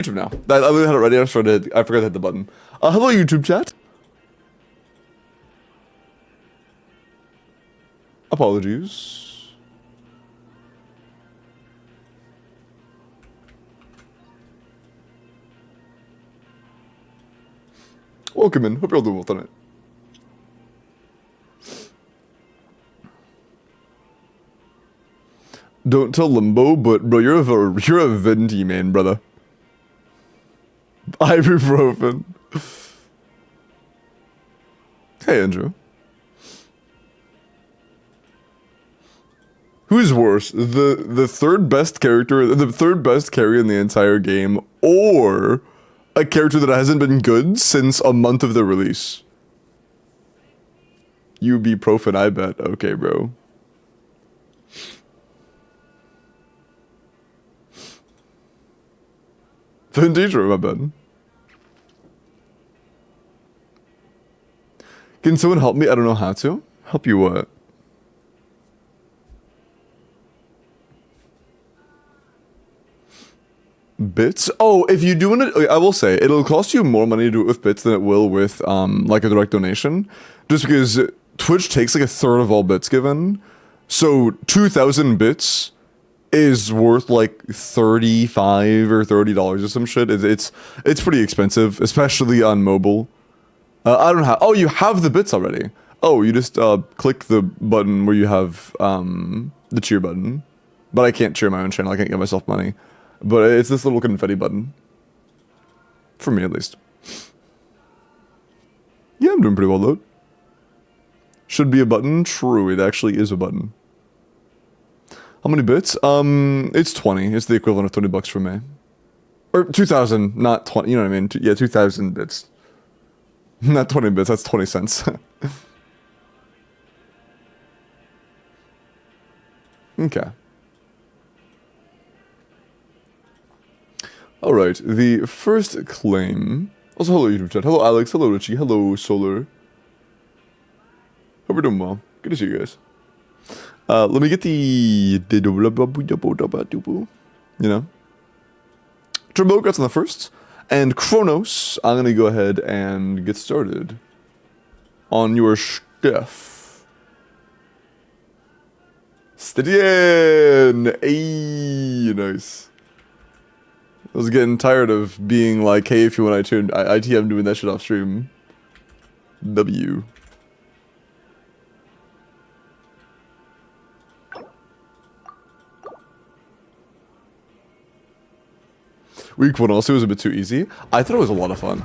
YouTube now. I literally had it ready. I forgot to hit the button. Hello, YouTube chat. Apologies. Welcome in. Hope you're all doing well tonight. Don't tell Limbo, but bro, you're a Venti man, brother. Ibuprofen. Hey, Andrew. Who's worse, the third best character, the third best carry in the entire game, or a character that hasn't been good since a month of the release? Ibuprofen, I bet. Okay, bro. Vintage, my bad. Can someone help me? I don't know how to. Help you what? Bits? Oh, if you do it, I will say, it'll cost you more money to do it with bits than it will with, like a direct donation. Just because Twitch takes like a third of all bits given. So 2,000 bits is worth like $35 or $30 or some shit. It's pretty expensive, especially on mobile. I don't have, oh, you have the bits already. Oh, you just, click the button where you have, the cheer button. But I can't cheer my own channel, I can't give myself money. But it's this little confetti button. For me, at least. Yeah, I'm doing pretty well, though. Should be a button? True, it actually is a button. How many bits? It's 20. It's the equivalent of 20 bucks for me. Or 2,000, not 20, you know what I mean? Yeah, 2,000 bits. Not 20 bits, that's 20 cents. Okay. Alright, the first claim. Also, hello YouTube chat. Hello Alex, hello Richie, hello Solar. Hope you're doing well. Good to see you guys. Let me get the... You know? Turbocrat's on the first. And Kronos, I'm gonna go ahead and get started. On your stuff. Steady-in! Ayy, nice. I was getting tired of being like, hey, if you want ITM doing that shit off stream. W. Week 1 also was a bit too easy. I thought it was a lot of fun.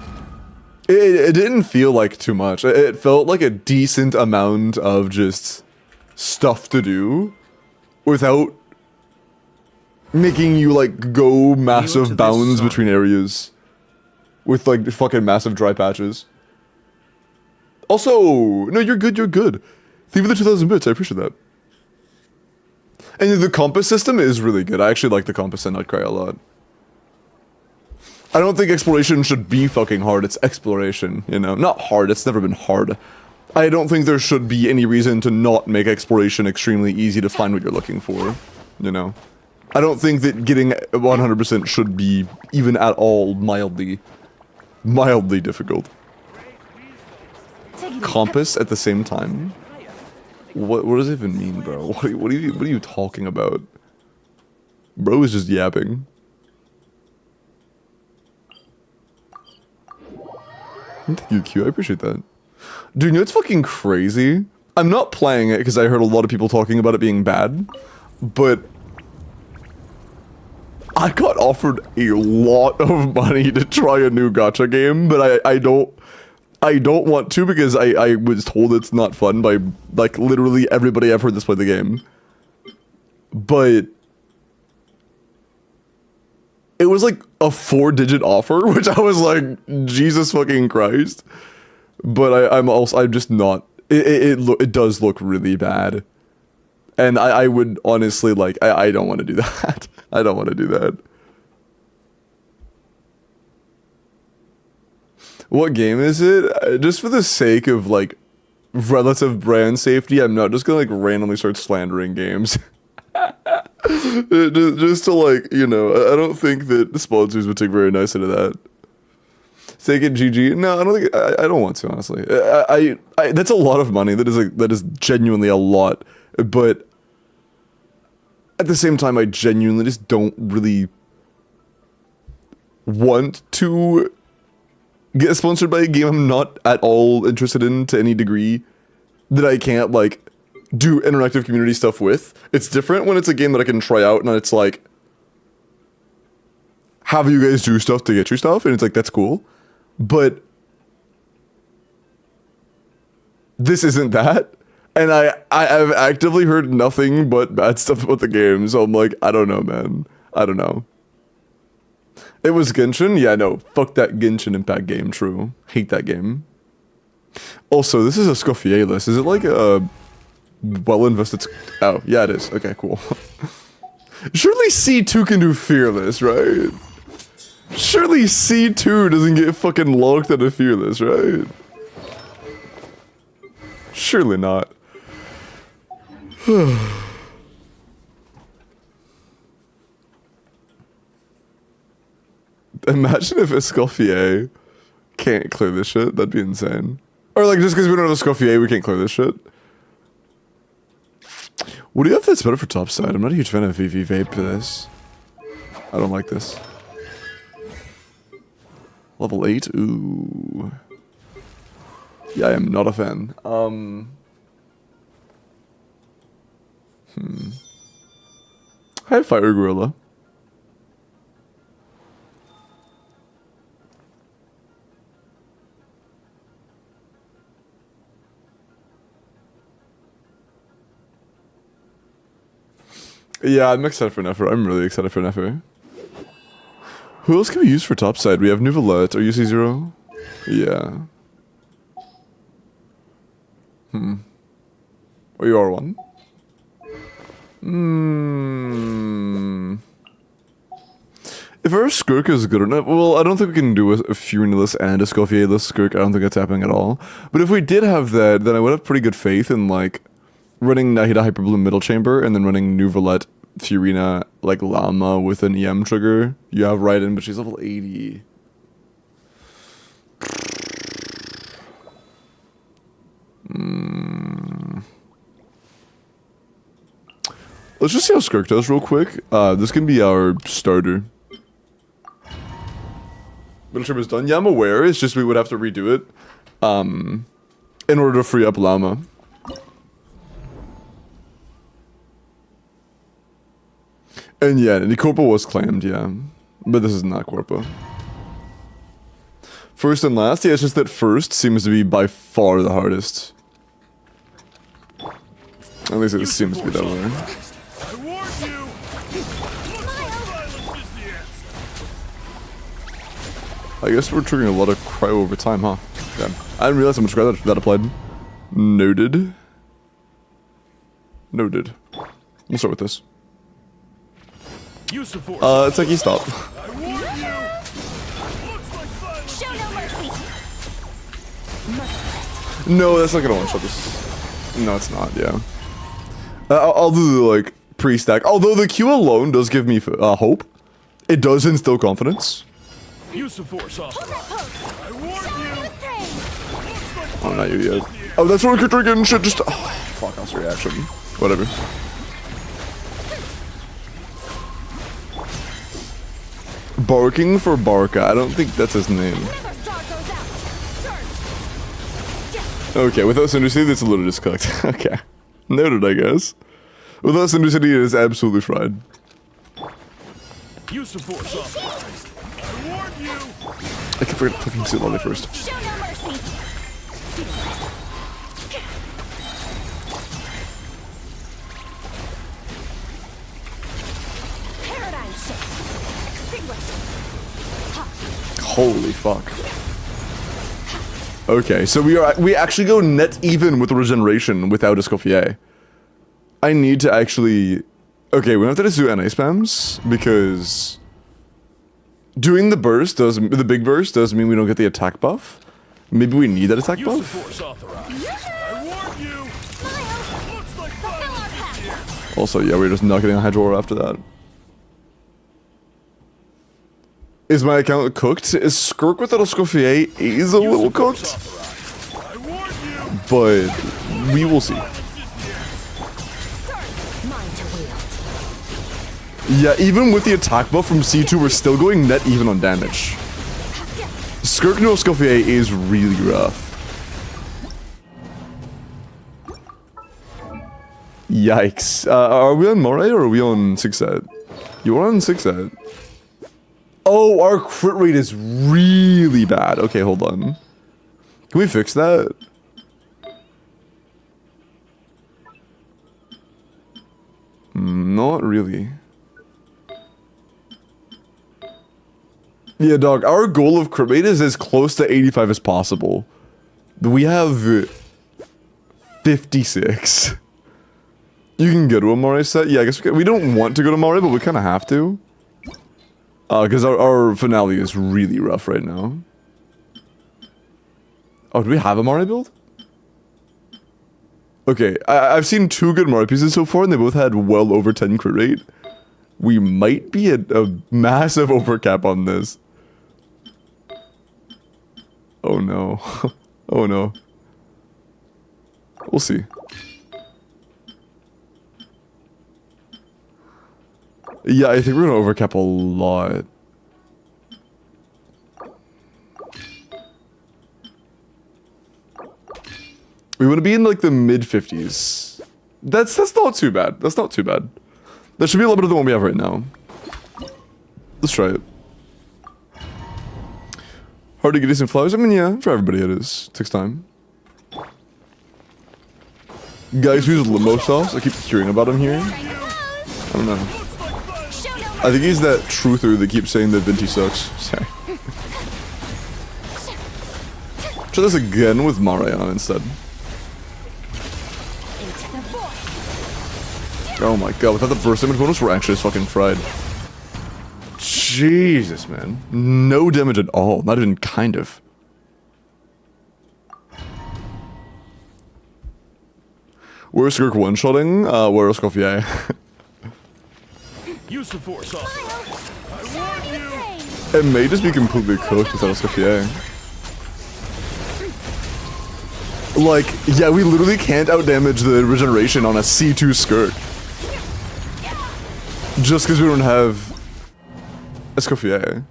It didn't feel like too much. It felt like a decent amount of just stuff to do without making you like go massive bounds between areas with like fucking massive dry patches. Also, no, you're good, you're good. Thank you for the 2,000 bits, I appreciate that. And the compass system is really good. I actually like the compass and Nutcry a lot. I don't think exploration should be fucking hard, it's exploration, you know? Not hard, it's never been hard. I don't think there should be any reason to not make exploration extremely easy to find what you're looking for, you know? I don't think that getting 100% should be even at all mildly difficult. Compass at the same time? What does it even mean, bro? What are you talking about? Bro is just yapping. Thank you, Q. I appreciate that. Dude, you know what's fucking crazy? I'm not playing it because I heard a lot of people talking about it being bad, but I got offered a lot of money to try a new gacha game, but I don't want to because I was told it's not fun by like literally everybody I've heard this play the game. But it was like a 4-digit offer, which I was like, Jesus fucking Christ. But I'm just not, it does look really bad. And I would honestly like, I don't want to do that. I don't want to do that. What game is it? Just for the sake of like relative brand safety, I'm not just gonna like randomly start slandering games. Just to like, you know, I don't think that the sponsors would take very nicely to that. Take it GG. No, I don't think I don't want to, honestly. I that's a lot of money. That is genuinely a lot. But at the same time, I genuinely just don't really want to get sponsored by a game I'm not at all interested in to any degree that I can't like do interactive community stuff with. It's different when it's a game that I can try out and it's like, have you guys do stuff to get you stuff, and it's like, that's cool. But this isn't that, and I've actively heard nothing but bad stuff about the game, so I'm like, I don't know, man. I don't know. It was Genshin? Yeah, no. Fuck that Genshin Impact game, true. Hate that game. Also, this is a Scoffier list. Is it like a well-invested... Oh, yeah, it is. Okay, cool. Surely C2 can do Fearless, right? Surely C2 doesn't get fucking locked out of Fearless, right? Surely not. Imagine if Escoffier can't clear this shit. That'd be insane. Or like, just because we don't have Escoffier, we can't clear this shit. What do you have that's better for topside? I'm not a huge fan of VV Vape for this. I don't like this. Level 8? Ooh. Yeah, I am not a fan. Hi, Fire Gorilla. Yeah, I'm excited for Nefer. I'm really excited for Nefer. Who else can we use for topside? We have Nuvolette or UC0. Yeah. Or you are one. If our Skirk is good enough, well, I don't think we can do a Furinilus and a Scoffier-less Skirk. I don't think that's happening at all. But if we did have that, then I would have pretty good faith in like running Nahida Hyperbloom middle chamber and then running Nuvolette Furina like Llama with an EM trigger. You have Raiden, but she's level 80. Let's just see how Skirk does real quick. This can be our starter. Middle chamber is done. Yeah, I'm aware. It's just we would have to redo it in order to free up Llama. And yeah, the Corpo was claimed, yeah. But this is not Corpo. First and last? Yeah, it's just that first seems to be by far the hardest. At least it seems to be that way. I guess we're triggering a lot of cryo over time, huh? Yeah. I didn't realize how much cryo that applied. Noted. Noted. We'll start with this. Techie stop. No, that's not gonna one-shot this. No, it's not, yeah. I'll do the, like, pre-stack. Although the Q alone does give me hope. It does instill confidence. Oh, not you yet. Oh, that's what we're drinking. Shit, just... Oh, fuck, else reaction. Whatever. Barking for Barca. I don't think that's his name. Okay, without Cindercity, that's a little discooked. Okay. Noted, I guess. Without Cindercity, it is absolutely fried. I can forget to fucking sit Lolly first. Holy fuck. Okay, so we actually go net even with the regeneration without a Scoffier. I need to actually... Okay, we have to just do NA spams, because... Doing the burst does... The big burst does mean we don't get the attack buff. Maybe we need that attack buff? Also, yeah, we're just not getting a Hydro after that. Is my account cooked? Is Skirk without a Scoffier is a little cooked? But we will see. Yeah, even with the attack buff from C2, we're still going net even on damage. Skirk no Scoffier is really rough. Yikes. Are we on Moray or are we on 6-set? You are on 6-set. Oh, our crit rate is really bad. Okay, hold on. Can we fix that? Not really. Yeah, dog, our goal of crit rate is as close to 85 as possible. We have 56. You can go to a Moray set? Yeah, I guess we don't want to go to Moray, but we kind of have to. Because our finale is really rough right now. Oh, do we have a Moray build? Okay, I've seen 2 good Moray pieces so far, and they both had well over 10 crit rate. We might be at a massive overcap on this. Oh no. Oh no. We'll see. Yeah, I think we're gonna overcap a lot. We want to be in like the mid-50s. That's not too bad. That's not too bad. That should be a little bit of the one we have right now. Let's try it. Hard to get decent flowers? I mean, yeah, for everybody it is. Takes time. Guys who's limo sauce? I keep hearing about him here. I don't know. I think he's that truther that keeps saying that Venti sucks. Sorry. Try this again with Mariana instead. Oh my god, without the burst damage bonus, we're actually just fucking fried. Jesus, man. No damage at all. Not even kind of. Where's Skirk one-shotting? Where's Scoffier? Use the force I warn you. It may just be completely cooked without a Scoffier. Like, yeah, we literally can't outdamage the regeneration on a C2 Skirk. Just because we don't have a Scoffier.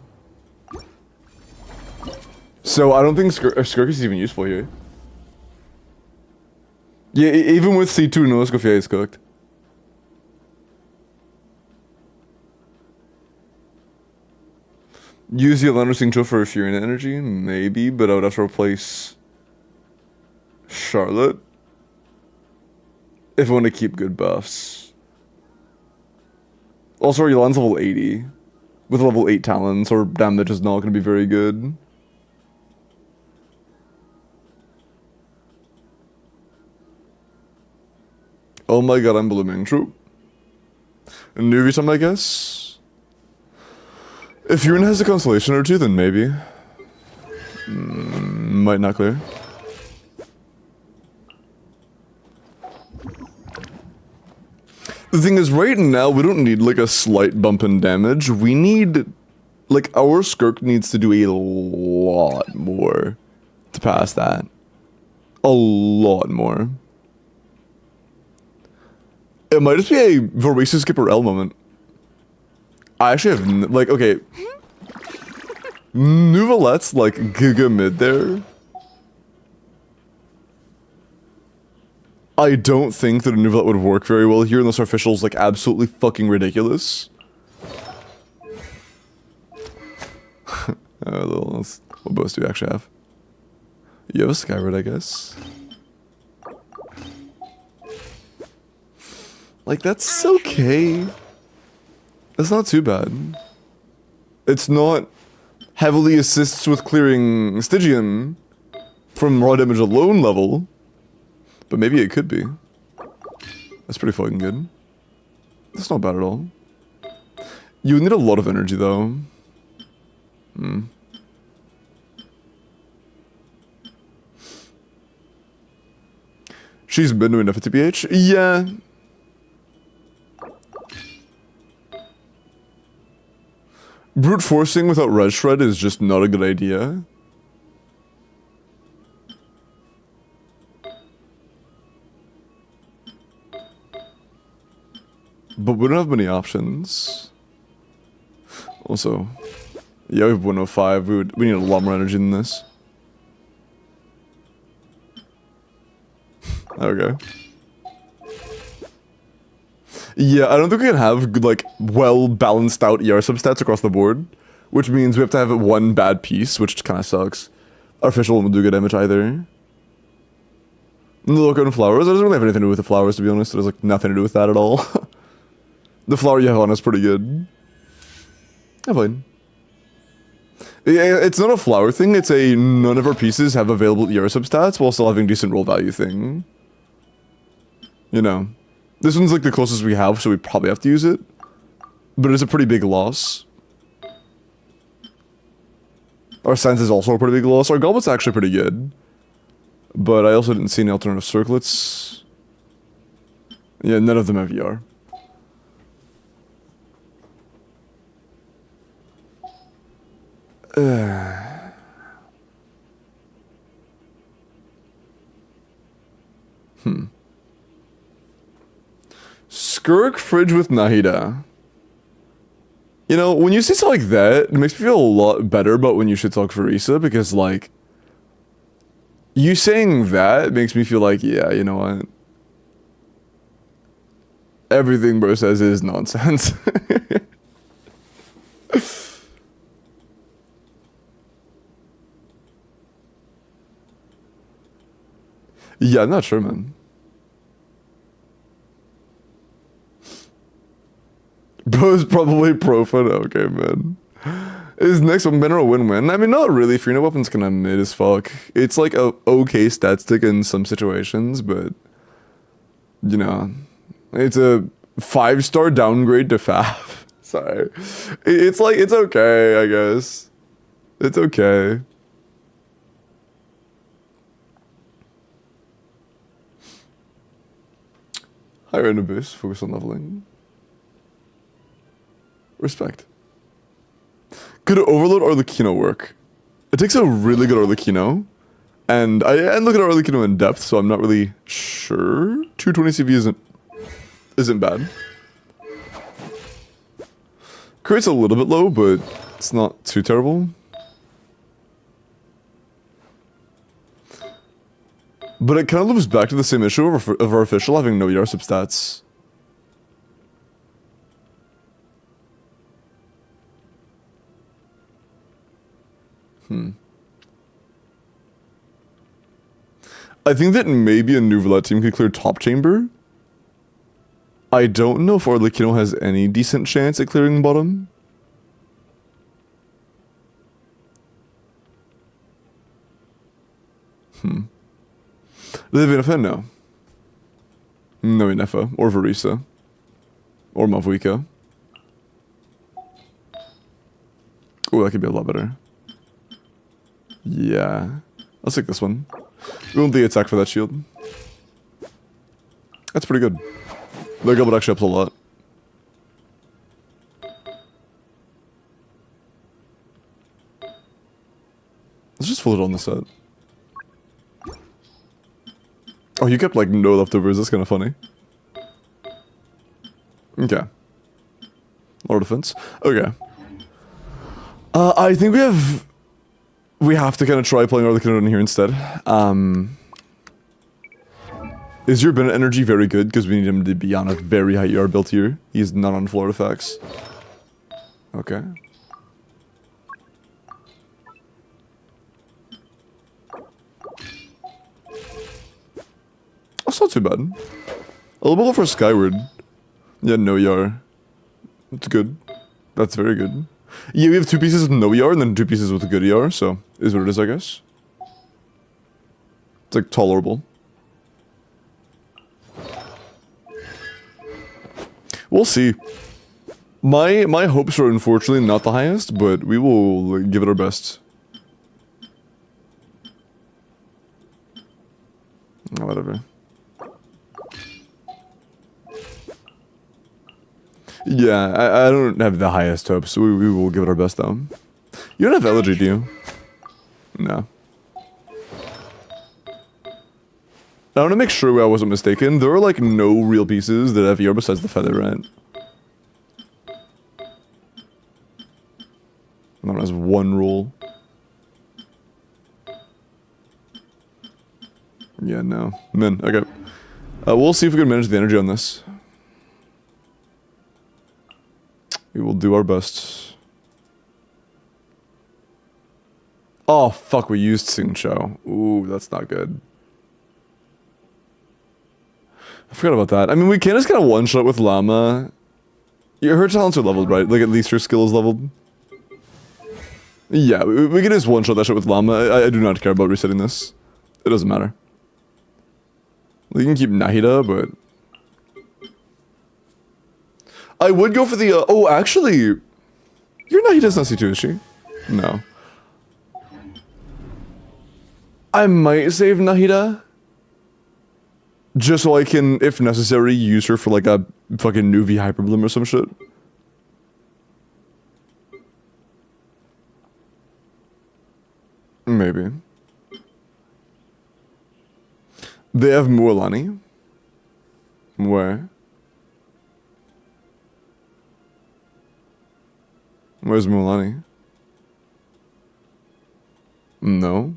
So I don't think Skirk is even useful here. Yeah, even with C2, no Scoffier is cooked. Use the Atlanta Singto for Furion energy? Maybe, but I would have to replace Charlotte if I want to keep good buffs. Also, Yolan's level 80. With level 8 talents, or damage is not going to be very good. Oh my god, I'm blooming. True. New time, I guess? If Furin has a constellation or two, then maybe. Might not clear. The thing is, right now, we don't need, like, a slight bump in damage. We need... Like, our Skirk needs to do a lot more to pass that. A lot more. It might just be a voracious skipper L moment. I actually have, like, okay. Nouvelette's, like, giga mid there. I don't think that a Nouvelette would work very well here unless our official's, like, absolutely fucking ridiculous. What boast do you actually have? You have a Skyward, I guess. Like, that's okay. That's not too bad. It's not heavily assists with clearing Stygian from raw damage alone level, but maybe it could be. That's pretty fucking good. That's not bad at all. You need a lot of energy, though. She's been doing enough at TPH? Yeah. Brute forcing without red shred is just not a good idea. But we don't have many options. Also, yeah, we have 105. We need a lot more energy than this. Okay. Yeah, I don't think we can have, like, well-balanced out ER substats across the board. Which means we have to have one bad piece, which kind of sucks. Our official won't do good damage either. The look on flowers, it doesn't really have anything to do with the flowers, to be honest. It has, like, nothing to do with that at all. The flower you have on is pretty good. Yeah, fine. Yeah, it's not a flower thing, it's a none of our pieces have available ER substats while still having decent roll value thing. You know. This one's like the closest we have, so we probably have to use it. But it's a pretty big loss. Our science is also a pretty big loss. Our goblet's actually pretty good. But I also didn't see any alternative circlets. Yeah, none of them have ER. Skirk fridge with Nahida. You know, when you say something like that, it makes me feel a lot better about when you should talk Farisa, because, like, you saying that makes me feel like, yeah, you know what? Everything bro says is nonsense. Yeah, I'm not sure, man. Bro's probably profit. Okay, man. His next one, mineral win-win. I mean, not really. Free no weapon's kinda mid as fuck. It's like a okay stat stick in some situations, but you know, it's a 5-star downgrade to Fab. Sorry. It's like, it's okay, I guess. It's okay. Higher end abyss, focus on leveling. Respect. Could Overload or Arlecchino work? It takes a really good Arlecchino. And I look at Arlecchino in depth, so I'm not really sure. 220 CV isn't bad. Crit's a little bit low, but it's not too terrible. But it kind of loops back to the same issue of our official having no ER substats. I think that maybe a new Roulette team could clear top chamber. I don't know if Arlecchino has any decent chance at clearing bottom. Live in a no. No Inefa, or Varisa. Or Mavuika. Oh, that could be a lot better. Yeah. Let's take this one. We want the attack for that shield. That's pretty good. The goblet actually helps a lot. Let's just float it on the set. Oh, you kept like no leftovers. That's kind of funny. Okay. Lord defense. Okay. I think we have to kind of try playing Arlecchino in here instead. Is your Bennett energy very good? Because we need him to be on a very high ER build here. He's not on floor effects. Okay. That's not too bad. A little bit for Skyward. Yeah, no ER. It's good. That's very good. Yeah, we have 2 pieces with no ER and then 2 pieces with a good ER, so is what it is, I guess. It's like tolerable. We'll see. My hopes are unfortunately not the highest, but we will give it our best. Whatever. Yeah, I don't have the highest hopes, so we will give it our best though. You don't have elegy, do you? No. I want to make sure I wasn't mistaken. There are like no real pieces that have ER besides the feather, right? That one has one rule. Yeah, no. Min, okay. We'll see if we can manage the energy on this. We will do our best. Oh, fuck, we used Xingqiu. Ooh, that's not good. I forgot about that. I mean, we can just kind of one-shot with Llama. Yeah, her talents are leveled, right? Like, at least her skill is leveled. Yeah, we can just one-shot that shit with Llama. I do not care about resetting this. It doesn't matter. We can keep Nahida, but... I would go for the, oh, actually... Your Nahida's not C2, is she? No. I might save Nahida. Just so I can, if necessary, use her for like a fucking Nuvi Hyperbloom or some shit. Maybe. They have Mualani. Where? Where's Mualani? No.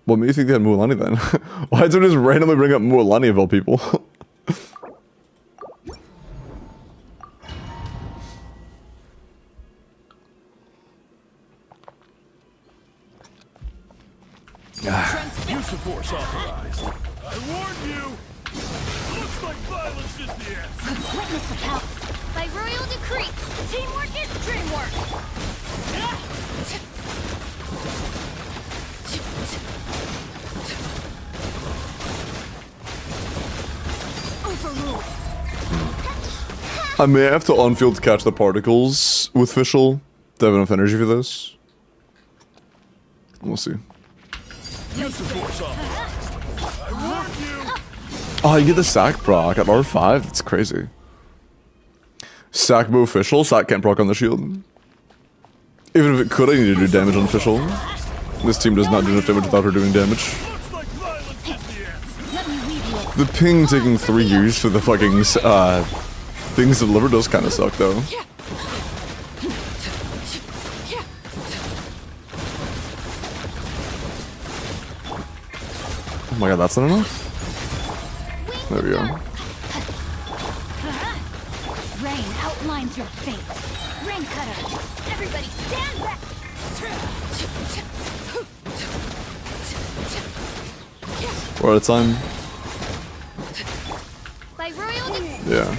What made you think they had Mualani then? Why did it just randomly bring up Mualani of all people? Use the force authorized. I warned you! Looks like violence is the answer. Witness the power. By royal decree, teamwork is dreamwork. Overruled. I may have to on-field catch the particles with Fischl to have enough energy for this. We'll see. Use the force authorized. I warned you! Oh, you get the sack proc at R5? That's crazy. Sack bow Fischl, sack can't proc on the shield. Even if it could, I need to do damage on Fischl. This team does not do enough damage without her doing damage. Looks like violence is the answer. Let me leave you. The ping taking 3 years for the fucking things delivered does kind of suck though. Oh my god, that's not enough? There we go. Rain outlines your fate. Rain cutter. Everybody stand back. We're out of time. By royal decree. Yeah.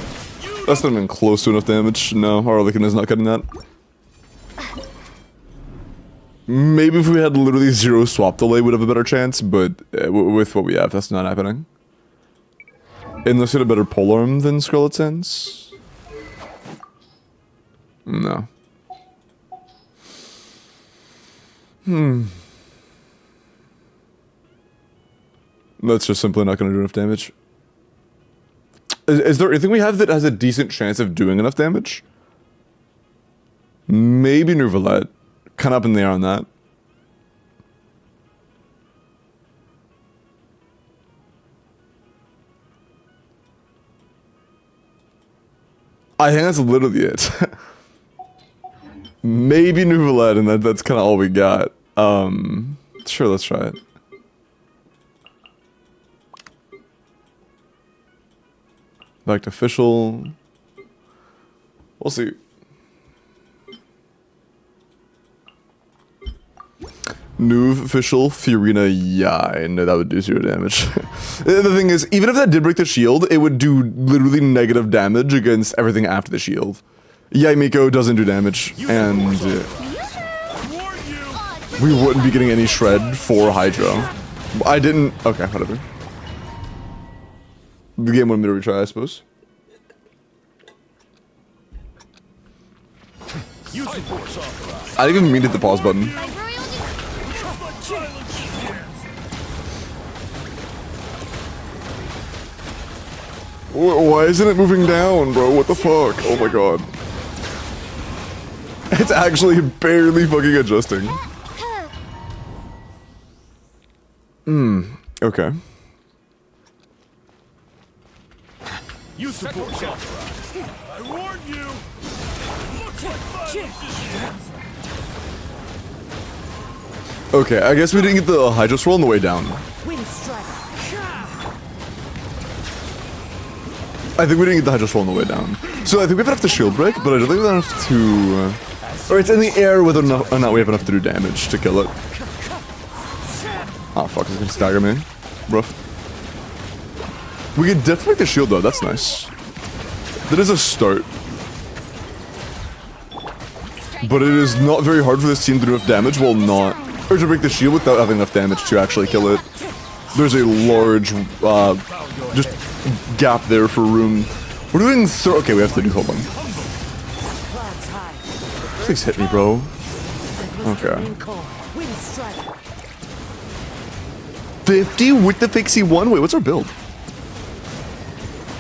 That's not even close to enough damage. No, our WELKIN is not cutting that. Maybe if we had literally 0 swap delay, we'd have a better chance, but with what we have, that's not happening. Unless we had a better polearm than Skeletons. No. That's just simply not going to do enough damage. Is there anything we have that has a decent chance of doing enough damage? Maybe Nervalette. Kind of up in the air on that. I think that's literally it. Maybe Nervalette, and that's kind of all we got. Sure, let's try it. Back to Fischl. We'll see. Nuve, Fischl, Fiorina, yeah, I know that would do 0 damage. The thing is, even if that did break the shield, it would do literally negative damage against everything after the shield. Yaimiko doesn't do damage, and we wouldn't be getting any shred for Hydro. I didn't... Okay, whatever. The game wanted me to retry, I suppose. Use the force authorized. I didn't even mean to hit the pause button. By royal decree. Looks like violence is the answer. Why isn't it moving down, bro? What the fuck? Oh my god. It's actually barely fucking adjusting. Okay. You support authorized. I warn you. Looks like violence is the answer. Okay, I guess we didn't get the Hydro Swirl on the way down. I think we didn't get the Hydro Swirl on the way down. So I think we have enough to shield break, but I don't think we have enough to... or it's in the air whether or not we have enough to do damage to kill it. Oh fuck, it's gonna stagger me. Rough. We can definitely make the shield though, that's nice. That is a start. But it is not very hard for this team to do enough damage while not... or to break the shield without having enough damage to actually kill it. There's a large, just gap there for room. We're doing okay, we have to do, hold on. Please hit me, bro. Okay. 50 with the Fixie 1? Wait, what's our build?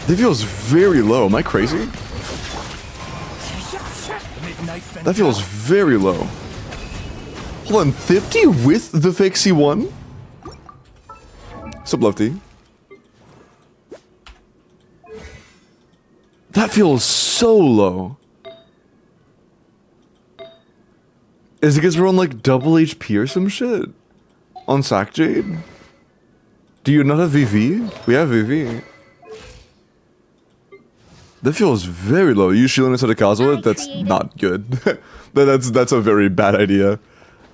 That feels very low. Am I crazy? That feels very low. Hold on, 50 with the Fixie 1? Sup, Lefty? That feels so low. Is it because we're on like double HP or some shit? On Sack Jade? Do you not have VV? We have VV. That feels very low. You shielding instead of Kazuha? That's not good. that's a very bad idea.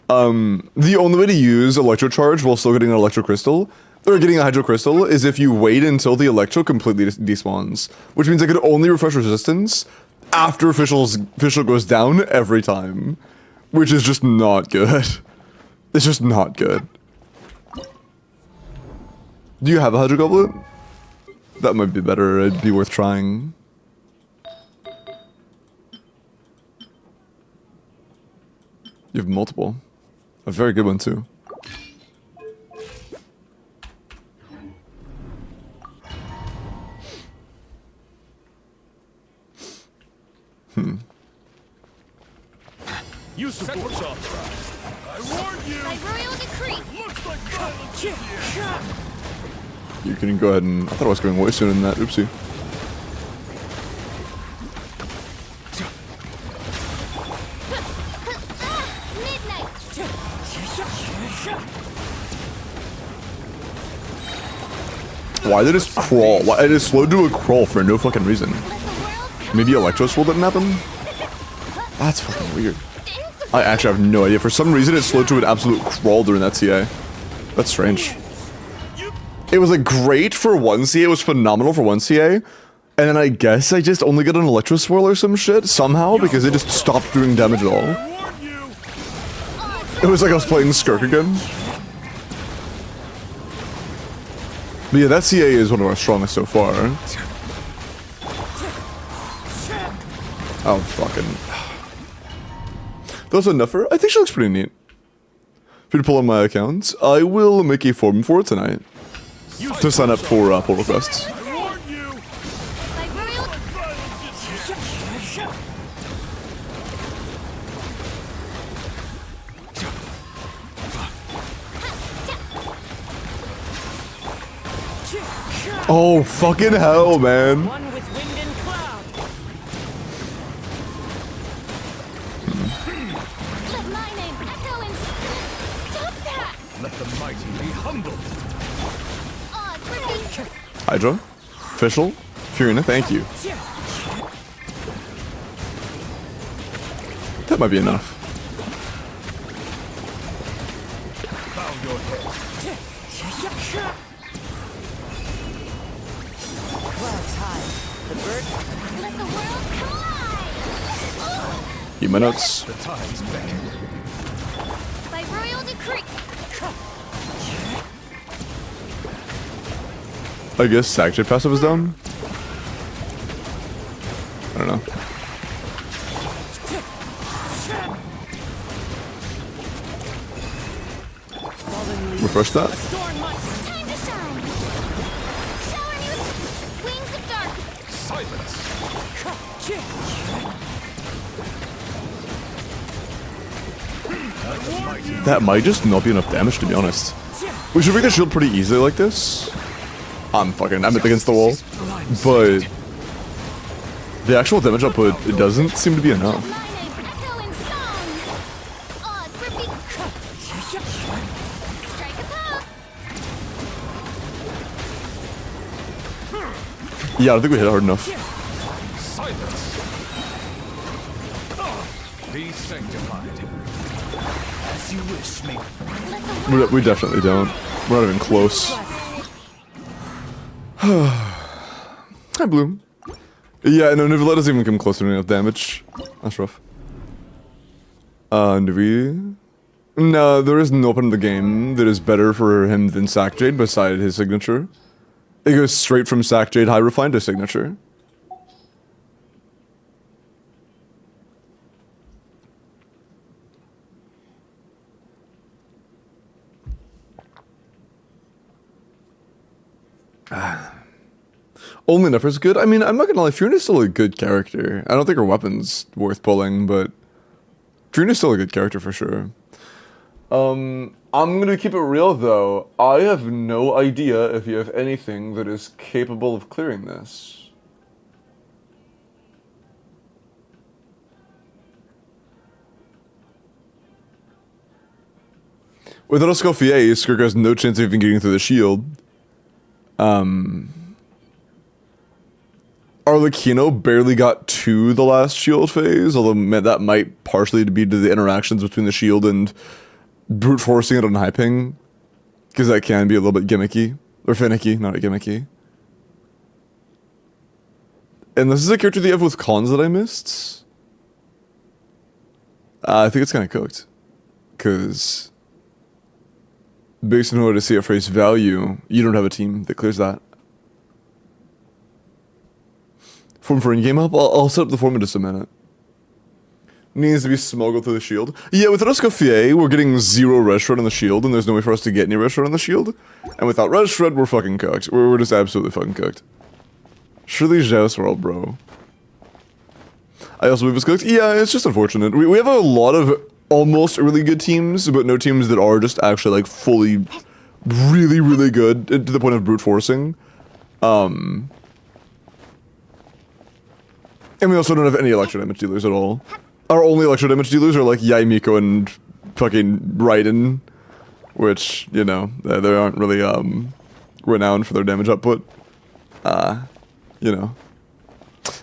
The only way to use Electro Charge while still getting an Electro Crystal, or getting a Hydro Crystal, is if you wait until the Electro completely despawns. Which means I could only refresh resistance after Official goes down every time. Which is just not good. It's just not good. Do you have a Hydro Goblet? That might be better. It'd be worth trying. You have multiple. A very good one, too. You support authorized. I warn you. By royal decree. Looks like violence is the answer. You can go ahead and... I thought I was going way sooner than that. Oopsie. Why did it just crawl? Why it is slowed to a crawl for no fucking reason? Maybe Electro Swirl didn't happen? That's fucking weird. I actually have no idea. For some reason, it slowed to an absolute crawl during that CA. That's strange. It was like great for one CA. It was phenomenal for one CA. And then I guess I just only got an Electro Swirl or some shit somehow because it just stopped doing damage at all. It was like I was playing Skirk again. But yeah, that CA is one of our strongest so far. Oh, fucking... That's enough for her? I think she looks pretty neat. If you pull on my account, I will make a form for it tonight. To sign up for pull requests. Oh, fucking hell, man. One with wind and cloud. Let my name echo and stop that. Let the mighty be humbled. Odds for me. Hydra? Official? Furina, thank you. That might be enough. Bow your head. Clouds high. The birds. Let the world collide. Eat my notes. The time's beckon. By royal decree. I guess Sack passive is down? I don't know. Refresh that. Time to shine. Shower me with wings of darkness. That might just not be enough damage, to be honest. We should break the shield pretty easily like this. I'm up against the wall. But the actual damage output, it doesn't seem to be enough. Yeah, I don't think we hit it hard enough. Be sanctified. As you wish, me. We definitely don't. We're not even close. Hi, Bloom. Yeah, no, Nivela doesn't even come close to enough damage. That's rough. Navi? No, there is no open in the game that is better for him than Sackjade beside his signature. It goes straight from Sackjade High Refined to signature. Only Nefer's good? I mean, I'm not gonna lie, Fiona's still a good character. I don't think her weapon's worth pulling, but Fiona's still a good character for sure. I'm gonna keep it real though. I have no idea if you have anything that is capable of clearing this. Without a Scoffier, Skirk has no chance of even getting through the shield. Arlecchino barely got to the last shield phase, although that might partially be to the interactions between the shield and brute forcing it on high ping, because that can be a little bit gimmicky, or finicky, not gimmicky. And this is a character that you have with cons that I missed. I think it's kind of cooked, because based on what I see at face value, you don't have a team that clears that. Form for in-game help? I'll set up the form in just a minute. Needs to be smuggled through the shield. Yeah, with Escoffier, we're getting 0 red shred on the shield, and there's no way for us to get any red shred on the shield. And without red shred, we're fucking cooked. We're just absolutely fucking cooked. Surely Zhao's world, bro. I also believe it's cooked. Yeah, it's just unfortunate. We have a lot of almost really good teams, but no teams that are just actually like fully really, really good to the point of brute forcing. And we also don't have any electro damage dealers at all. Our only electro damage dealers are like Yaimiko and fucking Raiden, which, you know, they aren't really renowned for their damage output. You know.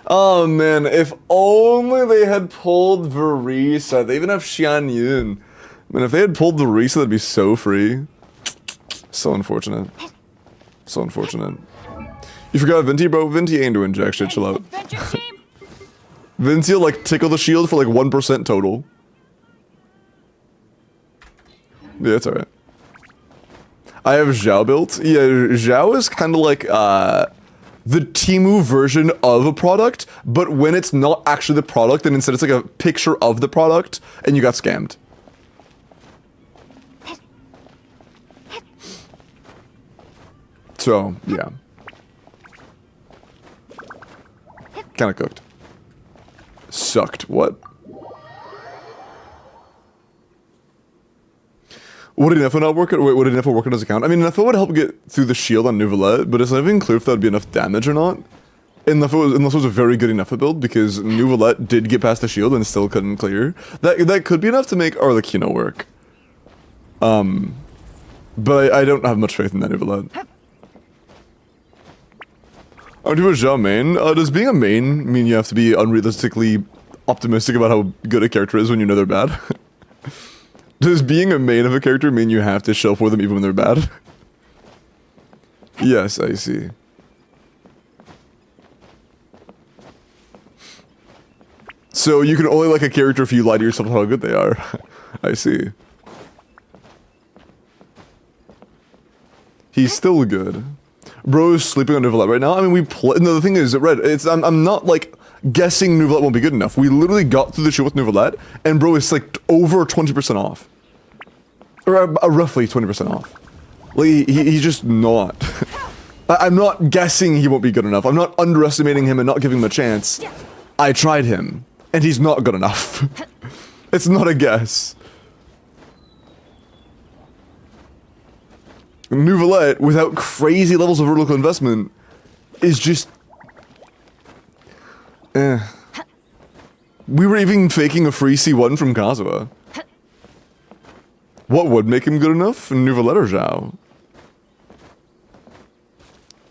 Oh man, if only they had pulled Verisa. They even have Xian Yun. Man, if they had pulled Verisa, that'd be so free. So unfortunate. So unfortunate. You forgot Vinti, bro? Vinti ain't doing jack shit, chill out. Vinci will like tickle the shield for like 1% total. Yeah, it's alright. I have Zhao built. Yeah, Zhao is kind of like the Temu version of a product, but when it's not actually the product, and instead it's like a picture of the product, and you got scammed. So, yeah. Kinda cooked. Sucked. What? Would an Nefo not work? Wait, would an Nefo work on his account? I mean, Nefo would help get through the shield on Nouvellette, but it's not even clear if that would be enough damage or not. Unless it was a very good enough build, because Nouvellette did get past the shield and still couldn't clear. That could be enough to make Arlecchino work. But I don't have much faith in that Nouvellette. I'm doing a Zhao main. Does being a main mean you have to be unrealistically optimistic about how good a character is when you know they're bad? Does being a main of a character mean you have to shell for them even when they're bad? Yes, I see. So you can only like a character if you lie to yourself how good they are. I see. He's still good. Bro is sleeping on Nouvellette right now. I mean, we play. No, the thing is, Red, I'm not like guessing Nouvellette won't be good enough. We literally got through the show with Nouvellette, and bro is like over 20% off. Or roughly 20% off. Like, he's just not. I'm not guessing he won't be good enough. I'm not underestimating him and not giving him a chance. I tried him, and he's not good enough. It's not a guess. Nouvelette, without crazy levels of vertical investment, is just... We were even faking a free C1 from Kazuha. What would make him good enough? Nouvelette or Zhao?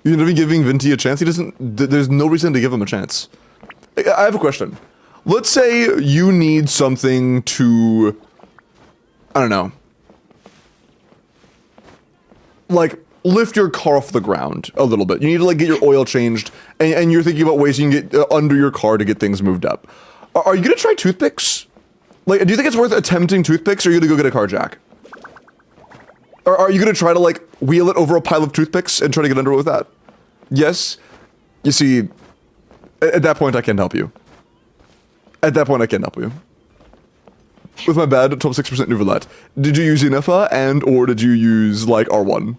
You're not even giving Venti a chance? He doesn't... There's no reason to give him a chance. I have a question. Let's say you need something to... I don't know. Like, lift your car off the ground a little bit. You need to, like, get your oil changed, and you're thinking about ways you can get under your car to get things moved up. Are you gonna try toothpicks? Like, do you think it's worth attempting toothpicks, or are you gonna go get a car jack? Or are you gonna try to, like, wheel it over a pile of toothpicks and try to get under it with that? Yes? You see, at that point I can't help you. At that point I can't help you. With my bad top 6% Nouvelette, did you use Inefa and or did you use, like, R1?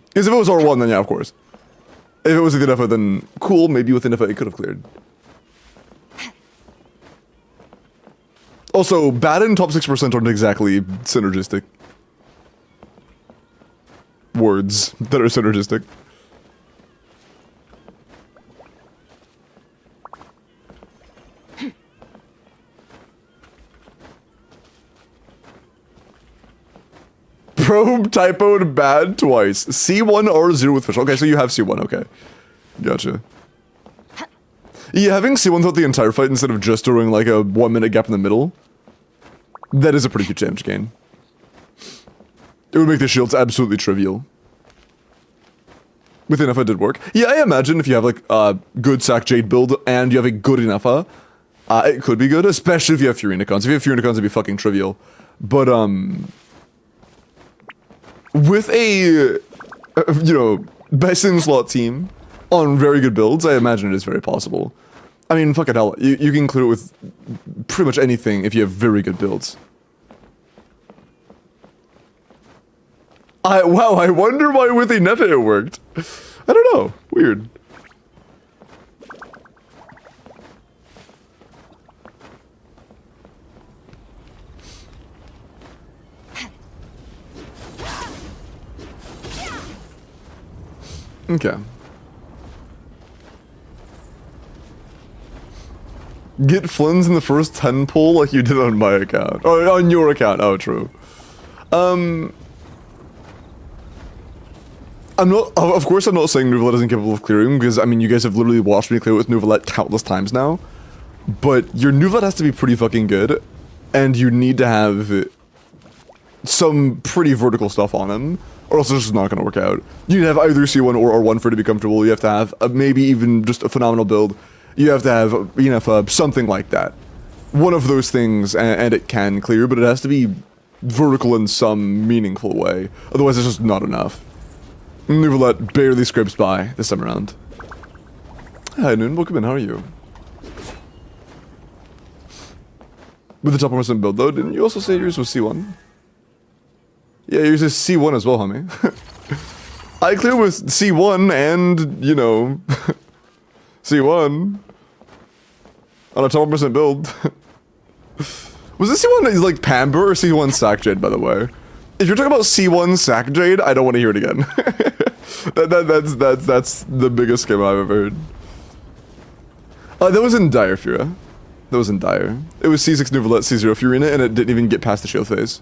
Because if it was R1, then yeah, of course. If it was with Inefa, then cool, maybe with Inefa it could have cleared. Also, bad and top 6% aren't exactly synergistic words that are synergistic. Probe typoed bad twice. C1 or 0 with fish. Okay, so you have C1, okay. Gotcha. Yeah, having C1 throughout the entire fight instead of just during like a 1 minute gap in the middle, that is a pretty good damage gain. It would make the shields absolutely trivial. With Inefa it did work. Yeah, I imagine if you have like a good Sack Jade build and you have a good Inefa, it could be good, especially if you have Furinicons. If you have Furinicons, it'd be fucking trivial. But, with a, you know, best in slot team on very good builds, I imagine it is very possible. I mean, fucking hell, you can clear it with pretty much anything if you have very good builds. Wow, I wonder why with Inefa it worked. I don't know. Weird. Okay. Get Flynn's in the first 10 pull like you did on my account. Oh, on your account. Oh, true. I'm not, of course I'm not saying Nouvelette isn't capable of clearing, because, I mean, you guys have literally watched me clear with Nouvelette countless times now. But your Nouvelette has to be pretty fucking good, and you need to have some pretty vertical stuff on him, or else it's just not going to work out. You need to have either C1 or R1 for it to be comfortable. You have to have maybe even just a phenomenal build. You have to have, you know, something like that. One of those things, and it can clear, but it has to be vertical in some meaningful way. Otherwise, it's just not enough. Nouvelette barely scrapes by this time around. Hi, Noon. Welcome in. How are you? With the top 1% build, though, didn't you also say yours was C1? Yeah, yours is C1 as well, homie. I clear with C1 and, you know, C1 on a top 1% build. Was this C1 like Pamber or C1 Sack Jade, by the way? If you're talking about C1 Sack Jade, I don't want to hear it again. That's the biggest scam I've ever heard. That was in Dire Fura. That was in Dire. It was C6 Nouvelette, C0 Furina, and it didn't even get past the shield phase.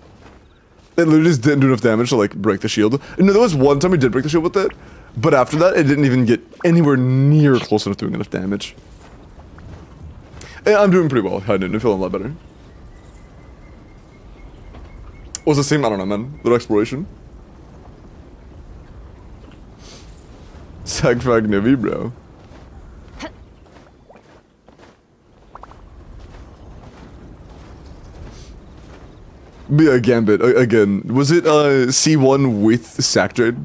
It literally just didn't do enough damage to, like, break the shield. No, there was one time we did break the shield with it, but after that, it didn't even get anywhere near close enough to doing enough damage. And I'm doing pretty well. I didn't feel a lot better. Was the same? I don't know, man. The exploration. Sagfag Nivi, bro. But yeah, Gambit, again, was it C1 with Sack Jade?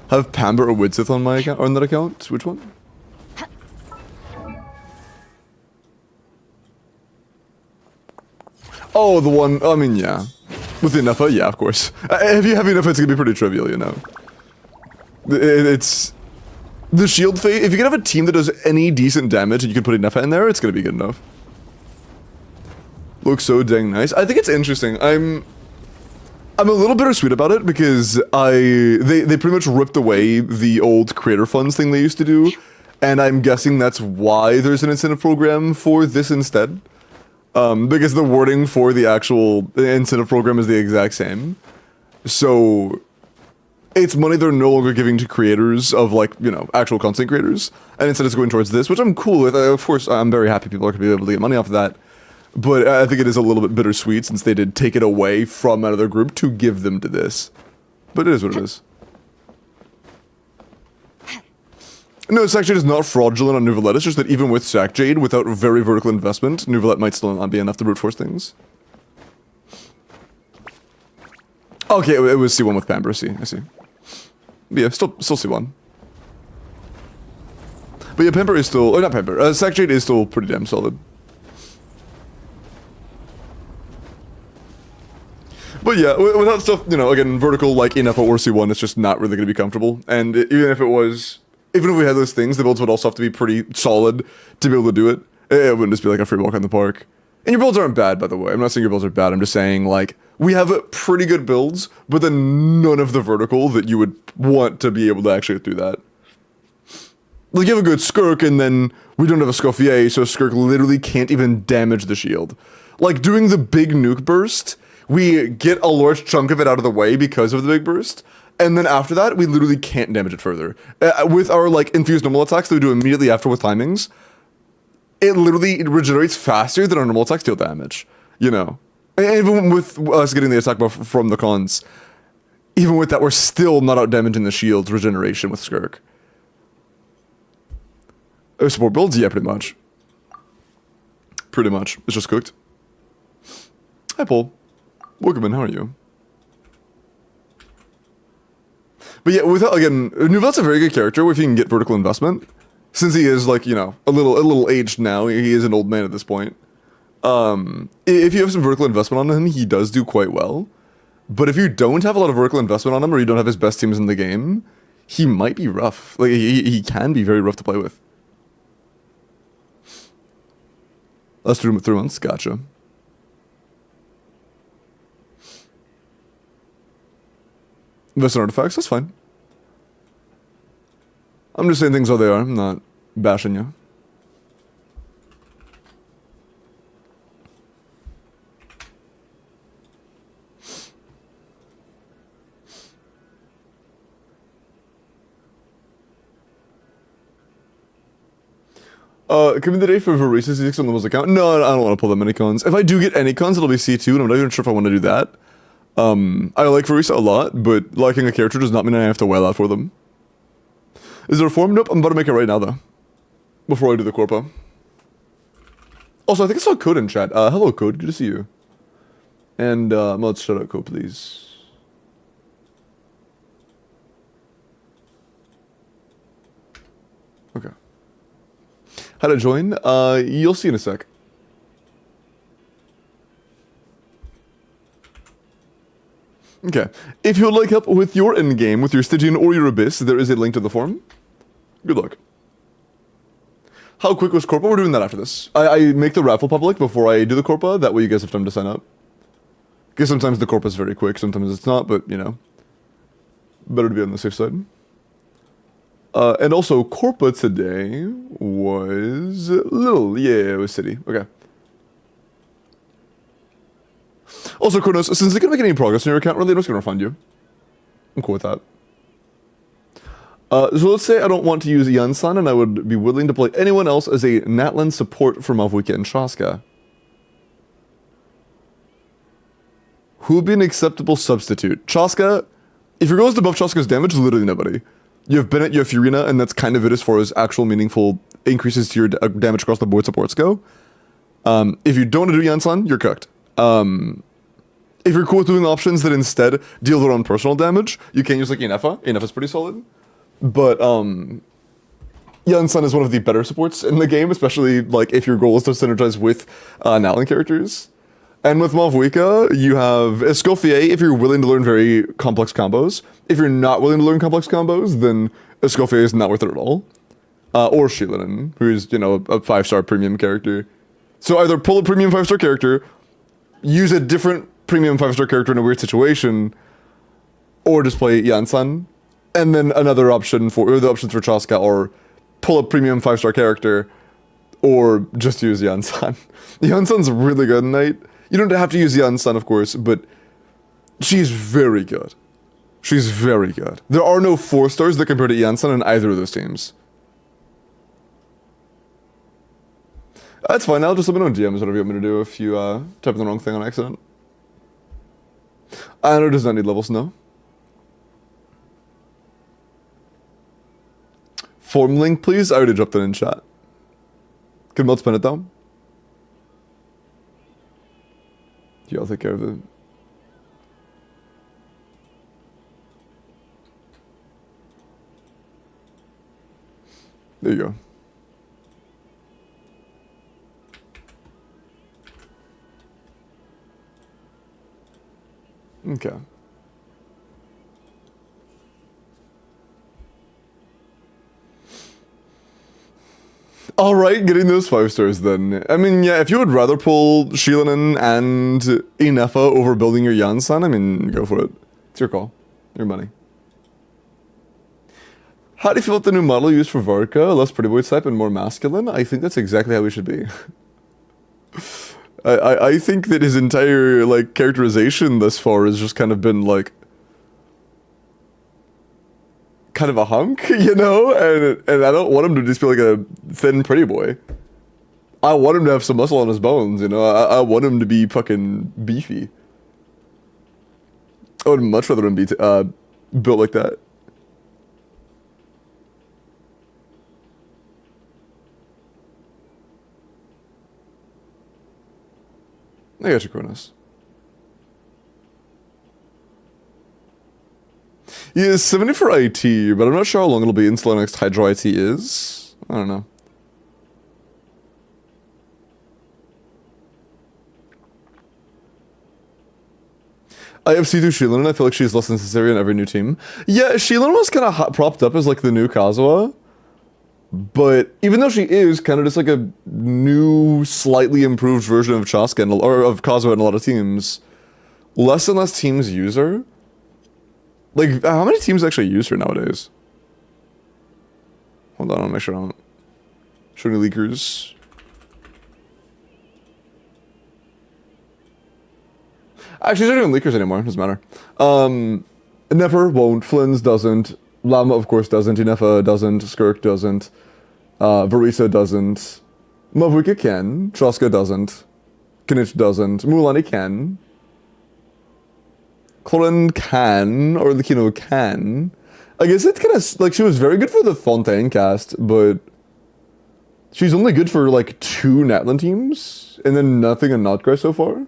Have Pamber or Widsith on my account, on that account? Which one? Oh, the one, I mean, yeah. With Inefa, yeah, of course. If you have Inefa, it's gonna be pretty trivial, you know. It's The shield phase, if you can have a team that does any decent damage and you can put enough in there, it's gonna be good enough. Looks so dang nice. I think it's interesting. I'm a little bittersweet about it because they pretty much ripped away the old creator funds thing they used to do, and I'm guessing that's why there's an incentive program for this instead. Because the wording for the actual incentive program is the exact same. So it's money they're no longer giving to creators of, like, you know, actual content creators, and instead it's going towards this, which I'm cool with. Of course, I'm very happy people are going to be able to get money off of that, but I think it is a little bit bittersweet since they did take it away from another group to give them to this. But it is what it is. No, Sack Jade is not fraudulent on Nouvellette, it's just that even with Sack Jade, without very vertical investment, Nouvellette might still not be enough to brute force things. Okay, it was C1 with Pamper, I see. But yeah, still C1. But yeah, Pamper is still, or not Pamper, Sack Jade is still pretty damn solid. But yeah, without stuff, you know, again, vertical like enough or C1, it's just not really going to be comfortable. And even if we had those things, the builds would also have to be pretty solid to be able to do it. It wouldn't just be like a free walk in the park. And your builds aren't bad, by the way. I'm not saying your builds are bad, I'm just saying, like, we have pretty good builds, but then none of the vertical that you would want to be able to actually do that. Like, you have a good Skirk, and then we don't have a Scoffier, so Skirk literally can't even damage the shield. Like, doing the big nuke burst, we get a large chunk of it out of the way because of the big burst, and then after that, we literally can't damage it further. With our, like, infused normal attacks that we do immediately after with timings, it regenerates faster than our normal attacks deal damage, you know? And even with us getting the attack buff from the cons, even with that, we're still not out damaging the shield's regeneration with Skirk. Support builds? Yeah, pretty much. Pretty much. It's just cooked. Hi, Paul. Welcome in, how are you? But yeah, again, Nouvelle's a very good character if you can get vertical investment. Since he is, like, you know, a little aged now, he is an old man at this point. If you have some vertical investment on him, he does do quite well. But if you don't have a lot of vertical investment on him, or you don't have his best teams in the game, he might be rough. Like, he can be very rough to play with. That's 3 months, gotcha. Invest in artifacts, that's fine. I'm just saying things how they are, I'm not bashing you. Coming today for Varices C6 on the most account? No, I don't want to pull that many cons. If I do get any cons, it'll be C2, and I'm not even sure if I want to do that. I like Varisa a lot, but liking a character does not mean I have to wail out for them. Is there a form? Nope, I'm about to make it right now, though. Before I do the Corpo. Also, I think I saw Code in chat. Hello, Code, good to see you. And, let's shut out Code, please. Okay. How to join? You'll see in a sec. Okay. If you would like help with your endgame, with your Stygian or your Abyss, there is a link to the forum. Good luck. How quick was Corpo? We're doing that after this. I make the raffle public before I do the Corpo, that way you guys have time to sign up. Because sometimes the Corpo is very quick, sometimes it's not, but, you know. Better to be on the safe side. And also, Corpo today was Lil. Yeah, it was City. Okay. Also, Kronos, since they couldn't make any progress on your account, really, I'm just going to refund you. I'm cool with that. So let's say I don't want to use Yansan, and I would be willing to play anyone else as a Natlan support for Mavwika and Shaska. Who would be an acceptable substitute? Chaska, if your goal is to buff Chaska's damage, literally nobody. You have Bennett, you have Furina, and that's kind of it as far as actual meaningful increases to your damage across the board supports go. If you don't want to do Yansan, you're cooked. If you're cool with doing options that instead deal their own personal damage, you can use like Inefa. Inefa's pretty solid. But Yansan is one of the better supports in the game, especially like if your goal is to synergize with Natlan characters. And with Mavwika, you have Escoffier if you're willing to learn very complex combos. If you're not willing to learn complex combos, then Escoffier is not worth it at all. Or Shilinen, who is, you know, a 5-star premium character. So either pull a premium 5-star character, use a different premium 5-star character in a weird situation, or just play Yansan. And then another option or the options for Chaska are pull a premium 5-star character, or just use Yansan. Yansan's really good tonight. You don't have to use Yansan, of course, but she's very good. She's very good. There are no 4-stars that compare to Yansan in either of those teams. That's fine, I'll just let me know in DMs whatever you want me to do if you type in the wrong thing on accident. I know it does not need levels, no. Form link, please? I already dropped it in chat. Can Melt spin it down? Yeah, I'll take care of it. There you go. Okay. Alright, getting those 5-stars then. I mean, yeah, if you would rather pull Shilinen and Inefa over building your Yansan, I mean, go for it. It's your call. Your money. How do you feel about the new model used for Varka? Less pretty boy type and more masculine? I think that's exactly how we should be. I think that his entire, like, characterization thus far has just kind of been, like, kind of a hunk, you know? And I don't want him to just be like a thin pretty boy. I want him to have some muscle on his bones, you know? I want him to be fucking beefy. I would much rather him be built like that. I got you, Cronus. Yeah, 70 for IT, but I'm not sure how long it'll be until the next Hydro IT is. I don't know. I have C2 Shilin, and I feel like she's less necessary in every new team. Yeah, Shilin was kind of propped up as like the new Kazuha. But even though she is kind of just like a new, slightly improved version of Chaska or of Kazuha in a lot of teams, less and less teams use her. Like, how many teams actually use her nowadays? Hold on, I'll make sure I don't show any leakers. Actually, she's not even leakers anymore, doesn't matter. Never, won't, Flynn's doesn't, Llama of course doesn't, Inefa doesn't, Skirk doesn't, Varisa doesn't, Mavuika can, Chaska doesn't, Kinich doesn't, Mulani can, Clorin can, or Likino can. I guess it's kind of, like, she was very good for the Fontaine cast, but she's only good for, like, 2 Natlan teams, and then nothing in Notgrass so far.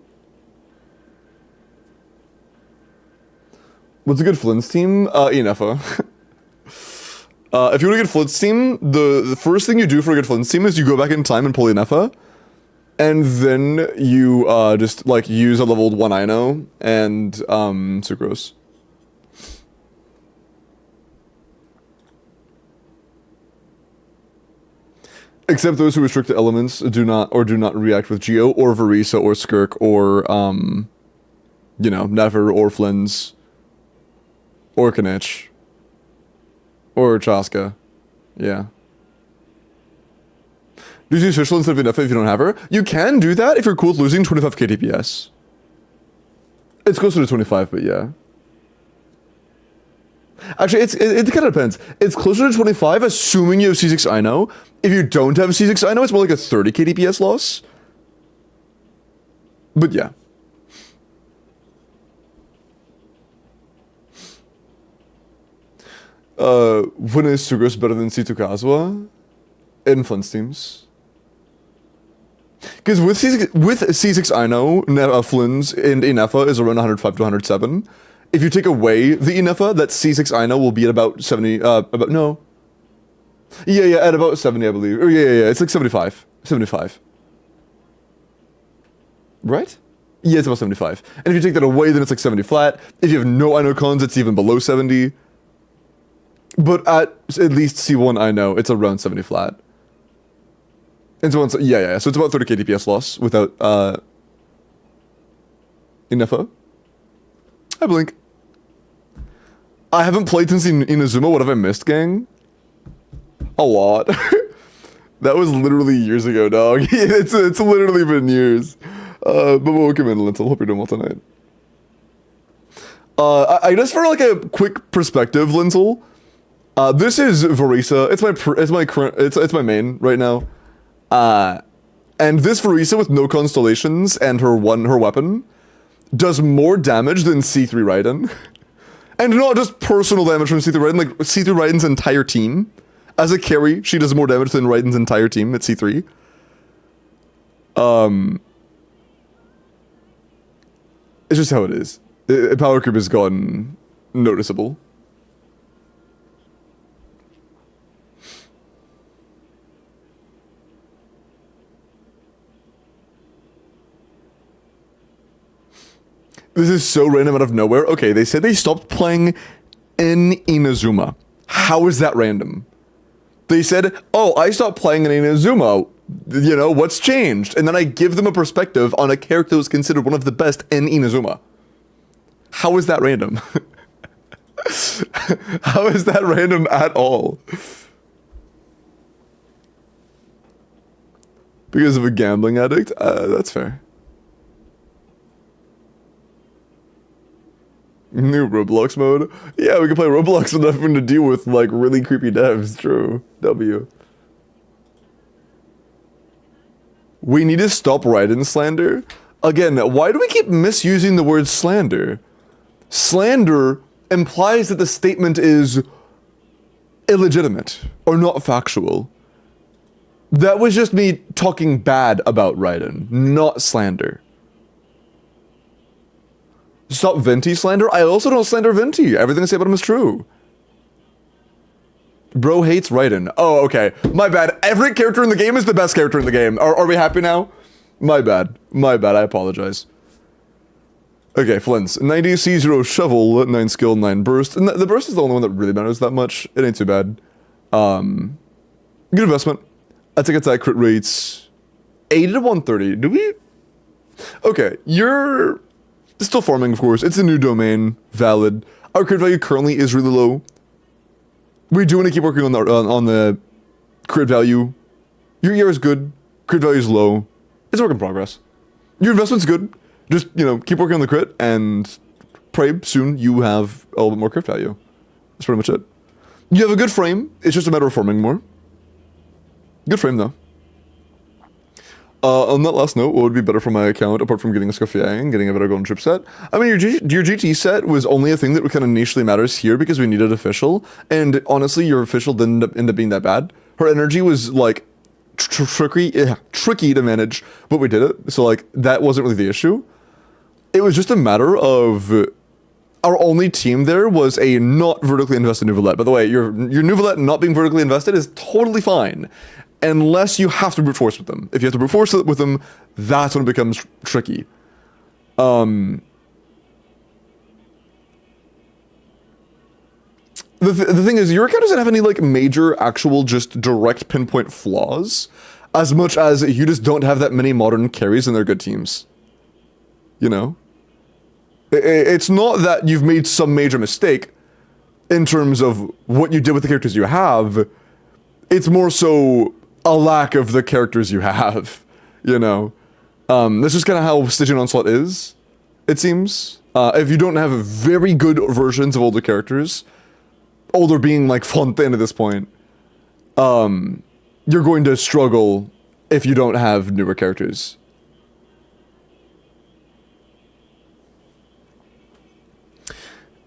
What's a good Flynn's team? Inefa. If you want a good Flynn's team, the first thing you do for a good Flynn's team is you go back in time and pull Inefa. And then you just like use a leveled 1 Ino and Sucrose. Except those who restrict the elements do not react with Geo or Varisa or Skirk or you know, Never or Flynn's or Kinich or Chaska. Yeah. Do you use Fischl instead of Inefa if you don't have her? You can do that if you're cool with losing 25 KTPS. It's closer to 25, but yeah. Actually, it kind of depends. It's closer to 25, assuming you have C6 Ino. If you don't have C6 Ino, it's more like a 30 KTPS loss. But yeah. When is Sucrose better than C2 Kazuha? In Flynn's teams. Because with C6 Ino, Flynn's and Inefa is around 105 to 107. If you take away the Inefa, that C6 Ino will be at about 70, no. Yeah, at about 70, I believe. Or yeah, it's like 75. 75. Right? Yeah, it's about 75. And if you take that away, then it's like 70 flat. If you have no Ino clones, it's even below 70. But at least C1 I know, it's around 70 flat. And so yeah, so it's about 30k DPS loss without Ineffa. Hi Blink. I haven't played since Inazuma. What have I missed, gang? A lot. That was literally years ago, dog. it's literally been years. But welcome in, Lintel. Hope you're doing well tonight. I guess for like a quick perspective, Lintel. This is Varisa. It's my main right now. And this Varisa with no constellations and her weapon does more damage than C3 Raiden. And not just personal damage from C3 Raiden, like C3 Raiden's entire team. As a carry, she does more damage than Raiden's entire team at C3. It's just how it is. Power creep has gotten noticeable. This is so random out of nowhere. Okay, they said they stopped playing in Inazuma. How is that random? They said, oh, I stopped playing in Inazuma. You know, what's changed? And then I give them a perspective on a character that was considered one of the best in Inazuma. How is that random? How is that random at all? Because of a gambling addict? That's fair. New Roblox mode? Yeah, we can play Roblox without having to deal with, like, really creepy devs. True. W. We need to stop Raiden slander. Again, why do we keep misusing the word slander? Slander implies that the statement is illegitimate or not factual. That was just me talking bad about Raiden, not slander. Stop Venti slander? I also don't slander Venti. Everything I say about him is true. Bro hates Raiden. Oh, okay. My bad. Every character in the game is the best character in the game. Are we happy now? My bad. My bad. I apologize. Okay, Flints. 90 C0 shovel, 9 skill, 9 burst. And the burst is the only one that really matters that much. It ain't too bad. Good investment. Attack crit rates. 80 to 130. Do we? Okay, you're still farming, of course. It's a new domain. Valid. Our crit value currently is really low. We do want to keep working on the crit value. Your year is good. Crit value is low. It's a work in progress. Your investment's good. Just, you know, keep working on the crit and pray soon you have a little bit more crit value. That's pretty much it. You have a good frame. It's just a matter of farming more. Good frame, though. On that last note, what would be better for my account, apart from getting a Scofiang and getting a better golden trip set? I mean, your GT set was only a thing that kind of nichely matters here because we needed official, and honestly, your official didn't end up being that bad. Her energy was, like, tricky to manage, but we did it, so, like, that wasn't really the issue. It was just a matter of our only team there was a not vertically invested Nouvelette. By the way, your Nouvelette not being vertically invested is totally fine. Unless you have to brute force with them. If you have to brute force with them, that's when it becomes tricky. The thing is, your account doesn't have any, like, major, actual, just direct pinpoint flaws, as much as you just don't have that many modern carries in their good teams. You know? It's not that you've made some major mistake in terms of what you did with the characters you have. It's more so a lack of the characters you have, you know? This is kind of how Stygian Onslaught is, it seems. If you don't have very good versions of older characters, older being like Fontaine at this point, you're going to struggle if you don't have newer characters.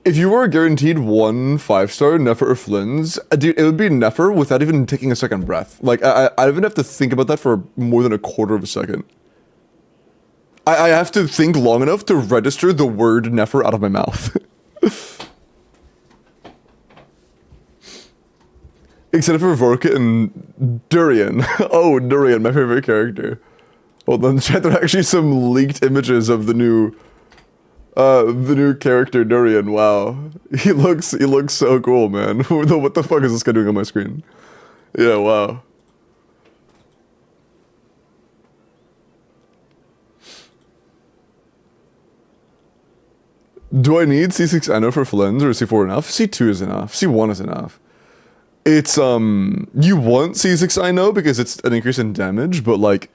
If you were guaranteed one 5-star Nefer or Flynn's, dude, it would be Nefer without even taking a second breath. Like, I even have to think about that for more than a quarter of a second. I have to think long enough to register the word Nefer out of my mouth. Except for Vorka and Durian. Oh, Durian, my favorite character. Hold on, chat, there are actually some leaked images of the new The new character Durian, wow. He looks so cool, man. What the fuck is this guy doing on my screen? Yeah, wow. Do I need C6 Anno for Flens or is C4 enough? C2 is enough. C1 is enough. It's you want C6 Anno because it's an increase in damage, but like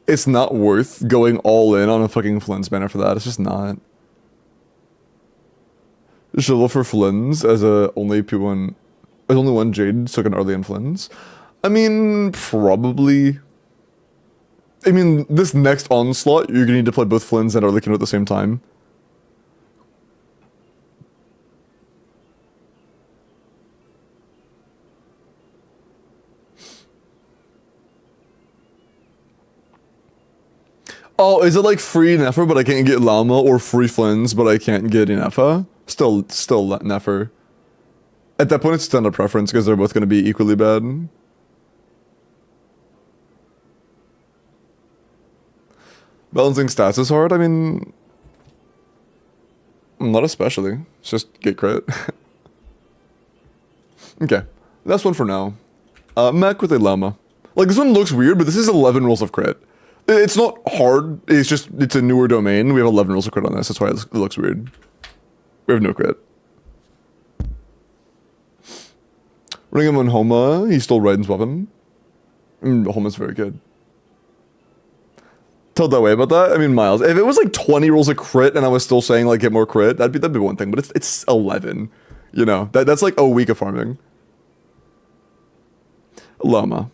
it's not worth going all in on a fucking Flens banner for that. It's just not. Shovel for Flens as a only P1 as only one Jade, so can early in Flens. I mean, probably. I mean, this next onslaught, you're gonna need to play both Flens and Arlequin at the same time. Oh, is it like free Nefer, but I can't get Llama, or free Flens, but I can't get Nefa? Still Nefer. At that point, it's still a preference because they're both going to be equally bad. Balancing stats is hard. I mean, not especially. It's just get crit. Okay, that's one for now. Mac with a Llama. Like this one looks weird, but this is 11 rolls of crit. It's not hard, it's a newer domain. We have 11 rolls of crit on this, that's why it looks weird. We have no crit. Running him on Homa, he's still Raiden's weapon. Homa's very good. Told that way about that? I mean, Miles, if it was like 20 rolls of crit and I was still saying like get more crit, that'd be one thing, but it's 11. You know, that's like a week of farming. Llama.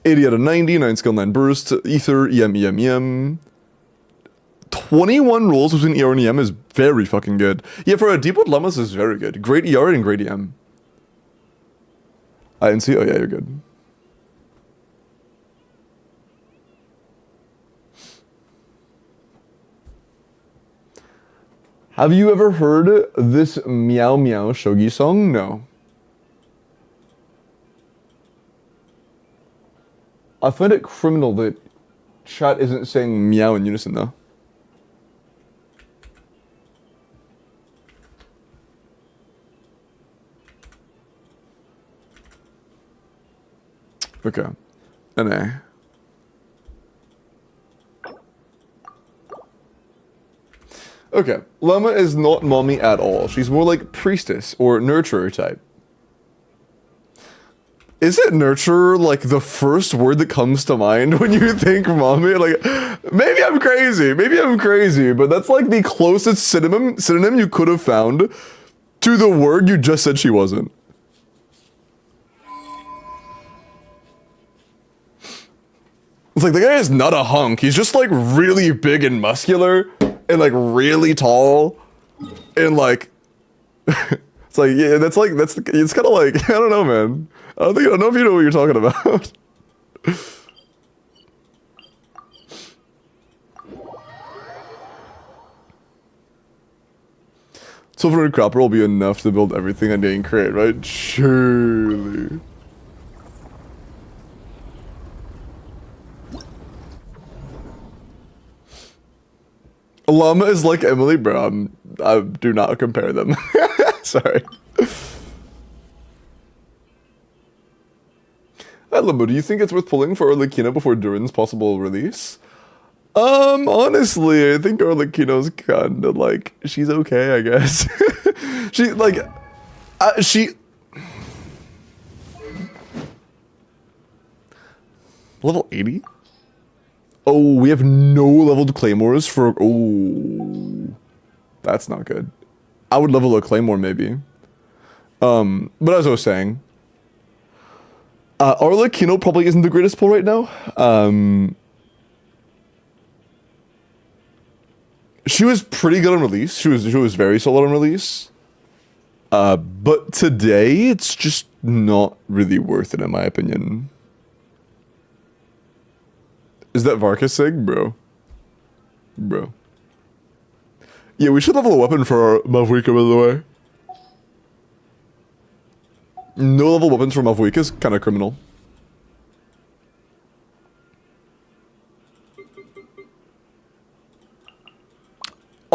80 out of 90, 9 skill, 9 burst, ether, EM. 21 rolls between ER and EM is very fucking good. Yeah, for a deep wood Llamas is very good. Great ER and great EM. I didn't see. Oh yeah, you're good. Have you ever heard this Meow Meow Shogi song? No. I find it criminal that chat isn't saying meow in unison though. Okay. NA. Okay. Llama is not mommy at all. She's more like priestess or nurturer type. Is it nurturer like the first word that comes to mind when you think mommy? Like, maybe I'm crazy, but that's like the closest synonym you could have found to the word you just said she wasn't. It's like, the guy is not a hunk, he's just like really big and muscular, and like really tall, and like, it's like, yeah, it's kind of like, I don't know, man. I don't know if you know what you're talking about. Silver and copper will be enough to build everything I didn't create, right? Surely. Llama is like Emily, bro. I do not compare them. Sorry. Limbo, do you think it's worth pulling for Arlequina before Durin's possible release? Honestly, I think Arlequina's kinda like, she's okay, I guess. She level 80? Oh, we have no leveled claymores for, oh, that's not good. I would level a claymore maybe. But as I was saying, Arlequino probably isn't the greatest pull right now. She was pretty good on release. She was very solid on release. But today, it's just not really worth it in my opinion. Is that Varkasig? Bro. Yeah, we should level a weapon for Mavwika, by the way. No level weapons for Mavwika is kind of criminal.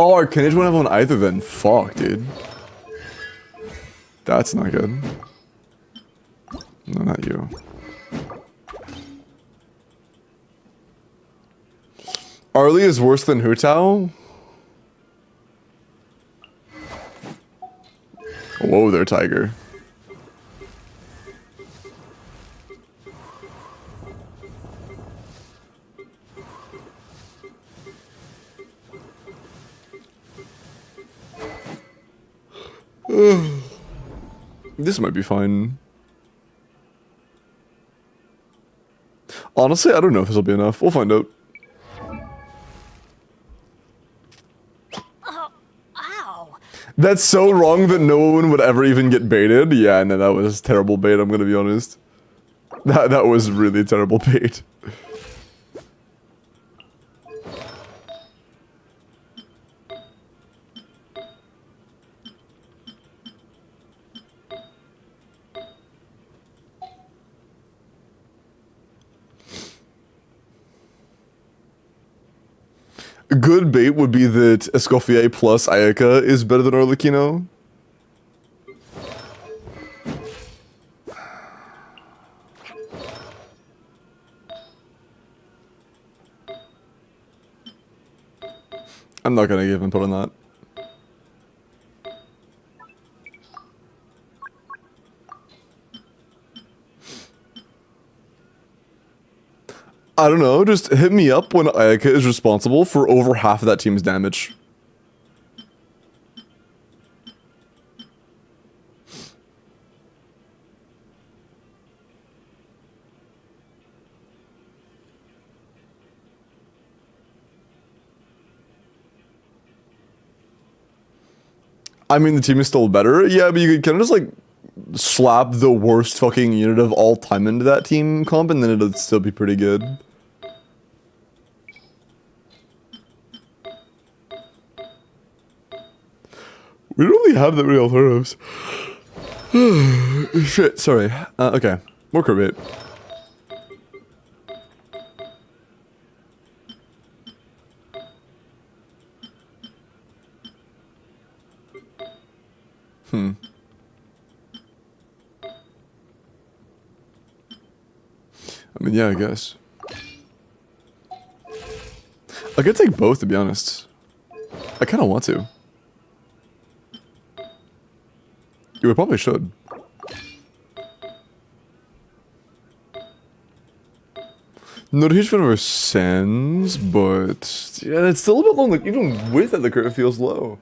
Oh, Arcanage won't have one either then. Fuck, dude. That's not good. No, not you. Arlie is worse than Hu Tao? Whoa there, Tiger. This might be fine. Honestly, I don't know if this will be enough. We'll find out. Ow. That's so wrong that no one would ever even get baited. Yeah, no, that was terrible bait, I'm gonna be honest. That was really terrible bait. Good bait would be that Escoffier plus Ayaka is better than Arlecchino. I'm not gonna give input on that. I don't know, just hit me up when Ayaka is responsible for over half of that team's damage. I mean, the team is still better, yeah, but you could kind of just, like, slap the worst fucking unit of all time into that team comp, and then it'd still be pretty good. We don't really have that many alternatives. Shit, sorry. Okay. More Corbett. I mean, yeah, I guess. I could take both, to be honest. I kind of want to. We probably should. Not a huge fan of our Sands, but yeah, it's still a bit low. Like, even with it, the curve feels low.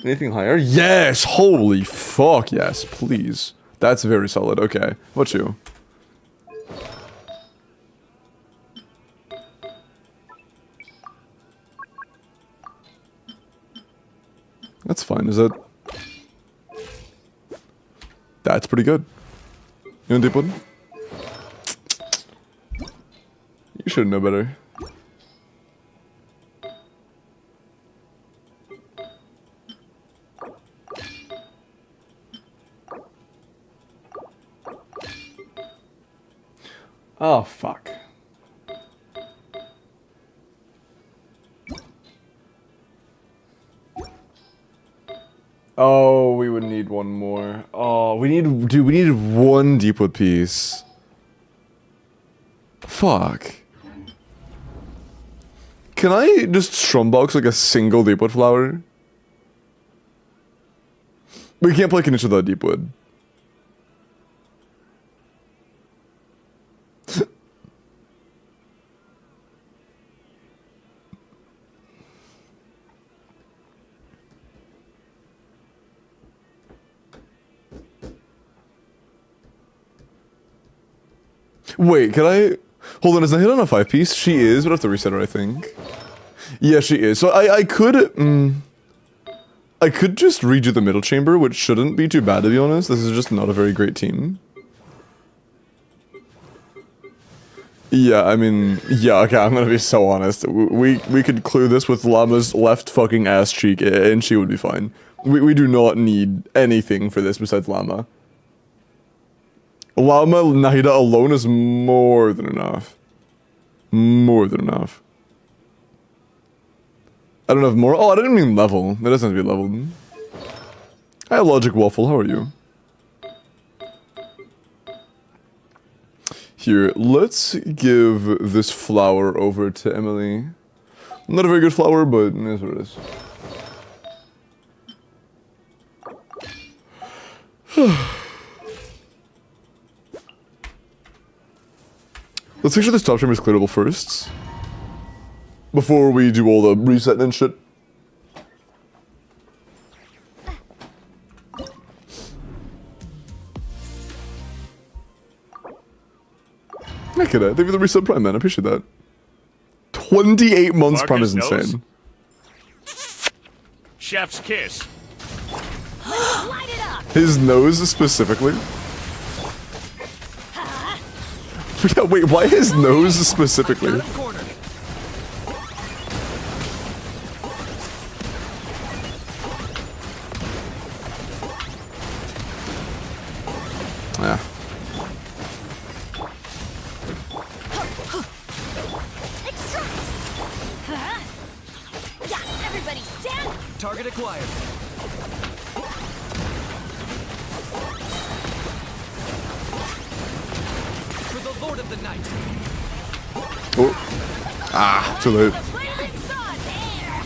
Anything higher? Yes! Holy fuck, yes, please. That's very solid. Okay, what you? That's fine, is it? That's pretty good. You want deep one? You should know better. Oh, fuck. Oh, we would need one more. Oh, we needed one Deepwood piece. Fuck. Can I just Strumbox like a single Deepwood flower? We can't play Kanicha without Deepwood. Wait, can I... Hold on, is Nahida on a 5-piece? She is, but I have to reset her, I think. Yeah, she is. So I could... I could just redo the middle chamber, which shouldn't be too bad, to be honest. This is just not a very great team. Yeah, I mean... Yeah, okay, I'm gonna be so honest. We could clue this with Llama's left fucking ass cheek, and she would be fine. We do not need anything for this besides Llama. Llama Nahida alone is more than enough. More than enough. I don't have more. Oh, I didn't mean level. That doesn't have to be leveled. Hi, Logic Waffle. How are you? Here, let's give this flower over to Emily. Not a very good flower, but that's what it is. Let's make sure this top chamber is clearable first. Before we do all the resetting and shit. Look at that. Thank you for the reset prime, man. I appreciate that. 28 months prime is insane. Chef's kiss. Light it up. His nose specifically? Yeah, wait, why his nose specifically? Yeah. Extract. Yeah, everybody stand. Target acquired. For the Lord of the Night. Oh. Ah, too late. The blazing sun. There.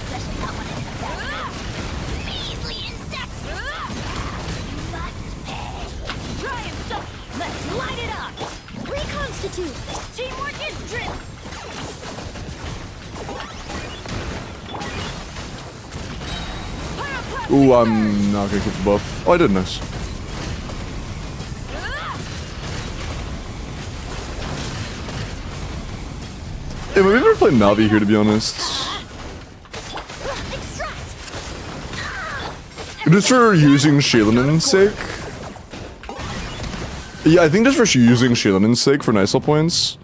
Especially not when it's the best. Measly insects. You must pay. Try and stop. Let's light it up. Reconstitute. Teamwork is drip. Ooh, I'm not gonna get the buff. Oh, I did nice. Yeah, maybe never played Navi here, to be honest. Just for using Shailenin's sake. Yeah, I think just for using Shailenin's sake for Nisal points,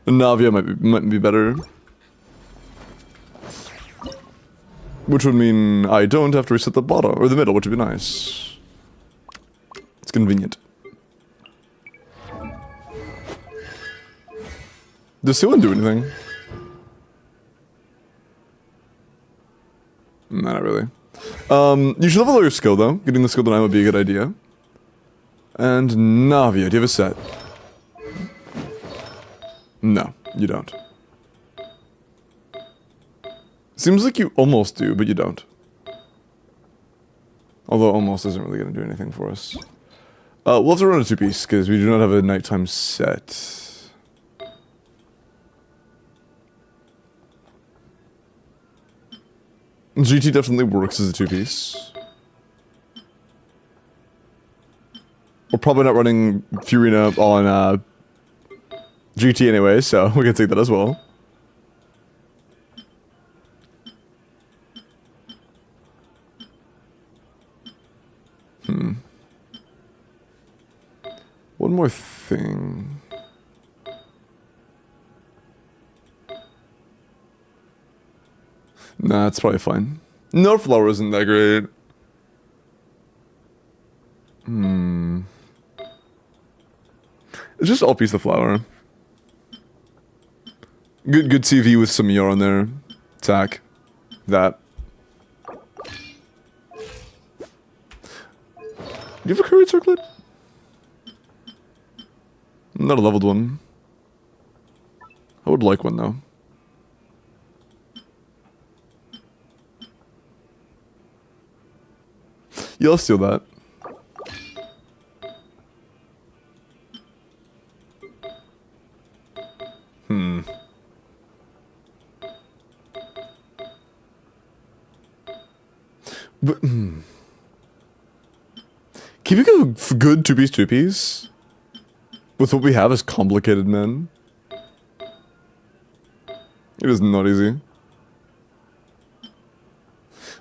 Navia might be better. Which would mean I don't have to reset the bottom, or the middle, which would be nice. It's convenient. Does Sealand do anything? Nah, not really. You should level your skill, though. Getting the skill that I would be a good idea. And Navia, do you have a set? No, you don't. Seems like you almost do, but you don't. Although almost isn't really going to do anything for us. We'll have to run a two-piece, because we do not have a nighttime set. GT definitely works as a two-piece. We're probably not running Furina on GT anyway, so we can take that as well. One more thing. Nah, it's probably fine. No flower isn't that great. It's just all piece of flower. Good CV with some ER on there. Attack. That. Do you have a courier circlet? Not a leveled one. I would like one though. Yeah, I'll steal that. But, keeping a good two-piece with what we have as complicated men. It is not easy.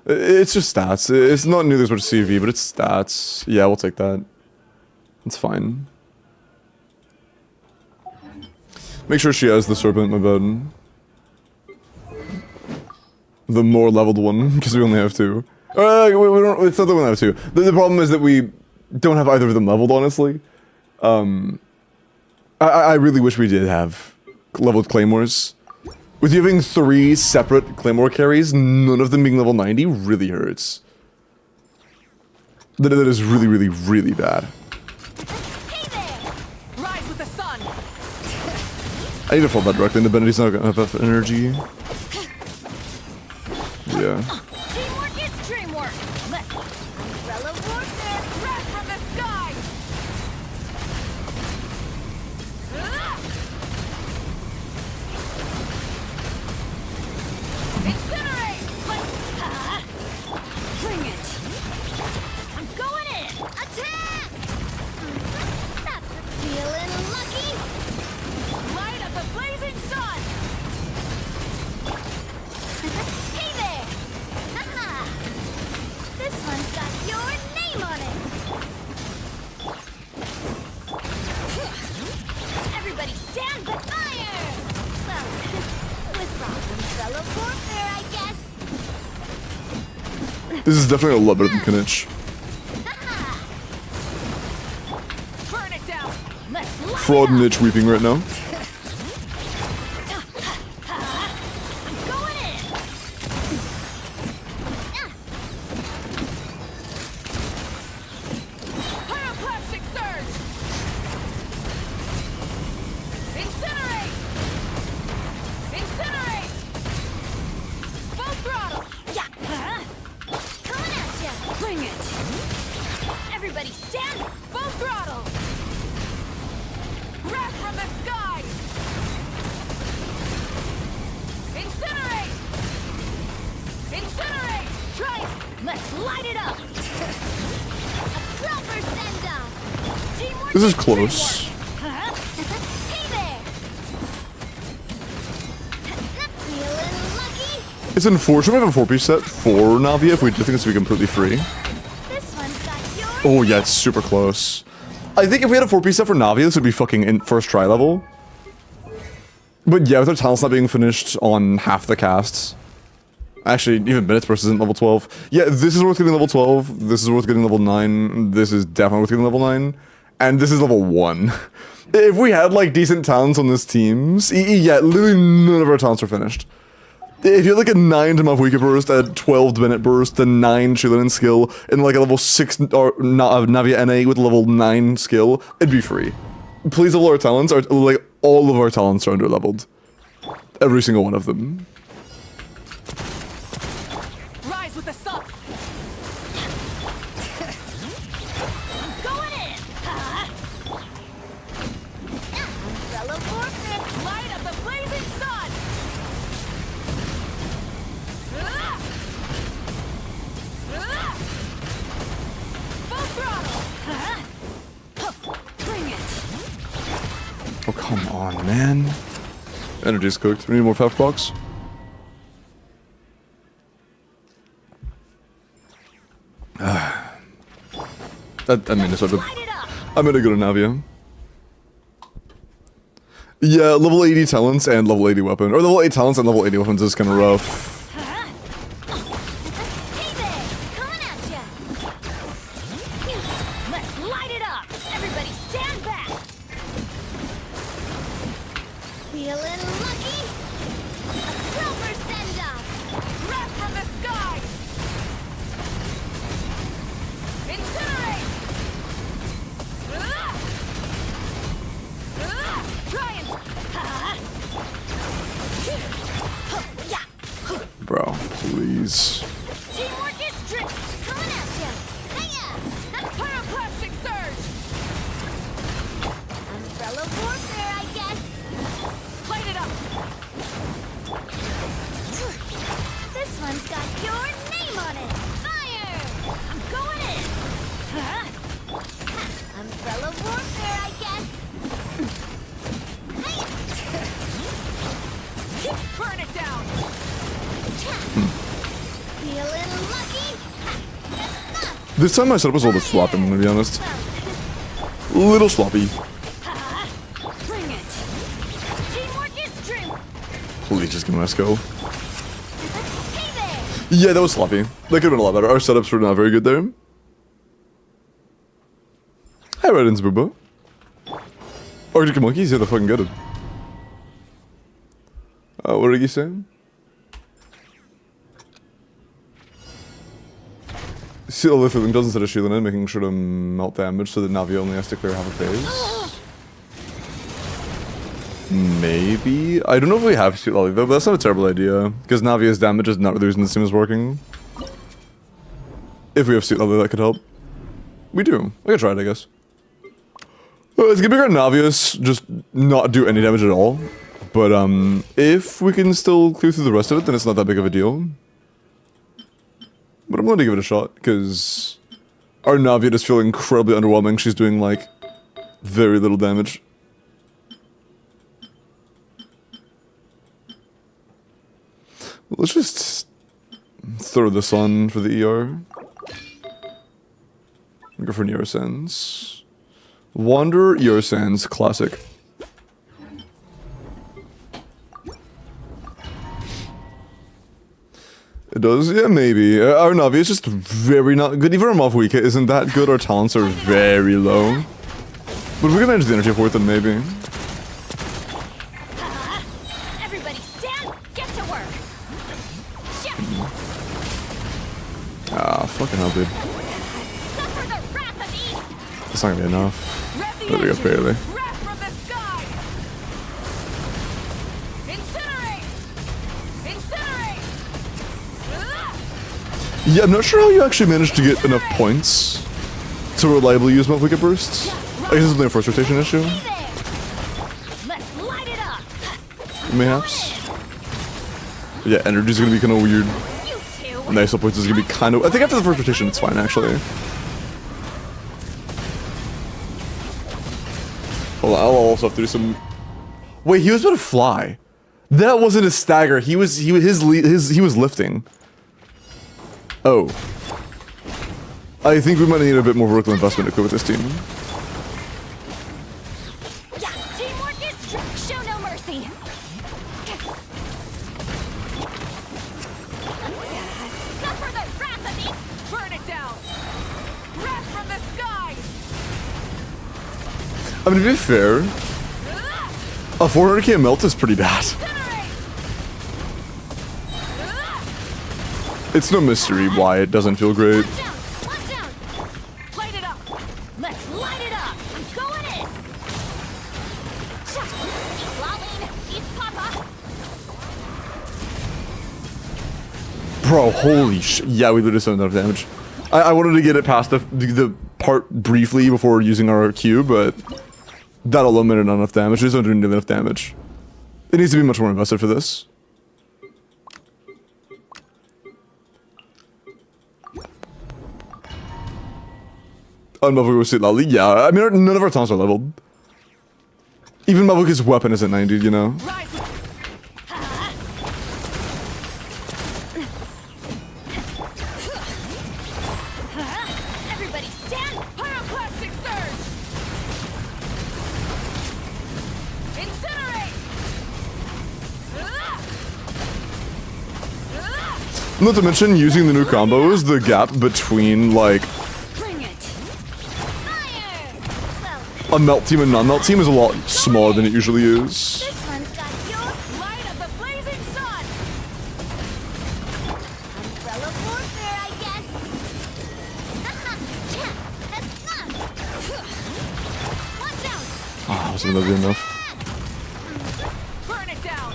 It's just stats. It's not nearly as much CV, but it's stats. Yeah, we'll take that. It's fine. Make sure she has the serpent, my bad. The more leveled one, because we only have two. We don't, it's not that we only have two. The problem is that we don't have either of them leveled, honestly. I really wish we did have leveled claymores. With you having 3 separate Claymore carries, none of them being level 90 really hurts. That is really, really, really bad. Hey there! Rise with the sun. I need to fall that directly into Benedi's not gonna have enough energy. Yeah. Teamwork is dreamwork! Let's umbrella warfare! Wrath from the sky. Incinerate! Bring it! I'm going in! Attack! That's feeling lucky! Light up the blazing sun. Hey there! Haha! This one's got your name on it! Everybody stand by fire! Well, with umbrella warfare, I guess. This is definitely a lot better than Kinich. Haha! Burn it down. Let's light Fraud it up! niche weeping right now. I'm going in! Pyroclastic surge. Incinerate. Incinerate. Full throttle. Yeah! Coming at ya! Bring it! Everybody stand! Full throttle. Wrath from the sky. Incinerate. Incinerate. Try it! Let's light it up! A proper send-off! Teamwork This is is close. teamwork. Hey there! Feeling lucky? It's unfortunate we have a 4-piece set for Navia if we did think this would be completely free. This one's got your... Oh yeah, it's super close. I think if we had a 4-piece set for Navia, this would be fucking in first try level. But yeah, with our talents not being finished on half the casts. Actually, even Bennett's burst isn't level 12. Yeah, this is worth getting level 12. This is worth getting level 9. This is definitely worth getting level 9. And this is level 1. If we had like decent talents on this team, yeah, literally none of our talents are finished. If you had like a 9 to Mavuika burst, a 12 Bennett burst, a 9 Chilin skill, and like a level 6 or Navia NA with a level 9 skill, it'd be free. Please level our talents, are like all of our talents are under leveled. Every single one of them. Rise with the sun. Going in! Umbrella warfare! Light up the blazing sun. Full throttle. Bring it! Oh, come on, man. Energy's cooked. We need more Pep Box. I mean, it's Light it up! I'm gonna go to Navia. Yeah, level 80 talents and level 80 weapon. Or level 8 talents and level 80 weapons is kind of rough. Hey there! Coming at ya! Let's light it up! Everybody stand back! Feeling lucky? A proper send-off! Wrath from the sky. Incinerate. Try and Yeah! Bro, please. Teamwork is strict! Coming at ya! Hiya! pyroclastic surge. Umbrella warfare, I guess! Light it up. This one's got your name on it! Fire! I'm going in! Umbrella warfare, I guess! Burn it down. Feeling lucky? This time my setup was a little bit sloppy, I'm gonna be honest. A little sloppy. Bring it! Teamwork is dream! Please just give me a go. Hey there! Yeah, that was sloppy. That could have been a lot better. Our setups were not very good there. Hi, Reddins Booba. Arctic Monkeys, yeah, they're fucking good. What did he say? Seal the feeling doesn't set a shield in, making sure to melt damage so that Navi only has to clear half a phase. Maybe? I don't know if we have Sweet Lolly though, but that's not a terrible idea. Because Navia's damage is not really the reason this team is working. If we have Sweet Lolly, that could help. We do. I could try it, I guess. It's gonna make our Navius just not do any damage at all. But if we can still clear through the rest of it, then it's not that big of a deal. But I'm going to give it a shot, because our Navia does feel incredibly underwhelming. She's doing, like, very little damage. Let's just throw this on for the ER. Go for Neo Sands. Wanderer, ER Sands, classic. It does? Yeah, maybe. Our Navi is just very not good. Even our Mavuika isn't that good. Our talents are very low. But if we can manage the energy for it, then maybe. Everybody stand, get to work. Ah, fucking hell, dude. Suffer the wrath of Eve. That's not gonna be enough. Rev the There we go, engines. barely. Wrath from the sky. Incinerate. Incinerate. Yeah, I'm not sure how you actually managed to get enough points to reliably use Mavuika bursts. I guess it's only a first rotation issue, Hey there. Let's light it up. mayhaps. Yeah, energy's gonna be kind of weird. You two. Nice points is gonna be kind of. I think after the first rotation, it's fine actually. Hold on, I'll also have to do some. Wait, he was about to fly. That wasn't a stagger. He was lifting. Oh. I think we might need a bit more vertical investment to equip with this team. Yeah, teamwork is show no mercy. Suffer the wrath of Eve. Burn it down. Wrath from the sky. I mean, to be fair, a 400k melt is pretty bad. It's no mystery why it doesn't feel great. One down. Light it up. Let's light it up. I'm going in. Eat Lolene. Eat Papa. Bro, holy shit. Yeah, we literally did enough damage. I wanted to get it past the part briefly before using our Q, but that alone made not enough damage. It just don't do enough damage. It needs to be much more invested for this. On Mavuka Sweet Lolly, yeah. I mean, none of our taunts are leveled. Even Mavuka's weapon is at 90, you know? Rise. Everybody stand. Pyroclastic surge. Incinerate. Not to mention, using the new combos, the gap between, like, Bring it. Fire. Well, a melt team and non-melt team is a lot smaller than it usually is. this one's got you. Light of the blazing sun. Umbrella warfare, I guess. One down. Ah, wasn't gonna be enough. Burn it down.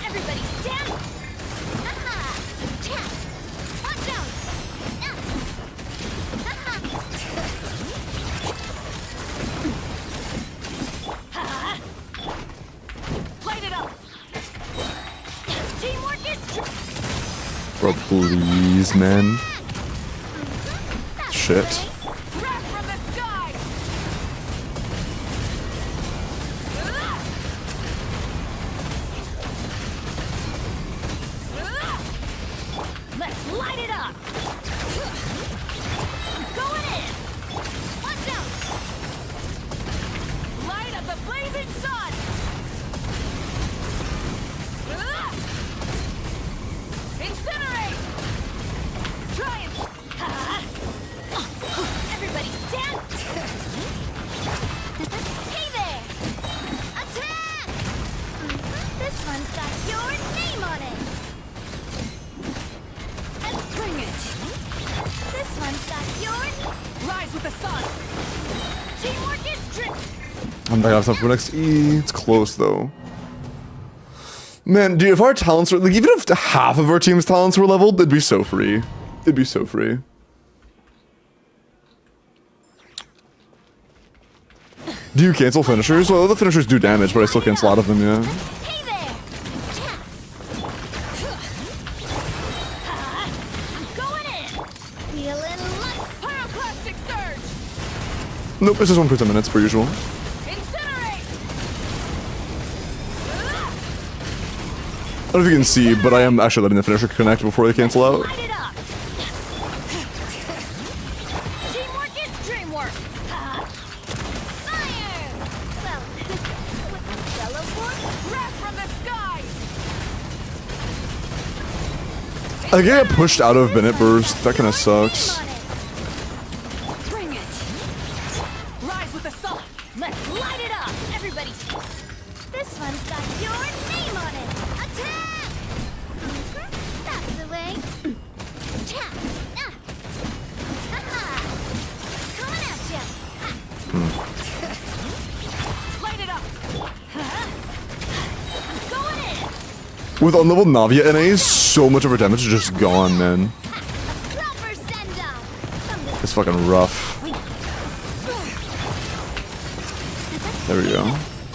Everybody stand. One down. Light it up. Teamwork is Bro, please, man. Shit. Wrath from the sky. Let's light it up. Going in. One down. Light of the blazing sun. Incinerate. Try and Everybody stand. Hey there. Attack. This one's got Teamwork is trick. I'm not gonna have time for next E. It's close though. Man, dude, if our talents were like, even if half of our team's talents were leveled, it'd be so free. It'd be so free. Do you cancel finishers? Well, the finishers do damage, but I still cancel out of them, yeah. Hey there! I'm going in! Feeling lucky! Pyroclastic surge. Nope, it's just 1 per 10 minutes per usual. Incinerate. I don't know if you can see, but I am actually letting the finisher connect before they cancel out. Light it up! Teamwork is dreamwork. Fire! Well, with the teleport? Wrath from the sky. I get pushed out of Bennett Burst. That kind of sucks. On it. Bring it. Rise with the sun. Let's light it up! Everybody! This one's got your name on it! Attack! That's the way. Attack! Ah! Haha! Coming at ya! Light it up. I'm going in! With unleveled Navia NAs, so much of her damage is just gone, man. Proper send-off! From the It's fucking rough. There we go.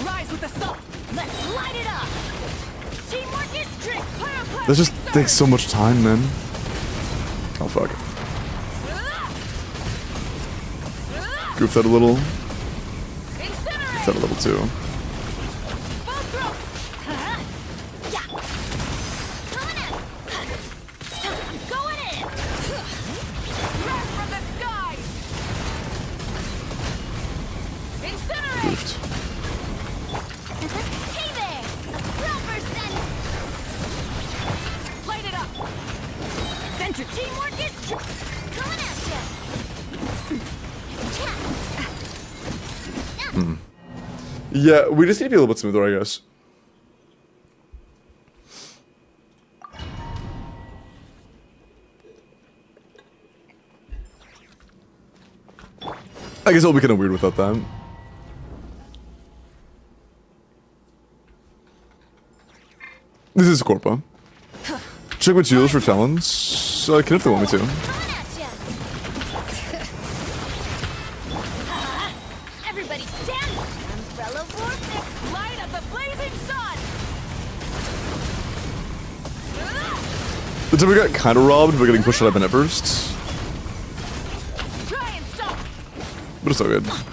Rise with the sun. Let's light it up! Teamwork is trick. Pyroclastic This just surge. takes so much time, man. Oh fuck. Goof that a little. Incinerate. That a little too. Full throat. Yeah! Coming out! I'm going in! Wrath from the sky. Incinerate. Goofed. Hey there! A proper send! Light it up. Center. Teamwork is trick. Coming at ya! Attack! Yeah, we just need to be a little bit smoother, I guess. I guess it'll be kind of weird without that. This is Corpa. Check materials for talents. I can if they want me to. Coming at ya! Everybody stand! Umbrella warfare! Light of the blazing sun. So we got kind of robbed by getting pushed out of Bennett Bursts. Try and stop. But it's all good. Coming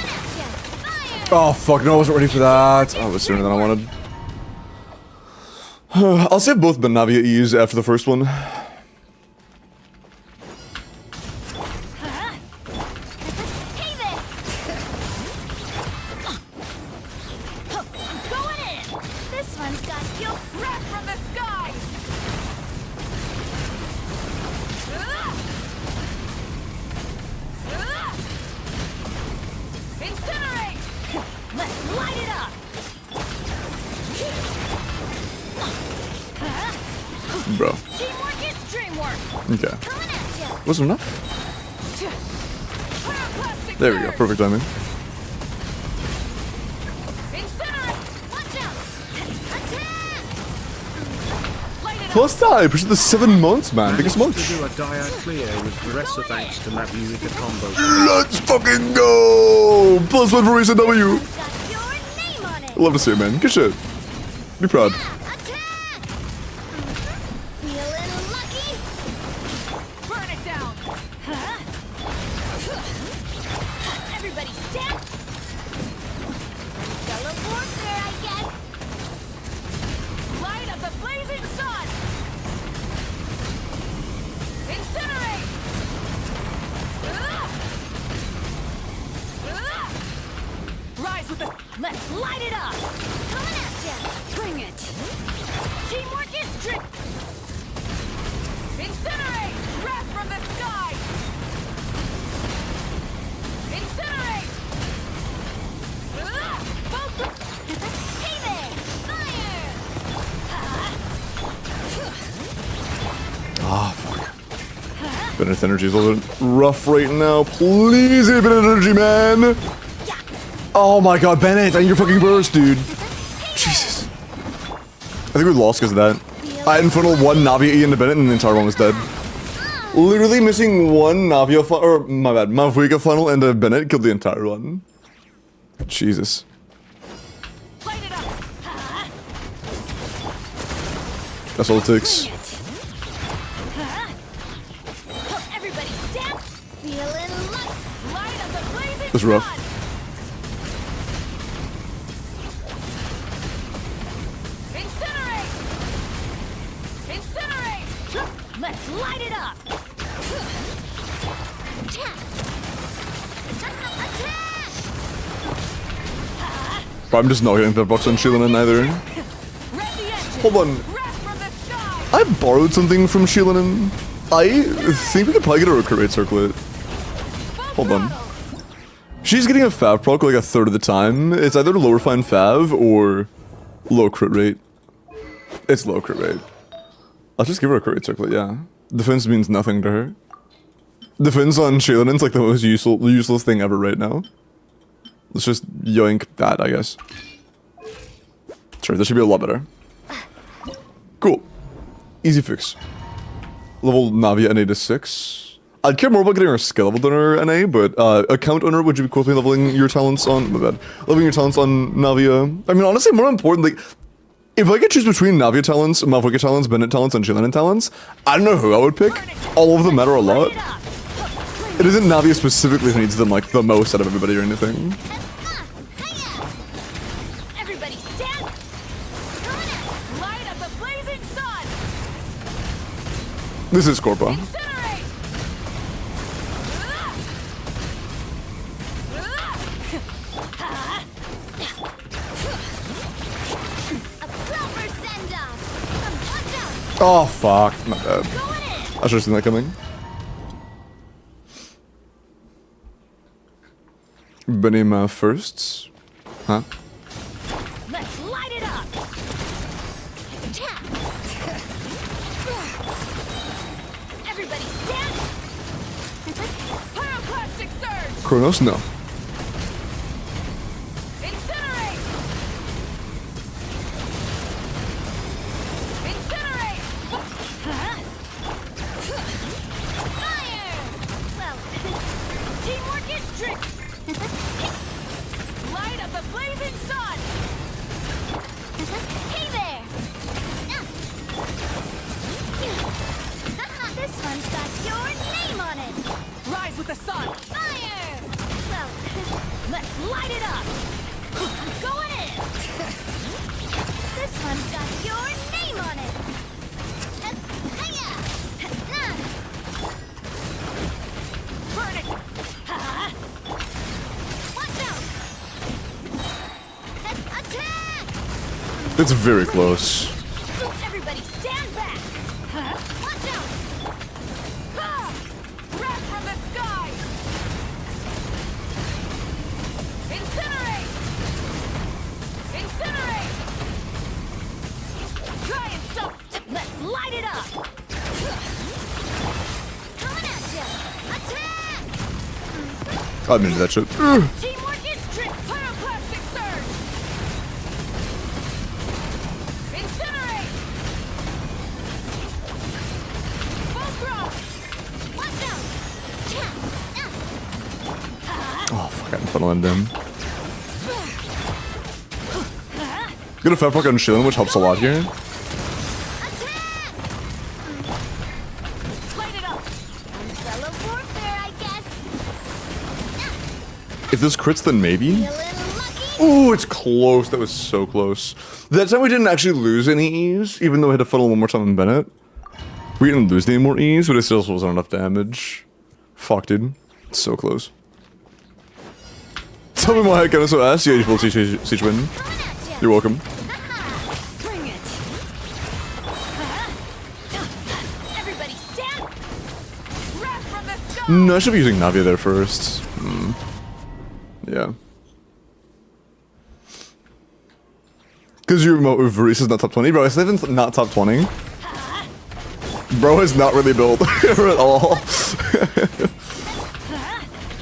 at ya! Fire! Oh fuck, no, I wasn't ready for that. Oh, it was sooner than I wanted. I'll save both Navia E's after the first one. Hey there! I'm going in! This one's got you! Wrath from the sky. Incinerate. Let's light it up! Bro. Teamwork is dreamwork. Okay. Coming at ya! Wasn't enough? Pyroclastic There we go. surge. Perfect timing. Incinerate. Watch out! Attack! Light it up. Plus die. Push the 7 months, man. Thank you so much. To do a dia clear with Dresser thanks to Naviuka combo. Let's fucking go! Plus 1 for Reason W. It's got your name on it! Love to see it, man. Good shit. Be proud. Attack! Feeling lucky? Burn it down. Everybody stand! Umbrella warfare, I guess! Light of the blazing sun. Incinerate. Rise with the. Let's light it up! Coming at ya! Bring it. Teamwork is trick. Incinerate. Wrath from the sky. Incinerate. Both. Hey there! Fire! Ah, fuck. Bennett's energy is a little bit rough right now. Please, a bit of energy, man. Oh my god, Bennett, I need your fucking burst, dude. Jesus. I think we lost because of that. I infernal one Navi E into Bennett and the entire one was dead. Literally missing one Navia funnel, or my bad, Mavuika funnel into Bennett killed the entire one. Jesus. Light it up. That's all it takes. Everybody stand. Feeling lucky. Light of the blazing It was rough. sun. Incinerate. Incinerate. Let's light it up. Attack. Attack. But I'm just not getting the box on Shilinen either. Rev the engine. Hold on. Wrath from the sky. I borrowed something from Shilinen. I think we could probably get a recruit rate circlet. Hold on. She's getting a fav proc like a third of the time. It's either low refined fav or low crit rate. It's low crit rate. I'll just give her a crit rate circlet, yeah. Defense means nothing to her. Defense on Shailen's like the most useless thing ever right now. Let's just yoink that, I guess. Sure, this should be a lot better. Cool. Easy fix. Level Navia NA to 6. I'd care more about getting our skill level than our NA, but account owner, would you be cool with me leveling your talents on, my bad, leveling your talents on Navia? I mean, honestly, more important, like, if I could choose between Navia talents, Mavuika talents, Bennett talents, and Shilinen talents, I don't know who I would pick. All of them matter a lot. It isn't Navia specifically who needs them, like, the most out of everybody or anything. Everybody stand. Light of the blazing sun. This is Corpa. Incinerate. A proper send off. Watch out. Oh, fuck. My bad. Going in. I should have seen that coming. Benima firsts. Huh? Let's light it up. Attack. Everybody stand. Pyroclastic surge. Kronos? No. Incinerate. Incinerate. Fire. Well, Teamwork is tricky. Light of the blazing sun. hey there. This one's got your name on it. Rise with the sun. Fire. Well, let's light it up. Going in. This one's got your name on it. Hiya. Burn it. Watch out. Attack. It's very close. Everybody stand back. Watch out. Ah! Wrath from the sky. Incinerate. Incinerate. Try and stop. Let's light it up. Coming at ya. Attack. I'm into that shit. Teamwork is trick. Pyroclastic surge. Incinerate. Full throttle. Watch out. Oh, fuck, I'm funneling him. Get a fat proc on Shilin, which helps a lot here. Attack. Light it up. Umbrella warfare, I guess. If this crits, then maybe. Feeling lucky. Ooh, it's close. That was so close. That time we didn't actually lose any E's, even though we had to funnel one more time on Bennett. We didn't lose any more E's, but it still wasn't enough damage. Fuck, dude. It's so close. Tell me why I can also ask. Yeah, you will teach win. Coming at ya. You're welcome. Bring it. Everybody stand. Wrath from the sky. No, I should be using Navia there first. Yeah. Because your Varese is not top 20, bro. I said it's not top 20. Bro is not really built at all.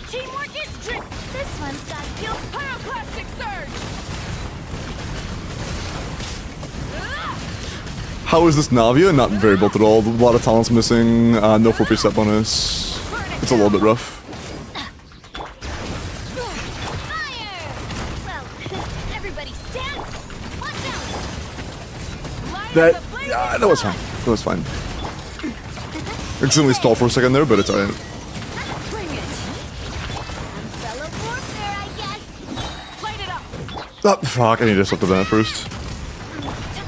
Teamwork is trick. This one's got you. Pyroclastic surge. How is this Navia? Not very built at all. A lot of talents missing. No 4 preset bonus. It's a little bit rough. Fire! Well, everybody stand. Watch out! That was fine. That was fine. Accidentally stalled for a second there, but it's alright. Bring it. Umbrella warfare, I guess. Light it up. Oh, fuck, I need to swap to that first.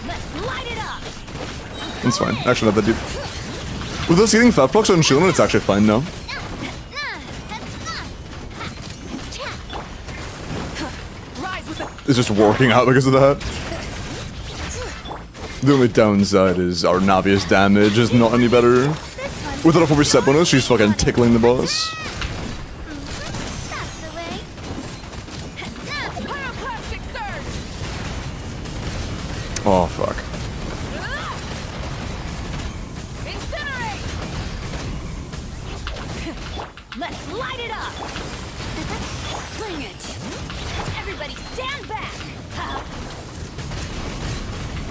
Let's light it up. It's fine. Actually, not that deep. With us getting fat procs on Shieldman, it's actually fine now. Rise with the It's just working out because of that. The only downside is our Navia's damage is not any better. Without a 4 reset bonus, she's fucking tickling the boss. That's the way. pyroclastic surge. Oh, fuck. Incinerate. Let's light it up. Bring it. Everybody stand back.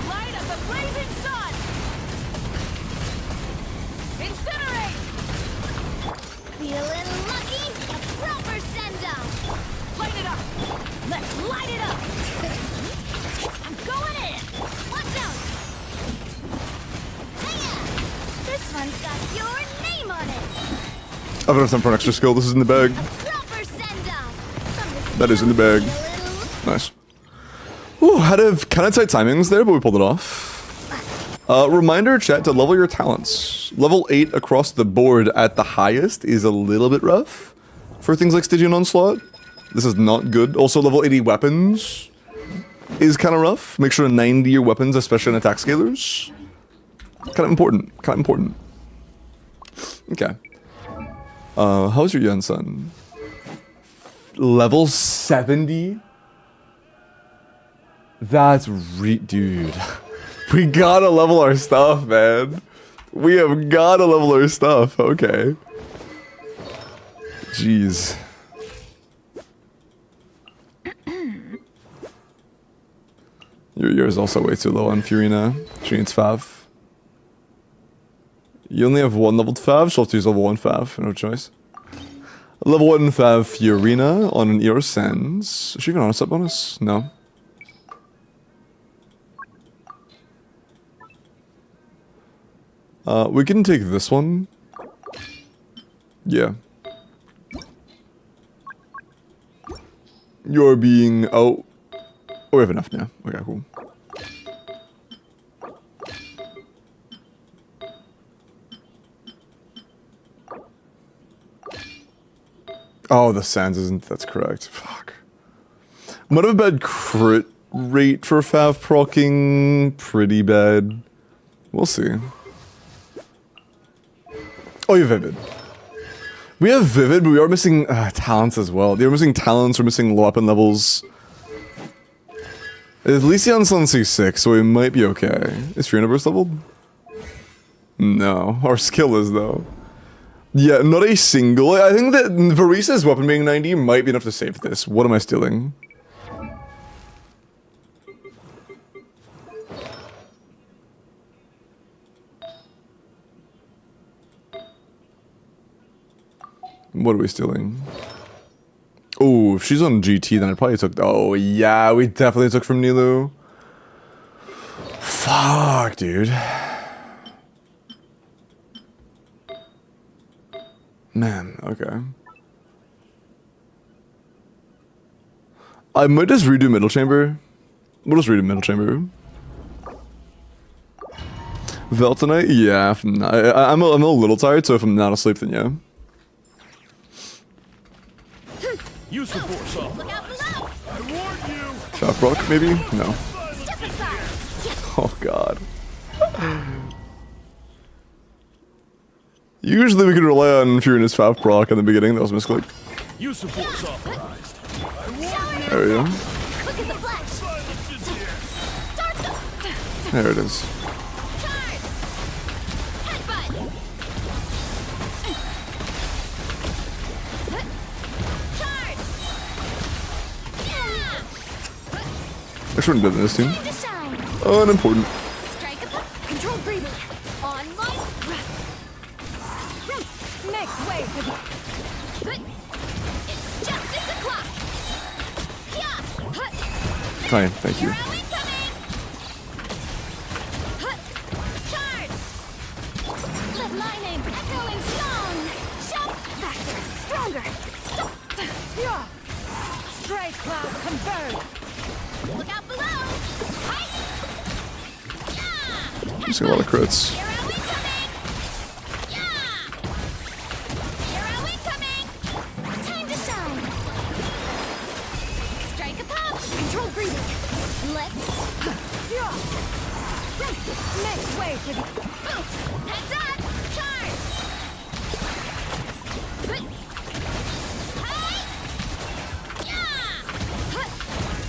Light up the blazing sun. Incinerate. Feeling lucky? A proper send-down. Light it up. Let's light it up. I'm going in. Watch out. Hiya! This one's got your name on it. I have enough time for an extra skill. This is in the bag. Proper send-down. From the That is in the bag. little Nice. Ooh, had kind of tight timings there, but we pulled it off. Reminder, chat, to level your talents. Level 8 across the board at the highest is a little bit rough for things like Stygian Onslaught. This is not good. Also, level 80 weapons is kind of rough. Make sure to 90 your weapons, especially in attack scalers. Kind of important. Kind of important. Okay. How's your Yensun? Level 70? That's dude. We gotta level our stuff, man. We have gotta level our stuff. Okay. Jeez. Yours also way too low on Furina. She needs 5. You only have 1 leveled 5, so I'll have to use level 1 5. No choice. Level 1 5 Furina on an ER Sends. Is she even on a set bonus? No. We can take this one. Yeah. You're being... Oh, we have enough now. Okay, cool. Oh, the Sands isn't... That's correct. Fuck. Might have a bad crit rate for Fav procking. Pretty bad. We'll see. Oh, you have Vivid. We have Vivid, but we are missing talents as well. They're missing talents, we're missing low weapon levels. At least he's on C6, so we might be okay. Is Furina burst leveled? No. Our skill is, though. Yeah, not a single. I think that Varisa's weapon being 90 might be enough to save this. What am I stealing? What are we stealing? Oh, if she's on GT, then I probably took... Oh, yeah, we definitely took from Nilu. Fuck, dude. Man, okay. I might just redo Middle Chamber. We'll just redo Middle Chamber. Vel tonight? Yeah, I'm a little tired, so if I'm not asleep, then yeah. Use the force off. Look out below! I warned you. Fat Brock, maybe? No. Step aside! Oh, God. Usually we can rely on Furina's Faf proc in the beginning. That was a misclick. Use the force authorized. I warned you. There we go. Quick as a flash! Silence is here. Start the... There it is. Charge! Headbutt! Actually, better than this team. Time to shine. Unimportant. Strike a control breathing. On my Make way for the It's justice o'clock. Yeah. Fine, thank you. Hero incoming. Charge. let my name echo in song. Shout faster, stronger. Stop. Yeah. Stray cloud converge. Look out below. Hi. Yeah. I'm seeing a lot of crits. Hero incoming. Yeah. Hero incoming. Time to shine. Strike a pop. Control breathing. Let's Yeah. Make way for the boost. Heads up. Charge. Hi. Yeah.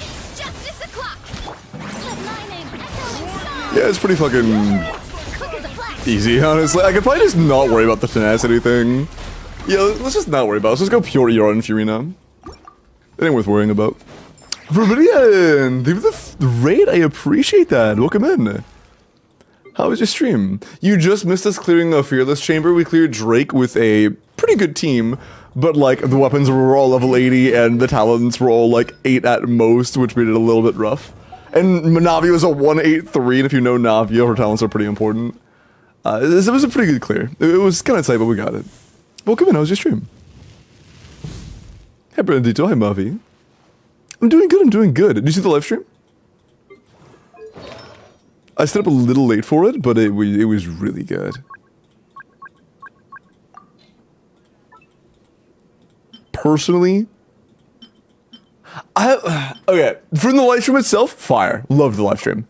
It's justice o'clock. let my name echo in song. Yeah, it's pretty fucking Quick as a flash. easy, honestly. I could probably just not worry about the tenacity thing. Yeah, let's just not worry about it. Let's just go pure ER and Fury now. It ain't worth worrying about. Viridian! Leave the raid, I appreciate that. Welcome in. How was your stream? You just missed us clearing a Fearless Chamber. We cleared Drake with a pretty good team, but like the weapons were all level 80 and the talents were all like 8 at most, which made it a little bit rough. And Navi was a 183, and if you know Navi, her talents are pretty important. It was a pretty good clear. It was kind of tight, but we got it. Welcome in, how was your stream? Hey Brandito, hi Mavi. I'm doing good. Did you see the live stream? I stayed up a little late for it, but it was really good. Personally, okay, from the live stream itself, fire. Loved the live stream.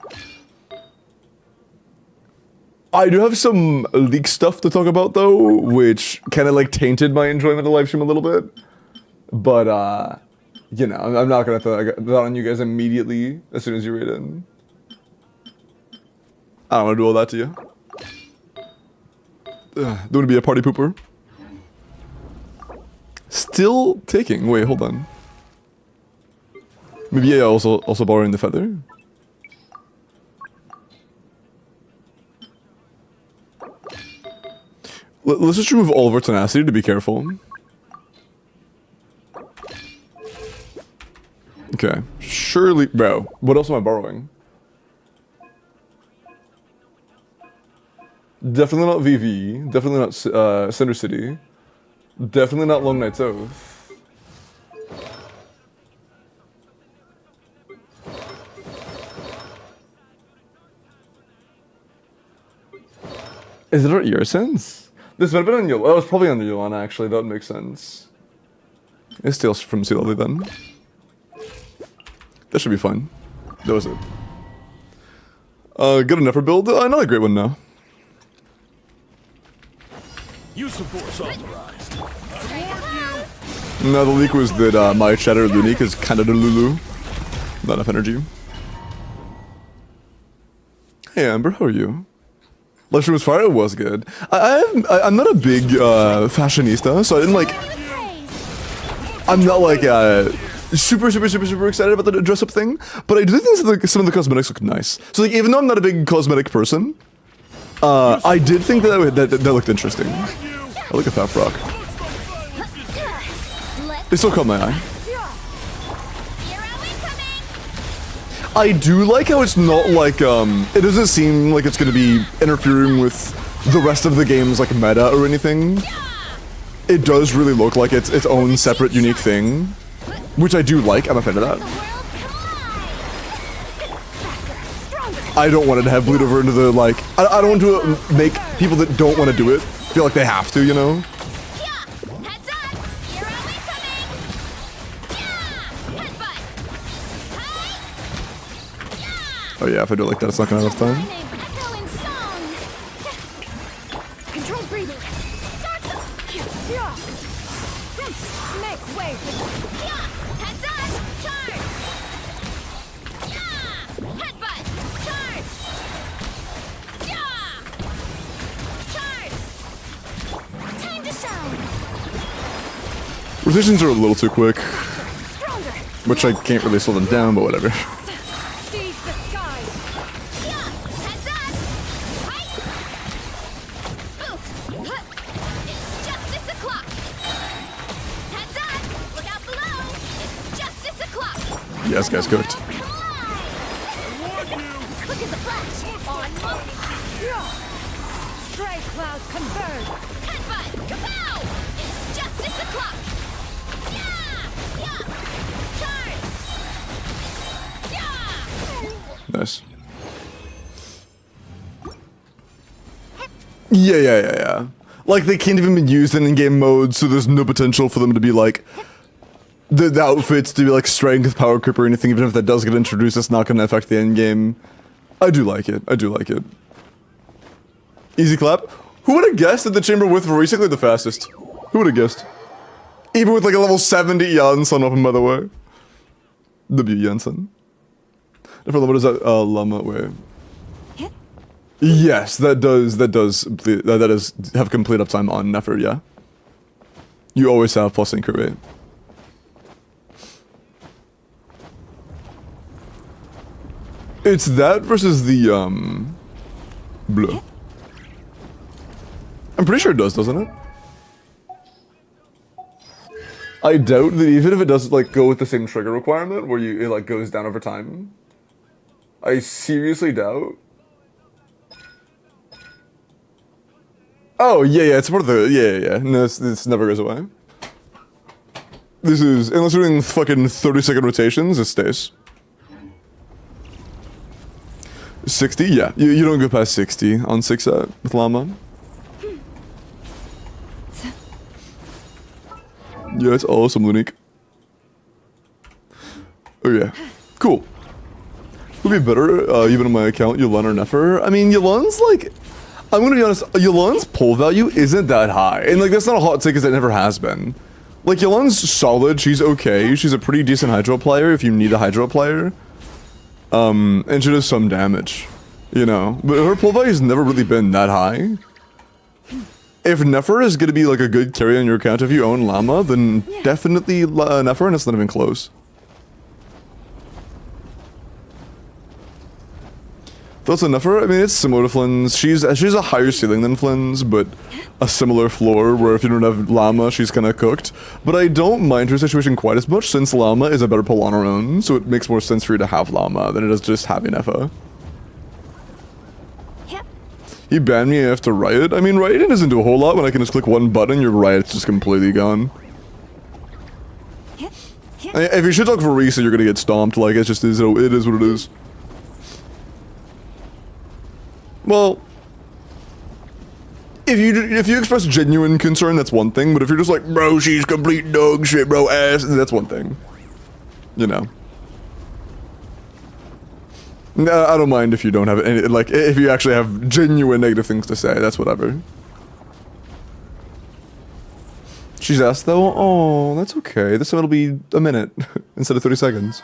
I do have some leak stuff to talk about though, which kind of like tainted my enjoyment of the live stream a little bit. But you know, I'm not gonna throw that on you guys immediately as soon as you read it. I don't want to do all that to you. Don't want to be a party pooper. Still taking. Wait, hold on. Maybe yeah, also borrowing the feather. Let's just remove all of our tenacity to be careful. Okay, surely, bro. What else am I borrowing? Definitely not VV. Definitely not Cinder City. Definitely not Long Night's Oath. Is it our ear sense? This might have been on Yolanda. Oh, it was probably on the Yolanda actually. That would make sense. It's still from Sea Lovely then. That should be fine. That was it. Good enough for build. Another great one now. Use the force authorized. No, the leak was that my Shatter Lunique is kind of the Lulu. Not enough energy. Hey Amber, how are you? Live stream was fire. It was good. I'm not a big fashionista, so I didn't like. I'm not like super excited about the dress up thing, but I do think that, like, some of the cosmetics look nice. So like, even though I'm not a big cosmetic person, I did think that looked interesting. I like a fat frock. It still caught my eye. I do like how it's not like it doesn't seem like it's gonna be interfering with the rest of the game's like meta or anything. It does really look like it's its own separate unique thing, which I do like. I'm a fan of that. I don't want it to have bleed over into the like. I don't want to make people that don't want to do it feel like they have to, you know. Oh yeah, if I do it like that, it's not gonna have enough time. Control breathing. Start the make way for Heads up! Charge! Yeah! Headbutt! Charge! Yeah! Charge! time to shine. Rotations are a little too quick, Stronger. which I can't really slow them down, but whatever. See this guy's cooked. Quick as a flash. On Stray cloud converge. headbutt. Kapow! It's justice o'clock. Yeah! Yeah! Charge! Yeah! Nice. Yeah. Like, they can't even be used in in-game mode, so there's no potential for them to be, like, the outfits to be, like, strength, power creep, or anything. Even if that does get introduced, it's not going to affect the end-game. I do like it. Easy clap. Who would have guessed that the chamber with Varese cleared the fastest? Who would have guessed? Even with, like, a level 70 Janssen open, by the way. W Janssen. What is that? Llama, wait. Yes, that does have complete uptime on Nefer, yeah. You always have plus sync rate. It's that versus the blue. I'm pretty sure it does, doesn't it? I doubt that even if it doesn't like go with the same trigger requirement where it like goes down over time. I seriously doubt. Oh, yeah, it's part of the... Yeah. No, this never goes away. This is... Unless you're doing fucking 30-second rotations, it stays. 60? Yeah. You don't go past 60 on 6 with Llama. Yeah, it's awesome, Lunique. Oh, yeah. Cool. Would be better, even on my account, Yulan or Nefer. I mean, Yulan's like... I'm gonna be honest, Yulan's pull value isn't that high. And like, that's not a hot take because it never has been. Like, Yulan's solid, she's okay. She's a pretty decent Hydro player if you need a Hydro player. And she does some damage, you know. But her pull value's never really been that high. If Nefer is gonna be like a good carry on your account if you own Llama, then definitely Nefer, and it's not even close. Thoughts on Nefer? I mean, it's similar to Flynn's. She's a higher ceiling than Flynn's, but a similar floor where if you don't have Llama, she's kind of cooked. But I don't mind her situation quite as much since Llama is a better pull on her own, so it makes more sense for you to have Llama than it does just having Nefer. He banned me after Riot. I mean, Riot doesn't do a whole lot when I can just click one button, your Riot's just completely gone. If you should talk Varese, you're gonna get stomped. Like, it just is. It is what it is. Well, if you express genuine concern, that's one thing. But if you're just like, bro, she's complete dog shit, bro, ass, that's one thing. You know. No, I don't mind if you don't have any, like, if you actually have genuine negative things to say, that's whatever. She's asked though, oh, that's okay. This one will be a minute instead of 30 seconds.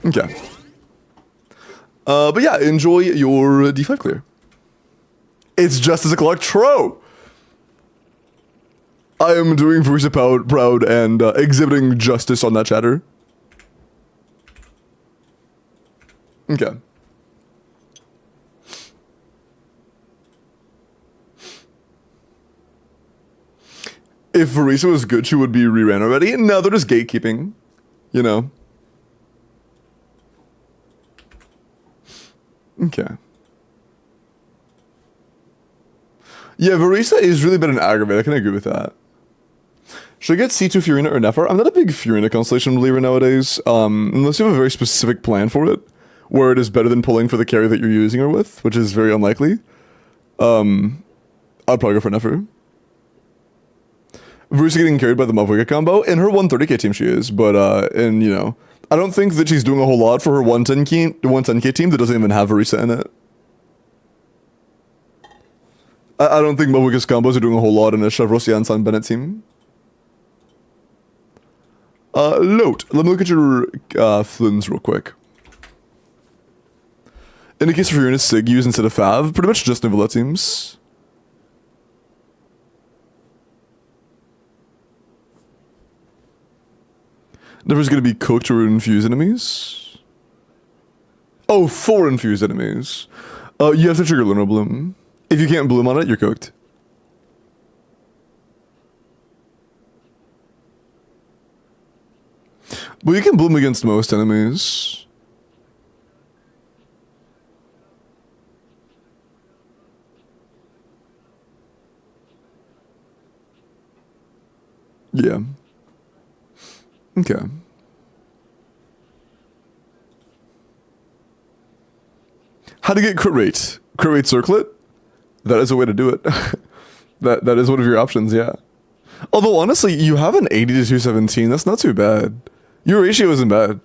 Okay. But yeah, enjoy your D5 clear. It's just as a clock. True. I am doing Versa proud and exhibiting justice on that chatter. Okay. If Varese was good, she would be reran already. No, they're just gatekeeping. You know. Okay. Yeah, Varese is really been an aggravator. I can agree with that. Should I get C2 Furina or Nefer? I'm not a big Furina constellation believer nowadays, unless you have a very specific plan for it, where it is better than pulling for the carry that you're using her with, which is very unlikely. I'd probably go for Nefer. Varese getting carried by the Mavwiga combo. In her 130k team she is, but, and, you know, I don't think that she's doing a whole lot for her 110k team that doesn't even have Varese in it. I don't think Mavwiga's combos are doing a whole lot in a Shavros San Bennett team. Note, let me look at your Flynn's real quick. In the case of Furina, Sig use instead of Fav, pretty much just Nivela teams. Never's gonna be cooked or infuse enemies. Oh, 4 infused enemies. You have to trigger Lunar Bloom. If you can't bloom on it, you're cooked. Well, you can bloom against most enemies. Yeah. Okay. How to get crit rate? Crit rate circlet? That is a way to do it. that is one of your options, yeah. Although honestly, you have an 80 to 217. That's not too bad. Your ratio isn't bad.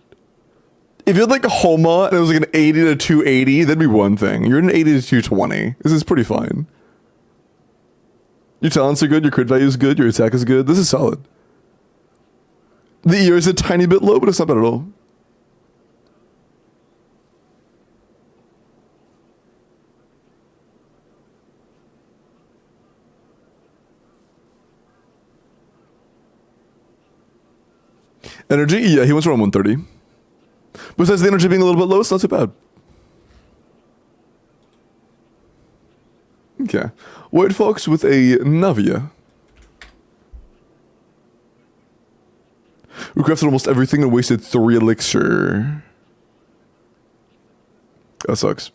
If you had like a Homa and it was like an 80 to 280, that'd be one thing. You're an 80 to 220. This is pretty fine. Your talents are good, your crit value is good, your attack is good. This is solid. The ear is a tiny bit low, but it's not bad at all. Energy? Yeah, he wants around 130. Besides the energy being a little bit low, it's not too bad. Okay. White Fox with a Navia. We crafted almost everything and wasted 3 elixir. That sucks.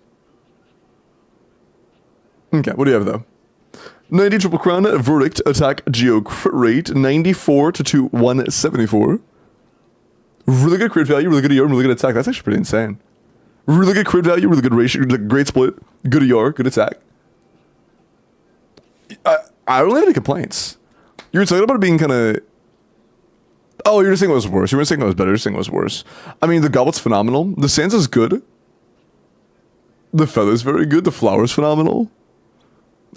Okay, what do you have though? 90 triple crown, verdict, attack, geo, crit rate, 94 to 174. Really good crit value, really good ER, really good attack. That's actually pretty insane. Really good crit value, really good ratio, great split, good ER, good attack. I don't have any complaints. You were talking about it being kind of... Oh, you're just saying it was worse. You weren't saying it was better, you're saying it was worse. I mean, the goblet's phenomenal. The sands is good. The feather's very good. The flower's phenomenal.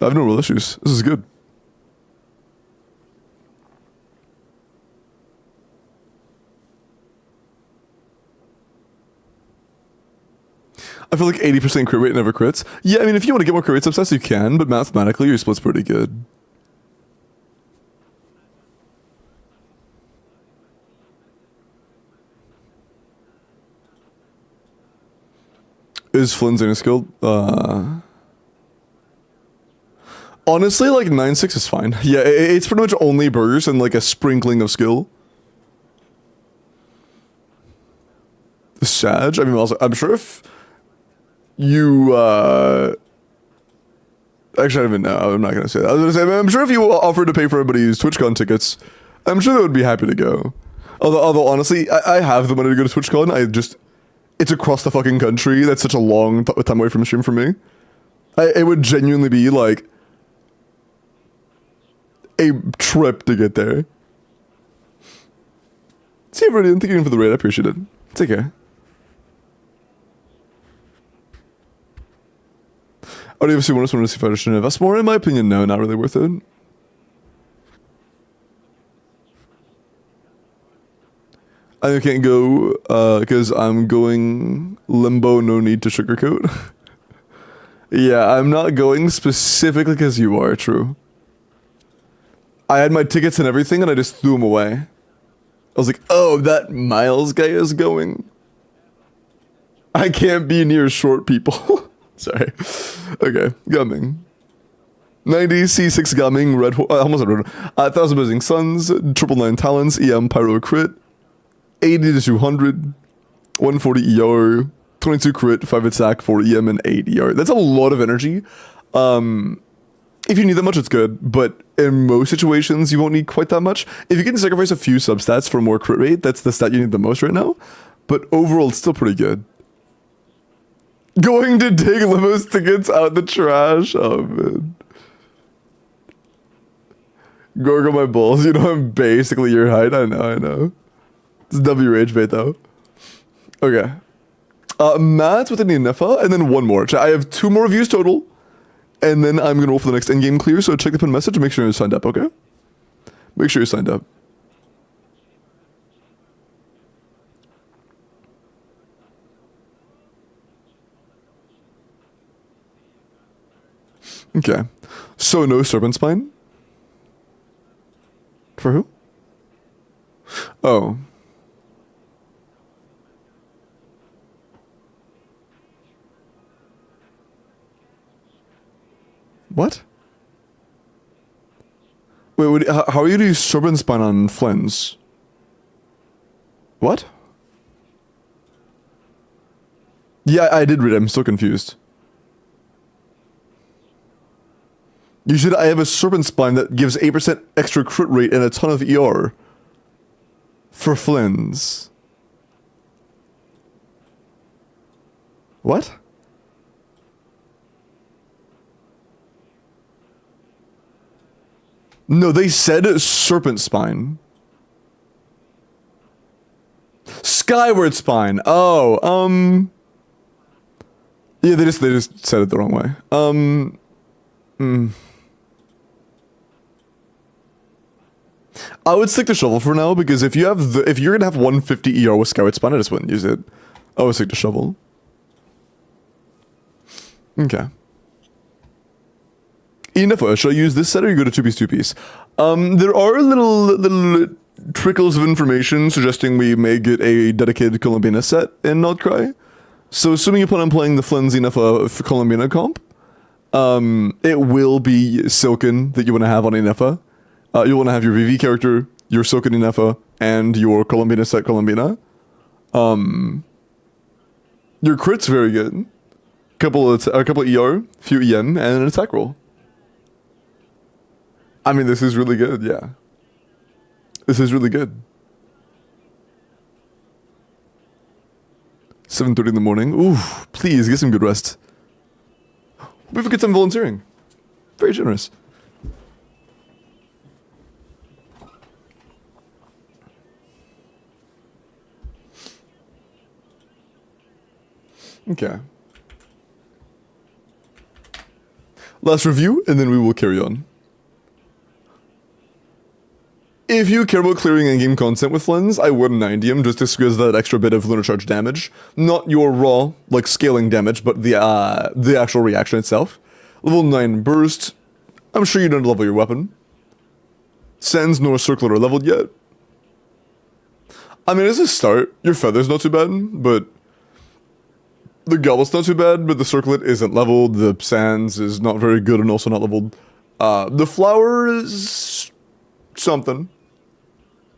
I have no real issues. This is good. I feel like 80% crit rate never crits. Yeah, I mean, if you want to get more crit rate success, you can, but mathematically, your split's pretty good. Is Flynn's any skill? Honestly, like 9-6 is fine. Yeah, it's pretty much only burgers and like a sprinkling of skill. Sag? I mean, also, I'm sure if you, actually, I don't even know. I'm not going to say that. I was going to say, I'm sure if you offered to pay for everybody's TwitchCon tickets, I'm sure they would be happy to go. Although honestly, I have the money to go to TwitchCon. It's across the fucking country. That's such a long time away from stream for me. It would genuinely be like a trip to get there. See you, everybody. Thank you for the raid. I appreciate it. Take care. I would see want to see Fighter should invest more. In my opinion, no, not really worth it. I can't go because I'm going limbo, no need to sugarcoat. Yeah, I'm not going specifically because you are, true. I had my tickets and everything and I just threw them away. I was like, oh, that Miles guy is going. I can't be near short people. Sorry. Okay, Gumming. 90, C6 Gumming, Red almost a red 1,000 Blazing Suns, 999 Talents, EM Pyro Crit, 80 to 200, 140 ER, 22 crit, 5 attack, 4 EM, and 8 ER. That's a lot of energy. If you need that much, it's good, but in most situations, you won't need quite that much. If you can sacrifice a few substats for more crit rate, that's the stat you need the most right now. But overall, it's still pretty good. Going to dig Limo's tickets out the trash. Oh, man. Gorgle my balls. You know I'm basically your height. I know. It's W rage bait, though. Okay. Matt with an Nefa, and then one more. I have 2 more reviews total, and then I'm going to roll for the next endgame clear, so check the pin message and make sure you're signed up, okay? Make sure you're signed up. Okay. So no Serpent Spine? For who? Oh. What? Wait, how are you doing Serpent Spine on Flynn's? What? Yeah, I did read it. I'm still confused. You should. I have a serpent spine that gives 8% extra crit rate and a ton of ER. For Flynn's. What? No, they said serpent spine. Skyward spine. Oh, yeah, they just said it the wrong way. I would stick to shovel for now because if you're gonna have 150 ER with Skyward Spine, I just wouldn't use it. I would stick to shovel. Okay. Enough. Shall I use this set or you go to 2-piece 2-piece? There are little trickles of information suggesting we may get a dedicated Columbina set in Notcry. So assuming you plan on playing the Flynn's Enough for Columbina comp, it will be Silken that you want to have on Inefa. You want to have your VV character, your Silken Inefa, and your Columbina set Columbina. Your crit's very good. A couple ER, few EN, and an attack roll. I mean, this is really good, yeah. This is really good. 7:30 in the morning. Ooh, please get some good rest. We forget some volunteering. Very generous. Okay. Last review, and then we will carry on. If you care about clearing in-game content with Flynn's, I would 90 him just to squeeze that extra bit of lunar charge damage. Not your raw, like, scaling damage, but the actual reaction itself. Level 9 burst. I'm sure you don't level your weapon. Sands nor Circlet are leveled yet. I mean, as a start, your feather's not too bad, but the goblet's not too bad, but the Circlet isn't leveled. The Sands is not very good and also not leveled. The flower is something.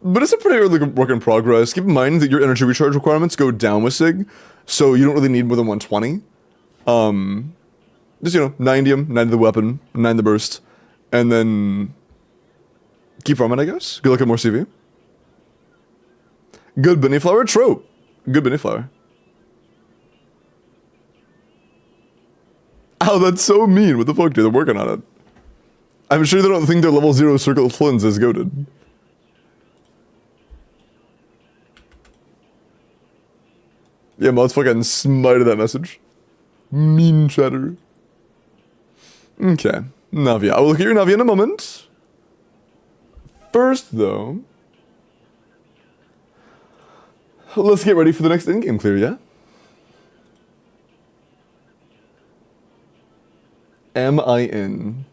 But it's a pretty early work in progress. Keep in mind that your energy recharge requirements go down with Sig, so you don't really need more than 120. Just, 90 him, 90 the weapon, 9 the burst, and then keep farming, I guess. Good luck at more CV. Good Benny Flower trope. Good Benny Flower. Oh, that's so mean. What the fuck, dude? They're working on it. I'm sure they don't think their level 0 Circle Flynn's is goated. Yeah, mods fucking smited that message. Mean chatter. Okay. Navia. I will look at your Navia in a moment. First, though, let's get ready for the next in-game clear, yeah? Am I in?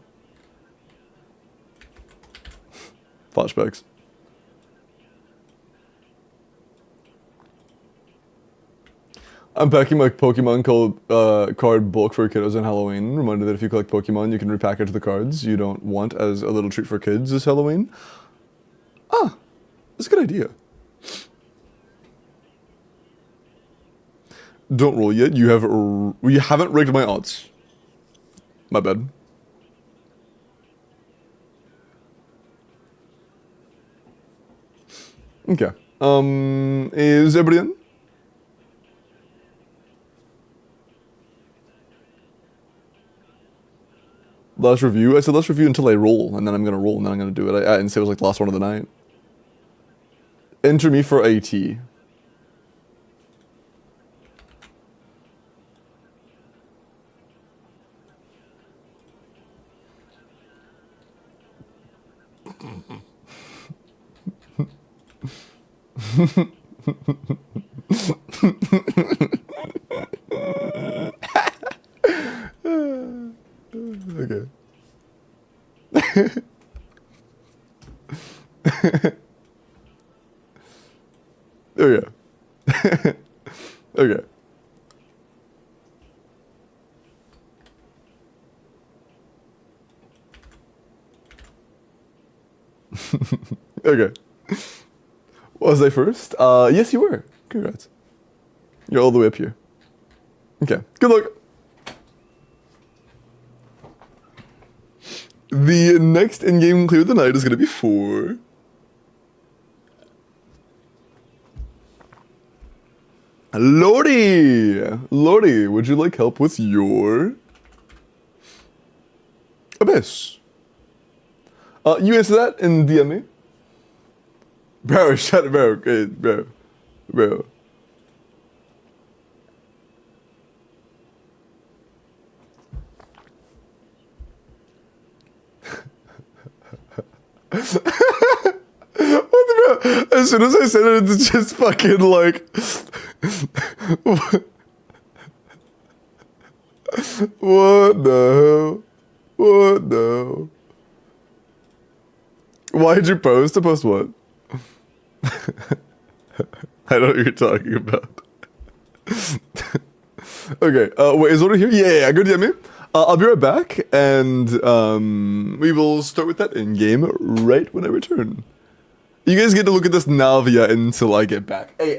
Flashbacks. I'm packing my Pokemon card bulk for kiddos on Halloween. Reminder that if you collect Pokemon, you can repackage the cards you don't want as a little treat for kids this Halloween. Ah, that's a good idea. Don't roll yet. You haven't rigged my odds. My bad. Okay. Is everybody in? Last review? I said last review until I roll, and then I'm gonna roll, and then I'm gonna do it. I didn't say it was like the last one of the night. Enter me for AT. Okay. There we go. Okay. Okay. Was I first? Yes, you were. Congrats. You're all the way up here. Okay, good luck. The next in-game clear of the night is going to be 4. Lordy! Lordy, would you like help with your Abyss? You answer that and DM me. Bro, shut up, bro. Okay, bro. Bro. What the bro? As soon as I said it, it's just fucking like. What the hell? What the hell? Why did you post? To post what? I don't know what you're talking about. Okay, wait, is order here? Yeah, go DM me. I'll be right back, and we will start with that in-game right when I return. You guys get to look at this Navia until I get back. Hey,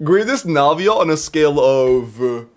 grade this Navia on a scale of...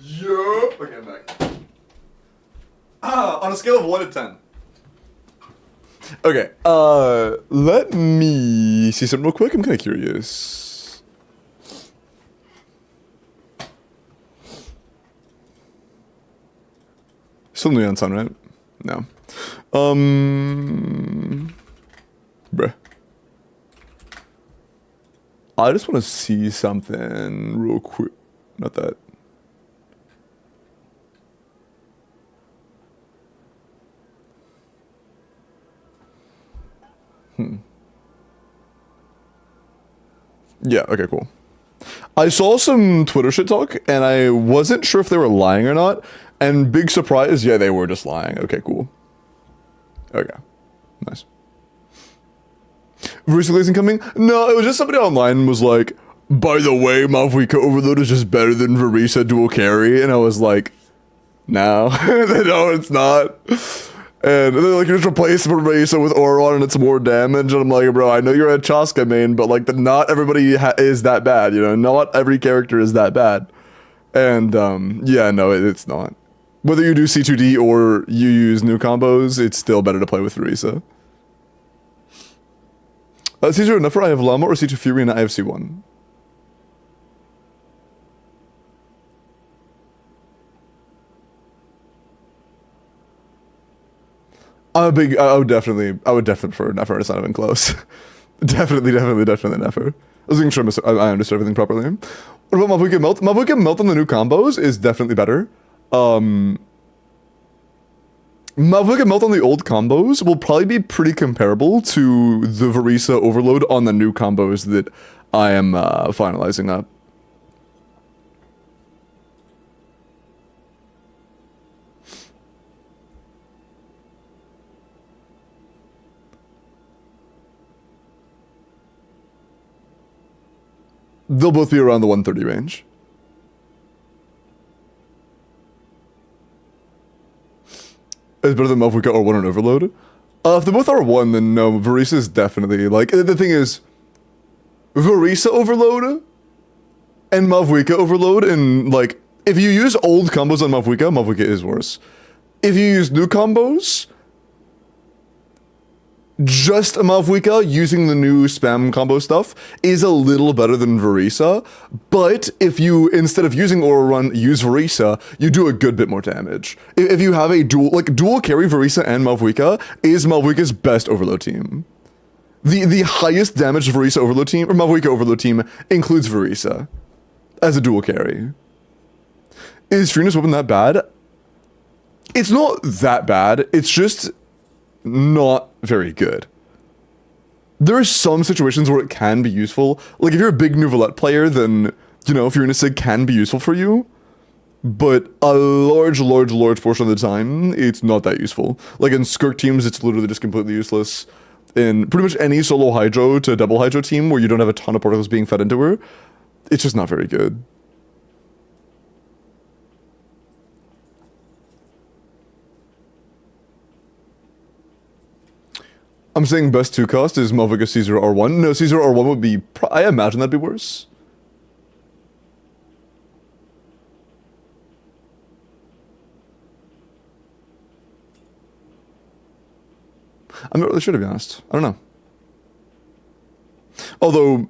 Yup. Okay, I'm back. On a scale of 1 to 10. Okay, let me see something real quick. I'm kind of curious. Still Neon Sun, right? No. Bruh. I just want to see something real quick. Not that. Yeah, okay, cool. I saw some Twitter shit talk, and I wasn't sure if they were lying or not, And big surprise, yeah, they were just lying. Okay, cool. Okay, nice. Recently isn't coming? No, it was just somebody online was like, by the way, Mavwika Overload is just better than Verisa dual carry, and I was like, no, no, it's not. And then like you just replace Verisa with Auron and it's more damage, and I'm like, bro, I know you're a Chaska main, but like not everybody is that bad, you know? Not every character is that bad. And yeah, no, it's not. Whether you do C2D or you use new combos, it's still better to play with Verisa. C0 Nefer, I have Llama, or C2 Fury and I have C1. I would definitely prefer Nefer. It's not even close. definitely Nefer. I was making sure I understood everything properly. What about Mavwika Melt? Mavwika Melt on the new combos is definitely better. Mavwika Melt on the old combos will probably be pretty comparable to the Verisa Overload on the new combos that I am finalizing up. They'll both be around the 130 range. It's better than Mavwika R1 and Overload. If they both are R1, then no, Verisa is definitely, like, the thing is, Verisa Overload and Mavwika Overload, and, like, if you use old combos on Mavwika, Mavwika is worse. If you use new combos, just Mavwika using the new spam combo stuff is a little better than Verisa, but if you, instead of using Aura Run, use Verisa, you do a good bit more damage. If you have a dual carry Verisa and Mavwika is Mavwika's best Overload team. The highest damage Verisa Overload team, or Mavwika Overload team, includes Verisa as a dual carry. Is Trina's weapon that bad? It's not that bad, it's just not very good. There are some situations where it can be useful. Like, if you're a big Nouvelette player, then, you know, if you're in a SIG, can be useful for you. But a large portion of the time, it's not that useful. Like, in Skirk teams, it's literally just completely useless. In pretty much any solo Hydro to double Hydro team where you don't have a ton of particles being fed into her, it's just not very good. I'm saying best 2 cost is Mavwika Caesar R1. No, Caesar R1 would be... I imagine that'd be worse. I'm not really sure, to be honest. I don't know. Although,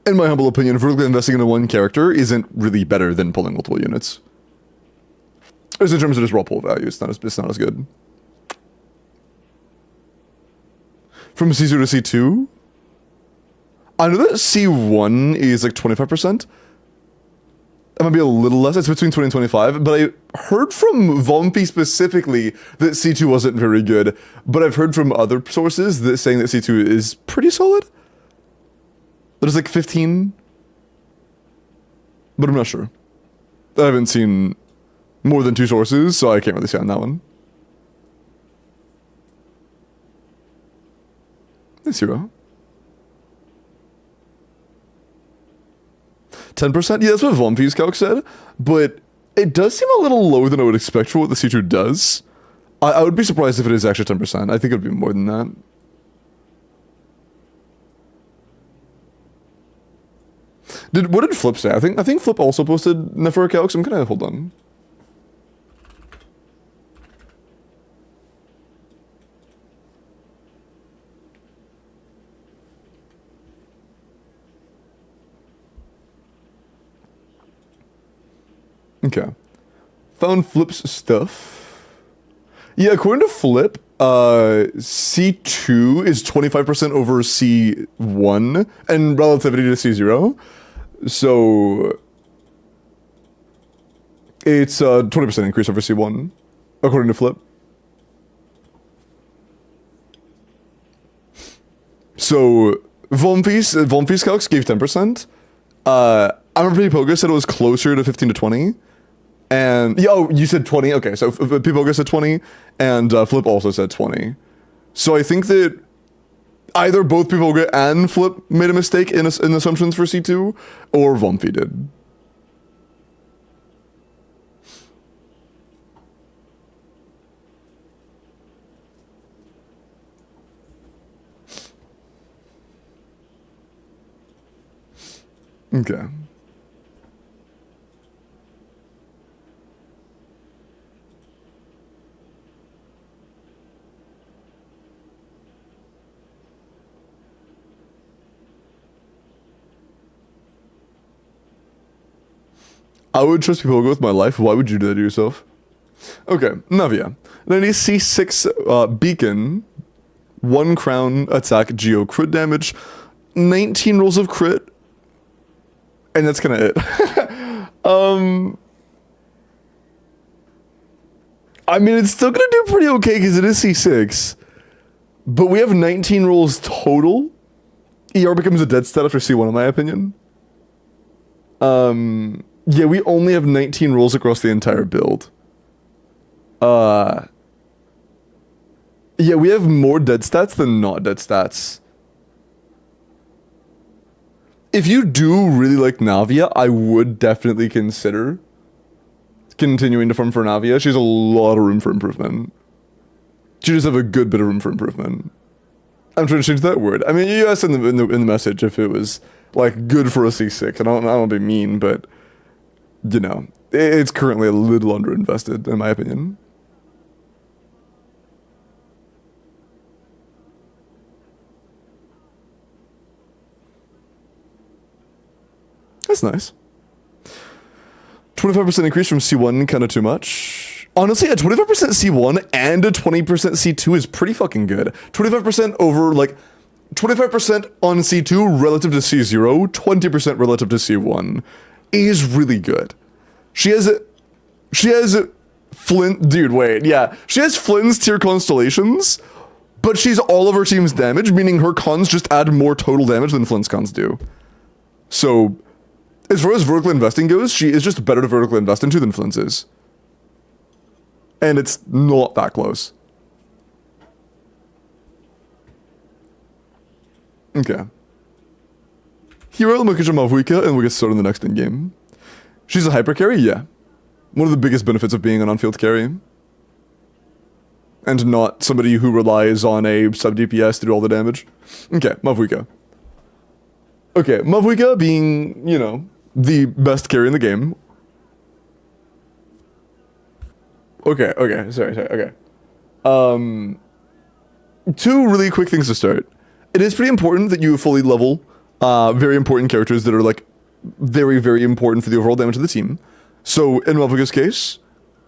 in my humble opinion, vertically investing into one character isn't really better than pulling multiple units. Just in terms of just raw pull value, it's not as good. From C0 to C2? I know that C1 is like 25%. It might be a little less, it's between 20 and 25, but I heard from Vompi specifically that C2 wasn't very good, but I've heard from other sources that saying that C2 is pretty solid. That is like 15, but I'm not sure. I haven't seen more than 2 sources, so I can't really say on that one. Hey, 0. 10%? Yeah, that's what Vompi's calc said, but it does seem a little lower than I would expect for what the C2 does. I would be surprised if it is actually 10%. I think it would be more than that. What did Flip say? I think Flip also posted Nefer calcs. I'm gonna hold on. Okay. Found Flip's stuff. Yeah, according to Flip, C2 is 25% over C1 and relativity to C0. So it's a 20% increase over C1, according to Flip. So Vompi's calcs gave 10%. I remember Pogo said it was closer to 15 to 20. And yeah, oh, you said 20. Okay, so people said 20, and Flip also said 20. So I think that either both people and Flip made a mistake in assumptions for C2, or Vomfi did. Okay. I would trust people with my life. Why would you do that to yourself? Okay, Navia. 90C6 Beacon. 1 crown attack geo crit damage. 19 rolls of crit. And that's kind of it. I mean, it's still gonna do pretty okay because it is C6. But we have 19 rolls total. ER becomes a dead stat after C1 in my opinion. Yeah, we only have 19 rolls across the entire build. Yeah, we have more dead stats than not dead stats. If you do really like Navia, I would definitely consider continuing to farm for Navia. She has a lot of room for improvement. She does have a good bit of room for improvement. I'm trying to change that word. I mean, you asked in the message if it was like good for a C6. I don't want to be mean, but you know, it's currently a little underinvested in my opinion. That's nice. 25% increase from C1, kind of too much. Honestly, a 25% C1 and a 20% C2 is pretty fucking good. 25% over, like, 25% on C2 relative to C0, 20% relative to C1 is really good. She has Flint, dude, wait, yeah. She has Flint's tier constellations, but she's all of her team's damage, meaning her cons just add more total damage than Flint's cons do. So, as far as vertical investing goes, she is just better to vertical invest into than Flint's is. And it's not that close. Okay. Hero Mokija Mavuika, and we'll get started in the next in-game. She's a hyper carry? Yeah. One of the biggest benefits of being an on-field carry. And not somebody who relies on a sub-DPS to do all the damage. Okay, Mavuika. Okay, Mavuika being, you know, the best carry in the game. Okay, sorry, okay. Two really quick things to start. It is pretty important that you fully level very important characters that are like very, very important for the overall damage of the team. So in Mavuika's case,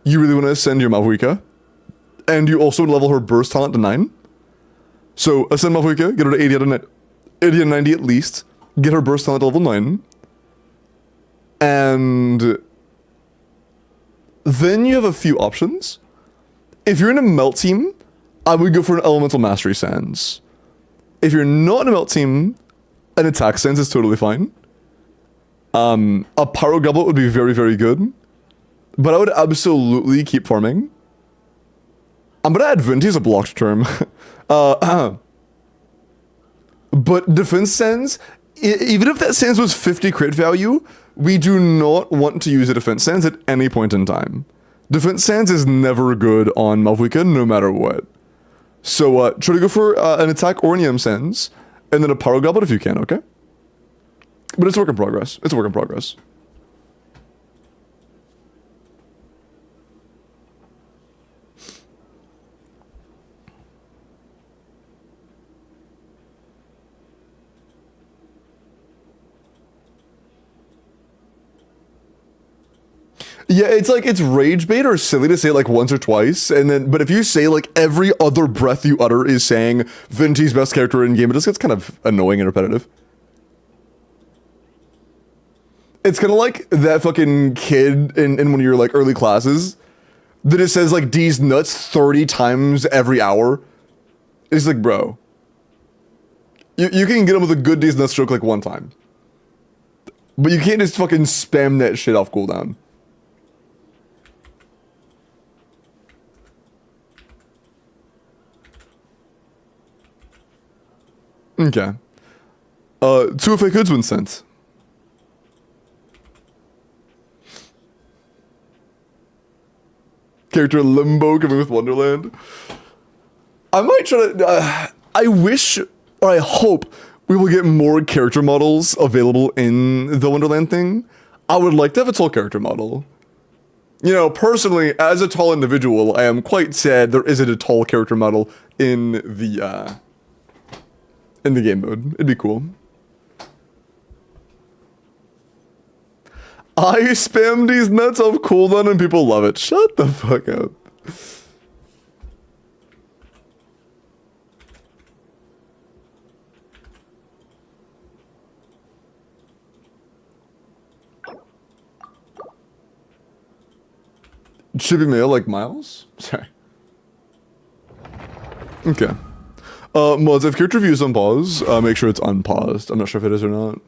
you really want to ascend your Mavuika, and you also level her burst talent to 9. So ascend Mavuika, get her to 80 out of 90 at least, get her burst talent to level 9, and then you have a few options. If you're in a melt team, I would go for an elemental mastery sands. If you're not in a melt team, an attack sense is totally fine. A pyro goblet would be very, very good. But I would absolutely keep farming. I'm gonna add Venti as a blocked term. But defense sense, even if that sense was 50 crit value, we do not want to use a defense sense at any point in time. Defense sense is never good on Mavuika, no matter what. So try to go for an attack or an EM sense, and then a pyro goblet if you can, okay? But it's a work in progress. It's a work in progress. Yeah, it's like, it's rage bait or silly to say it like once or twice, and then, but if you say like every other breath you utter is saying Venti's best character in game, it just gets kind of annoying and repetitive. It's kind of like that fucking kid in one of your like early classes that it says like D's nuts 30 times every hour. It's like, bro, you can get him with a good D's nuts joke like one time, but you can't just fucking spam that shit off cooldown. Okay. Two fake hoods been sent. Character Limbo coming with Wonderland. I might try to. I wish, or I hope, we will get more character models available in the Wonderland thing. I would like to have a tall character model. You know, personally, as a tall individual, I am quite sad there isn't a tall character model in the game mode. It'd be cool. I spam these nuts off cooldown and people love it. Shut the fuck up. Should be mail like Miles? Sorry. Okay. Mods, if character view is on pause, make sure it's unpaused. I'm not sure if it is or not.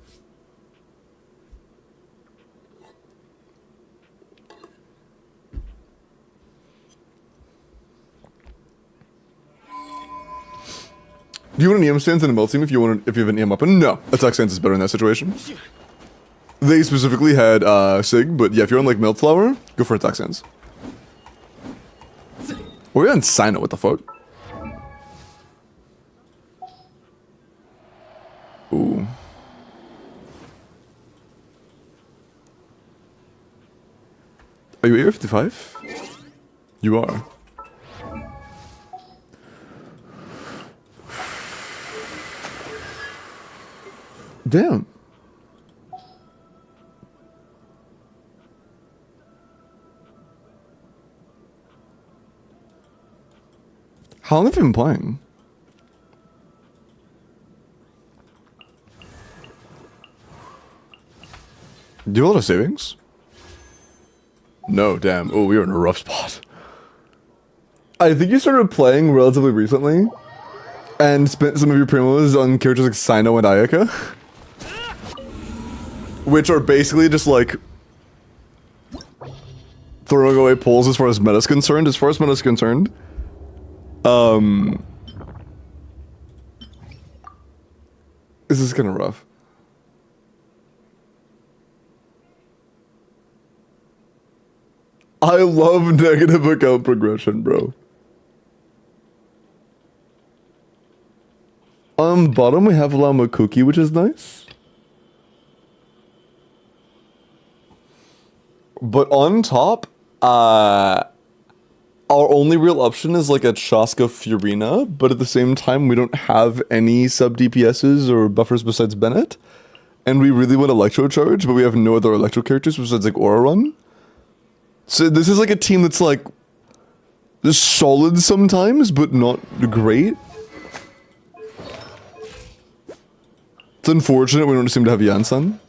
Do you want an EM stance in a melt team if you have an EM weapon? No, attack stance is better in that situation. They specifically had Sig, but yeah, if you're on like melt flower, go for attack stance. We're on Sino, what the fuck? Ooh. Are you Area 55? You are. Damn. How long have you been playing? Do you have a lot of savings? No, damn. Oh, we were in a rough spot. I think you started playing relatively recently and spent some of your primos on characters like Sino and Ayaka, which are basically just like throwing away pulls as far as meta's concerned. As far as meta's concerned, this is kind of rough. I love negative account progression, bro. Bottom we have Llama Cookie, which is nice. But on top, our only real option is like a Chaska Furina, but at the same time, we don't have any sub DPSs or buffers besides Bennett. And we really want Electro Charge, but we have no other Electro characters besides like Aura Run. So this is like a team that's like solid sometimes, but not great. It's unfortunate we don't seem to have Yansan.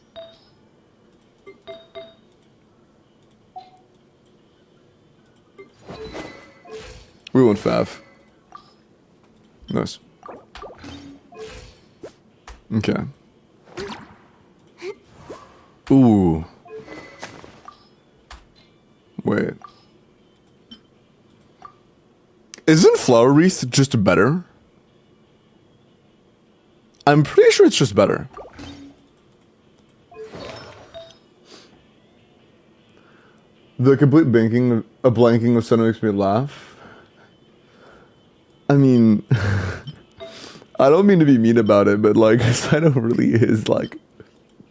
We want Fav. Nice. Okay. Ooh. Wait. Isn't Flower Wreath just better? I'm pretty sure it's just better. The complete blanking of Senna makes me laugh. I mean, I don't mean to be mean about it, but like, Senna really is like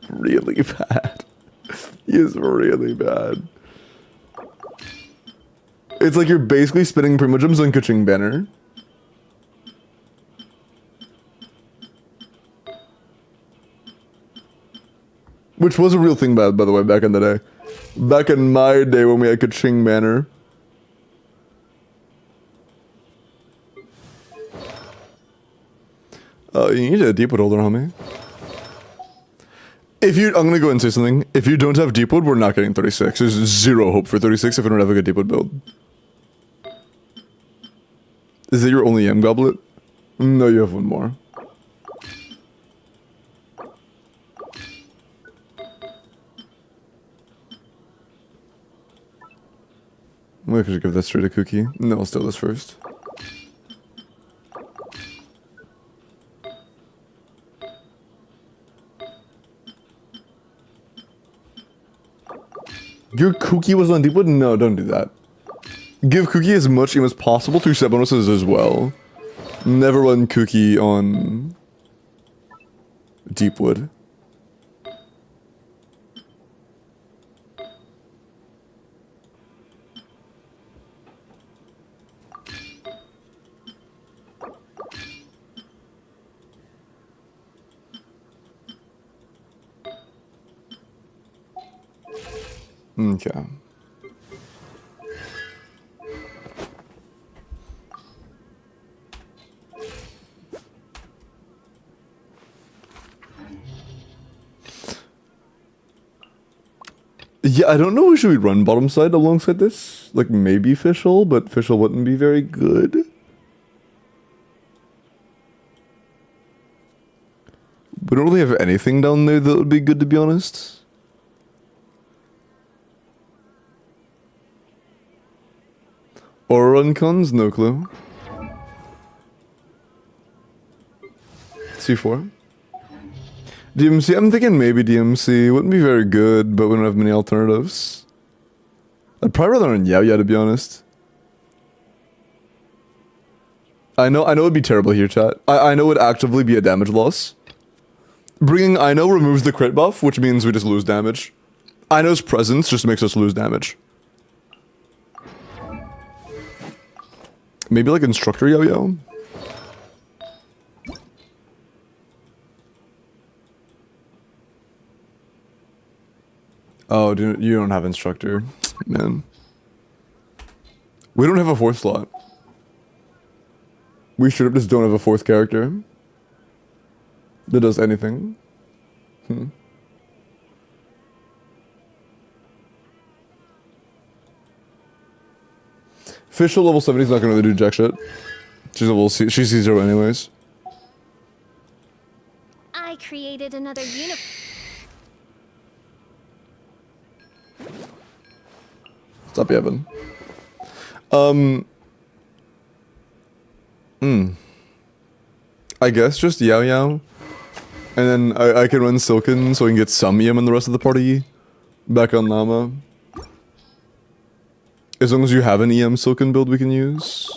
really bad. He is really bad. It's like you're basically spinning Primogems on Kuching Banner. Which was a real thing, by the way, back in the day. Back in my day when we had Kuching Banner. You need a deep wood holder, homie. I'm gonna go and say something. If you don't have deep wood, we're not getting 36. There's zero hope for 36 if we don't have a good deep wood build. Is that your only M goblet? No, you have one more. Maybe I should give that straight to Cookie. No, I'll steal this first. Your Kuki was on Deepwood? No, don't do that. Give Kuki as much EM as possible through set bonuses as well. Never run Kuki on Deepwood. Okay. Yeah, I don't know who should we run bottom side alongside this. Like maybe Fischl, but Fischl wouldn't be very good. We don't really have anything down there that would be good, to be honest. Or run cons? No clue. C4. DMC? I'm thinking maybe DMC. Wouldn't be very good, but we don't have many alternatives. I'd probably rather run Yao Yao, to be honest. I know it'd be terrible here, chat. I know it'd actively be a damage loss. Bringing Ino removes the crit buff, which means we just lose damage. Ino's presence just makes us lose damage. Maybe like Instructor Yao Yao? Oh, dude, you don't have Instructor. Man. We don't have a 4th slot. We should have just don't have a 4th character that does anything. Fischl level 70 is not gonna really do jack shit. She's level C, she's C0 anyways. I created another universe. Stop yapping. I guess just Yao Yao. And then I can run Silken so I can get some EM in the rest of the party. Back on Llama. As long as you have an EM Silken build we can use.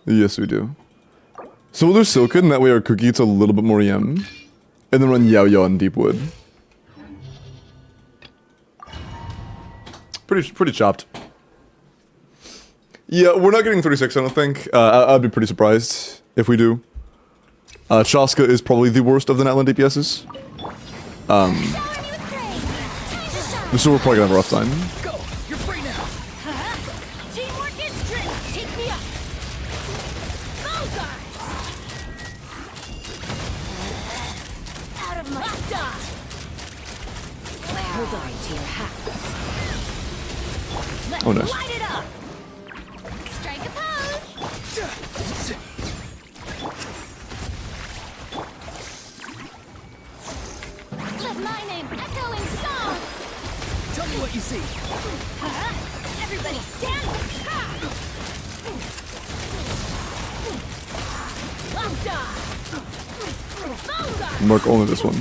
Yes, we do. So we'll do Silken, that way our Cookie gets a little bit more EM. And then run Yao Yao on Deepwood. Pretty chopped. Yeah, we're not getting 36, I don't think. I'd be pretty surprised if we do. Chaska is probably the worst of the Natlan DPSs. So we're probably gonna have a rough time. Go! You're free now! Teamwork is strength. Take me up. Bullseye. Out of my sight. Hold on to your hats. Let's Oh, nice. light it up. Strike a pose. Let my name echo in song. Tell me what you see. Everybody stand. Bullseye. Mark only this one.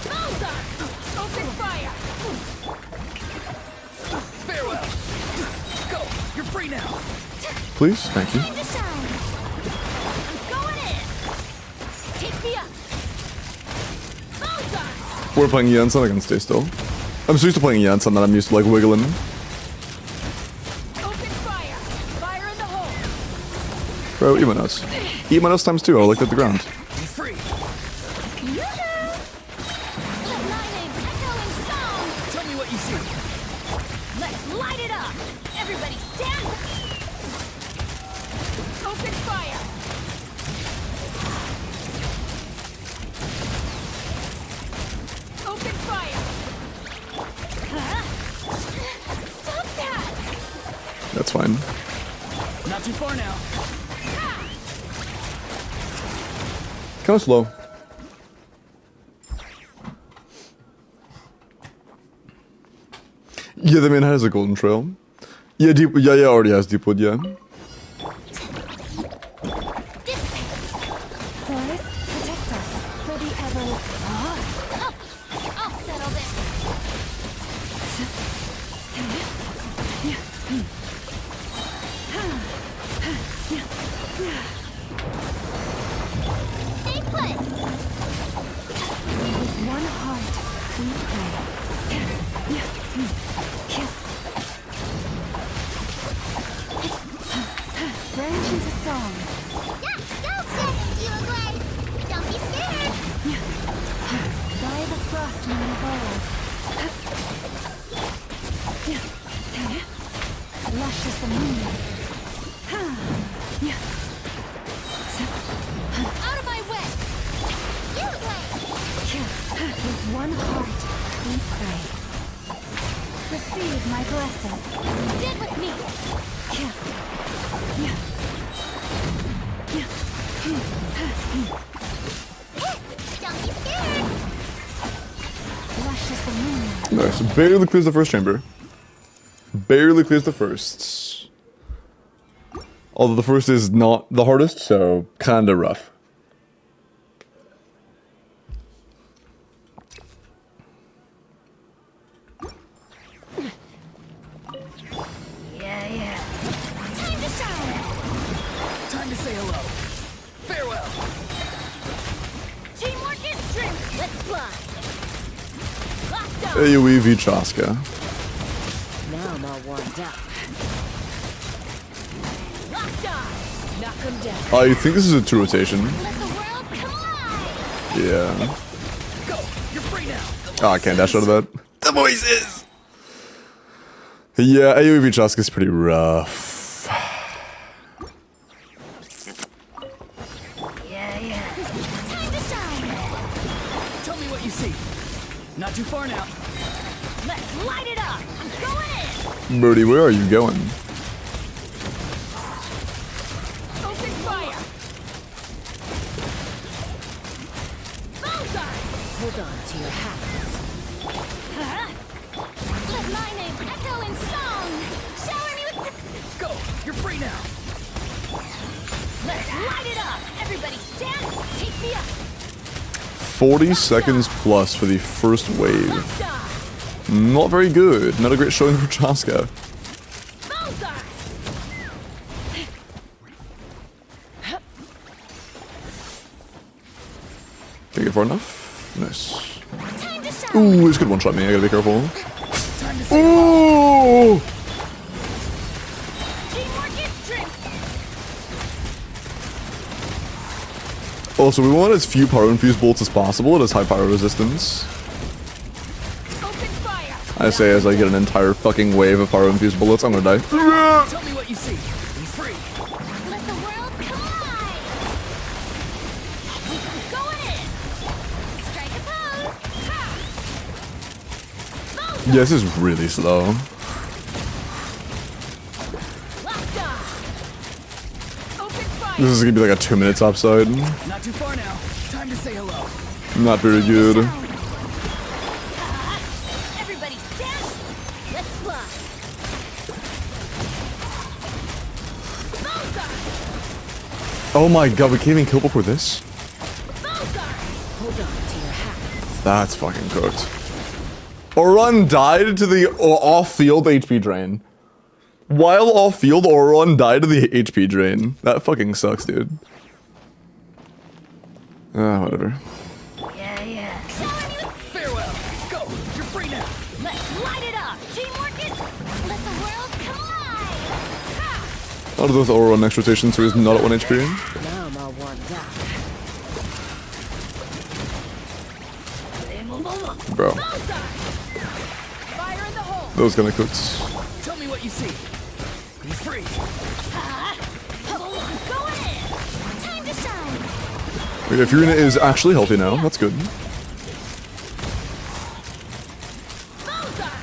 Bullseye. Open fire. Farewell! Go! You're free now! Please, thank you. Time to shine. I'm going in. Take me up. Bullseye. We're playing Yansan, I can stay still. I'm so used to playing Yansan that I'm used to like wiggling. Open fire. Fire in the hole. Bro, eat my nuts. Eat my nuts times 2, I like that the ground. Be free! Yoo-hoo. Let my name echo in song. Tell me what you see. Let's light it up. Everybody stand. Open fire. Open fire. Stop that. That's fine. Not too far now. Kinda slow. Yeah, the man has a golden trail. Yeah, yeah, already has Deepwood, yeah. Forest, protect us for the ever. I'll settle song. Yeah, go, sis, you away. Don't be scared. By the frost moon of old. Lush as the moon. Out of my way! You away. With one heart, we pray. Receive my blessing. Stand with me. Don't be scared. Lush as the moon. Nice. Barely clears the first chamber. Barely clears the first. Although the first is not the hardest, so kinda rough. Yeah. Time to shine. Time to say hello. Farewell. Teamwork is strength. Let's fly. Locked on. AoE v Chaska. Now I'm all warmed up. Locked on. Knock him down. I think this is a 2 rotation. Let the world come alive. Yeah. Go. You're free now. Oh, I can't dash out of that. The voices! Yeah, AoE v Chaska is pretty rough. Yeah. Time to shine. Tell me what you see. Not too far now. Let's light it up. I'm going in. Birdie, where are you going? Open fire. Bullseye. Hold on to your hats. Let my name echo in song. Shower me with. Go. You're free now. Let's light it up. Everybody stand. Take me up. 40 seconds plus for the first wave. Locked on. Not very good. Not a great showing for Chaska. Bullseye. Can I get far enough? Nice. Time to shine. Ooh, this could one-shot me. I gotta be careful. Time to say Ooh! Teamwork is strength. Also, we want as few power-infused bolts as possible. It has high power resistance. Open fire. I say as I get an entire fucking wave of power-infused bullets, I'm gonna die. Tell me what you see. Be free. Let the world come alive. Going in. Strike a pose. Ha. Bullseye. Yeah, this is really slow. Locked on. Open fire. This is gonna be like a 2-minute topside. Not too far now. Time to say hello. Not very good. Everybody stand. Let's fly. Bullseye. Oh my god, we can't even kill before this? Bullseye. Hold on to your hats. That's fucking cooked. Oron died to the off-field HP drain. While off-field, Oron died to the HP drain. That fucking sucks, dude. Whatever. Yeah. Shower me with. Farewell. Go. You're free now. Let's light it up. Teamwork is. Let the world come alive. Ha. I'll do with Oron next rotation so he's not at 1 HP. Now I'm all warmed up. Bro, Bullseye. Fire in the hole. that was kinda cooked. Tell me what you see. Be free. Going in. Time to shine. Okay, Furina is actually healthy now. That's good. Bullseye.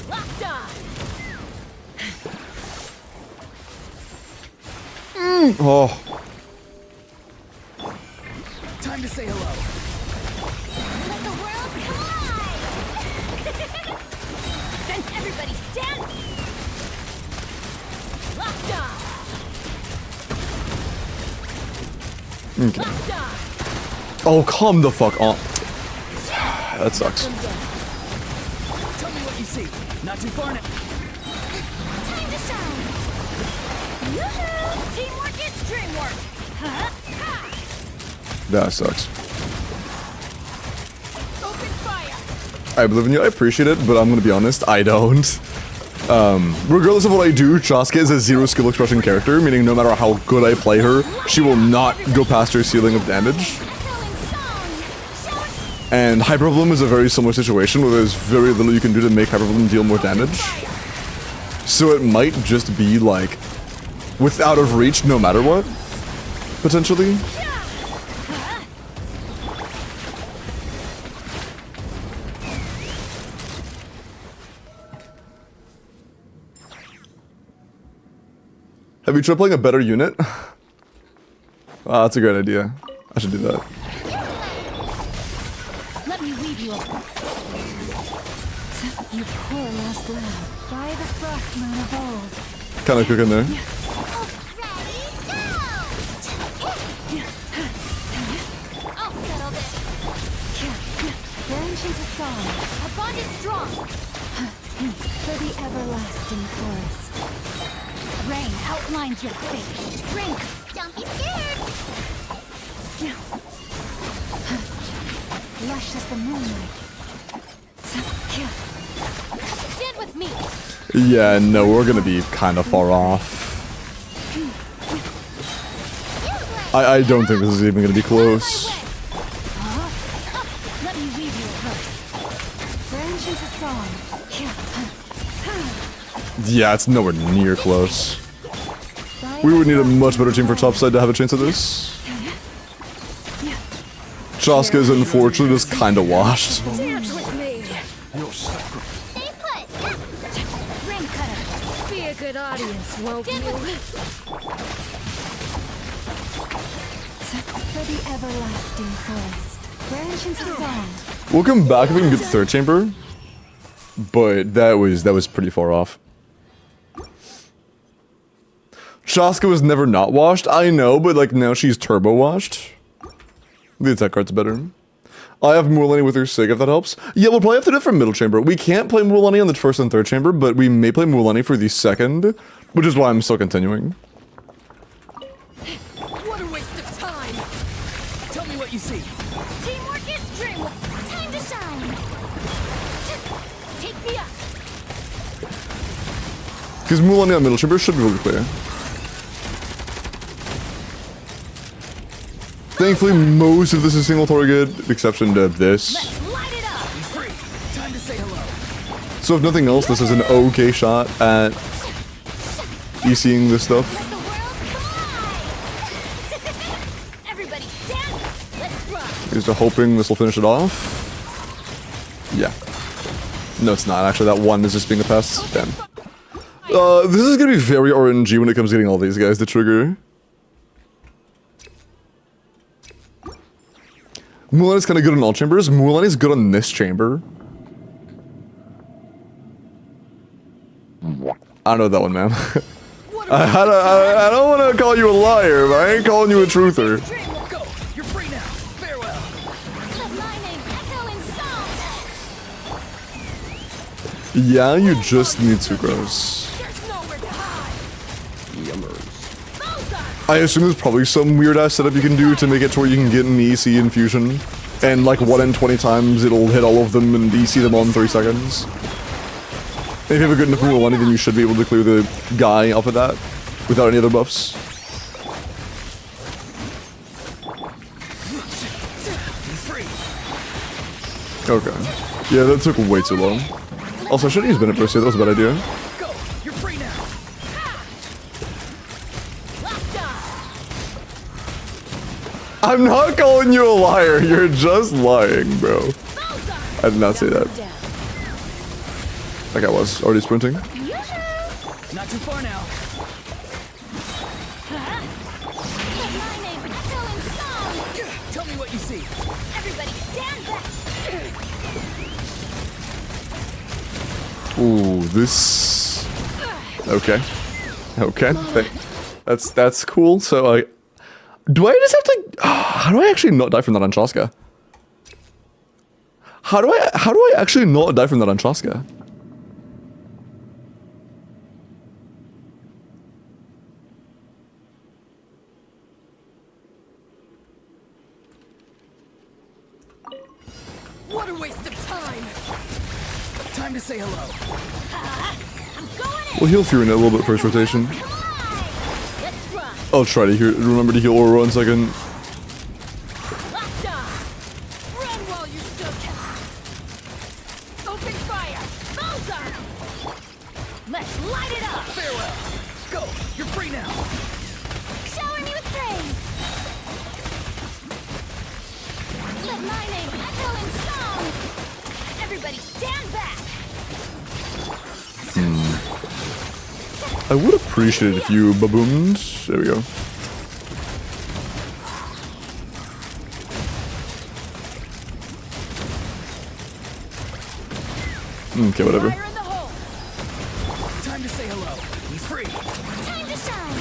Locked on. Oh, Time to say hello. Let the world come alive. Then everybody stand. Locked on. okay. Locked on. Oh, come the fuck on. That sucks. Tell me what you see. Not too far now. Time to shine. Yoo-hoo! Teamwork is dreamwork. Ha. That sucks. Open fire. I believe in you. I appreciate it, but I'm gonna be honest. I don't. Regardless of what I do, Chaska is a zero skill expression character, meaning no matter how good I play her, she will not go past her ceiling of damage. And Hyperbloom is a very similar situation where there's very little you can do to make Hyperbloom deal more damage. So it might just be like out of reach no matter what, potentially. Have you tried playing a better unit? Ah, that's a great idea. I should do that. Let me weave you up. You poor lost lad, by the frost moon of old. Kind of cooking there. Ready, go! I'll settle this. Branch into song, Our bond is strong. for the everlasting forest. Rain outlines your fate. Drink. Don't be scared. Lush as the moonlight. Stand with me. Yeah, no, we're gonna be kind of far off. I don't think this is even gonna be close. Let me weave you a verse. Branch into song. Yeah, it's nowhere near close. We would need a much better team for topside to have a chance at this. Chaska is unfortunately just kind of washed. Dance with me. Stay put. Ring cutter. Be a good audience, won't Stand you? with me. For the everlasting forest. Branch into song. We'll come back if we can get the third chamber, but that was pretty far off. Chaska was never not washed. I know, but like now she's turbo washed. The attack card's better. I have Mualani with her Sig if that helps. Yeah, we'll probably have to do it for middle chamber. We can't play Mualani on the first and third chamber, but we may play Mualani for the second, which is why I'm still continuing. What a waste of time! Tell me what you see. Teamwork is dreamwork. Time to shine. Take me up. Because Mualani on middle chamber should be really clear. Thankfully, most of this is single target, exception to this. Light it up. Be free. Time to say hello. So if nothing else, this is an okay shot at ECing this stuff. The world fly. Everybody stand. Let's run. Here's to hoping this will finish it off. Yeah. No, it's not. Actually, that one is just being a pest. Damn. This is gonna be very RNG when it comes to getting all these guys to trigger. Mualani's kind of good on all chambers. Mualani's good on this chamber. I don't know that one, man. I don't want to call you a liar, but I ain't calling you a truther. Go! You're free now! Farewell! Let my name echo in song. Yeah, you just need sucrose. There's nowhere to hide! I assume there's probably some weird ass setup you can do to make it to where you can get an EC infusion. And like 1 in 20 times it'll hit all of them and EC them on 3 seconds. If you have a good enough Mualani, then you should be able to clear the guy off of that without any other buffs. Okay. Yeah, that took way too long. Also, I shouldn't use Bennett first here, that was a bad idea. Go! You're free now! I'm not calling you a liar, you're just lying, bro. I did not say that. That guy was already sprinting. Not too far now. Let my name echo in song. Tell me what you see. Everybody stand back. Ooh, this... Okay. Okay. That's cool. So I... Do I just have to... how do I actually not die from that on Chaska? How do I actually not die from that on Chaska? What a waste of time! Time to say hello. I'm We'll heal Fury in a little bit first rotation. Let's run. I'll try to remember to heal Aura 1 second. Locked on. Run while you still can. Open fire. Bullseye. Let's light it up. Farewell. Go. You're free now. Shower me with praise. Let my name echo in song. Everybody stand back. I would appreciate it if you baboomed. There we go. Okay, whatever. Fire in the hole. Time to say hello. He's free. Time to shine.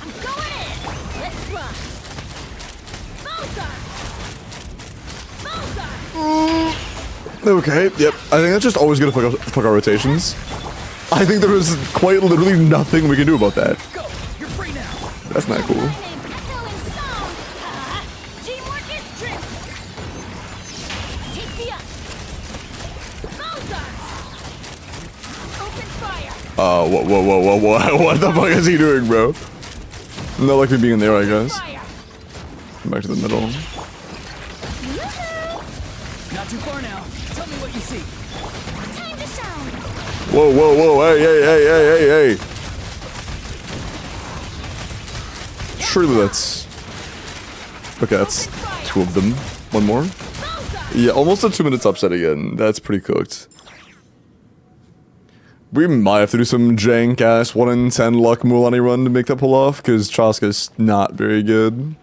I'm going in. Let's run. Bullseye. Bullseye. Okay, yep. I think that's just always gonna fuck our rotations. I think there is quite literally nothing we can do about that. Go. You're free now. That's not cool. My name echo in song. Teamwork is true. Take me up. Bullseye. Open fire. Whoa. What the fuck is he doing, bro? Not like me being there, I guess. Fire. Come back to the middle. Not too far now. Tell me what you see. Time to shine. Whoa, hey. Surely that's... Okay, that's 2 of them. One more. Yeah, almost a 2 minutes upset again. That's pretty cooked. We might have to do some jank-ass 1 in 10 luck Mulan run to make that pull off, because Chaska's not very good.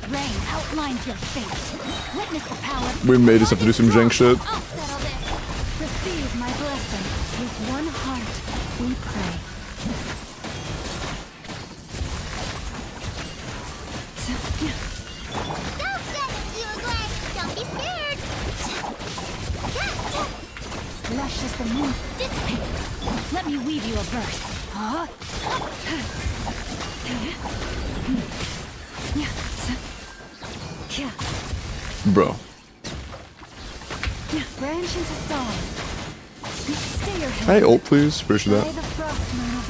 Rain outlines your fate. Witness the power. We may just have to do some jank shit. I'll settle this. Receive my blessing. With one heart, we pray. Don't be scared. Lush as the moon. Dissipate. Let me weave you a verse. Huh? Bro. Branch into song. Stay your head. Hey, ult please. Appreciate Play that. the frostman of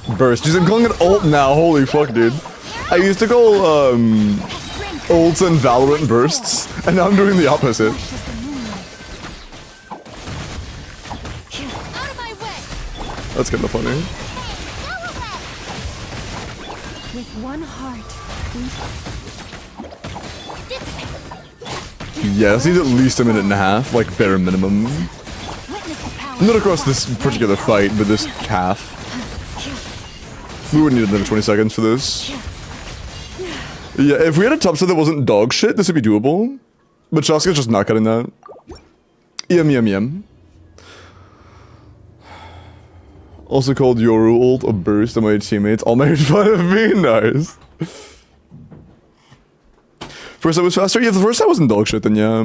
old. Burst. Jeez, I'm calling it ult now. Holy fuck, dude. I used to call, ults and Valorant bursts, and now I'm doing the opposite. Lush as the moon. Out of my way. That's kinda funny. With one heart, Yeah, this needs at least a minute and a half, like bare minimum. witness the power. Not across this particular fight, but this half. We wouldn't need another 20 seconds for this. Yeah, if we had a top set that wasn't dog shit, this would be doable. But Chaska's just not cutting that. Yum. Also called Yoru ult a burst, and my teammates all made fun of me. Nice. First I was faster? Yeah, the first I wasn't dog shit, then yeah.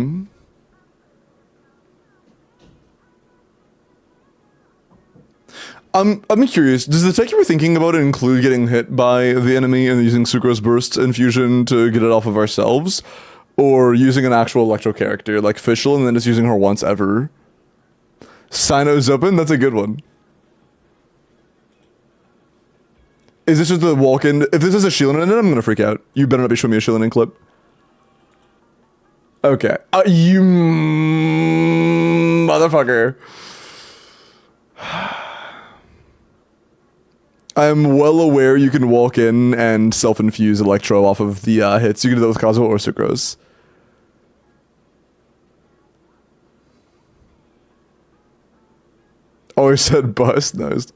I'm curious, does the tech you were thinking about include getting hit by the enemy and using Sucrose Burst Infusion to get it off of ourselves? Or using an actual Electro character, like Fischl, and then just using her once ever? Sino's open? That's a good one. Is this just the walk-in? If this is a Shieldin, then I'm gonna freak out. You better not be showing me a Shieldin clip. Okay. You motherfucker. I'm well aware you can walk in and self-infuse Electro off of the hits. You can do that with Kazuo or Sucrose. Oh, he said bust. Nice.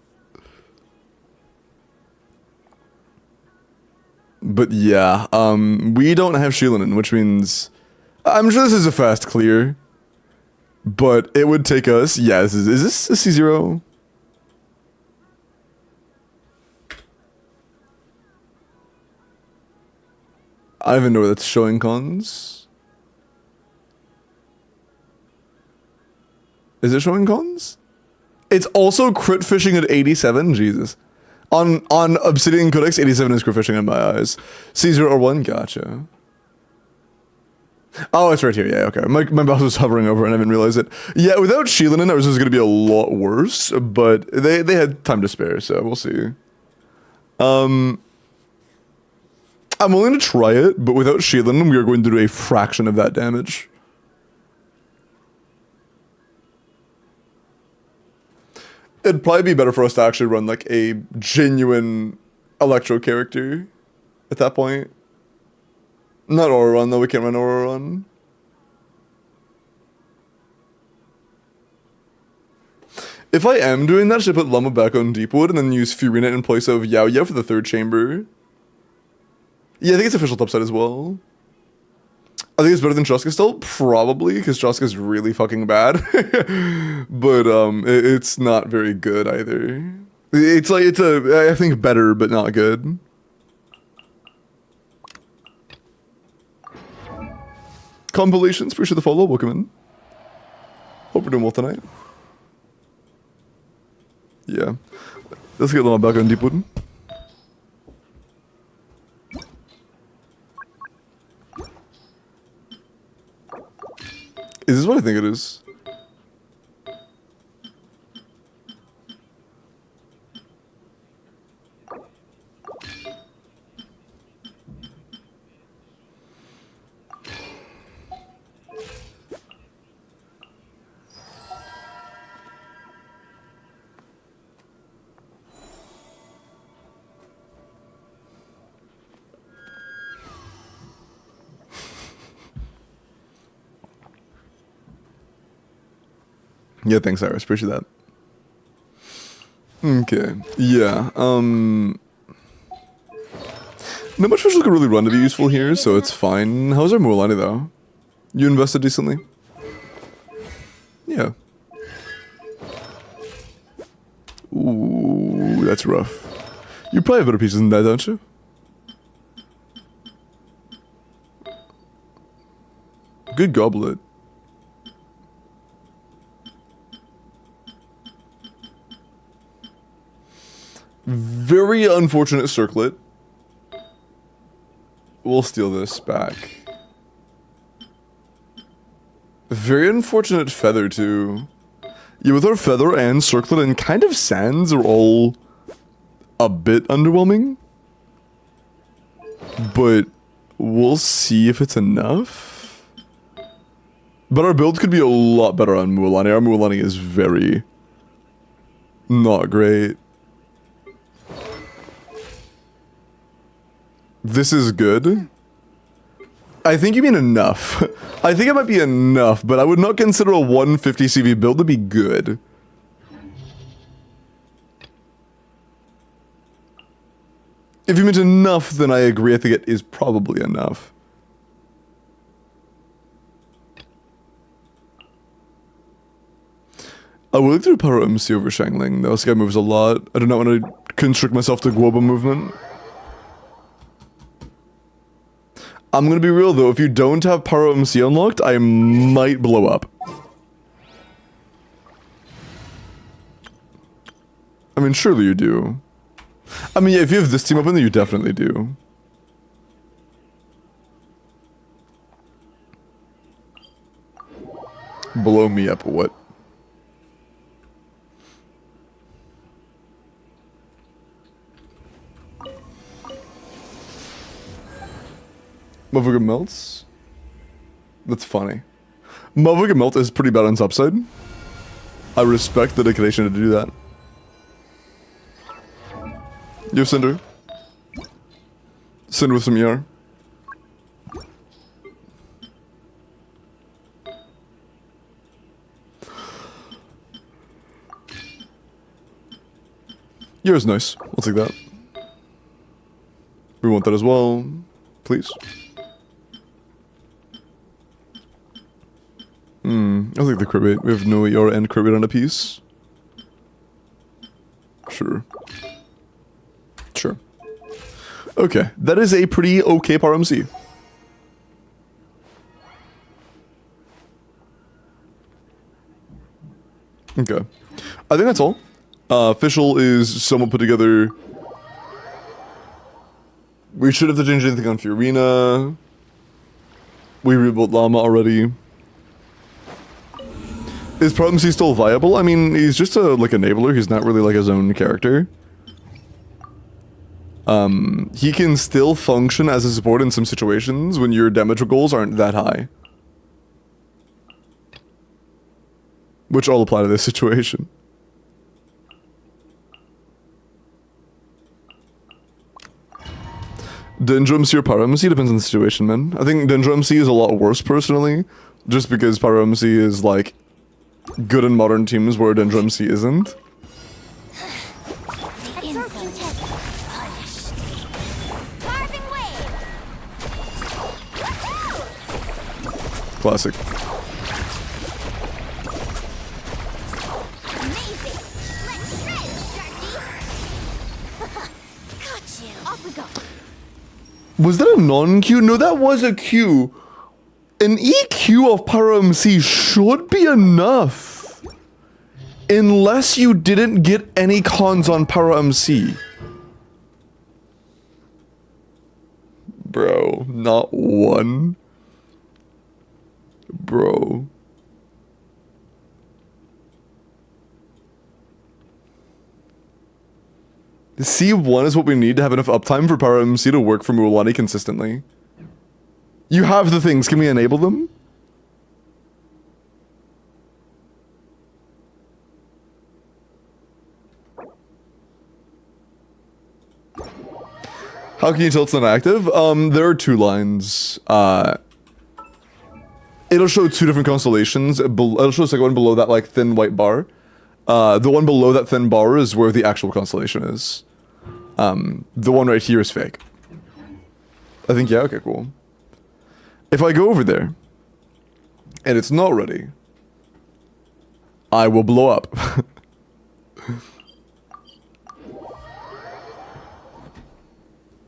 But yeah, we don't have Shieldin, which means... I'm sure this is a fast clear. But it would take us... Yeah, is this a C0? I don't even know where that's showing cons. Is it showing cons? It's also crit fishing at 87? Jesus. On Obsidian Codex, 87 is crit fishing in my eyes. C0 or 1? Gotcha. Oh, it's right here. Yeah, okay. My mouse was hovering over and I didn't realize it. Yeah, without Sheelan in, ours was going to be a lot worse, but they had time to spare, so we'll see. I'm willing to try it, but without Sheelan, we are going to do a fraction of that damage. It'd probably be better for us to actually run like a genuine Electro character at that point. Not Aura Run, though. We can't run Aura Run. If I am doing that, should I put Llama back on Deepwood and then use Furina in place of Yao Yao for the third chamber? Yeah, I think it's official topside as well. I think it's better than Joska still, probably, because Joska's really fucking bad. But it's not very good either. It's like I think better, but not good. Compilations, appreciate the follow, welcome in. Hope we're doing well tonight. Yeah. Let's get Llama back on Deepwood. Is this what I think it is? Yeah, thanks, Iris. Appreciate that. Okay. Yeah. Not much visual could really run to be useful here, so it's fine. How's our Mualani, though? You invested decently? Yeah. Ooh, that's rough. You probably have better pieces than that, don't you? Good goblet. Very unfortunate circlet. We'll steal this back. Very unfortunate feather too. Yeah, with our feather and circlet and kind of sands are all a bit underwhelming. But we'll see if it's enough. But our build could be a lot better on Mualani. Our Mualani is very not great. This is good. I think you mean enough. I think it might be enough, but I would not consider a 150 CV build to be good. If you meant enough, then I agree. I think it is probably enough. I would like to do Power MC over Shangling, though. This guy moves a lot. I do not want to constrict myself to Guoba movement. I'm gonna be real though, if you don't have Pyro MC unlocked, I might blow up. I mean, surely you do. I mean, yeah, if you have this team open, then you definitely do. Blow me up, what? Motherfucker melts? That's funny. Motherfucker melt is pretty bad on topside. I respect the dedication to do that. You have Cinder. Cinder with some ER. Yours nice. I'll take that. We want that as well. Please. I'll take the crit rate. We have no ER and crit rate on a piece. Sure. Sure. Okay, that is a pretty okay Power MC. Okay. I think that's all. Official is somewhat put together. We should have changed anything on Furina. We rebuilt Llama already. Is Problem C still viable? I mean, he's just a like enabler. He's not really like his own character. He can still function as a support in some situations when your damage goals aren't that high. Which all apply to this situation. Dendro MC or Pyro MC depends on the situation, man. I think Dendro MC is a lot worse personally, just because Pyro MC is like good in modern teams where Dendro MC isn't. Classic. Amazing! Let's shred, Sharky! Got you! Off we go! Was that a non-Q? No, that was a Q. An EQ of Pyro MC should be enough. Unless you didn't get any cons on Pyro MC. Bro, not one. Bro. C1 is what we need to have enough uptime for Pyro MC to work for Mualani consistently. You have the things, can we enable them? How can you tell it's not active? There are two lines. It'll show two different constellations. It'll show the second one below that like thin white bar. The one below that thin bar is where the actual constellation is. The one right here is fake. I think, yeah, okay, cool. If I go over there, and it's not ready, I will blow up.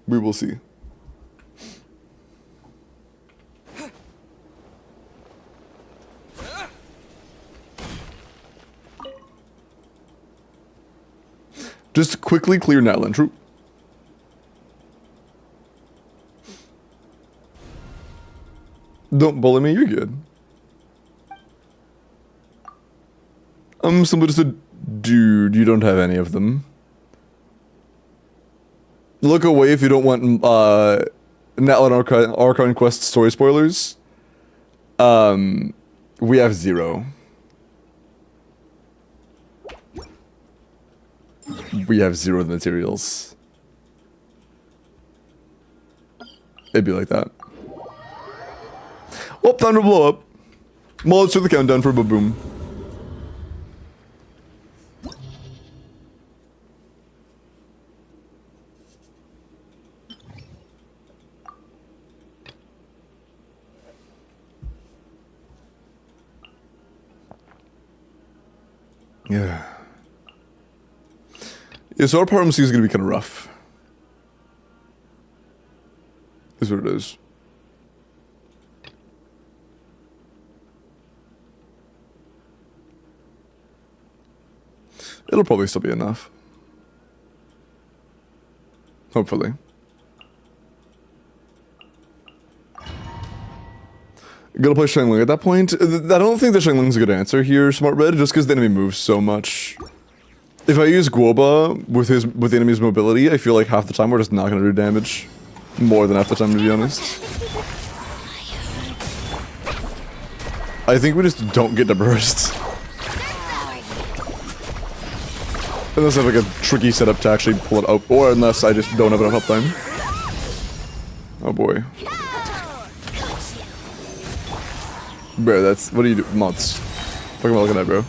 We will see. Just quickly clear Natlan, true. Don't bully me, you're good. I'm simply just a dude, you don't have any of them. Look away if you don't want Natlan Archon Quest story spoilers. We have 0. We have 0 materials. It'd be like that. Well, time to blow up. Well, let's do the countdown for Baboom. Yeah. Yeah, so our Pyro MC is going to be kind of rough. Is what it is. It'll probably still be enough. Hopefully. Gotta play Shangling at that point. I don't think the Shangling's a good answer here, Smart Red, just because the enemy moves so much. If I use Guoba with the enemy's mobility, I feel like half the time we're just not gonna do damage. More than half the time, to be honest. I think we just don't get the burst. Unless I have like a tricky setup to actually pull it out, or unless I just don't have enough uptime. Oh boy. Bro, that's, what do you do? Mods. Fuck am I looking at, bro?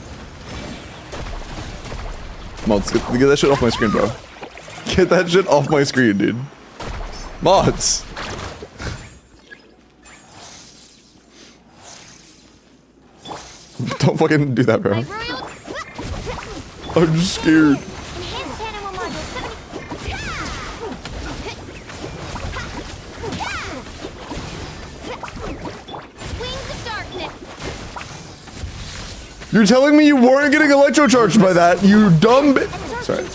Mods, get that shit off my screen, bro. Get that shit off my screen, dude. Mods! Don't fucking do that, bro. I'm just scared. Enhanced animal module 70. Wings of darkness. You're telling me you weren't getting electrocharged by that, you dumb bi- Sorry.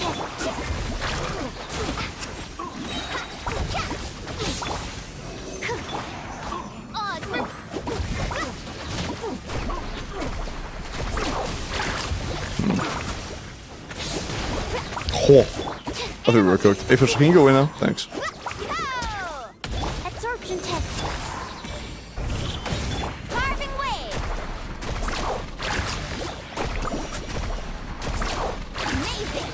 Oh, I thought we were cooked. Hey, Fish, can you go away now? Thanks. Go! Absorption test. Carving wave. Amazing.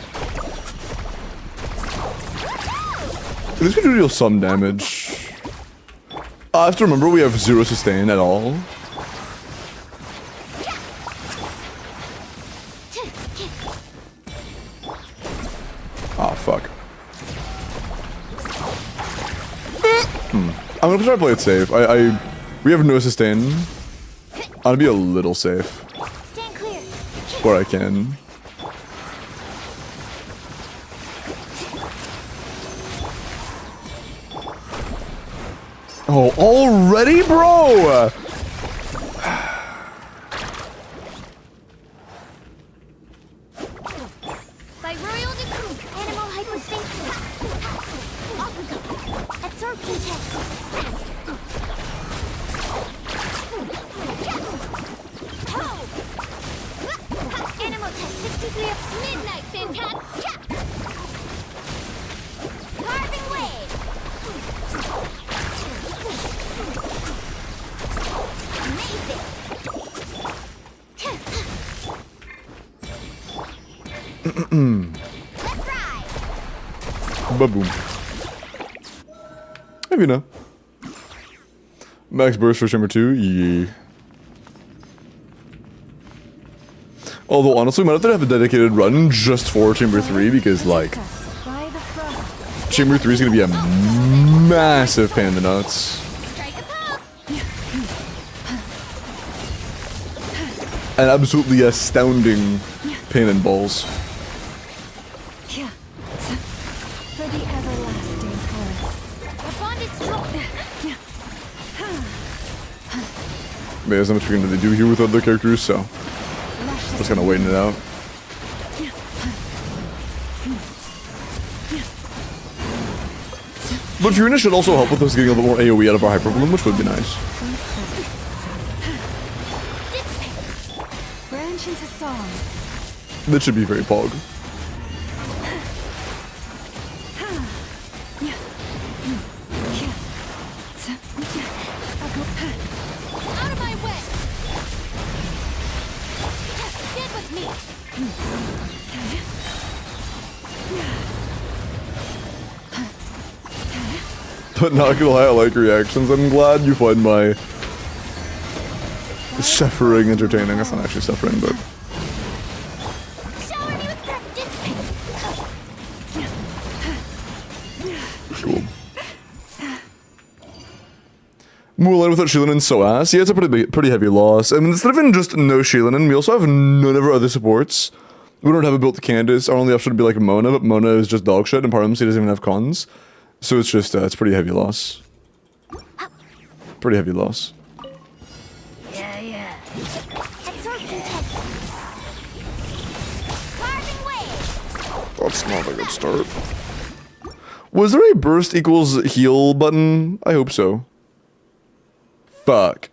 At least we do deal some damage. I have to remember we have 0 sustain at all. Oh, fuck. I'm gonna try to play it safe. We have no sustain. I'm gonna be a little safe. Stand clear. Where I can. Oh, already, bro? By royal decree, animal hypostasis. Absorption test. Animal test 63 of midnight fantastic. Carving wave. Amazing. Let's ride. Ba-boom. Maybe not. Max burst for Chamber 2? Yeah. Although, honestly, we might have to have a dedicated run just for Chamber 3 because, like, By the frost. Chamber 3 is going to be a massive pain in the nuts. Strike a pop. An absolutely astounding pain in balls. Yeah. For the everlasting forest. The bond is strong. But there's not much we can really do here with other characters, so just kind of waiting it out. But Furina should also help with us getting a little more AoE out of our Hyper Bloom, which would be nice. Branch into song. That should be very pog. Out of my way. Stand with me. But not gonna lie, I like reactions. I'm glad you find my suffering entertaining. It's not actually suffering, but Shower me with breath. Dissipate. cool. Mulan without Shilin and Soas. Yeah, it's a pretty heavy loss. I mean, instead of just no Shilin, we also have none of our other supports. We don't have a built Candace. Our only option would be like Mona, but Mona is just dog shit, and Parhamsi doesn't even have cons. So it's just, it's pretty heavy loss. Pretty heavy loss. Absorption test. Carving wave. That's not a good start. Was there a burst equals heal button? I hope so. Fuck.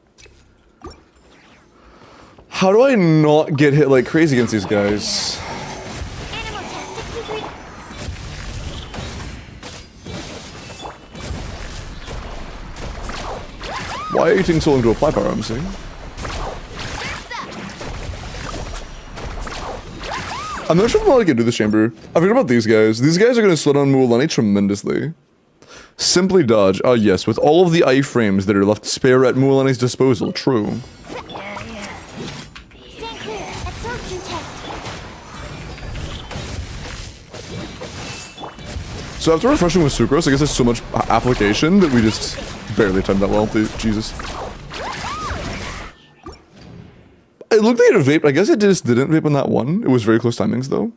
How do I not get hit like crazy against these guys? Animal test 63. Why are you taking so long to apply power, I'm saying? I'm not sure if I'm allowed to do this chamber. I forgot about these guys. These guys are going to slow down Mulan tremendously. Simply dodge. Ah, yes, with all of the iframes that are left spare at Mulan's disposal. True. Stand clear. Absorption test. So after refreshing with Sucrose, I guess there's so much application that we just barely timed that well. Jesus. It looked like it vaped. I guess it just didn't vape on that one. It was very close timings, though.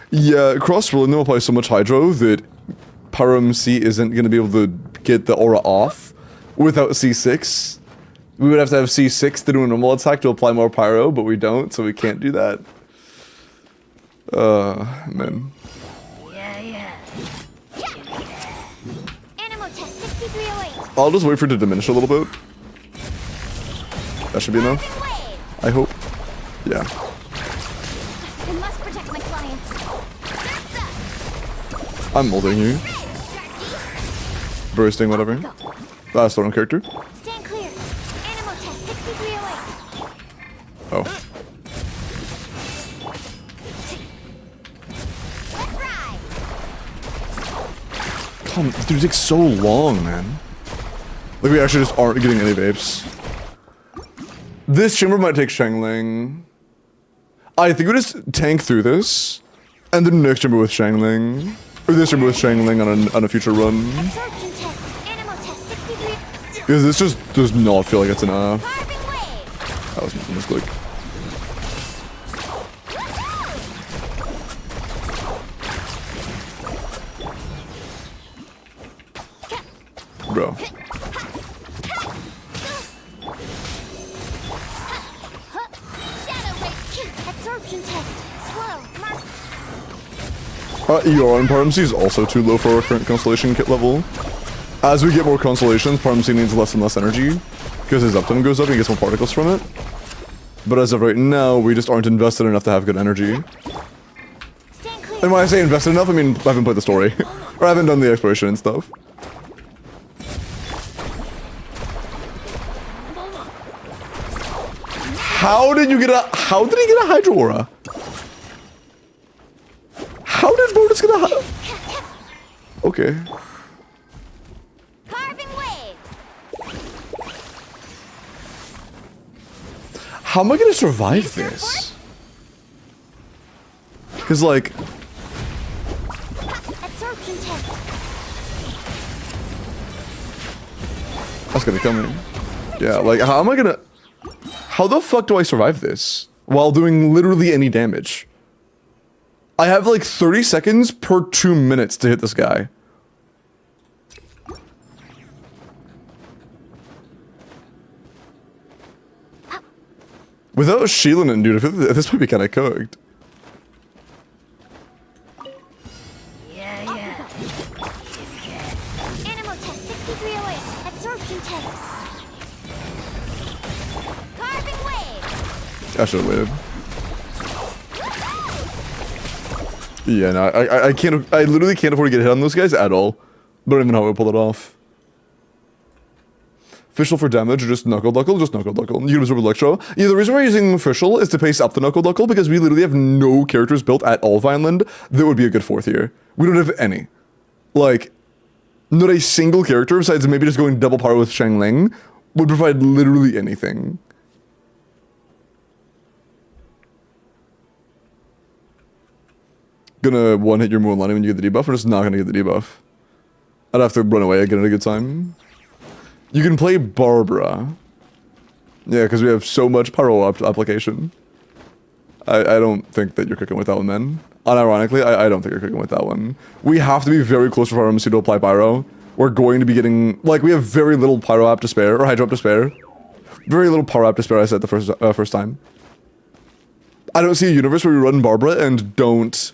Yeah, cross rolling them apply so much Hydro that Parhamsi isn't going to be able to get the aura off without C6. We would have to have C6 to do a normal attack to apply more Pyro, but we don't, so we can't do that. Man. Animal test 6308. I'll just wait for it to diminish a little bit. That should be enough. Wave. I hope. Yeah. The I'm ulting you. Bursting, whatever. Last one on character. Stand clear. Animal test 6308. Oh. Let's ride. Come, dude, it takes so long, man. Like, we actually just aren't getting any vapes. This chamber might take Shangling. I think we just tank through this, and then next chamber with Shangling. Or this chamber with Shangling on a future run. Absorption test. Animal test 63. Because this just does not feel like it's enough. Carving wave. That was a misclick. Bro. Shadow wave. Absorption test. Slow. Mark. ER on Parmsy is also too low for our current constellation kit level. As we get more constellations, Parmsy needs less and less energy, because his uptime goes up and he gets more particles from it. But as of right now, we just aren't invested enough to have good energy. Stand clear. And when I say invested enough, I mean I haven't played the story. Or I haven't done the exploration and stuff. How did he get a Hydro Aura? How did Bonus get a Okay. Carving waves. How am I gonna survive this? Cause like, Absorption test. that's gonna kill me. Yeah, like how am I gonna, how the fuck do I survive this while doing literally any damage? I have like 30 seconds per 2 minutes to hit this guy. Without shielding it, dude, I feel like this might be kind of cooked. Animal test 6308. Absorption test. Carving wave. I should have waited. Yeah, no, I can't, I literally can't afford to get hit on those guys at all. Don't even know how I pull it off. Fischl for damage, or just Knuckle Duckle? Just Knuckle Duckle. You can absorb Electro. Yeah, the reason we're using Fischl is to pace up the Knuckle Duckle, because we literally have no characters built at all Vineland that would be a good fourth here. We don't have any. Like, not a single character, besides maybe just going double power with Shangling, would provide literally anything. Gonna one-hit your Mulan when you get the debuff, or just not gonna get the debuff? I'd have to run away again at a good time. You can play Barbara. Yeah, because we have so much pyro application. I don't think that you're cooking with that one, then. Unironically, I don't think you're cooking with that one. We have to be very close for pharmacy to apply pyro. We're going to be getting, like, we have very little pyro app to spare, or hydro app to spare. Very little power app to spare, I said the first time. I don't see a universe where we run Barbara and don't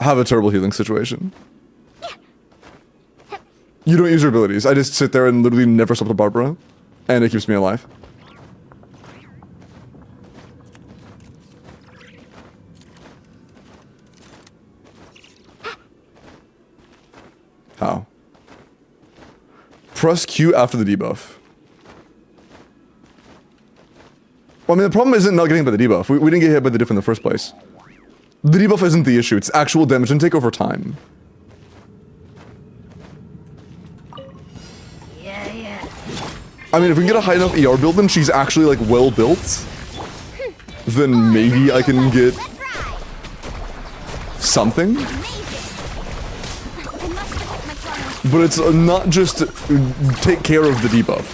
have a terrible healing situation. You don't use your abilities. I just sit there and literally never stop the Barbara, and it keeps me alive. How? Press Q after the debuff. Well, I mean, the problem isn't not getting hit by the debuff. We didn't get hit by the diff in the first place. The debuff isn't the issue. It's actual damage intake over time. I mean, if we can get a high enough ER build and she's actually, like, well built, then maybe I can get something. But it's not just take care of the debuff.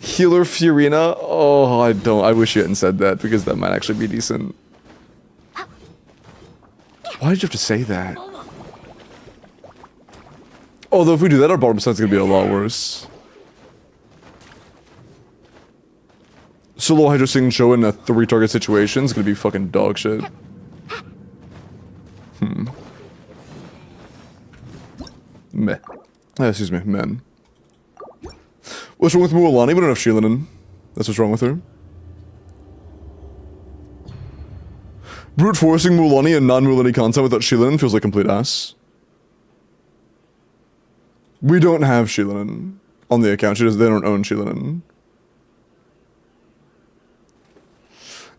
Healer Fiorina? Oh, I wish you hadn't said that, because that might actually be decent. Why did you have to say that? Although if we do that, our bottom side's gonna be a lot worse. Solo Hydro Sing Show in a 3-target situation is gonna be fucking dog shit. Meh. Excuse me, men. What's wrong with Mualani? We don't have Shieldin. That's what's wrong with her. Brute forcing Mulaney and non-Mulaney content without Shilin feels like complete ass. We don't have Shilin on the account. They don't own Shilin.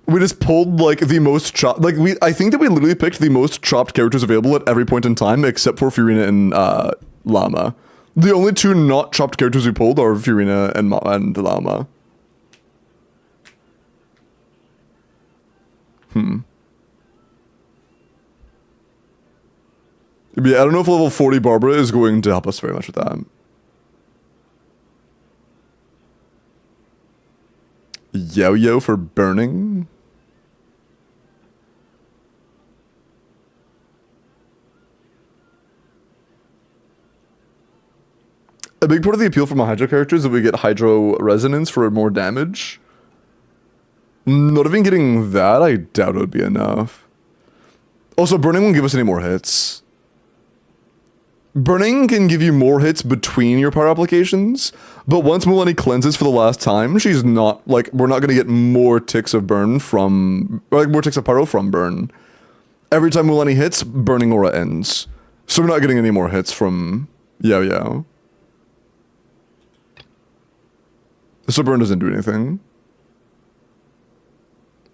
We just pulled like the most chopped. Like I think that we literally picked the most chopped characters available at every point in time, except for Furina and Llama. The only two not chopped characters we pulled are Furina and Llama. But yeah, I don't know if level 40 Barbara is going to help us very much with that. Yo-yo for burning. A big part of the appeal from a Hydro character is that we get Hydro Resonance for more damage. Not even getting that, I doubt it would be enough. Also, burning won't give us any more hits. Burning can give you more hits between your power applications, but once Mulaney cleanses for the last time, she's not, like, we're not going to get more ticks of burn from, like, more ticks of pyro from burn. Every time Mulaney hits, burning aura ends. So we're not getting any more hits from Yao Yao. So burn doesn't do anything.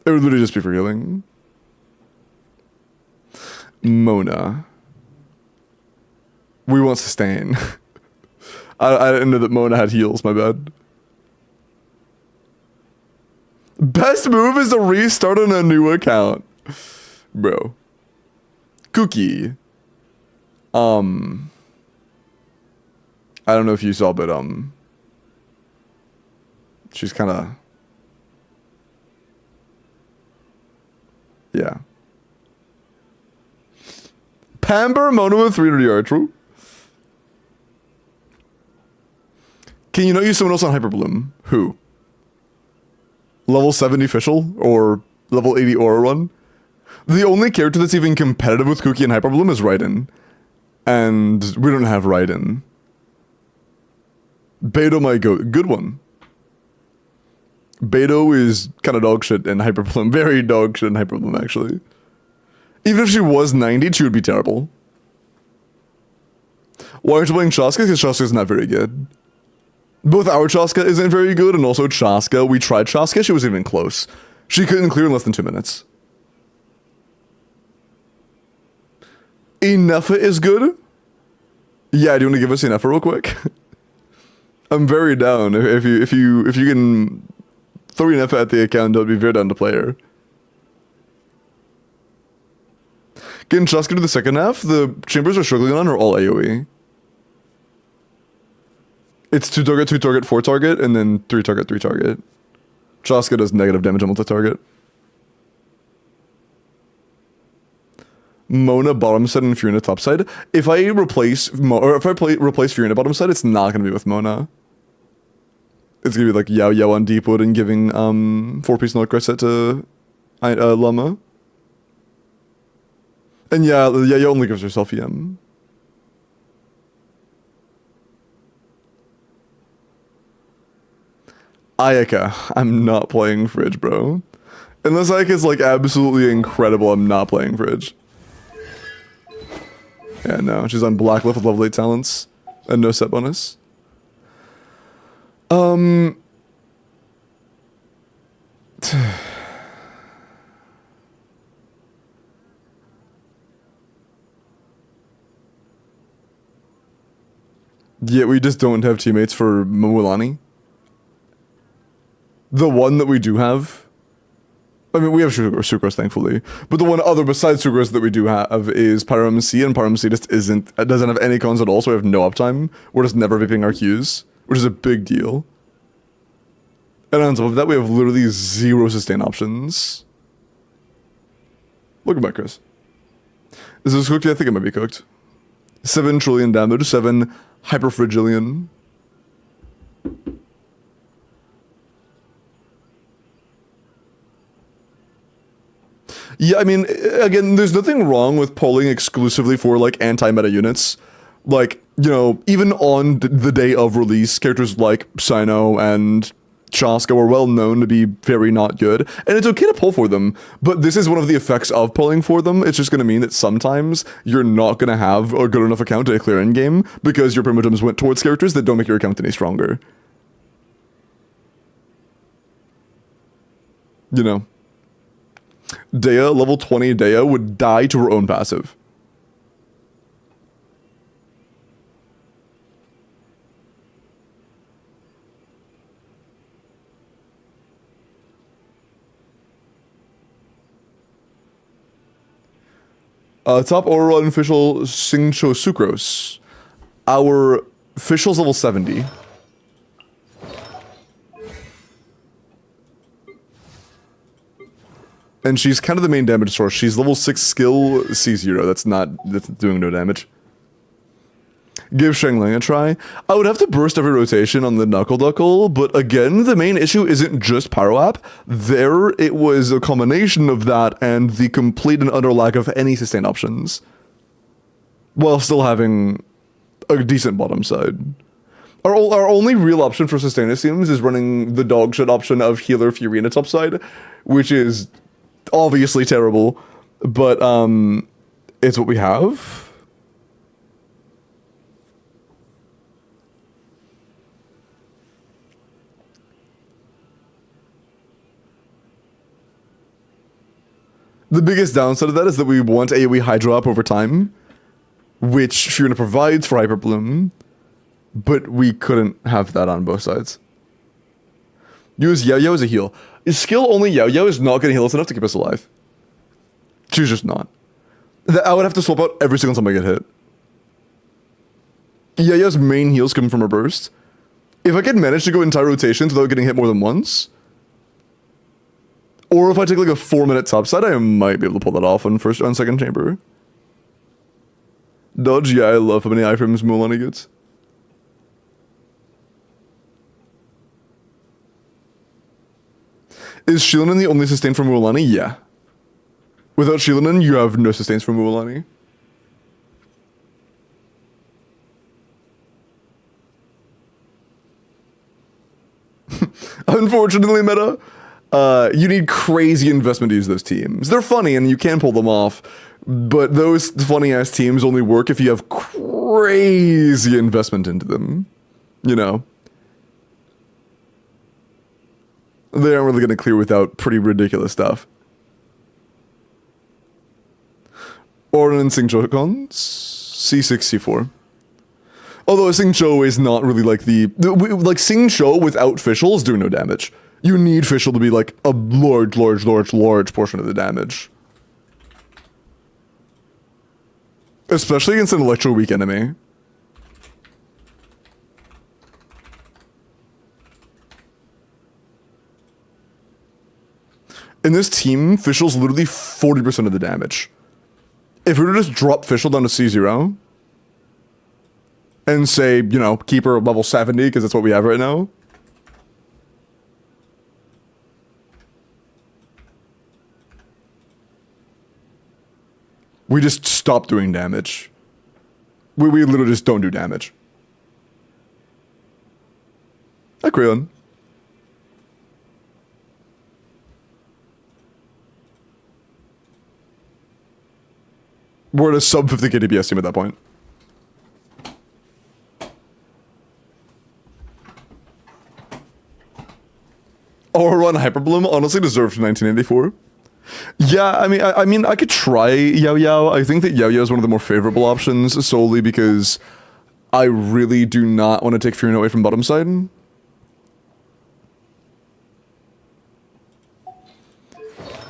It would literally just be for healing. Mona. We want sustain. I didn't know that Mona had heals, my bad. Best move is to restart on a new account. Bro. Cookie. I don't know if you saw, but she's kind of, yeah. Pamber Mona with 300 yard, true. Can you not use someone else on Hyperbloom? Who? Level 70 Fischl or level 80 Aura Run? The only character that's even competitive with Cookie and Hyperbloom is Raiden. And we don't have Raiden. Beto might go. Good one. Beto is kind of dog shit in Hyperbloom. Very dog shit in Hyperbloom, actually. Even if she was 90, she would be terrible. Why aren't you playing Chaska? Because Chaska's not very good. Both our Chaska isn't very good, and also Chaska. We tried Chaska, she wasn't even close. She couldn't clear in less than 2 minutes. Inefa is good? Yeah, do you want to give us Inefa real quick? I'm very down. If you can throw Inefa at the account, I'd be very down to play her. Can Chaska do the second half? The chambers are struggling on are all AoE. It's 2 target, 4 target, and then 3 target, 3 target. Chaska does negative damage on multi-target. Mona bottom side and Furina top side. If I replace replace Furina bottom side, it's not gonna be with Mona. It's gonna be like Yao Yao on Deepwood and giving 4-piece Null set to Llama. And yeah, Yao only gives herself EM. Ayaka. I'm not playing Fridge, bro. Unless Ayaka's like absolutely incredible, I'm not playing Fridge. Yeah, no, she's on Blacklist with level 8 talents and no set bonus. Yeah, we just don't have teammates for Mulaney. The one that we do have, I mean, we have Sucrose, thankfully, but the one other besides Sucrose that we do have is Pyram C, and Pyram C just doesn't have any cons at all, so we have no uptime. We're just never vaping our Qs, which is a big deal. And on top of that, we have literally 0 sustain options. Look at my Chris. Is this cooked? Yeah, I think it might be cooked. 7 trillion damage, 7 hyperfragilian. Yeah, I mean, again, there's nothing wrong with polling exclusively for, like, anti-meta units. Like, you know, even on the day of release, characters like Sino and Chaska are well known to be very not good, and it's okay to pull for them, but this is one of the effects of pulling for them. It's just going to mean that sometimes you're not going to have a good enough account to clear endgame because your primitives went towards characters that don't make your account any stronger. You know. Dea, level 20 Dea, would die to her own passive. Top Aurora and official Singcho Sucrose. Our official's level 70. And she's kind of the main damage source. She's level 6 skill C0. That's doing no damage. Give Shangling a try. I would have to burst every rotation on the Knuckle Duckle, but again, the main issue isn't just Pyro App. There, it was a combination of that and the complete and utter lack of any sustain options. While still having a decent bottom side. Our only real option for sustain, it seems, is running the dog shit option of Healer Furina topside, which is obviously terrible, but it's what we have. The biggest downside of that is that we want AoE Hydro up over time, which Furina provides for Hyper Bloom, but we couldn't have that on both sides. Use Yao Yao as a heal. Skill only Yao Yao is not going to heal us enough to keep us alive. She's just not. I would have to swap out every single time I get hit. Yao Yao's main heals come from her burst. If I can manage to go entire rotations without getting hit more than once, or if I take like a 4-minute topside, I might be able to pull that off on second chamber. Dodge, yeah, I love how many iframes Mulan gets. Is Shilanen the only sustain from Mulan? Yeah. Without Shilanen, you have no sustains from Mulan. Unfortunately, meta, you need crazy investment to use those teams. They're funny and you can pull them off, but those funny-ass teams only work if you have crazy investment into them. You know? They aren't really going to clear without pretty ridiculous stuff. Orin and Xingqiu cons? C6, C4. Although Xingqiu is not really like like Xingqiu without Fischl is doing no damage. You need Fischl to be like a large portion of the damage. Especially against an Electro weak enemy. In this team, Fischl's literally 40% of the damage. If we were to just drop Fischl down to C0 and say, you know, keep her level 70 because that's what we have right now. We just stop doing damage. We literally just don't do damage. Hi, Crayon. We're at a sub 50k DPS team at that point. Or run Hyperbloom honestly deserved 1984. Yeah, I mean, I could try Yao Yao. I think that Yao Yao is one of the more favorable options solely because I really do not want to take Furina away from bottom side.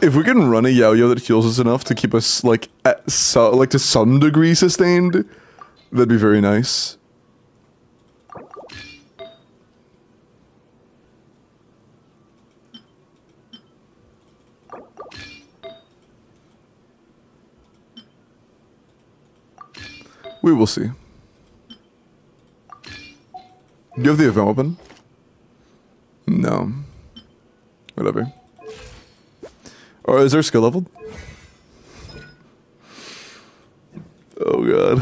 If we can run a Yao Yao that heals us enough to keep us like to some degree sustained, that'd be very nice. We will see. Do you have the event open? No. Whatever. Or is there skill leveled? Oh god.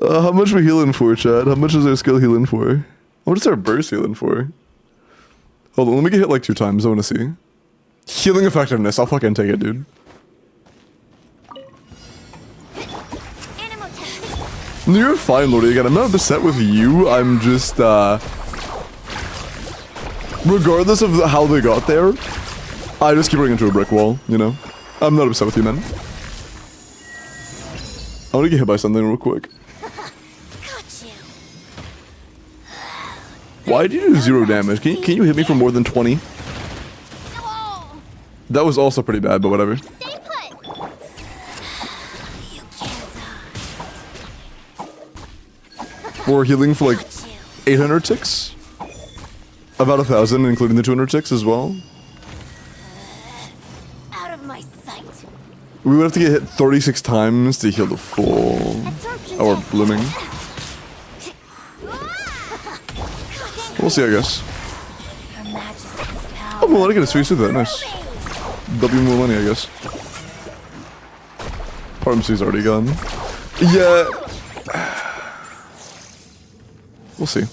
How much we healing for, Chad? How much is our skill healing for? What is our burst healing for? Hold on, let me get hit like 2 times. I want to see. Healing effectiveness. I'll fucking take it, dude. No, you're fine, Lordy. Again, I'm not upset with you. I'm just, regardless of how they got there, I just keep running into a brick wall, you know? I'm not upset with you, man. I want to get hit by something real quick. Got you. Why did you do 0 damage? Can you hit me for more than 20? No. That was also pretty bad, but whatever. Stay put. You can't die. We're healing for like 800 ticks? About 1,000, including the 200 ticks as well. Out of my sight. We would have to get hit 36 times to heal the full... Absorption Or test. blooming. We'll see, I guess. Her Majesty's power. Oh, well, I get a sweet through that. Nice. W more money, I guess. Parmcy's already gone. Yeah. We'll see.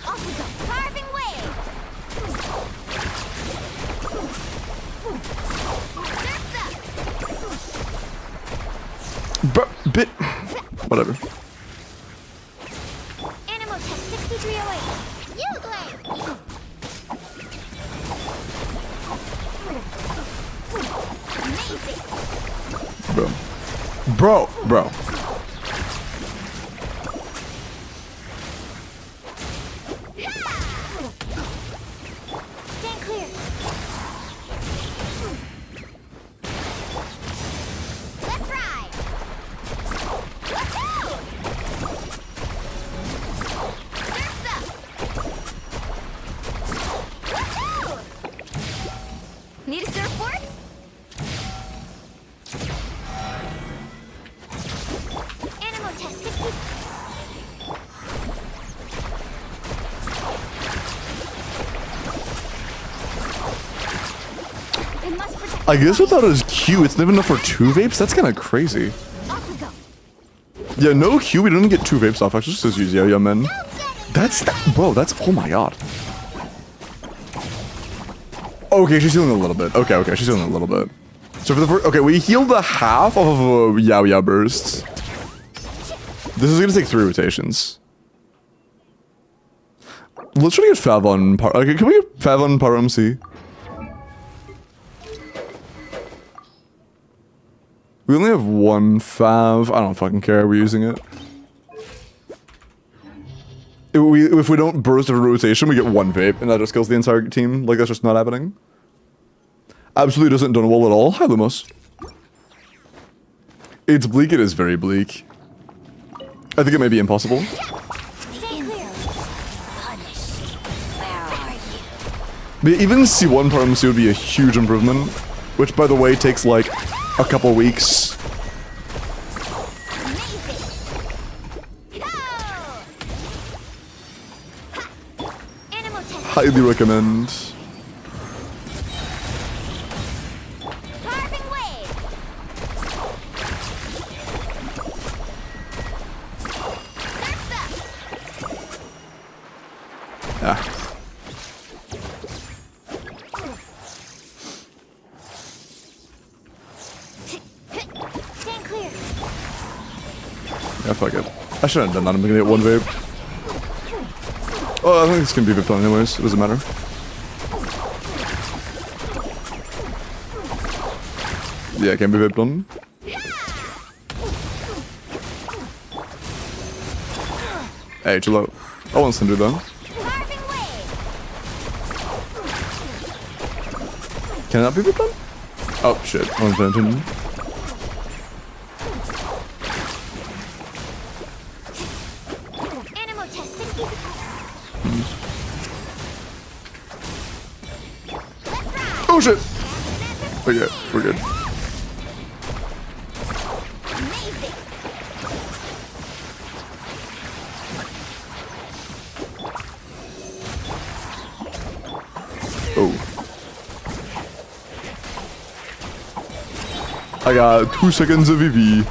Off we go. Carving waves. Bit. Whatever. Animal test 6308. You Amazing. Bro. Stand clear. Let's ride. Woohoo! Surf's up. Woohoo! Need a surfboard? Animal test 60. It must protect. I guess without his Q, it's not even enough for 2 vapes? That's kind of crazy. Off we go. Yeah, no Q, we didn't get 2 vapes off. Actually, just as use yeah, man. That's... Bro, that's... Oh my god. Okay, she's healing a little bit. Okay, she's healing a little bit. So for the first... Okay, we healed the half of a Yao burst. This is gonna take 3 rotations. Let's try to get Fav on... Okay, can we get Fav on Power MC? We only have 1 Fav. I don't fucking care. We're using it. If we don't burst every rotation, we get 1 vape, and that just kills the entire team. Like, that's just not happening. Absolutely doesn't done well at all. Hi, Lumos. It's bleak. It is very bleak. I think it may be impossible. Stay clear. Punish. Where are you? But even C1 per MC would be a huge improvement. Which, by the way, takes like a couple weeks. Amazing. Go! Ha! Animal test. Highly recommend. Carving waves. Surf's up. Ah. Stand clear. Yeah, fuck it. I shouldn't have done that. I'm gonna get 1 vape. Oh, I think this can be vaped on anyways. It doesn't matter. Yeah, it can be vaped on. Hey, chill out. I want some to do that. Carving waves. Can it not be vaped on? Oh, shit. I wasn't paying attention. Animal test 60. Let's ride. Oh, shit. Okay, we're good. Amazing. Oh. I got 2 seconds of EV.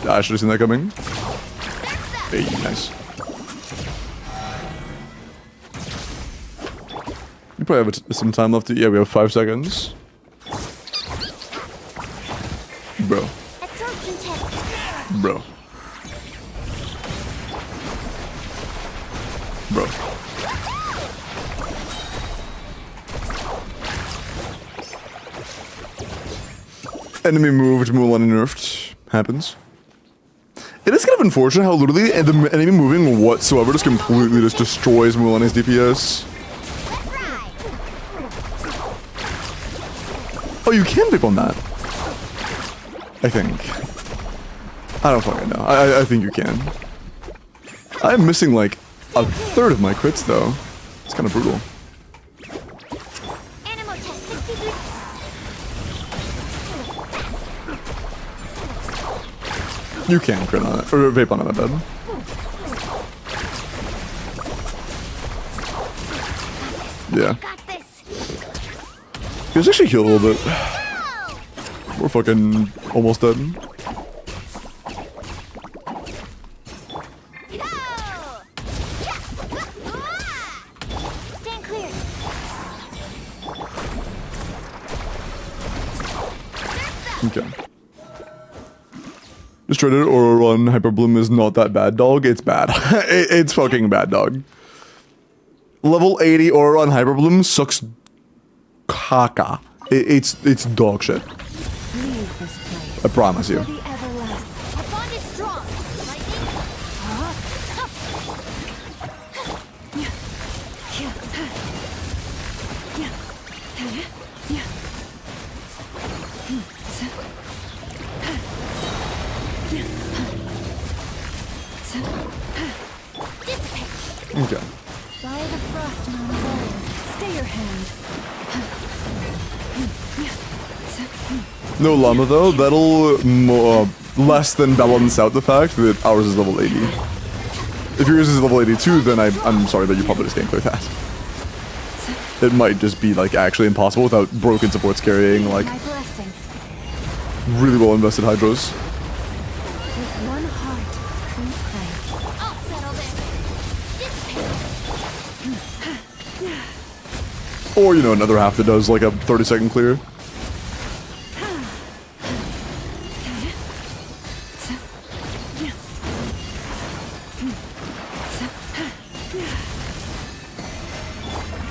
I should have seen that coming. Hey, nice. You probably have some time left. Yeah, we have 5 seconds. Bro. Absorption test. Bro. Bro. Enemy moved, Mulan nerfed. Happens. It is kind of unfortunate how literally the enemy moving whatsoever just completely just destroys Mulan's DPS. Oh, you can pick on that. I think. I don't fucking know. I think you can. I'm missing like a third of my crits though. It's kind of brutal. Animal test 63. You can crit on it, or vape on it, my bad. Yeah. Got this. Let's actually heal a little bit. We're fucking almost dead. Stand clear. Okay. Destroyed or run Hyper Bloom is not that bad, dog. It's bad. It's fucking bad, dog. Level 80 Aura on Hyper Bloom sucks caca. It's dog shit. Leave this place. I promise you. For the everlasting. Our bond is strong. Okay. By the frost moon bowl. Stay your hand. No llama though. That'll less than balance out the fact that ours is level 80. If yours is level 82, then I'm sorry, but you probably just can't clear that. It might just be like actually impossible without broken supports carrying like My blessing. really well invested hydros. With one heart, we pray. I'll settle this. Or, you know, another half that does like a 30-second clear.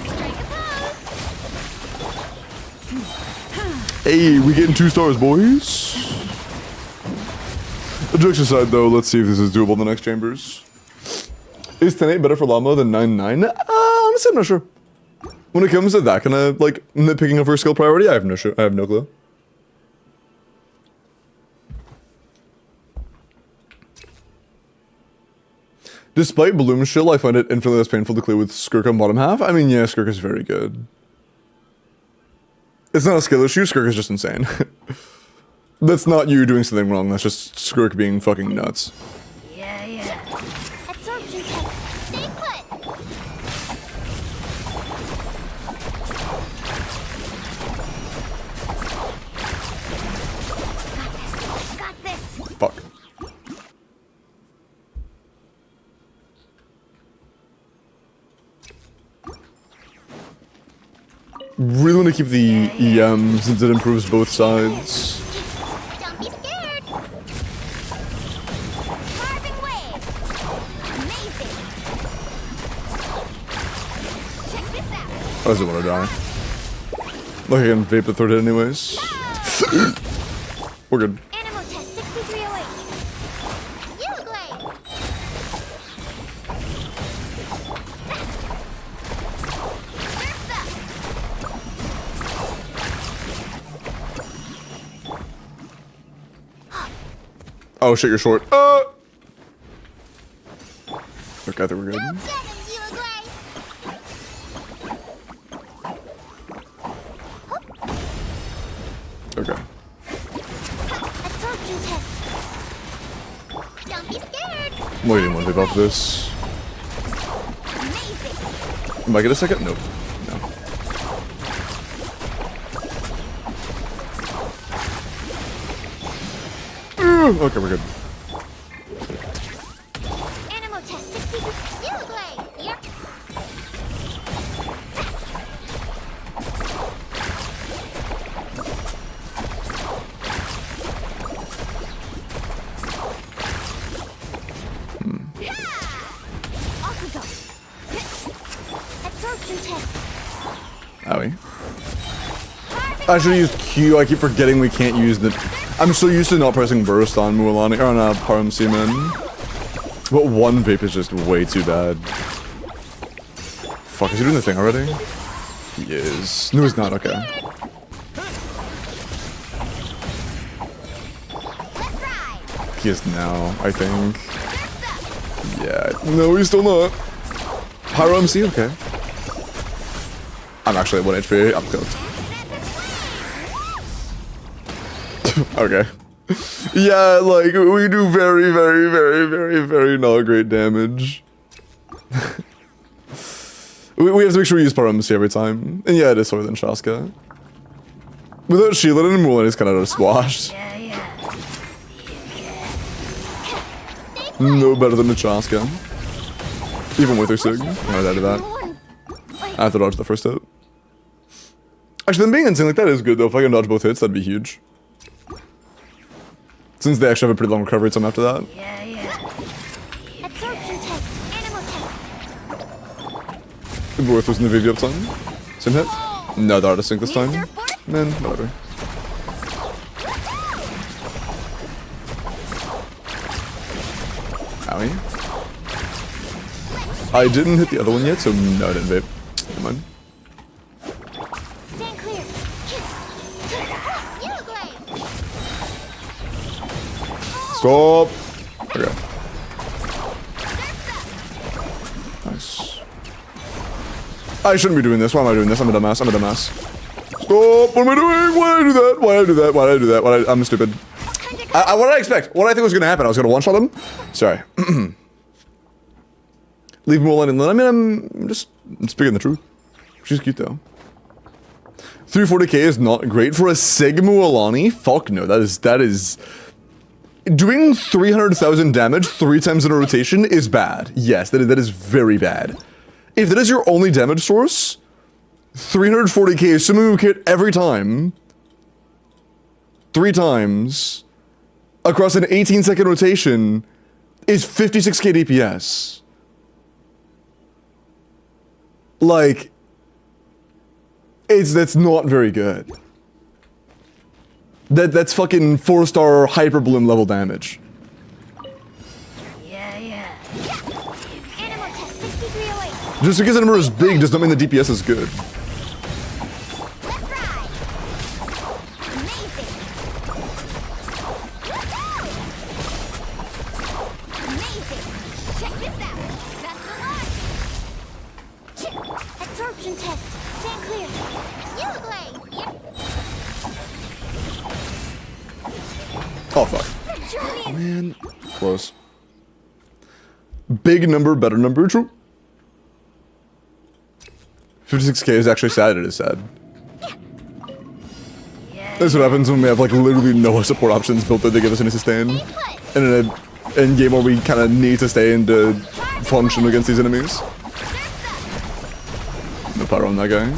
Strike a pose. Hey, we getting 2 stars, boys. Jokes aside, though, let's see if this is doable in the next chambers. Is 10-8 better for Llama than 9-9? Honestly, I'm not sure. When it comes to that kind of, like, nitpicking of her skill priority, I have no clue. Despite Bloom's Shield, I find it infinitely less painful to clear with Skirk on bottom half. I mean, yeah, Skirk is very good. It's not a skill issue, Skirk is just insane. That's not you doing something wrong, that's just Skirk being fucking nuts. Yeah. Absorption test. Stay put. Got this. Fuck. Really want to keep the EM since it improves both sides. Don't be scared. Carving wave. Amazing. Check this out. I doesn't want to die. Look, I can vape the third hit anyways. We're good. Animal test 6308. You glade. Surf's up. Oh shit, you're short. Okay, I think we're good. Get him, you glade. Okay. Absorption test. Don't be scared. I'm waiting one vape off this. Amazing. Am I get a second? Nope. No. Okay, we're good. Animal test 60. You play. Yep. Akugo. Absorption test. Owie. I should have used Q. I keep forgetting we can't use the... I'm so used to not pressing burst on Mualani, or on Param Seaman. But one vape is just way too bad. Fuck, is he doing the thing already? He is. No, he's not. Okay. Let's ride. He is now, I think. Yeah. No, he's still not. Pyro MC? Okay. I'm actually at 1 HP. I'm cooked. Okay. Yeah, like, we do very, very, very, very, very not great damage. we have to make sure we use Pyro MC every time. And yeah, it is slower than Shaska. Without Shielded and Mulan, he's kind of just washed. No better than the Chaska. Even with her Sig. I died to that. I have to dodge the first hit. Actually, them being insane like that is good though. If I can dodge both hits, that'd be huge. Since they actually have a pretty long recovery time after that. Absorption test. Animal test. Worth was in the VV up time. Same hit. No, the artist sync this time. Man, whatever. Owie. I didn't hit the other one yet, so no, I didn't vape. Never mind. Stand clear. You play. Stop! Okay. Nice. I shouldn't be doing this. Why am I doing this? I'm a dumbass. I'm a dumbass. Stop! What am I doing? Why did I do that? Why did I do that? Why did I do that? I'm stupid. What did I expect? What did I think was gonna happen? I was gonna one-shot him? Sorry. Leave Mulan in. I mean, I'm speaking the truth. She's cute though. 340k is not great for a Sig Mualani? Fuck no, that is... Doing 300,000 damage 3 times in a rotation is bad. Yes, that is very bad. If that is your only damage source, 340k is something you hit every time. 3 times. Across an 18-second rotation is 56k DPS. Like, that's not very good. That's fucking 4-star hyper bloom level damage. Animal test 6308. Just because the number is big does not mean the DPS is good. Let's ride. Amazing. Amazing. Check this out. That's the line. Absorption test. Stand clear. You play. Yep. Oh fuck. Man, close. Big number, better number, true. 56k is actually sad, it is sad. That's what happens when we have like literally no support options built that they give us any sustain. And in an end game where we kind of need to stay and function against these enemies. No power on that guy.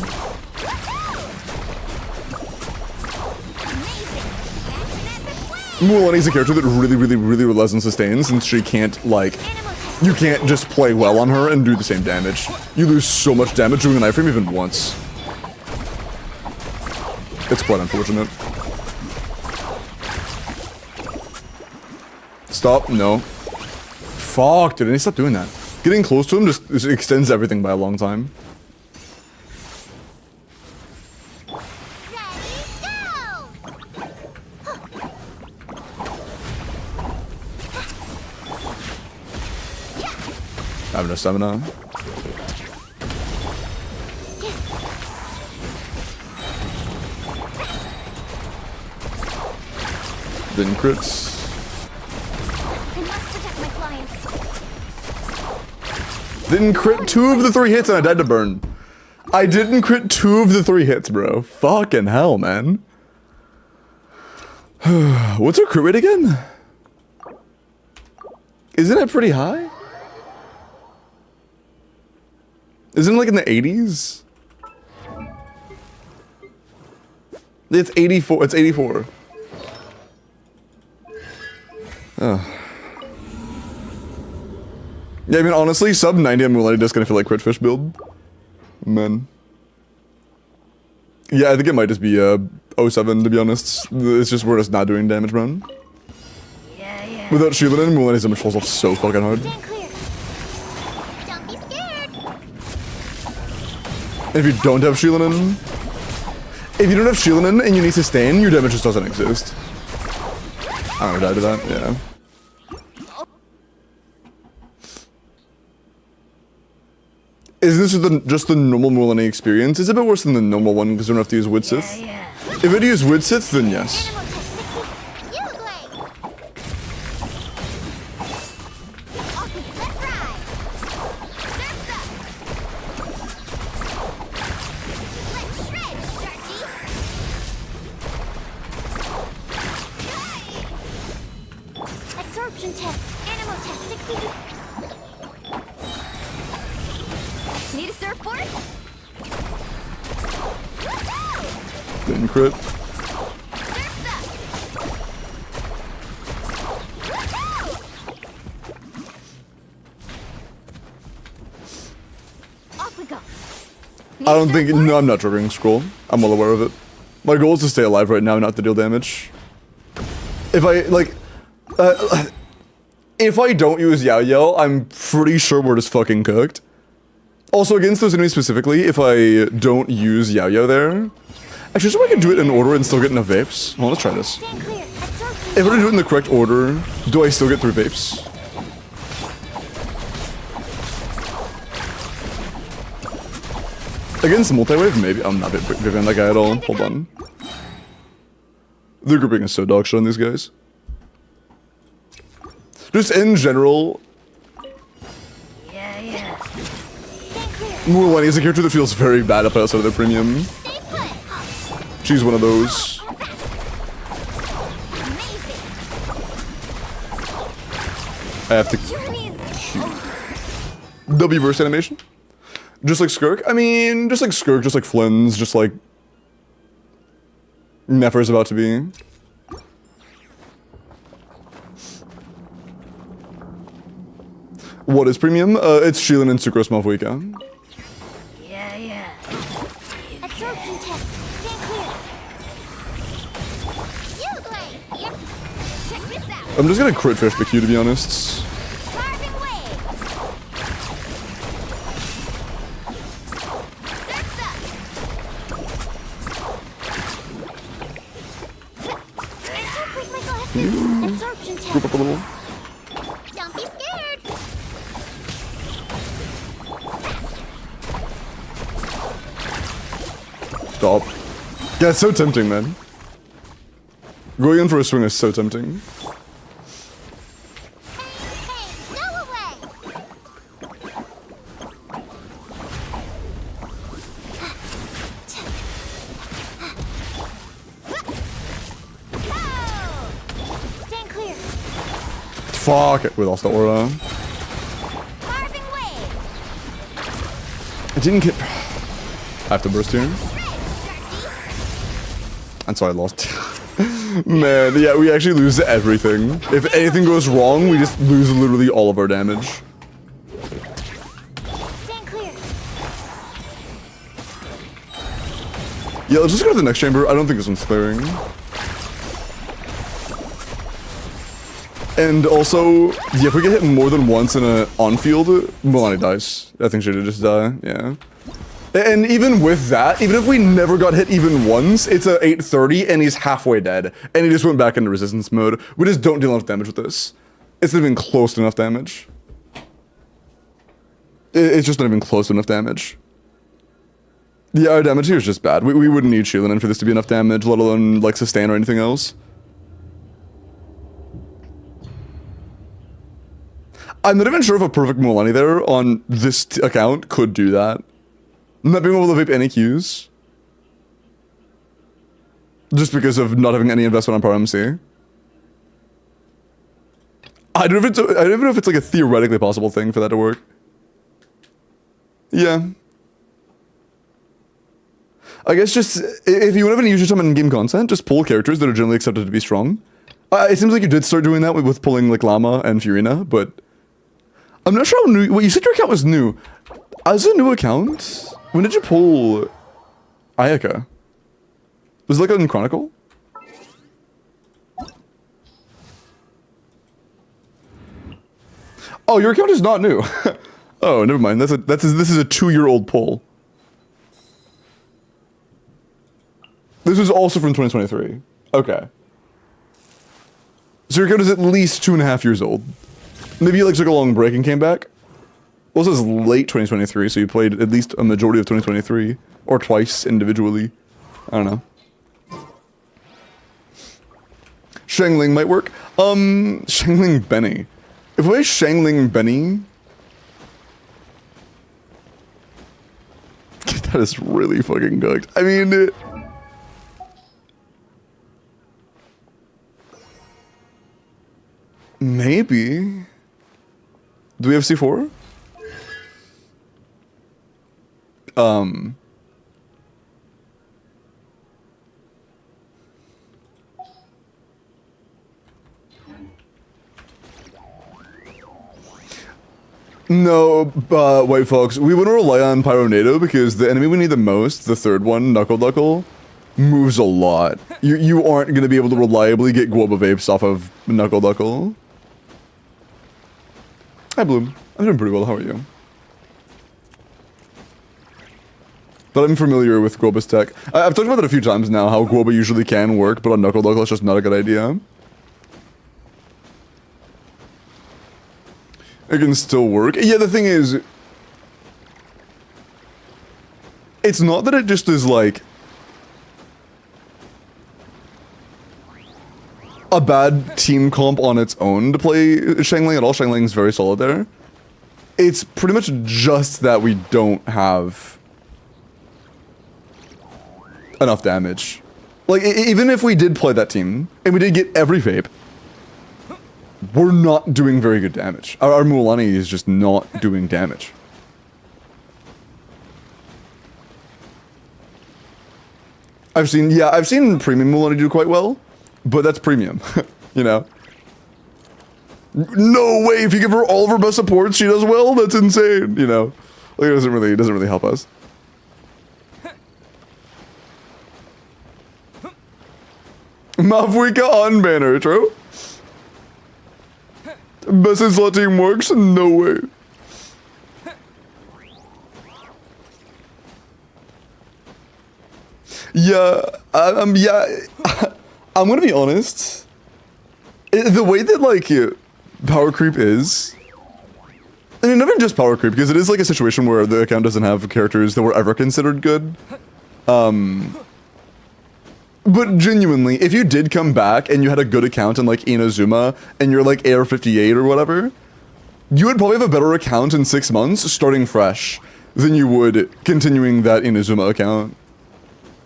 Mualani's a character that really relies on sustain since she can't, like... You can't just play well on her and do the same damage. You lose so much damage doing an iframe even once. It's quite unfortunate. Stop, no. Fuck, dude, I need to stop doing that. Getting close to him just extends everything by a long time. I have no stamina. Didn't crits. I must protect my clients. Didn't crit 2 of the 3 hits and I died to burn. I didn't crit 2 of the 3 hits, bro. Fucking hell, man. What's her crit rate again? Isn't it pretty high? Isn't it like in the 80s? It's 84. It's 84. Oh. Yeah, I mean, honestly, sub 90 on Moonlight just gonna feel like Critfish build. Man. Yeah, I think it might just be 07, to be honest. It's just we're just not doing damage, man. Yeah. Without shielding in, Moonlight damage falls off so fucking hard. Stand clear. Don't be scared. If you don't have shielding in, if you don't have shielding in and you need sustain, your damage just doesn't exist. I'm gonna die to that, yeah. Is this just the normal Mulaney experience? It's a bit worse than the normal one because you don't have to use Wood Sith. Yeah. If it use Wood Sith, then yes. Animal test 60. You great. Okay, let's ride. Surf's up. Let's shred, Sharky. Absorption test. Animal test 60. Need a surfboard? Woohoo! Didn't crit. Surf's up. Woohoo! Off we go. I don't think. No, I'm not triggering Scroll. I'm well aware of it. My goal is to stay alive right now, not to deal damage. If I, like. If I don't use Yao Yao, I'm pretty sure we're just fucking cooked. Also, against those enemies specifically, if I don't use Yao Yao there... Actually, so I can do it in order and still get enough vapes. Well, let's try this. Stand clear. Absorption If I do it in the correct order, do I still get 3 vapes? Against multi-wave, maybe. I'm not giving that guy at all. Hold on. The grouping is so dog shit on these guys. Just in general, Yeah. Stand clear. Mulaney is a character that feels very bad up outside of their premium. Stay put. She's one of those. Amazing. I have to Journey's W burst animation. Just like Skirk. I mean, just like Skirk, just like Flynn's, just like Nefer's about to be. What is premium? It's Shieldin and Sucrose Malvoica. Yeah. Absorption test. Stand clear. You great. Yep. Check this out. I'm just gonna crit fish the Q, to be honest. Carving waves. Surf's up. Interpret my glasses. Absorption Group test. up a little. Don't be scared. Stop. Yeah, it's so tempting, man. Going in for a swing is so tempting. Hey, go away. Stand clear. Fuck it. We lost the aura. Carving waves. I didn't get... I have to burst here. Shred, Sharky. And so I lost. Man, yeah, we actually lose everything. If anything goes wrong, we just lose literally all of our damage. Stand clear. Yeah, let's just go to the next chamber. I don't think this one's clearing. And also, yeah, if we get hit more than once in a on-field, Mulaney dies. I think she should just die, yeah. And even with that, even if we never got hit even once, it's a 830 and he's halfway dead. And he just went back into resistance mode. We just don't deal enough damage with this. It's not even close to enough damage. It's just not even close to enough damage. Yeah, our damage here is just bad. We wouldn't need Shieldin for this to be enough damage, let alone like sustain or anything else. I'm not even sure if a perfect Mulaney there on this account could do that. Not being able to vape any Qs. Just because of not having any investment on Power MC. I don't even know if it's like a theoretically possible thing for that to work. Yeah. I guess just, if you want to use your time in game content, just pull characters that are generally accepted to be strong. It seems like you did start doing that with pulling like Llama and Furina, but I'm not sure how new, well, you said your account was new. As a new account, when did you pull Ayaka? Was it like on Chronicle? Oh, your account is not new. Oh, never mind. This is a 2-year-old poll. This is also from 2023. Okay. So your account is at least 2.5 years old. Maybe you like took a long break and came back. Well, this is late 2023, so you played at least a majority of 2023, or twice individually. I don't know. Shangling might work. Shangling Benny. If we Shangling Benny, that is really fucking cooked. I mean, maybe. Do we have C4? No, white folks, we wouldn't rely on Pyronado because the enemy we need the most, the third one, Knuckle, moves a lot. You aren't going to be able to reliably get Guoba Vapes off of Knuckle. Hi, Bloom. I'm doing pretty well. How are you? But I'm familiar with Guoba's tech. I've talked about it a few times now, how Guoba usually can work, but on Knuckle it's just not a good idea. It can still work. Yeah, the thing is, it's not that it just is like a bad team comp on its own to play Shangling at all. Shangling's very solid there. It's pretty much just that we don't have enough damage. Like, even if we did play that team, and we did get every vape, we're not doing very good damage. Our Mualani is just not doing damage. I've seen premium Mualani do quite well, but that's premium, you know? No way, if you give her all of her best supports, she does well? That's insane, you know? Like, it doesn't really help us. Mavwika on banner, true? Best in slot team works? No way. Yeah, yeah, I'm gonna be honest. The way that, like, power creep is... I mean, never just power creep, because it is, like, a situation where the account doesn't have characters that were ever considered good. But genuinely, if you did come back and you had a good account in, like, Inazuma, and you're, like, AR-58 or whatever, you would probably have a better account in 6 months, starting fresh, than you would continuing that Inazuma account.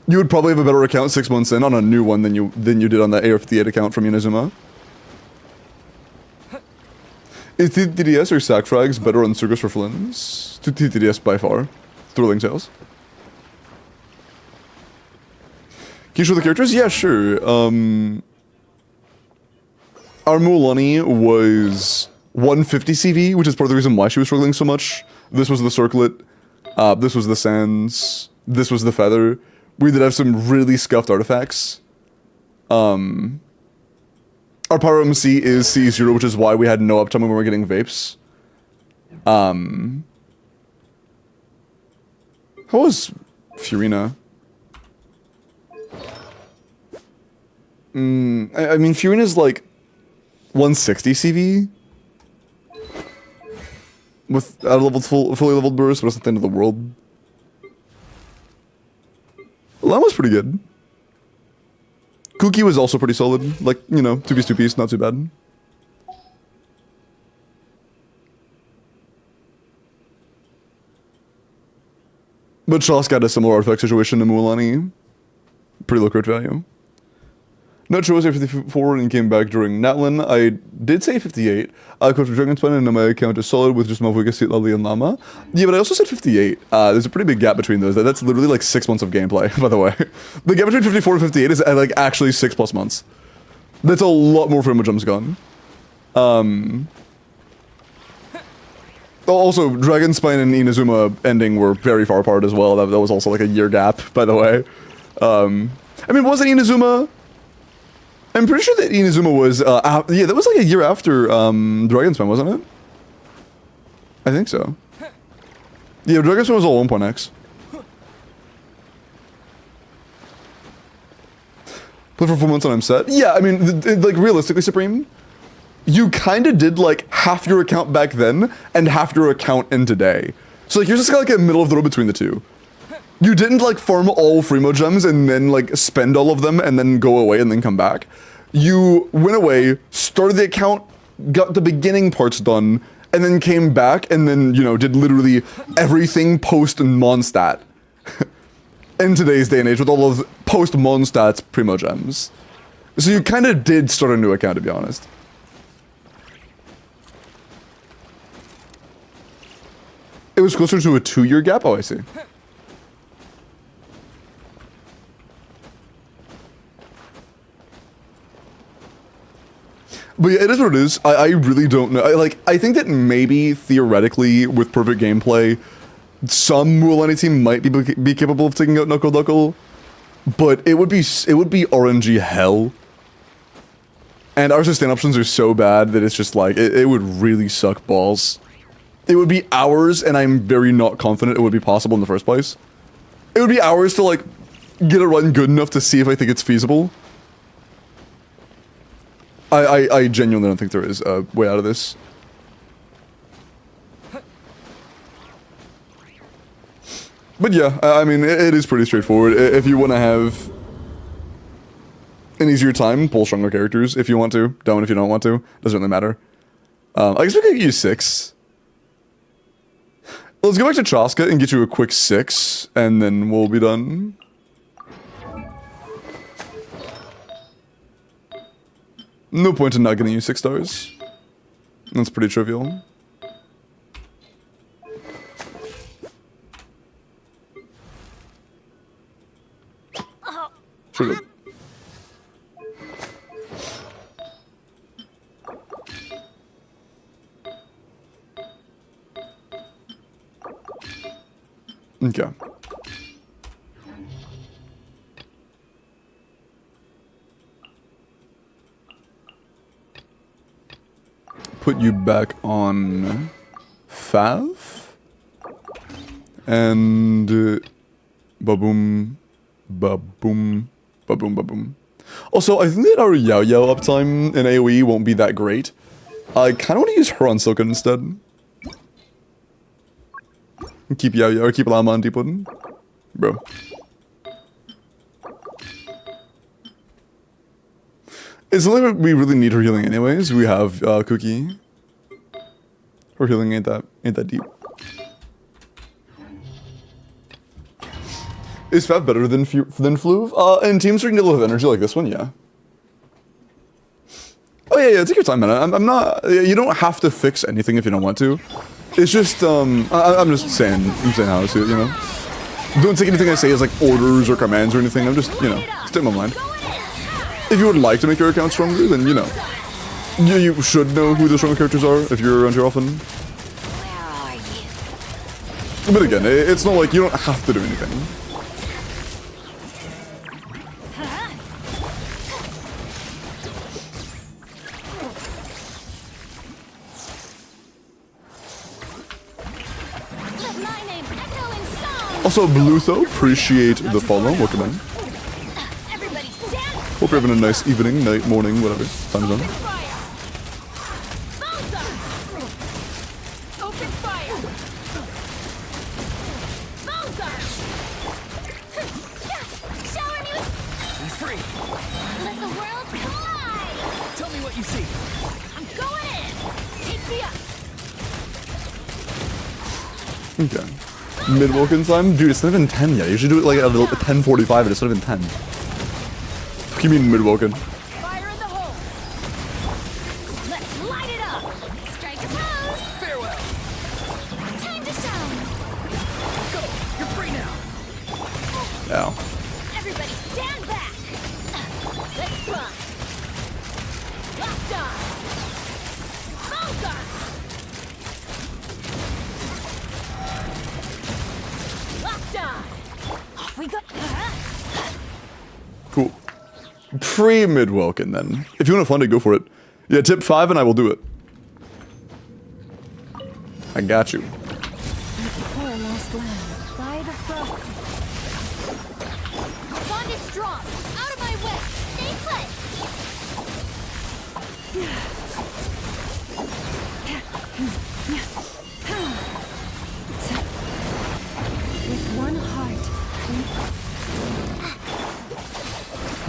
You would probably have a better account 6 months in on a new one than you did on that AR-58 account from Inazuma. Is TTDS or Sack Frags better on Circus for Flins? TTDS by far. Thrilling Tales. Can you show the characters? Yeah, sure. Our Mualani was 150 CV, which is part of the reason why she was struggling so much. This was the Circlet. This was the Sands. This was the Feather. We did have some really scuffed artifacts. Our Pyro MC is C0, which is why we had no uptime when we were getting vapes. How was Furina? I mean, Furina's like 160 CV with out of fully leveled burst, but it's not the end of the world. Llama's pretty good. Kuki was also pretty solid. Like, you know, 2-piece, not too bad. But Shosk had a similar artifact situation to Mualani. Pretty low crit value. Not sure was I 54 and came back during Natlin. I did say 58. Coach Dragonspine and my account is solid with just Malvuga, Seat Lovely, and Llama. Yeah, but I also said 58. There's a pretty big gap between those. That's literally like 6 months of gameplay, by the way. The gap between 54 and 58 is like actually 6+ months. That's a lot more Frame Jumps gone. Also, Dragonspine and Inazuma ending were very far apart as well. That was also like a year gap, by the way. I mean, wasn't Inazuma... I'm pretty sure that Inazuma was, yeah, that was like a year after Dragonspine, wasn't it? I think so. Yeah, Dragonspine was all 1.x. Play for 4 months and I'm set. Yeah, I mean, like, realistically, Supreme, you kind of did, like, half your account back then and half your account in today. So, like, you're just like a middle of the road between the two. You didn't, like, farm all Fremo gems and then, like, spend all of them and then go away and then come back. You went away, started the account, got the beginning parts done, and then came back and then, you know, did literally everything post-Mondstadt. In today's day and age with all of post-Mondstadt's Primo gems. So you kind of did start a new account, to be honest. It was closer to a 2-year gap? Oh, I see. But yeah, it is what it is. I really don't know. I think that maybe, theoretically, with perfect gameplay, some Mualani team might be capable of taking out Knuckle Knuckle, but it would be RNG hell. And our sustain options are so bad that it's just like, it would really suck balls. It would be hours, and I'm very not confident it would be possible in the first place. It would be hours to, like, get a run good enough to see if I think it's feasible. I genuinely don't think there is a way out of this. But yeah, I mean, it is pretty straightforward. If you want to have an easier time, pull stronger characters if you want to. Don't if you don't want to. Doesn't really matter. I guess we could use 6. Let's go back to Chaska and get you a quick 6, and then we'll be done. No point in not getting you 6 stars. That's pretty trivial. Sure. Okay. Put you back on Fav. And ba-boom, ba-boom, ba-boom, ba-boom. Also, I think that our Yao Yao uptime in AoE won't be that great. I kind of want to use her on Silken instead. Keep Yao Yao, or keep Llama on Deep Wooden. Bro. It's only that we really need her healing anyways. We have Cookie. Her healing ain't that deep. Is Fav better than Fluve? In teams drinking a little of energy like this one, yeah. Oh yeah, take your time, man. I'm not. You don't have to fix anything if you don't want to. It's just I'm just saying how I see it, you know. Don't take anything I say as like orders or commands or anything. I'm just, you know, stick my mind. If you would like to make your account stronger, then you know. You should know who the stronger characters are if you're around here often. Where are you? But again, it's not like you don't have to do anything. Also, Blutho, appreciate the follow. Welcome in. Hope you're having a nice evening, night, morning, whatever time zone. He's free. Let the world collide! Tell me what you see. I'm going in! Take me up! Okay. Mid-Wilkin time? Dude, it's not even 10 yet. You should do it like at 10:45 and it's not even 10. What do you mean mid-Wilkin? Let's light it up! Strike a pose! Farewell. Time to shine! Go. You're free now. Ow. Everybody stand back! Let's fly! Locked on! Bullseye! Locked on! Off we go! Cool. Pre-mid Welkin then. If you want to fund it, go for it. Yeah, tip 5 and I will do it. I got you. Poor lost land. By the frost. Bond is strong! Out of my way! Stay put! With one heart,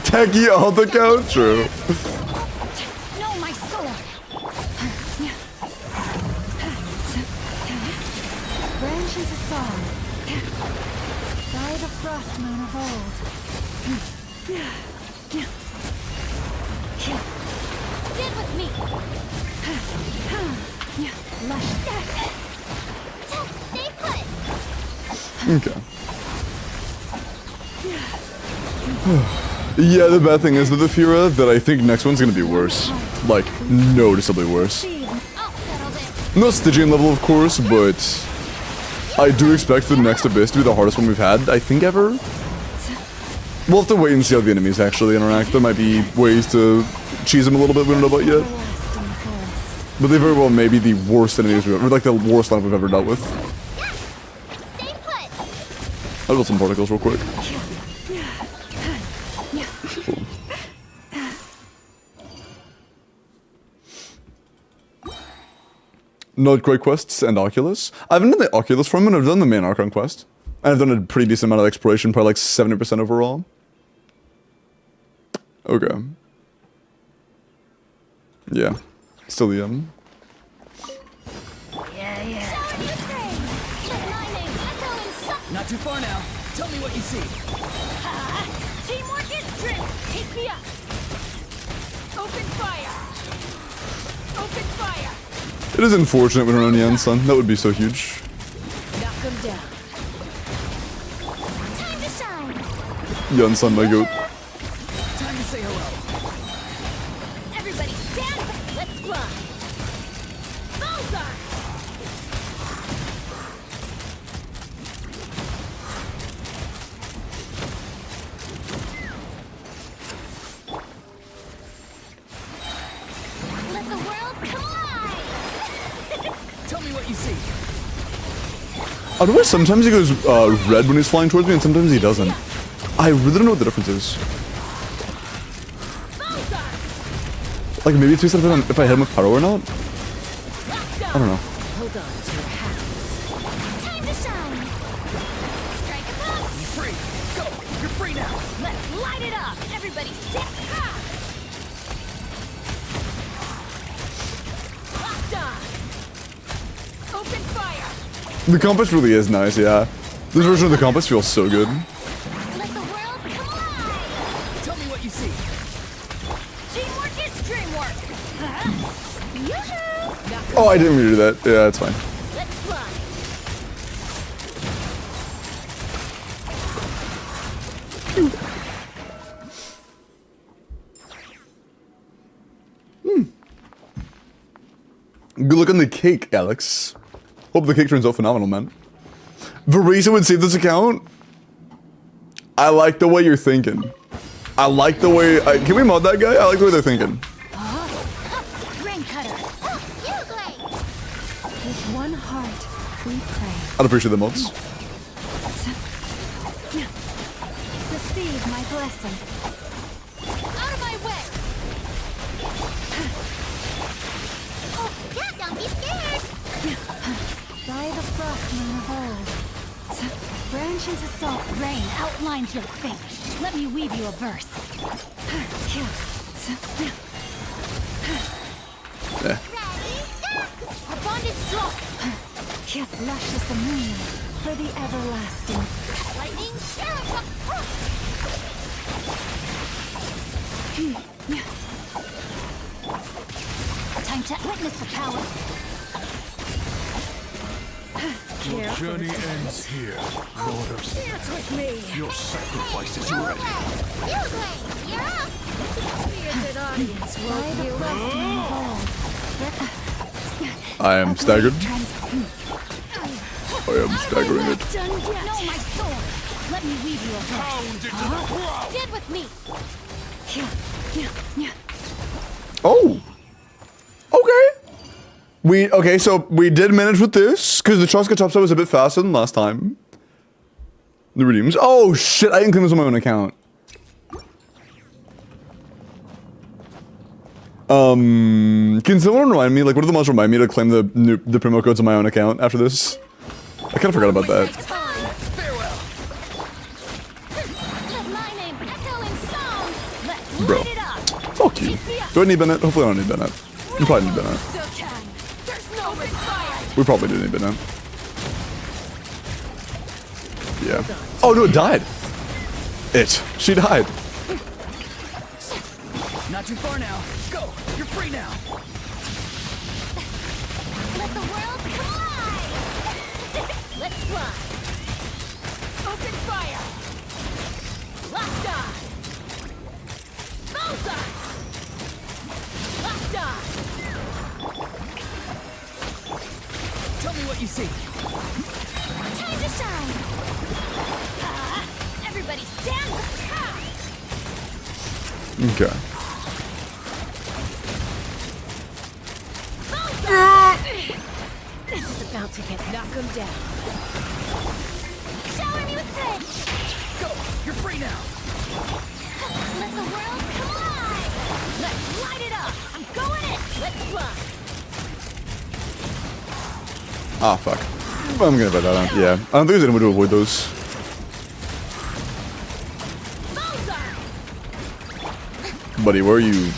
Techie on the couch. True. No, my sword! branch into song. By the frost moon of old. Stand with me! Lush. Stay put! Okay. Yeah, the bad thing is with the Fira that I think next one's gonna be worse. Like, noticeably worse. I'll settle this! Not Stygian level, of course, but I do expect the next Abyss to be the hardest one we've had, I think, ever. We'll have to wait and see how the enemies actually interact. There might be ways to cheese them a little bit we don't know about yet. Everlasting forest. But they very well may be the worst enemies we've ever, like the worst line we've ever dealt with. Stay put! I'll build some particles real quick. Not quite quests and Oculus. I haven't done the Oculus from and I've done the main Archon quest. And I've done a pretty decent amount of exploration, probably like 70% overall. Okay. Yeah. Still the Not too far now. Tell me what you see. Teamwork is strength! Take me up! Open fire! Open fire! It is unfortunate we don't own Yen-san. That would be so huge. Knock them down. Time to shine! Yen-san, my goat. Time to say hello. Everybody stand back! Let's fly! Bullseye! Let the world come alive! Tell me what you see. I don't know, sometimes he goes red when he's flying towards me and sometimes he doesn't. I really don't know what the difference is. Bullseye! Like maybe it's based on if I hit him with pyro or not? I don't know. Hold on to your hats. Time to shine! Strike a pose! You're free. Go. You're free now. Let's light it up! Everybody stick! Locked on! Open fire! The compass really is nice, yeah. This version of the compass feels so good. Let the world come alive! Tell me what you see. Teamwork is dreamwork! Yoo-hoo! Oh, I didn't mean to do that. Yeah, it's fine. Let's fly! Good luck on the cake, Alex. Hope the cake turns out phenomenal, man. Verisa would save this account? I like the way you're thinking. I like the way... can we mod that guy? I like the way they're thinking. Rain cutter! You glade! With one heart, we pray. I'd appreciate the mods. Receive my blessing. Out of my way! Oh, yeah, don't be scared! By the frost moon of old. Branch into salt. Rain outlines your fate. Let me weave you a verse. Yeah. Our bond is strong! Lush as the moon for the everlasting. Lightning, Time to witness the power. Your journey ends here, Lord of Dance with me. Your sacrifice is ready. You're up. Spirited audience will be lost. I am staggered. I am staggering it. Done yet. Know my sword. Let me weave you a verse. Pound into the crowd. Did with me. Oh. Okay. Okay, so we did manage with this, because the Choska Chopsa was a bit faster than last time. The redeems. Oh shit, I didn't claim this on my own account. Can someone remind me, like, what do the mods remind me to claim the promo codes on my own account after this? I kind of forgot about that. Farewell. Let my name echo in song. Let's Bro. light it up. Fuck you. Do I need Bennett? Hopefully I don't need Bennett. You probably need Bennett. Still can. There's no fire. We probably do need Bennett. Yeah. Oh no, it died. She died. Not too far now. Go. You're free now. Let the world collide. Let's fly. Open fire. Locked on. Bullseye. Locked on. Tell me what you see. Time to shine. Everybody stand back. Okay. This is about to get knock 'em down. Shower me with good. Go. You're free now. Let the world collide. Let's light it up. I'm going in. Let's fly. Ah, fuck. I'm gonna bet that out. Yeah. I don't think there's any way to avoid those. Bullseye. Buddy, where are you?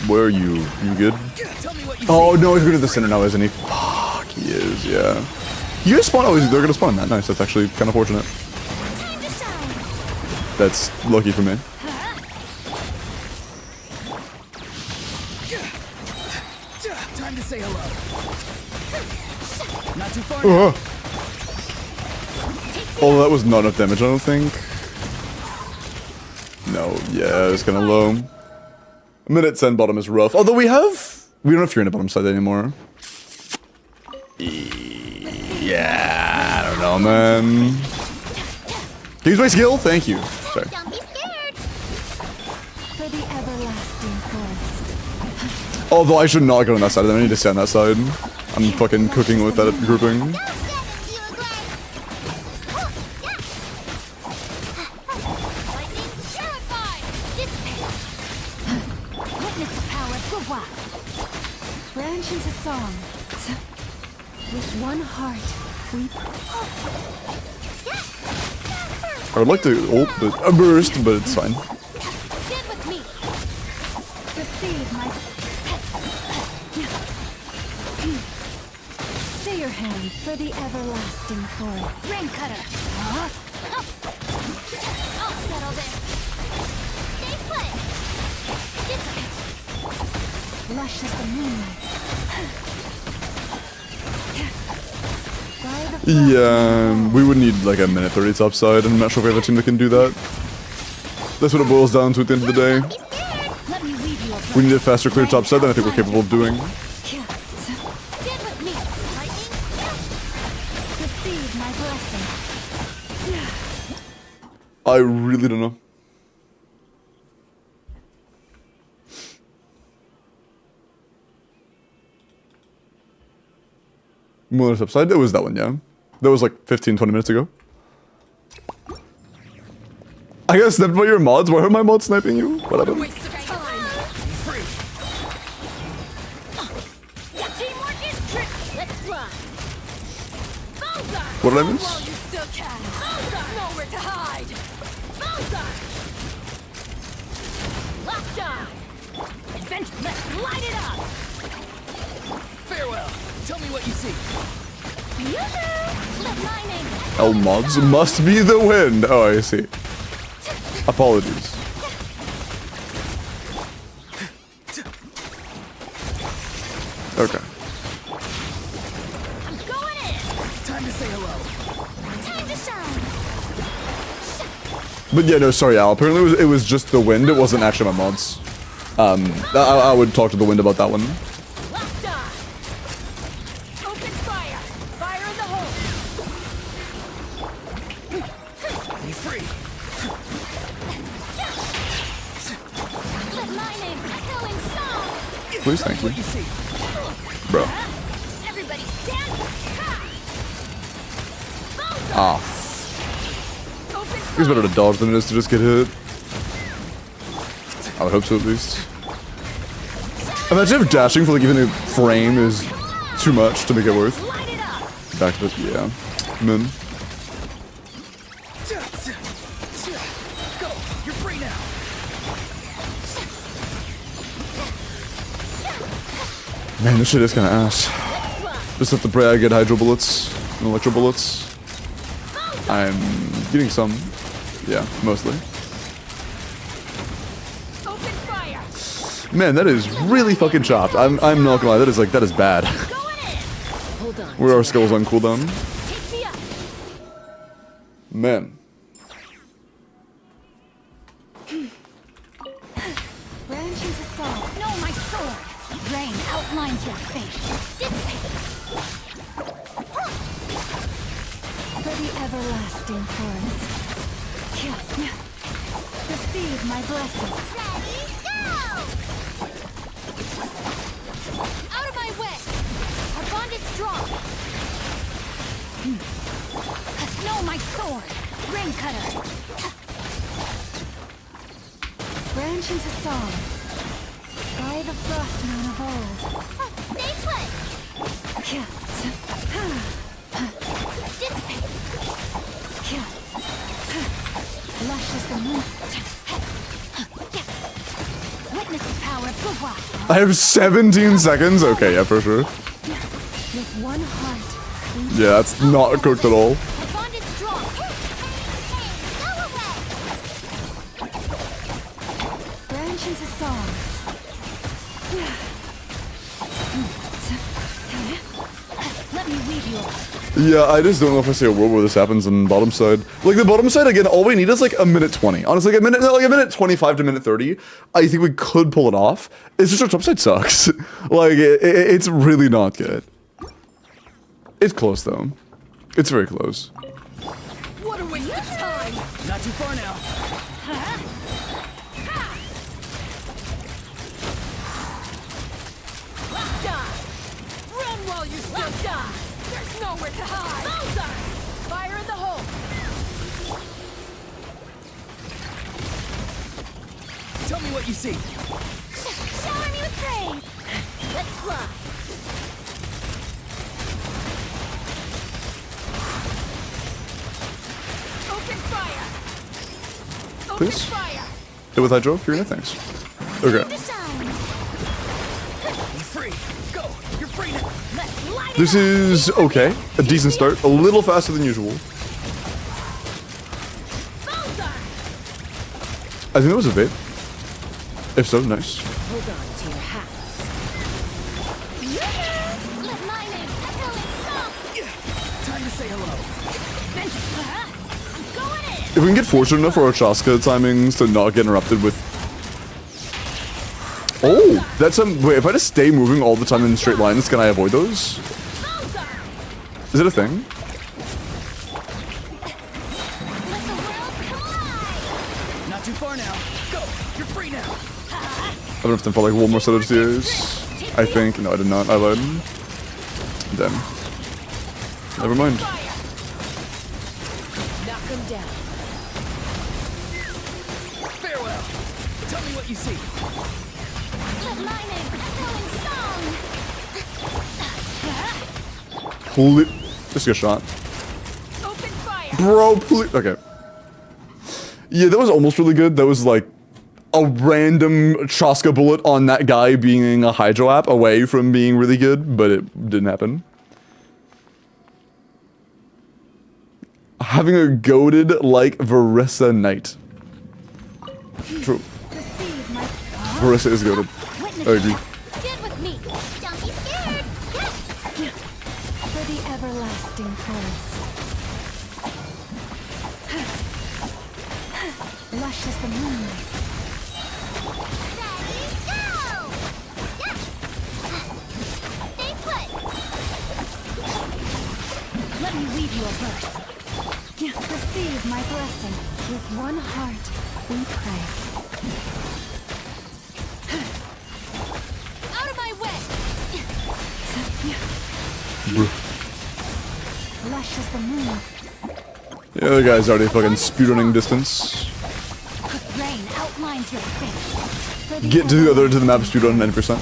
You good? Tell me what you Oh see. no, he's going to the center now, isn't he? Fuck, he is, yeah. You guys spawn? Oh, they're gonna spawn that. Nice, that's actually kind of fortunate. Time to shine. That's lucky for me. Time to say hello. Not too far now. Oh, that was not enough damage, I don't think. No, yeah, it's kind of low. Minute 10 bottom is rough. Although we don't have fear in the bottom side anymore. Yeah, I don't know, man. Can you use my skill? Thank you. Sorry. Don't be scared. For the everlasting forest. Although I should not go on that side, I need to stay on that side. I'm fucking cooking with that grouping. Don't get it, you agree. Lightning purified. Dissipate. Witness the power of Gwa. Branch into song. With one heart, we I would like to ult, but a burst, but it's fine. Get with me. receive my... Stay your hand for the everlasting forest. Ring cutter. I'll settle this. Stay put. Dissipate. Lush as the moonlight. By the Yeah, we would need like a minute 30 topside, and I'm not sure if we have a team that can do that. That's what it boils down to at the end of the day. Be scared. Let me weave you a We need a faster clear topside than I think we're capable of doing. Get with me. Lightning. receive my blessing. I really don't know. Mueller's upside? It was that one, yeah. That was like 15, 20 minutes ago. I got sniped by your mods. Why are my mods sniping you? What happened? Waste of time. Free. Teamwork is trick. Let's fly. Bullseye. What did I miss? While you still can. Bullseye. Nowhere to hide. Bullseye. Locked on. Adventure. Let's light it up. Farewell. Tell me what you see. Yoo-hoo. Let my name L mods must be the wind. Oh, I see. Apologies. Okay. I'm going in. Time to say hello. Time to shine. But yeah, no, sorry, Al. Apparently it was just the wind. It wasn't actually my mods. I would talk to the wind about that one. Locked on. Open fire. Fire in the hole. Be free. Let my name echo in song. Please, thank you. What you see? Bro. Everybody stand. Ha! Ah. Open It's better to dodge than it is to just get hit. I would hope so, at least. Imagine if dashing for like even a frame is too much to make it worth. Light it up. Back to this, yeah. Men. Go. You're free now. Man, this shit is kind of ass. Just have to pray I get hydro bullets and electro bullets. I'm getting some. Yeah, mostly. Open fire. Man, that is really fucking chopped. I'm not gonna lie, that is bad. Going in. Hold on. Where are our skills on cooldown? Take me up. Man. Branch into song. No, my sword. Rain outlines your fate. Dissipate. For the everlasting forest. Receive my blessing. Ready, go! Out of my way. Our bond is strong. No, my sword. Rain cutter. Branch into song. By the frost moon of old. Stay put. Dissipate. Lush as the moon. Witness the power of Gugwa. I have 17 seconds? Okay, yeah, for sure. With one heart. Yeah, that's not cooked at all. Our bond is strong. Go away. Branch into song. Let me weave you up. Yeah, I just don't know if I see a world where this happens on bottom side. Like the bottom side again, all we need is like a minute 20. Honestly, like a minute 25 to minute 30. I think we could pull it off. It's just our top side sucks. Like it's really not good. It's close though. It's very close. What a waste of time. Not too far now. Run while you still die. There's nowhere to hide. Bullseye! Fire in the hole. Tell me what you see. Shower me with praise. Let's fly. Open fire. Open Please? fire. Hit with hydro, fear no thanks. Okay. To shine. Be free. Go. You're free now. Let's light it This up. is okay. A decent start. A little faster than usual. Bullseye! I think that was a bait. If so, nice. Hold on to your hats. Let my name echo in song. Time to say hello. I'm going in. If we can get fortunate enough for our Chaska timings to not get interrupted with... Oh, that's wait, if I just stay moving all the time in straight lines, can I avoid those? Bullseye! Is it a thing? Let the world collide. Not too far now. Go. You're free now. I don't know if I for like one more set of TAs. I think. No, I did not. I lied. Then. Never mind. Fire. Knock him down. Farewell. Tell me what you see. Let my name echo in song. Please. Just get shot. Open fire. Bro, please. Okay. Yeah, that was almost really good. That was like a random Chaska bullet on that guy being a Hydro app away from being really good, but it didn't happen. Having a goaded like Varissa Knight. True. Receive my Varissa is goaded. I agree. Stand with me. Don't be scared. For the everlasting forest. Lush as the moonlight. Ready, go! Yeah. Stay put. Let me weave you a verse. Receive my blessing. With one heart, we pray. Out of my way. Lush as the moon. Yeah, the guy's already fucking speedrunning distance. Rain outlines your face. For the Get to the map speedrun 90%.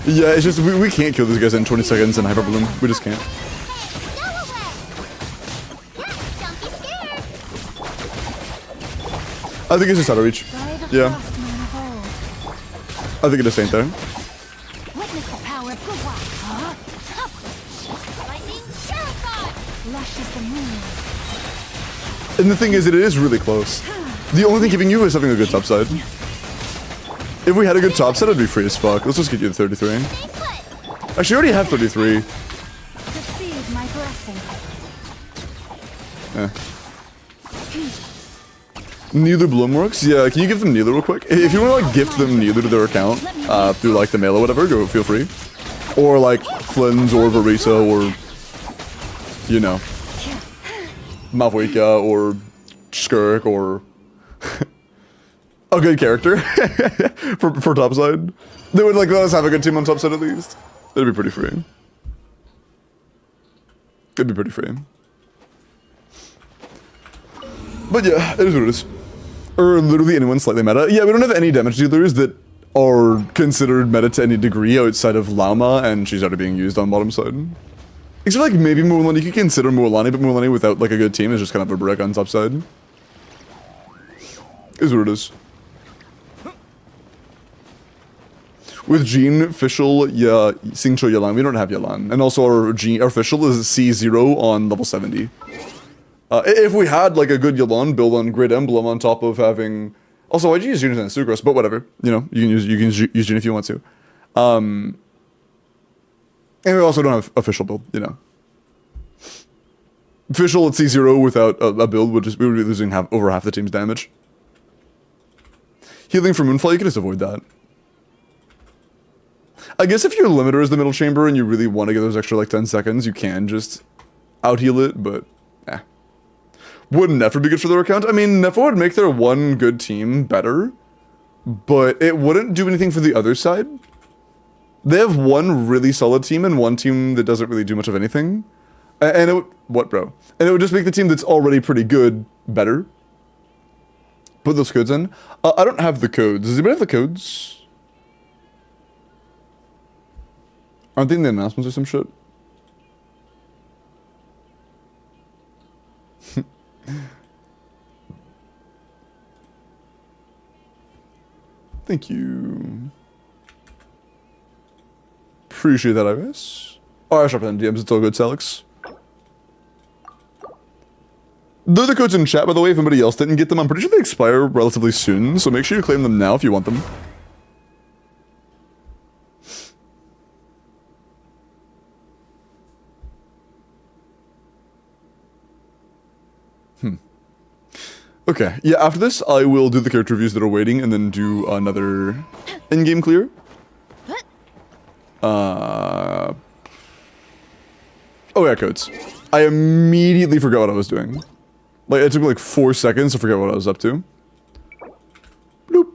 Yeah, it's just we can't kill these guys in 20 seconds in Hyper Bloom. We just can't. Go away. Yeah, don't be scared. I think it's just out of reach. by the Yeah. frost moon of old. I think it just ain't there. Witness the power of Gua. Huh? Lightning terrified. Lush as the moon. And the thing is, it is really close. The only thing keeping you is having a good top side. If we had a good top side, it'd be free as fuck. Let's just get you to 33. Stay put. Actually, you already have 33. Receive my blessing. Neither Bloom works? Yeah, can you give them Neither real quick? If you want to like gift them Neither to their account, through like the mail or whatever, go feel free. Or like Flynn's or Varisa or, you know, Mavwika or Skirk or a good character for topside. They would like let us have a good team on topside at least. It'd be pretty free. It'd be pretty free. But yeah, it is what it is. Or literally anyone slightly meta. Yeah, we don't have any damage dealers that are considered meta to any degree outside of Lauma, and she's already being used on bottom side. Except like maybe Mulan, you could consider Mulan, but Mulan without like a good team is just kind of a brick on top side. Is what it is. With Jean, Fischl, yeah, Xingqiu, Yalan, we don't have Yalan. And also our Fischl is C0 on level 70. If we had like a good Yalan build on Grid Emblem on top of having... Also, why'd you use Jean and Sucrose? But whatever. You know, you can use Jean if you want to. And we also don't have official build, you know. Official at C0 without a build we would be losing over half the team's damage. Healing from Moonfall, you can just avoid that. I guess if your limiter is the middle chamber and you really want to get those extra like 10 seconds, you can just out-heal it, but wouldn't Nefer be good for their account? I mean, Nefer would make their one good team better, but it wouldn't do anything for the other side. They have one really solid team and one team that doesn't really do much of anything. And it would... What, bro? And it would just make the team that's already pretty good better. Put those codes in. I don't have the codes. Does anybody have the codes? Aren't they in the announcements or some shit? Thank you. Appreciate that, I guess. Oh, I should have DMs. It's all good, Salix. They're the codes in chat, by the way. If anybody else didn't get them, I'm pretty sure they expire relatively soon, so make sure you claim them now if you want them. Okay, yeah, after this, I will do the character reviews that are waiting and then do another in-game clear. Oh yeah, codes. I immediately forgot what I was doing. Like, it took me like 4 seconds to forget what I was up to. Bloop.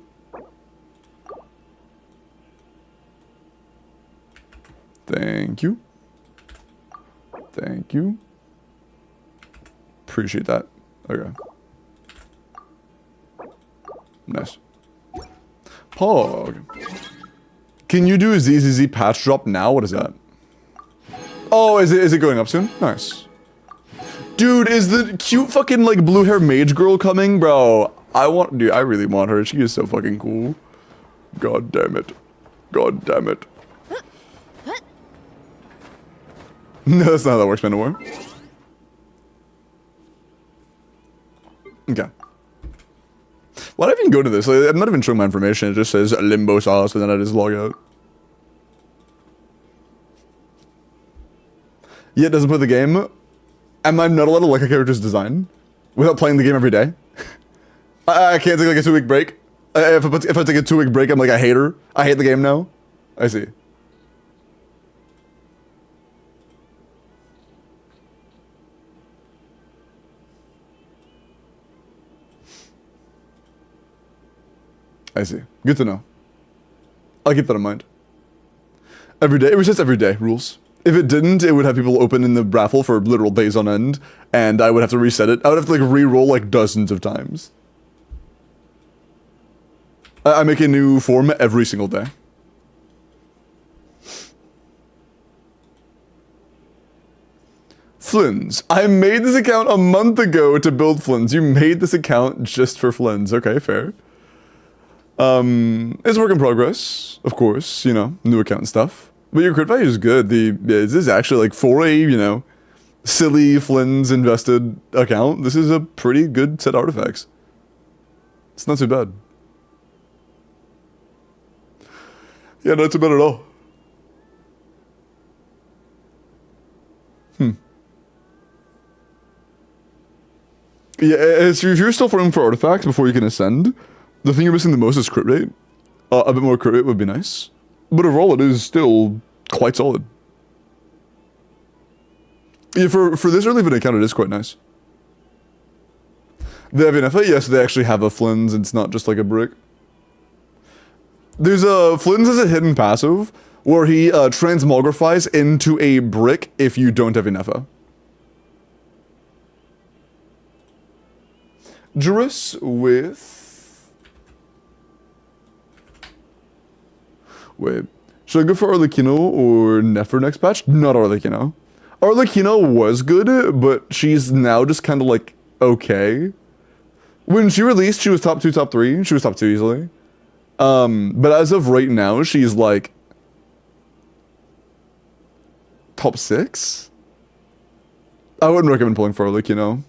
Thank you. Thank you. Appreciate that. Okay. Nice. Pog. Can you do a ZZZ patch drop now? What is that? Oh, is it going up soon? Nice. Dude, is the cute fucking like blue hair mage girl coming? Bro, dude, I really want her. She is so fucking cool. God damn it. God damn it. No, that's not how that works anymore. Okay. Why do I even go to this. Like, I'm not even showing my information. It just says limbo sauce, and then I just log out. Yeah, it doesn't play the game. Am I not allowed to like a character's design without playing the game every day? I can't take like a 2-week break. If I take a 2-week break, I'm like a hater. I hate the game now. I see. I see. Good to know. I'll keep that in mind. Every day. It was just every day rules. If it didn't, it would have people open in the raffle for literal days on end, and I would have to reset it. I would have to like re-roll like dozens of times. I make a new form every single day. Flynn's. I made this account a month ago to build Flynn's. You made this account just for Flynn's. Okay, fair. It's a work in progress, of course, you know, new account and stuff. But your crit value is good. This is actually like for a, you know, silly Flynn's invested account, this is a pretty good set of artifacts. It's not too bad. Yeah, not too bad at all. Yeah, if you're still farming for artifacts before you can ascend, the thing you're missing the most is crit rate. A bit more crit rate would be nice. But overall, it is still quite solid. Yeah, for this early of an account, it is quite nice. They have an FA? Yes, they actually have a Flynn's, and it's not just like a brick. There's a Flynn's as a hidden passive, where he transmogrifies into a brick if you don't have an FA. Juris with... Wait. Should I go for Arlecchino or Nefer next patch? Not Arlecchino. Arlecchino was good, but she's now just kind of like, okay. When she released, she was top 2, top 3. She was top 2 easily. But as of right now, she's like... top 6? I wouldn't recommend pulling for Arlecchino.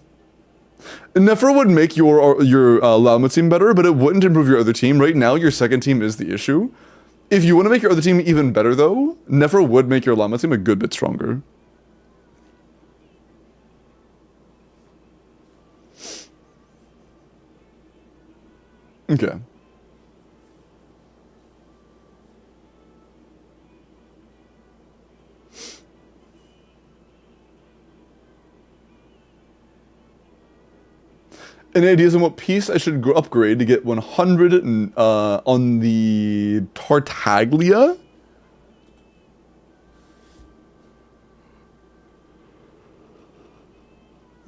Nefer would make your Llama team better, but it wouldn't improve your other team. Right now, your second team is the issue. If you want to make your other team even better, though, Nefer would make your Llama team a good bit stronger. Okay. Any ideas on what piece I should upgrade to get 100 on the Tartaglia?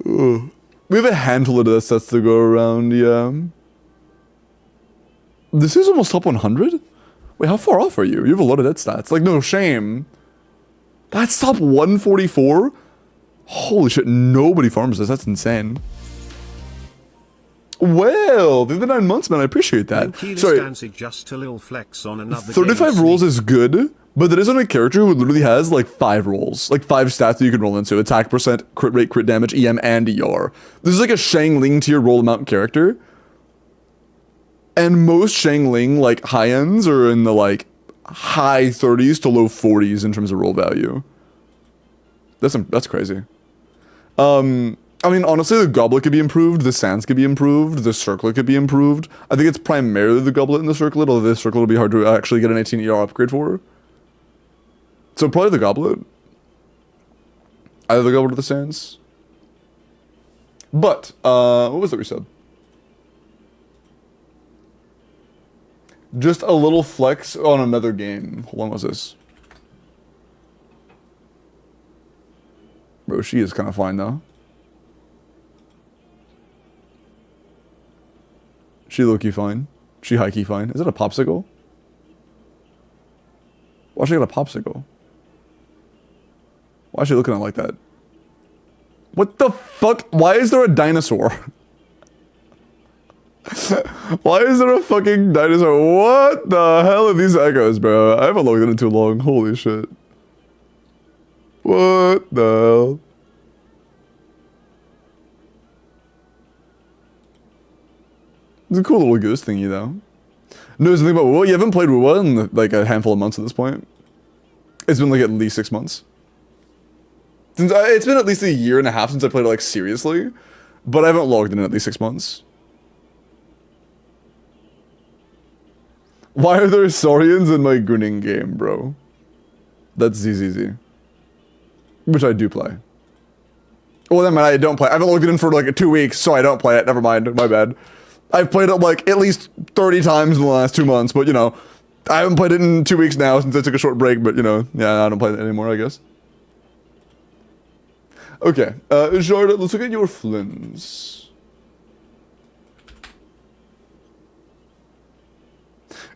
Ugh. We have a handful of death sets to go around, yeah. This is almost top 100? Wait, how far off are you? You have a lot of dead stats. Like, no shame. That's top 144? Holy shit, nobody farms this. That's insane. Well, the 9 months, man. I appreciate that. Sorry. Just a little flex on another 35 rolls is good, but there is only a character who literally has like 5 rolls, like 5 stats that you can roll into: attack percent, crit rate, crit damage, EM, and ER. This is like a Shangling tier roll amount character, and most Shangling like high ends are in the like high 30s to low 40s in terms of roll value. That's crazy. I mean, honestly, the Goblet could be improved, the Sands could be improved, the Circlet could be improved. I think it's primarily the Goblet and the Circlet, although the Circlet will be hard to actually get an 18 ER upgrade for. So probably the Goblet. Either the Goblet or the Sands. But, what was it we said? Just a little flex on another game. Hold on, what's this? Bro, she is kind of fine, though. She low-key fine. She high-key fine. Is it a popsicle? Why she got a popsicle? Why is she looking at it like that? What the fuck? Why is there a dinosaur? Why is there a fucking dinosaur? What the hell are these echoes, bro? I haven't logged in too long. Holy shit. What the hell? It's a cool little goose thingy, though. No, something about WoW. You haven't played WoW in like a handful of months at this point. It's been like at least 6 months. Since it's been at least a year and a half since I played it like seriously, but I haven't logged in at least 6 months. Why are there Saurians in my Gunning game, bro? That's ZZZ. Which I do play. Well, then I don't play. I haven't logged in for like 2 weeks, so I don't play it. Never mind. My bad. I've played it like at least 30 times in the last 2 months, but you know, I haven't played it in 2 weeks now since I took a short break, but you know, yeah, I don't play it anymore, I guess. Okay, Jordan, let's look at your flins.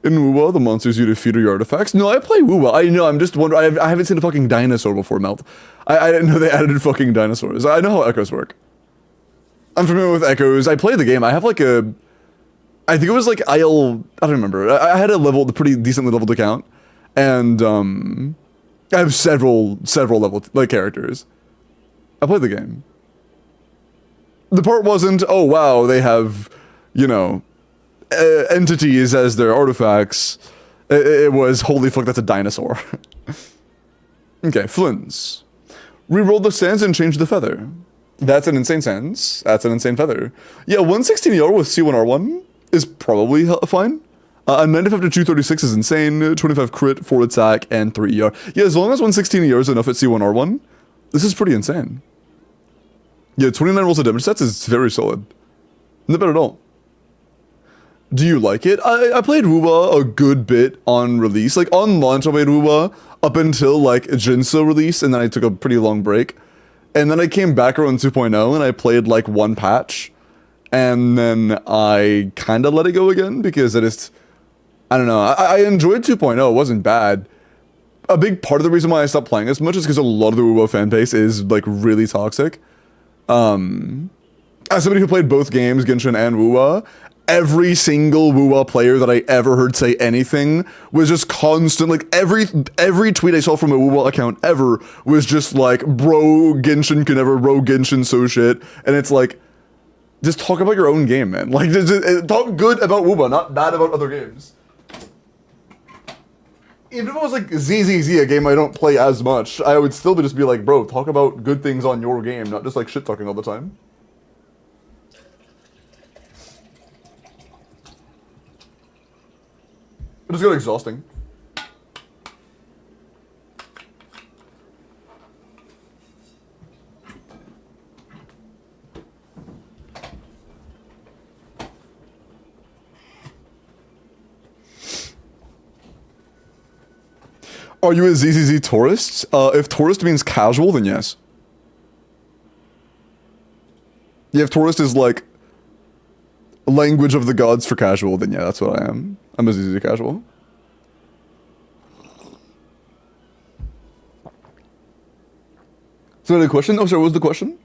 In WoW, the monsters you defeat are your artifacts. No, I play WoW. I know, I'm just wondering, I haven't seen a fucking dinosaur before, Melt. I didn't know they added fucking dinosaurs. I know how echoes work. I'm familiar with echoes. I played the game. I have like a... I think it was like I don't remember. I had a pretty decently leveled account. And, I have several level, like, characters. I played the game. The part wasn't, oh wow, they have, you know, entities as their artifacts. It was, holy fuck, that's a dinosaur. Okay, Flins. Reroll the sands and change the feather. That's an insane sands. That's an insane feather. Yeah, 116 ER with C1R1 is probably fine. A 95 to 236 is insane. 25 crit, 4 attack, and 3 ER. Yeah, as long as 116 ER is enough at C1R1, this is pretty insane. Yeah, 29 rolls of damage stats is very solid. Not bad at all. Do you like it? I played WoW a good bit on release. Like, on launch I played WoW up until, like, Jinso release, and then I took a pretty long break. And then I came back around 2.0, and I played, like, one patch. And then I kind of let it go again, because I don't know. I enjoyed 2.0. It wasn't bad. A big part of the reason why I stopped playing as much is because a lot of the WoW fan base is, like, really toxic. As somebody who played both games, Genshin and WoW, every single WoW player that I ever heard say anything was just constant, like, every tweet I saw from a WoW account ever was just like, bro, Genshin can never, bro, Genshin so shit. And it's like, just talk about your own game, man. Like, just talk good about WoW, not bad about other games. Even if it was like ZZZ, a game I don't play as much, I would still just be like, bro, talk about good things on your game, not just like shit talking all the time. It just got exhausting. Are you a ZZZ tourist? If tourist means casual, then yes. Yeah, if tourist is like language of the gods for casual, then yeah, that's what I am. I'm a ZZZ casual. So the question? Oh, sorry, what was the question?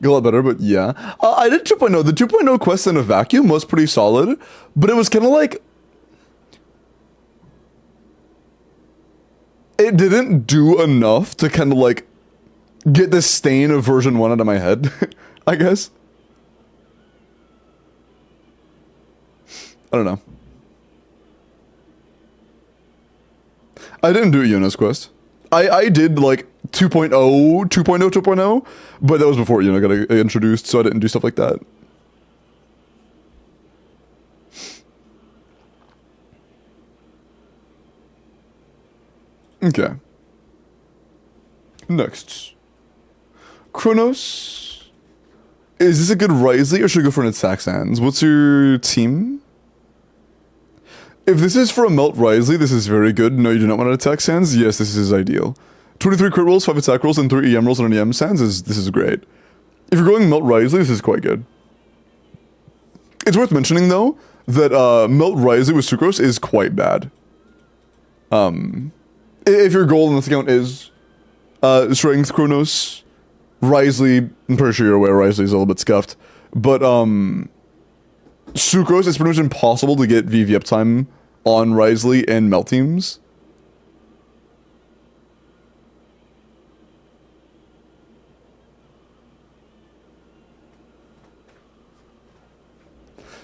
A lot better, but yeah. I did 2.0. The 2.0 quest in a vacuum was pretty solid, but it was kind of like... It didn't do enough to kind of like get the stain of version 1 out of my head, I guess. I don't know. I didn't do a Yuna's quest. I did like 2.0, 2.0, but that was before Yuna got introduced, so I didn't do stuff like that. Okay. Next. Kronos. Is this a good Risley or should I go for an attack sands? What's your team? If this is for a Melt Risley, this is very good. No, you do not want an attack sands? Yes, this is ideal. 23 crit rolls, 5 attack rolls, and 3 EM rolls on an EM sands this is great. If you're going Melt Risley, this is quite good. It's worth mentioning though, that Melt Risley with Sucrose is quite bad. If your goal in this account is Strength, Chronos, Risley. I'm pretty sure you're aware Risley's a little bit scuffed. But, Sucrose, it's pretty much impossible to get VV uptime on Risley and Melt teams.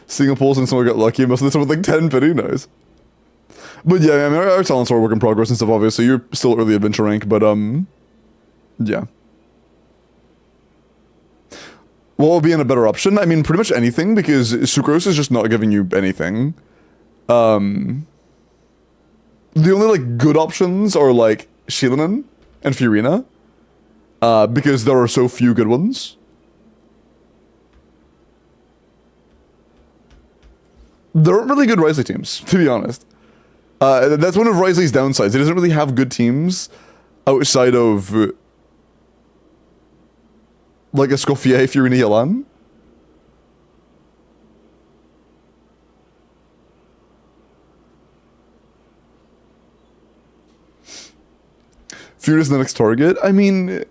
Singapore's and someone got lucky. Must have someone like 10 pity. Nice. But yeah, I mean, our talents are a work in progress and stuff, obviously. You're still early adventure rank, but, yeah. What will be in a better option? I mean, pretty much anything, because Sucrose is just not giving you anything. The only, like, good options are, like, Shilinen and Fiorina, because there are so few good ones. There aren't really good Risley teams, to be honest. That's one of Risley's downsides. He doesn't really have good teams outside of, like, a Escoffier, Fiorina, Yalan. Fiorina's the next target. I mean,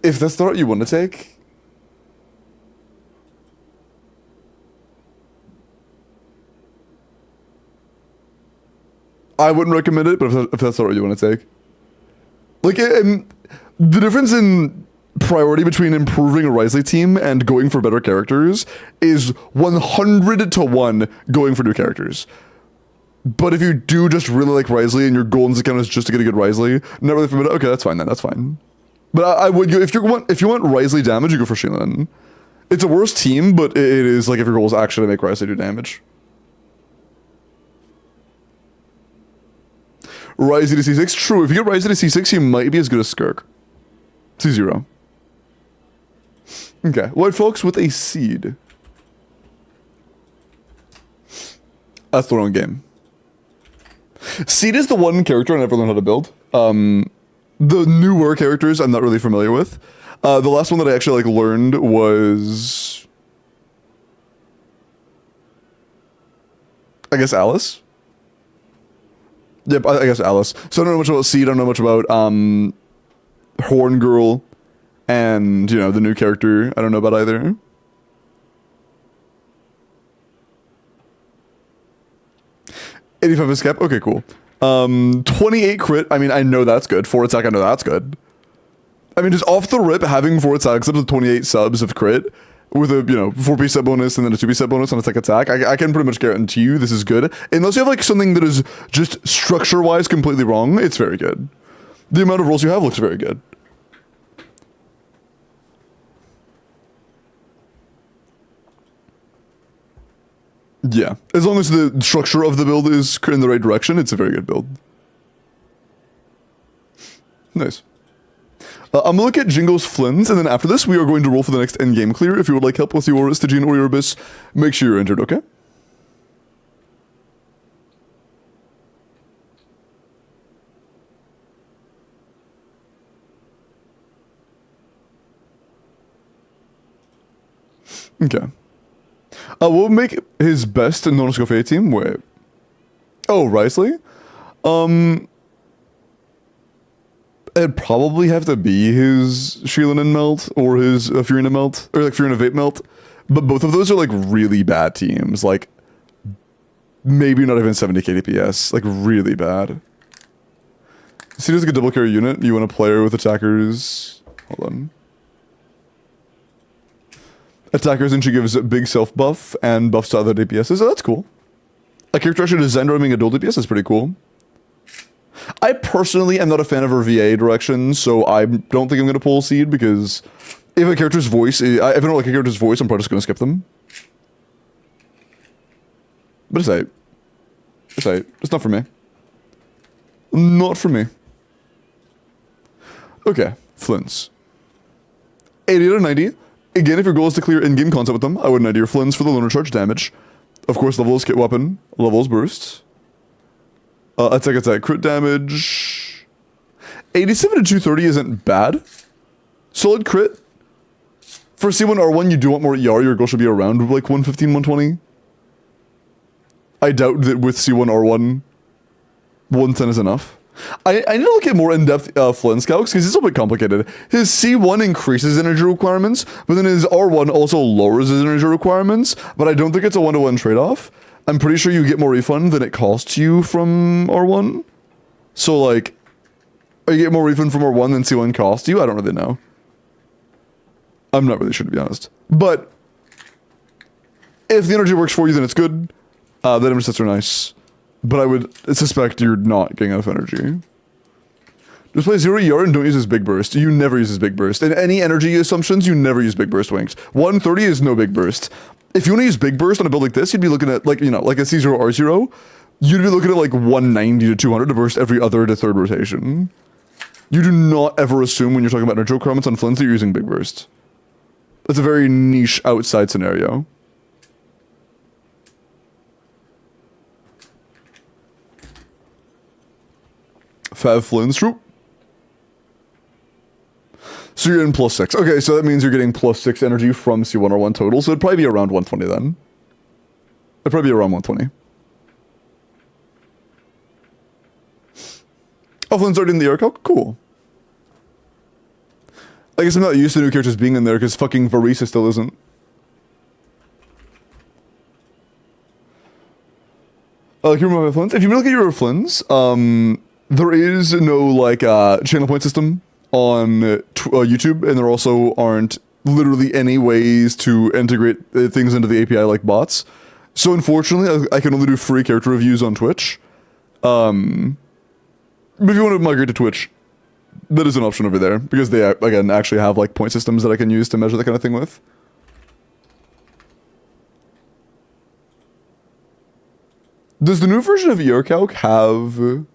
if that's the route you want to take, I wouldn't recommend it, but if that's not what you want to take. Like, the difference in priority between improving a Risley team and going for better characters is 100 to 1 going for new characters. But if you do just really like Risley and your goal is kind of just to get a good Risley, not really familiar, okay, that's fine then, that's fine. But I would go, if you want Risley damage, you go for Shilinen. It's a worse team, but it is like if your goal is actually to make Risley do damage. Risley to C6, true. If you get Risley to C6, he might be as good as Skirk. C0. Okay, White Folks with a seed. That's the wrong game. Seed is the one character I never learned how to build. The newer characters I'm not really familiar with. The last one that I actually like learned was, I guess, Alice. Yep, I guess Alice. So I don't know much about Seed, I don't know much about Horn Girl, and, you know, the new character I don't know about either. $85 escape, okay, cool. 28 crit, I mean, I know that's good. 4 attack, I know that's good. I mean, just off the rip, having 4 attack subs with 28 subs of crit, with a, you know, 4-piece set bonus and then a 2-piece set bonus on attack, I can pretty much guarantee you this is good. Unless you have, like, something that is just structure-wise completely wrong, it's very good. The amount of rolls you have looks very good. Yeah. As long as the structure of the build is in the right direction, it's a very good build. Nice. I'm gonna look at Jingo's Flins, and then after this, we are going to roll for the next endgame clear. If you would like help with your Stygian or your Abyss, make sure you're entered, okay? Okay. We'll make his best non-Escoffier team. Wait. Oh, Risley? It'd probably have to be his Shilinen melt or his Fiorina melt, or like Fiorina Vape melt. But both of those are like really bad teams. Like, maybe not even 70k DPS. Like, really bad. See, there's like a double carry unit. You want a player with attackers. Hold on. Attackers, and she gives big self buff and buffs to other DPSs. So that's cool. A character actually designed around being a dual DPS is pretty cool. I personally am not a fan of her VA direction, so I don't think I'm going to pull Seed, because if a character's voice, if I don't like a character's voice, I'm probably just going to skip them. But it's aight. It's aight. It's not for me. Not for me. Okay, Flints. 80 out of 90. Again, if your goal is to clear in-game content with them, I would 90 your Flints for the loner charge damage. Of course, levels kit weapon, levels bursts. Attack, crit damage. 87 to 230 isn't bad. Solid crit. For C1R1, you do want more ER, your goal should be around like 115, 120. I doubt that with C1R1, 110 is enough. I need to look at more in-depth Flynn calcs because it's a bit complicated. His C1 increases energy requirements, but then his R1 also lowers his energy requirements, but I don't think it's a one-to-one trade-off. I'm pretty sure you get more refund than it costs you from R1. So, like, or you get more refund from R1 than C1 costs you? I don't really know. I'm not really sure, to be honest. But if the energy works for you, then it's good. The energy sets are nice. But I would suspect you're not getting enough energy. Just play 0 ER and don't use his big burst. You never use his big burst. In any energy assumptions, you never use big burst wings. 130 is no big burst. If you want to use big burst on a build like this, you'd be looking at, like, you know, like a C0 R0. You'd be looking at like 190 to 200 to burst every other to third rotation. You do not ever assume when you're talking about energy requirements on Flynn's that you're using big burst. That's a very niche outside scenario. Fav Flynn's true. So you're in +6. Okay, so that means you're getting +6 energy from C1 or 1 total, so it'd probably be around 120 then. It'd probably be around 120. Oh, Flynn's already in the air calc? Cool. I guess I'm not used to new characters being in there because fucking Varisa still isn't. Here are my Flynn's. If you look at your Flynn's, there is no, like, channel point system on YouTube, and there also aren't literally any ways to integrate things into the API like bots. So unfortunately, I can only do free character reviews on Twitch. But if you want to migrate to Twitch, that is an option over there, because they, again, actually have, like, point systems that I can use to measure that kind of thing with. Does the new version of ERCalc have the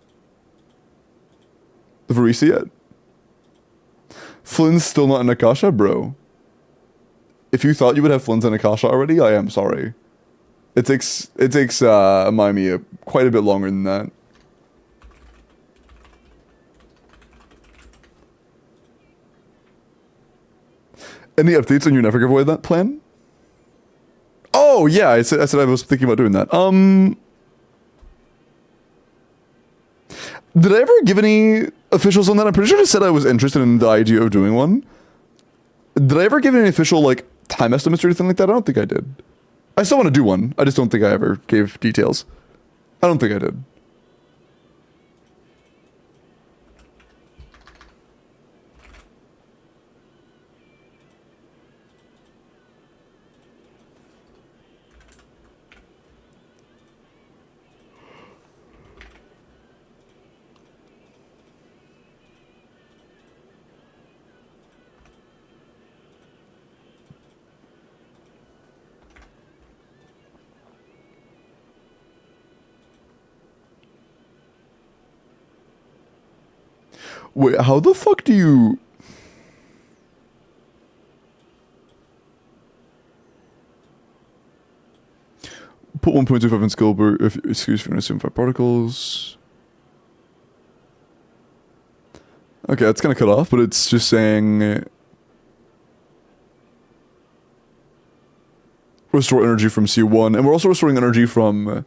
Varisa yet? Flynn's still not in Akasha, bro. If you thought you would have Flynn's in Akasha already, I am sorry. It takes Miami quite a bit longer than that. Any updates on your never giveaway that plan? Oh yeah, I said I was thinking about doing that. Did I ever give any officials on that? I'm pretty sure I said I was interested in the idea of doing one. Did I ever give any official, like, time estimates or anything like that? I don't think I did. I still want to do one. I just don't think I ever gave details. I don't think I did. Wait, how the fuck do you... Put 1.25 in skill, if excuse me, assume 5 particles. Okay, that's kind of cut off, but it's just saying... Restore energy from C1, and we're also restoring energy from...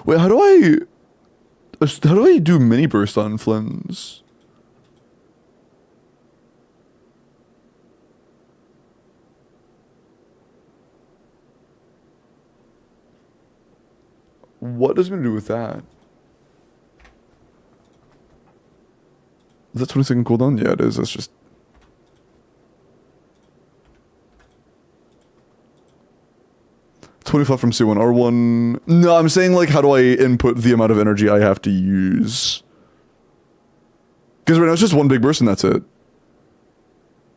Wait, how do I do mini burst on Flynn's? What does it do with that? Is that 20-second cooldown? Yeah, it is. That's just... $25 from C1 R1. No, I'm saying, like, how do I input the amount of energy I have to use? Because right now it's just one big burst and that's it.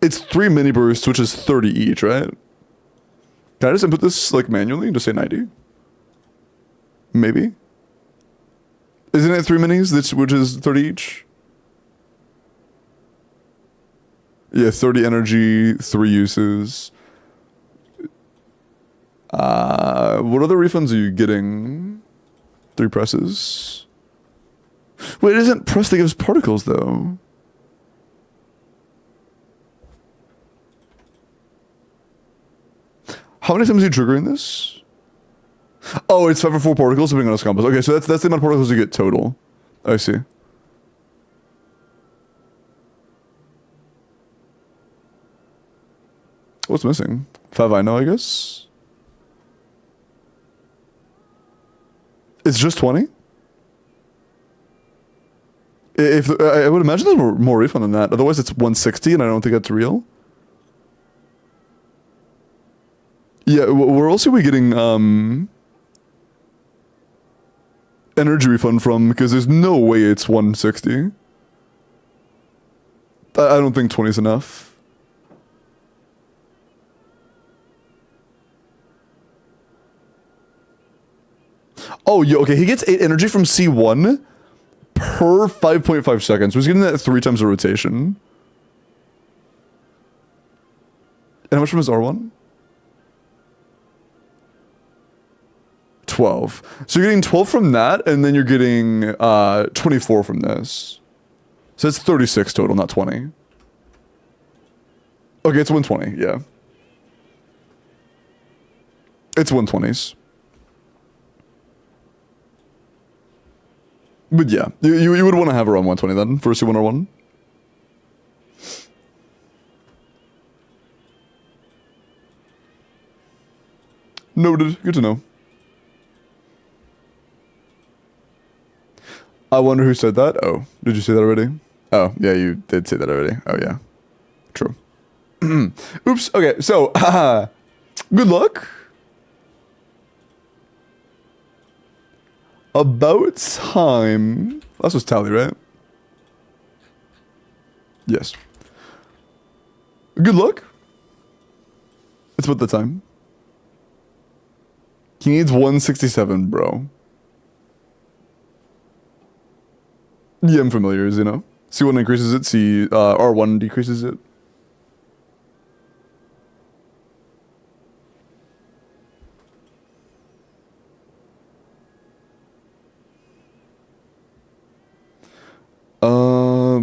It's 3 mini bursts, which is 30 each, right? Can I just input this, like, manually and just say 90? Maybe? Isn't it 3 minis, which is 30 each? Yeah, 30 energy, 3 uses. What other refunds are you getting? 3 presses. Wait, it isn't press that gives particles, though. How many times are you triggering this? Oh, it's 5 or 4 particles depending on those combos. Okay, so that's the amount of particles you get total. I see. What's missing? 5 I know, I guess. It's just 20? If I would imagine there's more refund than that. Otherwise, it's 160, and I don't think that's real. Yeah, where else are we getting energy refund from? Because there's no way it's 160. I don't think 20 is enough. Oh, yeah, okay. He gets 8 energy from C1 per 5.5 seconds. So he's getting that 3 times a rotation. And how much from his R1? 12. So you're getting 12 from that, and then you're getting 24 from this. So it's 36 total, not 20. Okay, it's 120, yeah. It's 120s. But yeah, you would want to have around 120 then, for a C1 R1. Noted, good to know. I wonder who said that. Oh, did you say that already? Oh, yeah, you did say that already. Oh, yeah. True. Oops. Okay, so, good luck. About time. This was Tally, right? Yes. Good luck. It's about the time. He needs 167, bro. Yeah, I'm familiar, you know. C1 increases it, R1 decreases it.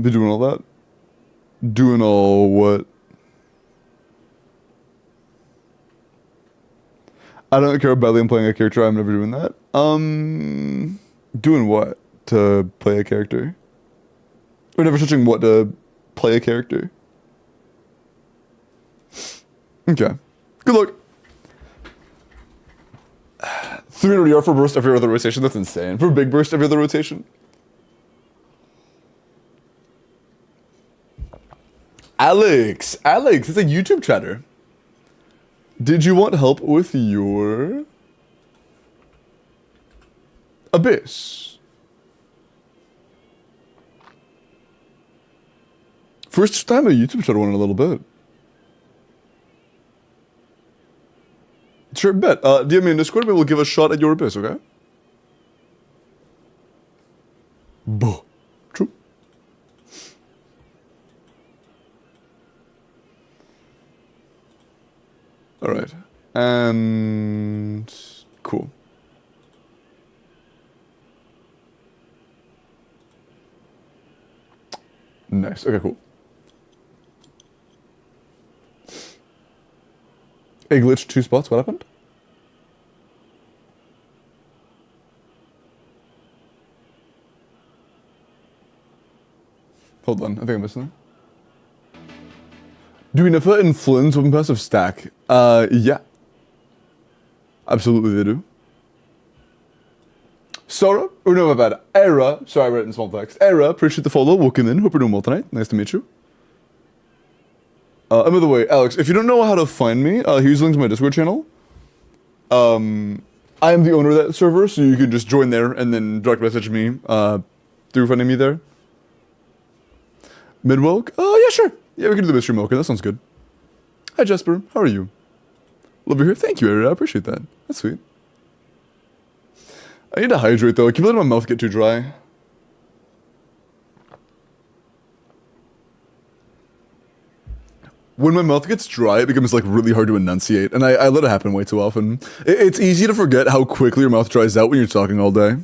Be doing all that? Doing all what? I don't care about badly playing a character, I'm never doing that. Doing what to play a character? Or never switching what to play a character? Okay. Good luck. 300 yard for burst every other rotation, that's insane. For big burst every other rotation. Alex, it's a YouTube chatter. Did you want help with your Abyss? First time a YouTube chatter one in a little bit. Sure, bet. DM me in Discord, maybe we'll give a shot at your Abyss, okay? Buh. True. Alright. And cool. Nice. Okay, cool. A glitch 2 spots, what happened? Hold on, I think I'm missing that. Do Nifa and Flynn's open passive stack? Yeah. Absolutely they do. Sora, or no, my bad, Era, sorry I read it in small text. Era, appreciate the follow, welcome in, hope you're doing well tonight, nice to meet you. And by the way, Alex, if you don't know how to find me, here's a link to my Discord channel. I am the owner of that server, so you can just join there and then direct message me through finding me there. Midwelk? Oh, yeah, sure. Yeah, we can do the mystery milk. That sounds good. Hi, Jesper. How are you? Love you here. Thank you, Era. I appreciate that. That's sweet. I need to hydrate, though. I keep letting my mouth get too dry. When my mouth gets dry, it becomes like really hard to enunciate, and I let it happen way too often. It's easy to forget how quickly your mouth dries out when you're talking all day.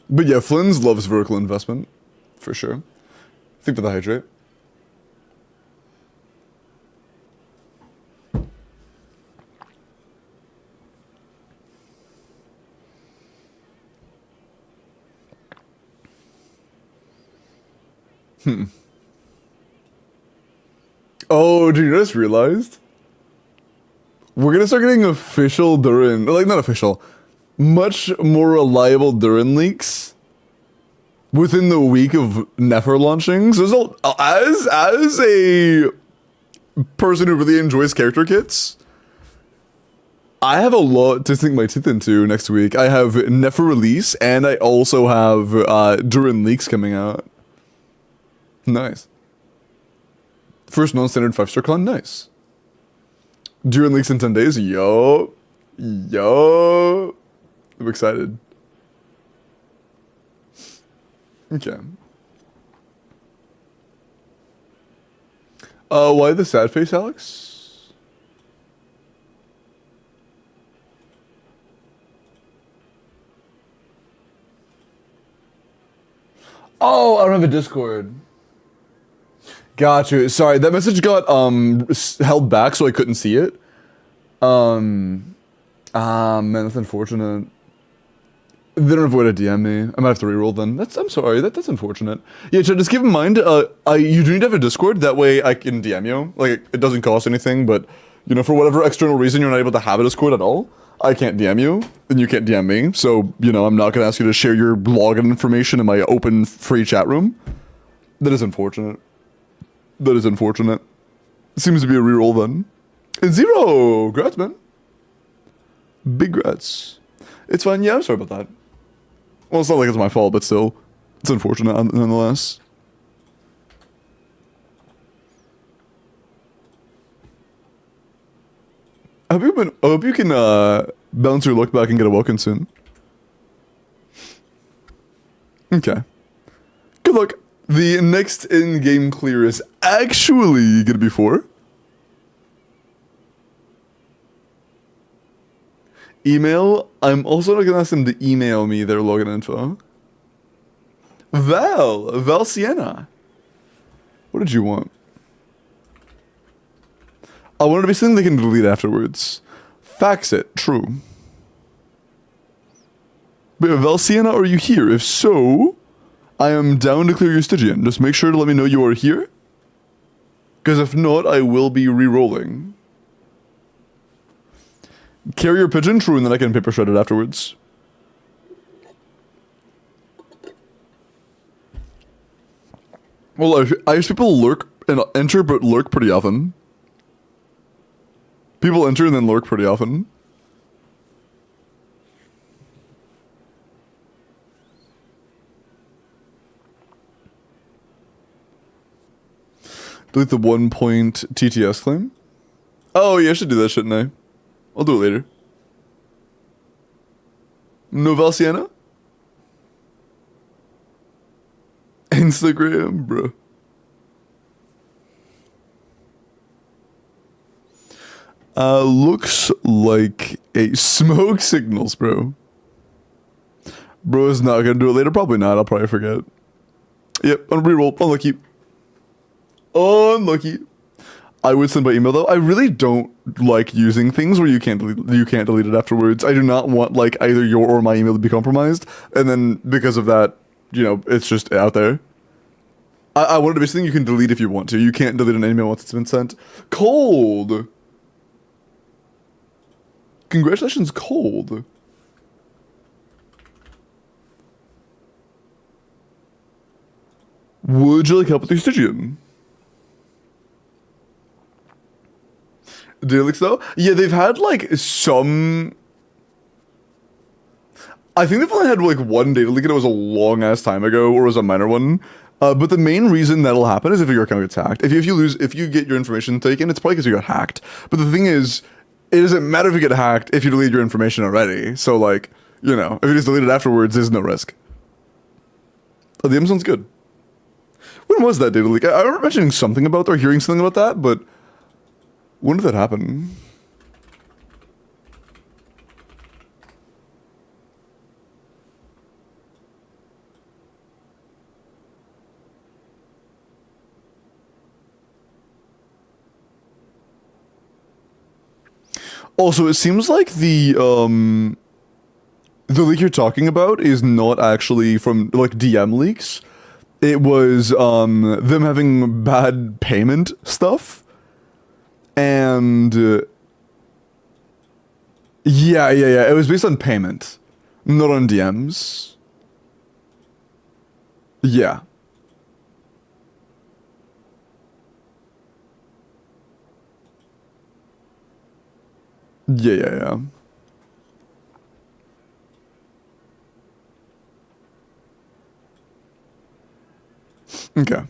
But yeah, Flynn's loves vertical investment, for sure. Think for the hydrate. Oh, dude, you just realized? We're gonna start getting official Durin, like not official, much more reliable Durin leaks within the week of Nefer launching. So as a person who really enjoys character kits, I have a lot to sink my teeth into next week. I have Nefer release, and I also have Durin leaks coming out. Nice. First non-standard 5-star con, nice. Durin leaks in 10 days, yo. I'm excited. Okay. Why the sad face, Alex? Oh, I don't have a Discord. Gotcha. Sorry, that message got held back, so I couldn't see it. Man, that's unfortunate. They don't avoid a DM me. I might have to reroll then. I'm sorry. That's unfortunate. Yeah, just keep in mind. You do need to have a Discord. That way, I can DM you. Like, it doesn't cost anything, but you know, for whatever external reason you're not able to have a Discord at all, I can't DM you, and you can't DM me. So you know, I'm not gonna ask you to share your login information in my open free chat room. That is unfortunate. That is unfortunate. Seems to be a reroll then. And 0! Grats, man. Big grats. It's fine. Yeah, I'm sorry about that. Well, it's not like it's my fault, but still. It's unfortunate nonetheless. I hope you can bounce your luck back and get a Welkin soon. Okay. Good luck. The next in-game clear is actually gonna be 4. Email. I'm also not gonna ask them to email me their login info. Val Sienna. What did you want? I wanted to be something they can delete afterwards. Fax it. True. But Val Sienna, are you here? If so, I am down to clear your Stygian. Just make sure to let me know you are here. Because if not, I will be re-rolling. Carrier pigeon, true, and then I can paper shred it afterwards. Well, I use people lurk and enter, but lurk pretty often. People enter and then lurk pretty often. Delete the 1 point TTS claim. Oh yeah, I should do that, shouldn't I? I'll do it later. Novel Sienna? Instagram, bro. Looks like a smoke signals, bro. Bro is not gonna do it later. Probably not. I'll probably forget. Yep, on reroll. Unlucky. Unlucky. I would send by email though. I really don't like using things where you can't delete it afterwards. I do not want like either your or my email to be compromised, and then because of that, you know, it's just out there. I want it to be something you can delete if you want to. You can't delete an email once it's been sent. Cold. Congratulations, Cold. Would you like help with your Stygian? Delix though? Yeah, they've had like some... I think they've only had like one data leak and it was a long ass time ago, or it was a minor one. But the main reason that'll happen is if your account gets hacked. If you get your information taken, it's probably because you got hacked. But the thing is, it doesn't matter if you get hacked if you delete your information already. So like, you know, if you just delete it afterwards, there's no risk. Oh, the Amazon's good. When was that data leak? I remember mentioning something about or hearing something about that, but when did that happen? Also, it seems like the leak you're talking about is not actually from like DM leaks. It was them having bad payment stuff, and yeah. It was based on payment, not on DMs. Yeah. Yeah. Okay.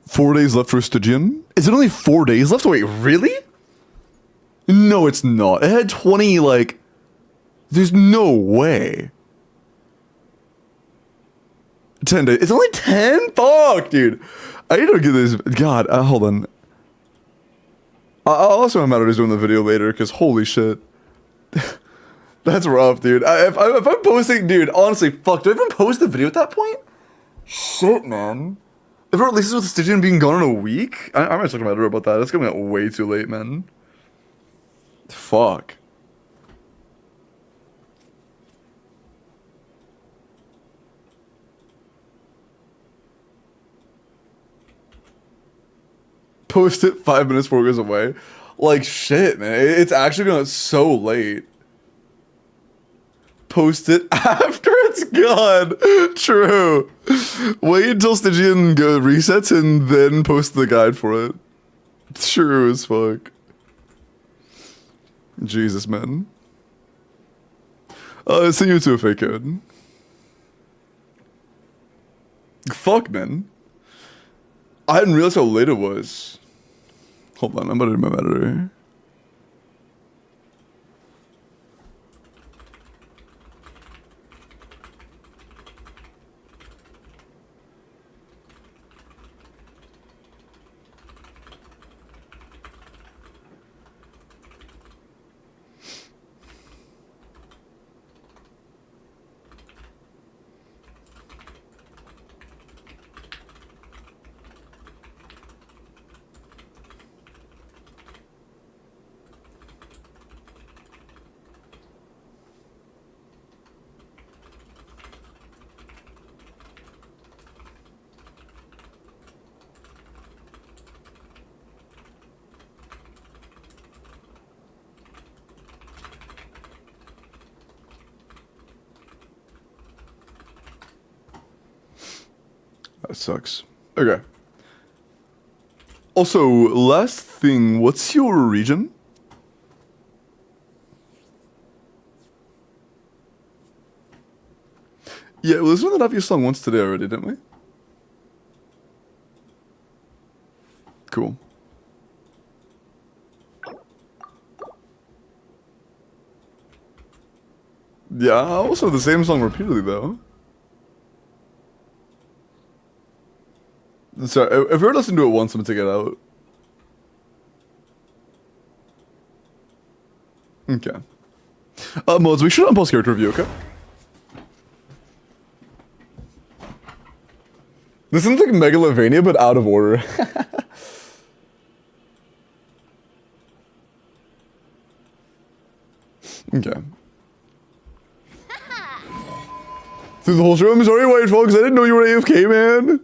Four days left for Stygian? Is it only 4 days left? Wait, really? No, it's not. It had 20, like... There's no way. 10 days. It's only 10? Fuck, dude. I need to get this... God, hold on. I'll also matter is doing the video later, because holy shit. That's rough, dude. If I'm posting... Dude, honestly, fuck. Do I even post the video at that point? Shit, man. If it releases with Stygian being gone in a week? I might talk about that. It's coming out way too late, man. Fuck. Post it 5 minutes before it goes away. Like, shit, man. It's actually going so late. Post it after it's gone. True. Wait until Stygian resets and then post the guide for it. True as fuck. Jesus, man. Send you to a fake code. Fuck, man. I didn't realize how late it was. Hold on, I'm about to do my battery. That sucks. Okay. Also, last thing, what's your region? Yeah, we listened to that obvious song once today already, didn't we? Cool. Yeah, also the same song repeatedly though. So if we were to listen to it once, I'm gonna take it out. Okay. Mods, we should unpause character review, okay? This sounds like Megalovania, but out of order. Okay. Through the whole show, I'm sorry, White Fox, I didn't know you were AFK, man.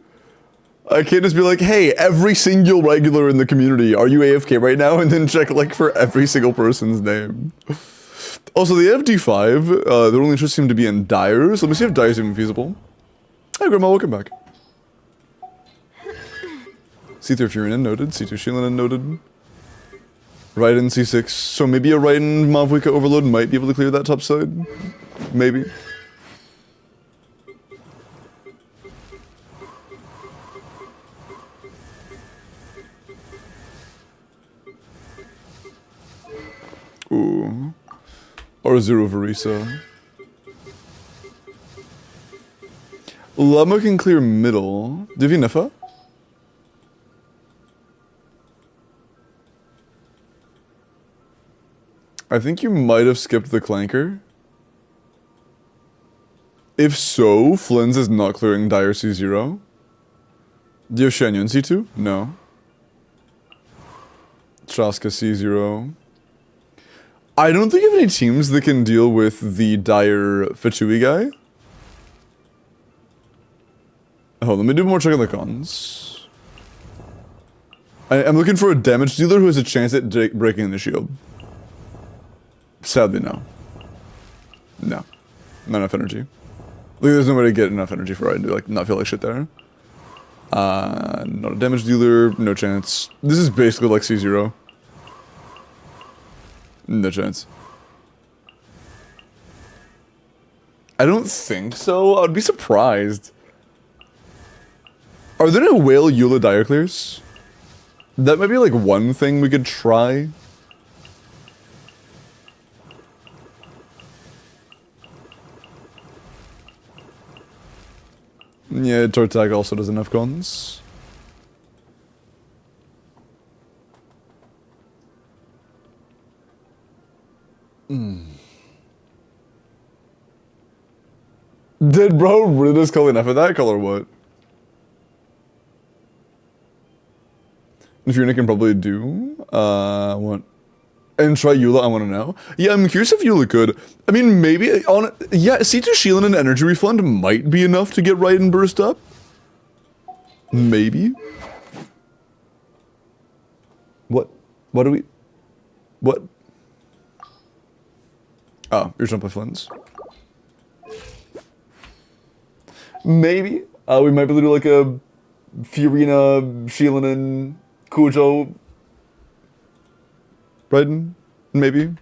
I can't just be like, hey, every single regular in the community, are you AFK right now? And then check like for every single person's name. Also, the FD5, their only interest seemed to be in Dyers. Let me see if Dyers even feasible. Hi, Grandma, welcome back. C3 Furion noted, C2 Shielan noted. Raiden C6, so maybe a Raiden Mavwika overload might be able to clear that top side. Maybe. Ooh. R0 Varisa. Llama can clear middle. Divinifa? I think you might have skipped the Clanker. If so, Flynn's is not clearing Dire C0. Do you have Shen Yun C2? No. Traska C0. I don't think you have any teams that can deal with the dire Fatui guy. Oh, let me do more check on the cons. I'm looking for a damage dealer who has a chance at breaking the shield. Sadly, no. No. Not enough energy. Like, there's no way to get enough energy for it to like not feel like shit there. Not a damage dealer, no chance. This is basically like C0. No chance. I don't think so. I'd be surprised. Are there no whale Eula dire clears? That might be like one thing we could try. Yeah, Tortag also doesn't have cons. Did bro really just call enough of that color? What? If Yuna can probably do what? And try Eula, I want to know. Yeah, I'm curious if Eula could. I mean, maybe on yeah, C2 Shielding and Energy Refund might be enough to get Raiden burst up. Maybe. What? What do we? What? Oh, you're jumping Flins. Maybe. We might be able to do like a Fiorina, Shielding, and Kujo. Raiden? Maybe.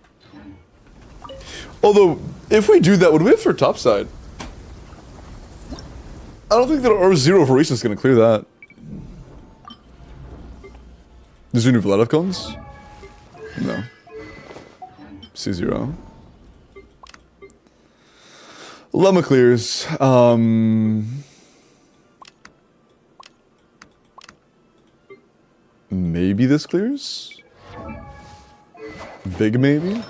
Although, if we do that, would we have for topside? I don't think that our R0 for Reese is going to clear that. Does your new Vlad have cons? No. C0. Llama clears. Maybe this clears? Big maybe?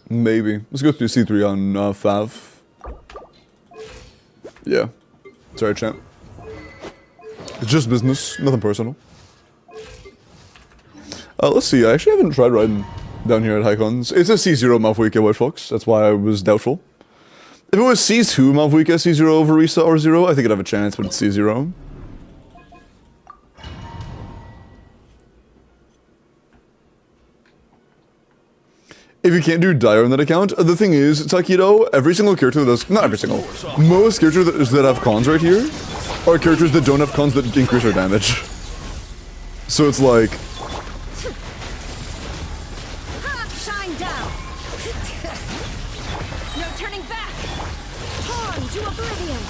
Maybe. Let's go through C3 on Fav. Yeah. Sorry, champ. It's just business, nothing personal. Let's see, I actually haven't tried riding down here at Hycons. It's a C0 Malfoika White Fox, that's why I was doubtful. If it was C2 Malfoika C0 Verisa R0, I think I'd have a chance, but it's C0. If you can't do Dire on that account, the thing is, Takedo, every single character that does, not every single, most characters that have cons right here are characters that don't have cons that increase their damage. So it's like... Shine down. No turning back. Pawn to oblivion.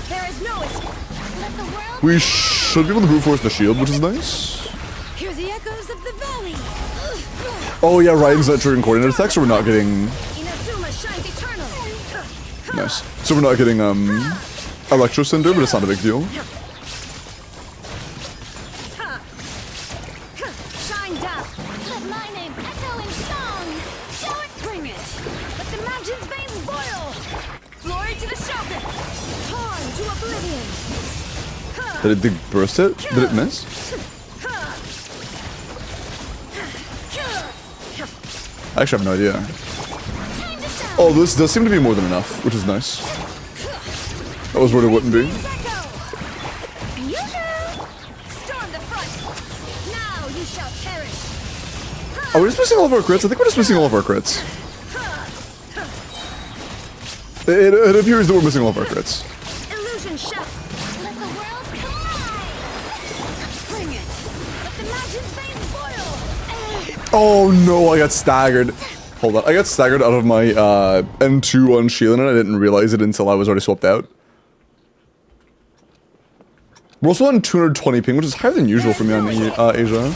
There is no escape. Let the world. We should be able to brute force the shield, which is nice. Hear the echoes of the valley. Oh yeah, Raiden's not triggering coordinate attacks, so we're not getting... Inazuma shines eternal. Nice. So we're not getting, Electro Cinder, but it's not a big deal. Shine down. Let my name echo in song. Show it, Bring it. Let the mountain's veins boil. Glory to the Shogun. Pawn to oblivion. Did it burst it? Did it miss? I actually have no idea. Oh, this does seem to be more than enough, which is nice. I was worried it wouldn't be. Storm the front. Now you shall perish. Are we just missing all of our crits? I think we're just missing all of our crits. It appears that we're missing all of our crits. Illusion shot. Let the world collide. Bring it. Let the mountain's veins boil. Oh no, I got staggered. Hold on, I got staggered out of my N2 on Shielding and I didn't realize it until I was already swapped out. We're also on 220 ping, which is higher than usual for me on Asia.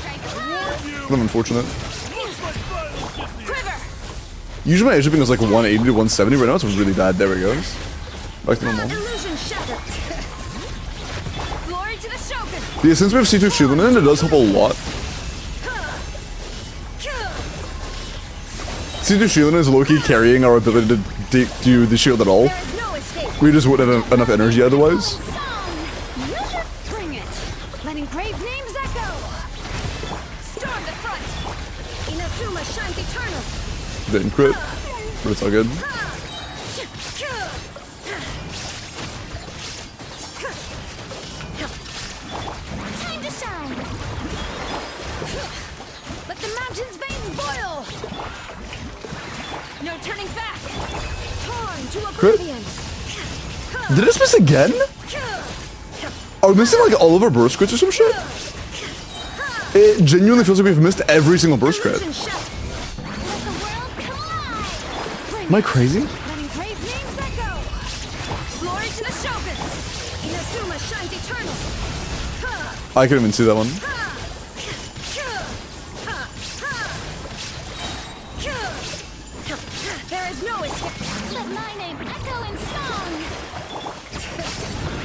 I'm unfortunate. Quiver. Usually my Asia ping is like 180 to 170, right now it's really bad. There it goes. Back to normal. Illusion shattered. Glory to the Shogun. Yeah, since we have C2 Shielding in, it does help a lot. See, the shielding is low-key carrying our ability to do the shield at all. There is no escape. We just wouldn't have enough energy otherwise. Song. Bring it. Letting brave names echo. Storm the front. Inazuma shines eternal. Didn't crit, but it's all good. Time to shine. Let the mountain's veins boil. No turning back. Torn to oblivion. Did it miss again? Are we missing like all of our burst crits or some shit? It genuinely feels like we've missed every single burst crit. Illusion shut. Let the world collide. Am I crazy? Letting brave names echo. Glory to the Shogun. Inazuma shines eternal. I couldn't even see that one. There is no escape. Let my name echo in song.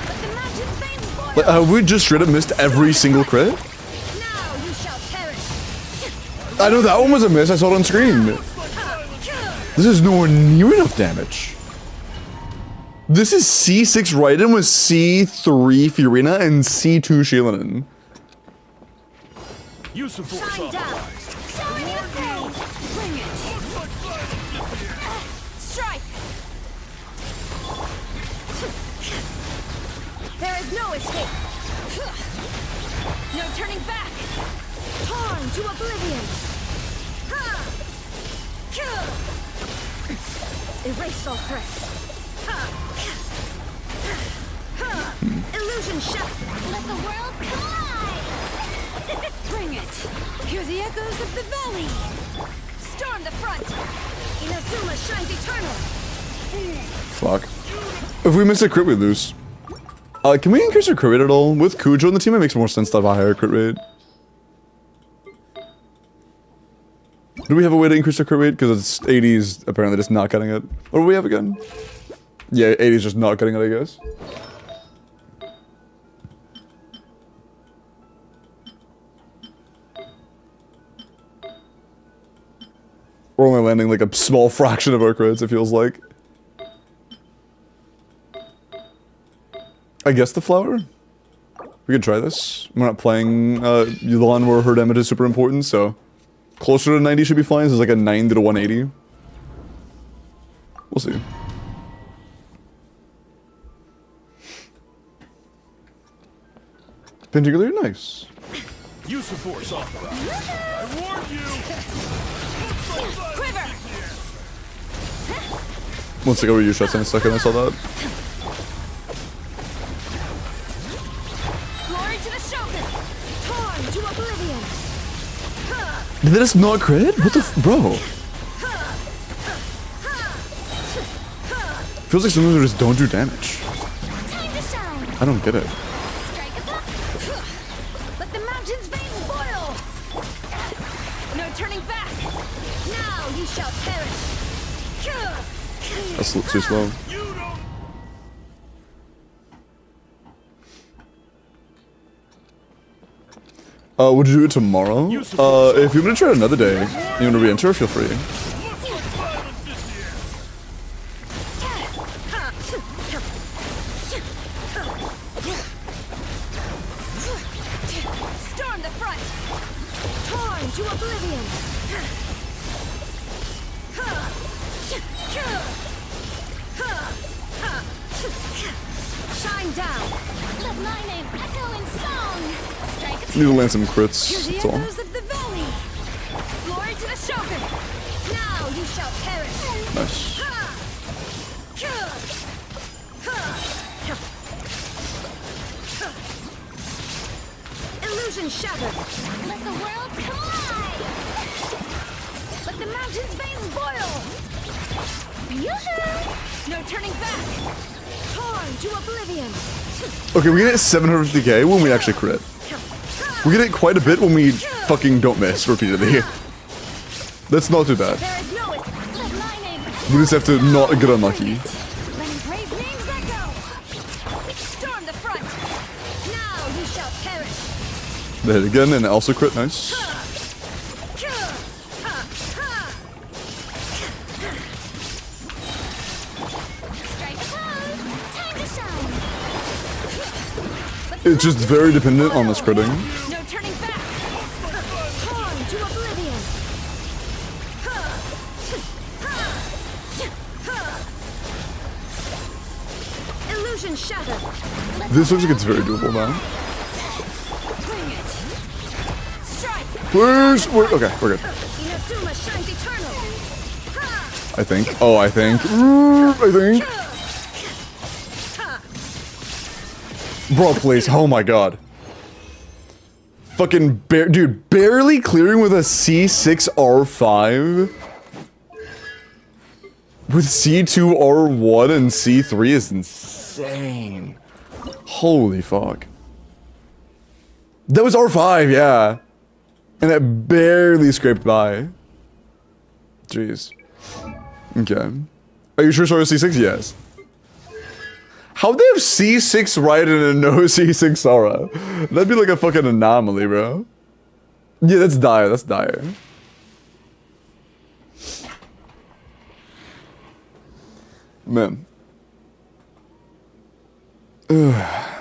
Let the mountain's veins boil. Like, have we just straight up missed every single crit? Now you shall perish. I know that one was a miss. I saw it on screen. This is nowhere near enough damage. This is C6 Raiden with C3 Fiorina and C2 Shieldin. Use of force Shine down. authorized. Showing your face. Bring it. Looks like violence is the answer. Strike. There is no escape. No turning back. Torn to oblivion. Erase all threats. Illusion shut. Let the world collide. Bring it. Hear the echoes of the valley. Storm the front. Inazuma shines eternal. Fuck. If we miss a crit, we lose. Can we increase our crit rate at all? With Cujo on the team, it makes more sense to have a higher crit rate. Do we have a way to increase our crit rate? Because it's 80's apparently just not cutting it. What do we have again? Yeah, 80's just not cutting it, I guess. We're only landing like a small fraction of our crits, it feels like. I guess the flower? We could try this. We're not playing Yulan where her damage is super important, so closer to 90 should be fine. So it's like a 90 to 180. We'll see. Particularly nice. Use of force authorized. I warned you. Looks like Quiver. violence is the answer. Once I go reuse shots in a second, I saw that. Glory to the Shogun. Torn to oblivion. Did they just not crit? What the bro? Feels like sometimes we just don't do damage. Time to shine. I don't get it. Strike a blow. Let the mountain's veins boil. No turning back. Now you shall perish. That's too slow. You don't. Would you do it tomorrow? If you want to try it another day, you want to re-enter, feel free. Looks like violence is the answer. Storm the front. Torn to oblivion. Shine down. Let my name echo in song. Strike a Need to land some crits, Hear the that's all. echoes of the valley. Glory to the Shogun. Now you shall perish. Nice. Illusion shattered. Let the world collide. Let the mountain's veins boil. Yoo-hoo! No turning back. Torn to oblivion. Okay, we get it 750k when we actually crit. We get it quite a bit when we fucking don't miss repeatedly. That's not too bad. There is no let my name We just have to not get unlucky. letting brave names echo. Storm the front. Now you shall perish. They hit again and also crit, nice. It's just very dependent on this critting. No turning back. On to oblivion. Illusion shattered. This looks like it's very doable now. Bring it. Strike. Please! Wait, okay, we're good. Inazuma shines eternal. I think. Oh, I think. I think. Bro, please. Oh my god. Fucking dude, barely clearing with a C6 R5. With C2 R1 and C3 is insane. Holy fuck. That was R5, yeah. And it barely scraped by. Jeez. Okay. Are you sure Sora C6? Yes. How'd they have C6 right and a no C6 Sora? That'd be like a fucking anomaly, bro. Yeah, that's dire. That's dire. Man. Ugh.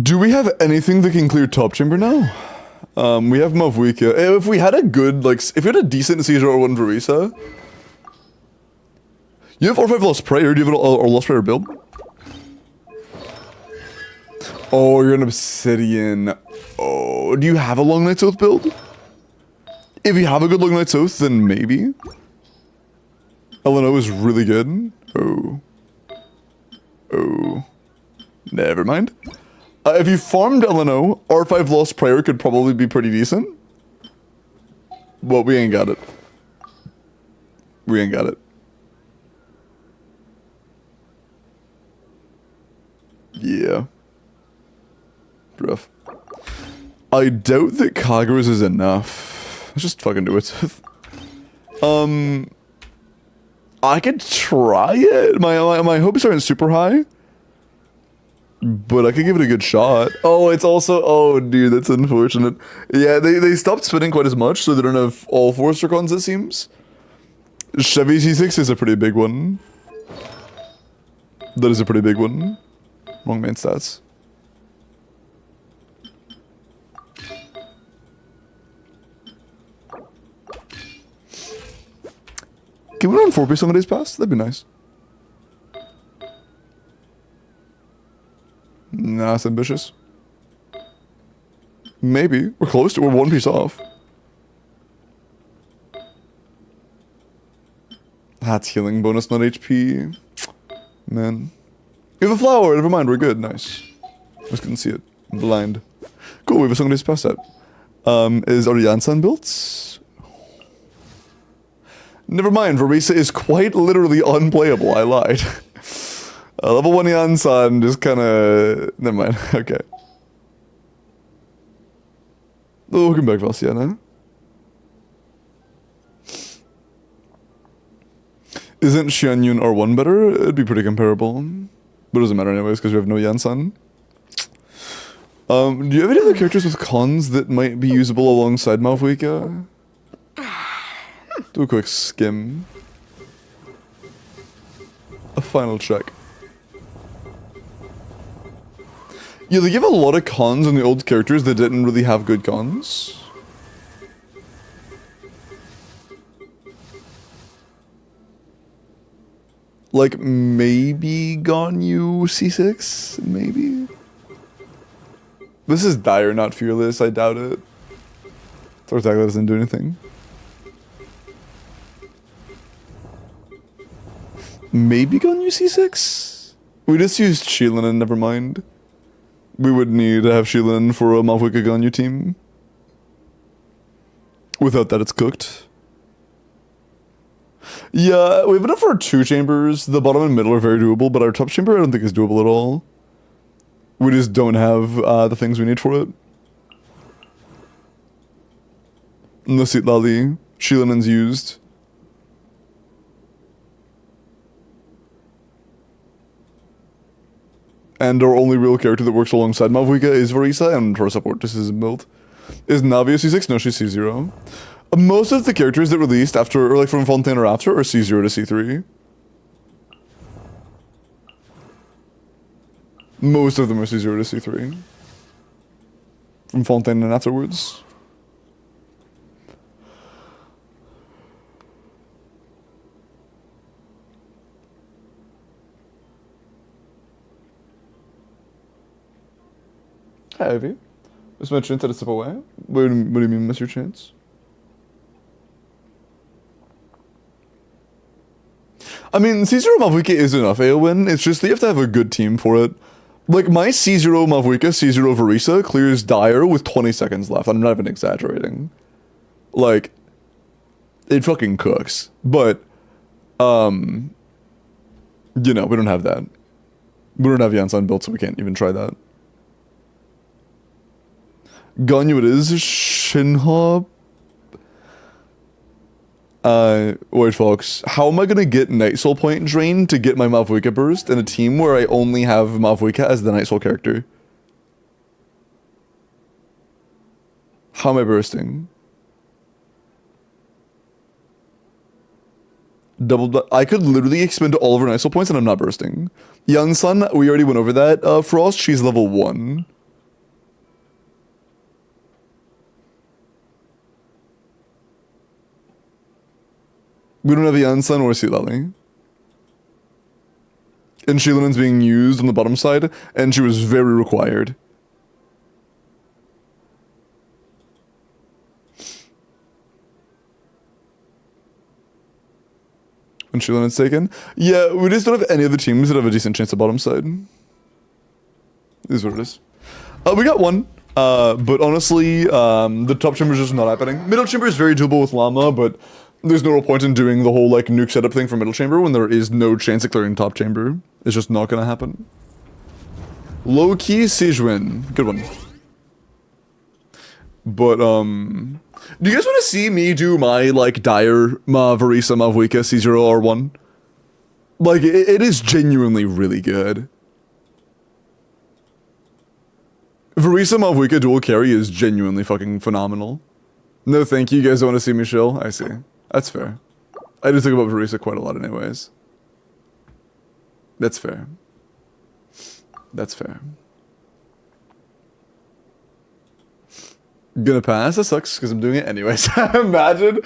Do we have anything that can clear top chamber now? We have Mavuika. If we had a good, like, if we had a decent C01 Verisa. You have R5 Lost Prayer. Do you have a Lost Prayer build? Oh, you're an Obsidian. Oh, do you have a Long Night's Oath build? If you have a good Long Night's Oath, then maybe. LNO is really good. Oh. Oh. Never mind. If you farmed LNO, R5 Lost Prayer could probably be pretty decent. But we ain't got it. We ain't got it. Yeah. Rough. I doubt that Kagura's is enough. Let's just fucking do it. I could try it. My hopes aren't super high. But I could give it a good shot. Oh, it's also... Oh, dude, that's unfortunate. Yeah, they stopped spinning quite as much, so they don't have all 4 Stracons, it seems. Chevy C6 is a pretty big one. That is a pretty big one. Wrong main stats. Can we run 4-piece some of these past? That'd be nice. Nah, that's ambitious. Maybe. We're close to... We're 1 piece off. That's healing bonus, not HP. Man. We have a flower. Never mind. We're good. Nice. Just couldn't see it. I'm blind. Cool. We have a song past that. Is Ariansan built? Never mind. Verisa is quite literally unplayable. I lied. Level 1 Yansan just kind of... Never mind. Okay. Oh, welcome back, Valsiana. Isn't Xianyun R1 better? It'd be pretty comparable. But it doesn't matter anyways, because we have no Yansan. Do you have any other characters with cons that might be usable alongside Mavuika? Do a quick skim. A final check. Yeah, they give a lot of cons on the old characters that didn't really have good cons. Like, maybe Ganyu C6? Maybe? This is dire, not fearless. I doubt it. Tortaglia doesn't do anything. Maybe Ganyu C6? We just used Shilin and never mind. We would need to have Shilin for a Mavuika Ganyu team. Without that, it's cooked. Yeah, we have enough for our 2 chambers. The bottom and middle are very doable, but our top chamber I don't think is doable at all. We just don't have the things we need for it. Nasit Lali, Shilinen's used. And our only real character that works alongside Mavuika is Verisa, and her support just isn't built. Is Navia C6? No, she's C0. Most of the characters that released after, or like from Fontaine or after, are C0 to C3. Most of them are C0 to C3. From Fontaine and afterwards. Hi, Ivy. Miss my chance at a step away? What do you mean, miss your chance? I mean, C0 Mavuika is enough AoE. It's just that you have to have a good team for it. Like, my C0 Mavuika, C0 Varisa clears Dire with 20 seconds left. I'm not even exaggerating. Like, it fucking cooks. But, you know, we don't have that. We don't have Yansan built, so we can't even try that. Ganyu it is, Shinha. Wait folks, how am I gonna get Night Soul Point Drain to get my Mavuika burst in a team where I only have Mavuika as the Night Soul character? How am I bursting? I could literally expend all of her Night Soul points and I'm not bursting. Yansan, we already went over that. Frost, she's level 1. We don't have a Yansan or a Silali. And Sheilan's being used on the bottom side, and she was very required. When Sheilan's taken? Yeah, we just don't have any other teams that have a decent chance at bottom side. This is what it is. We got one. But honestly, the top chamber is just not happening. Middle chamber is very doable with Llama, but there's no real point in doing the whole like nuke setup thing for middle chamber when there is no chance of clearing top chamber. It's just not gonna happen. Low key siege win. Good one. But do you guys want to see me do my like Dire Varisa Mavuika C0R1? Like it is genuinely really good. Varisa Mavuika dual carry is genuinely fucking phenomenal. No thank you, guys don't want to see me chill? I see. That's fair. I do think about Varisa quite a lot anyways. That's fair. That's fair. Gonna pass? That sucks because I'm doing it anyways. Imagine.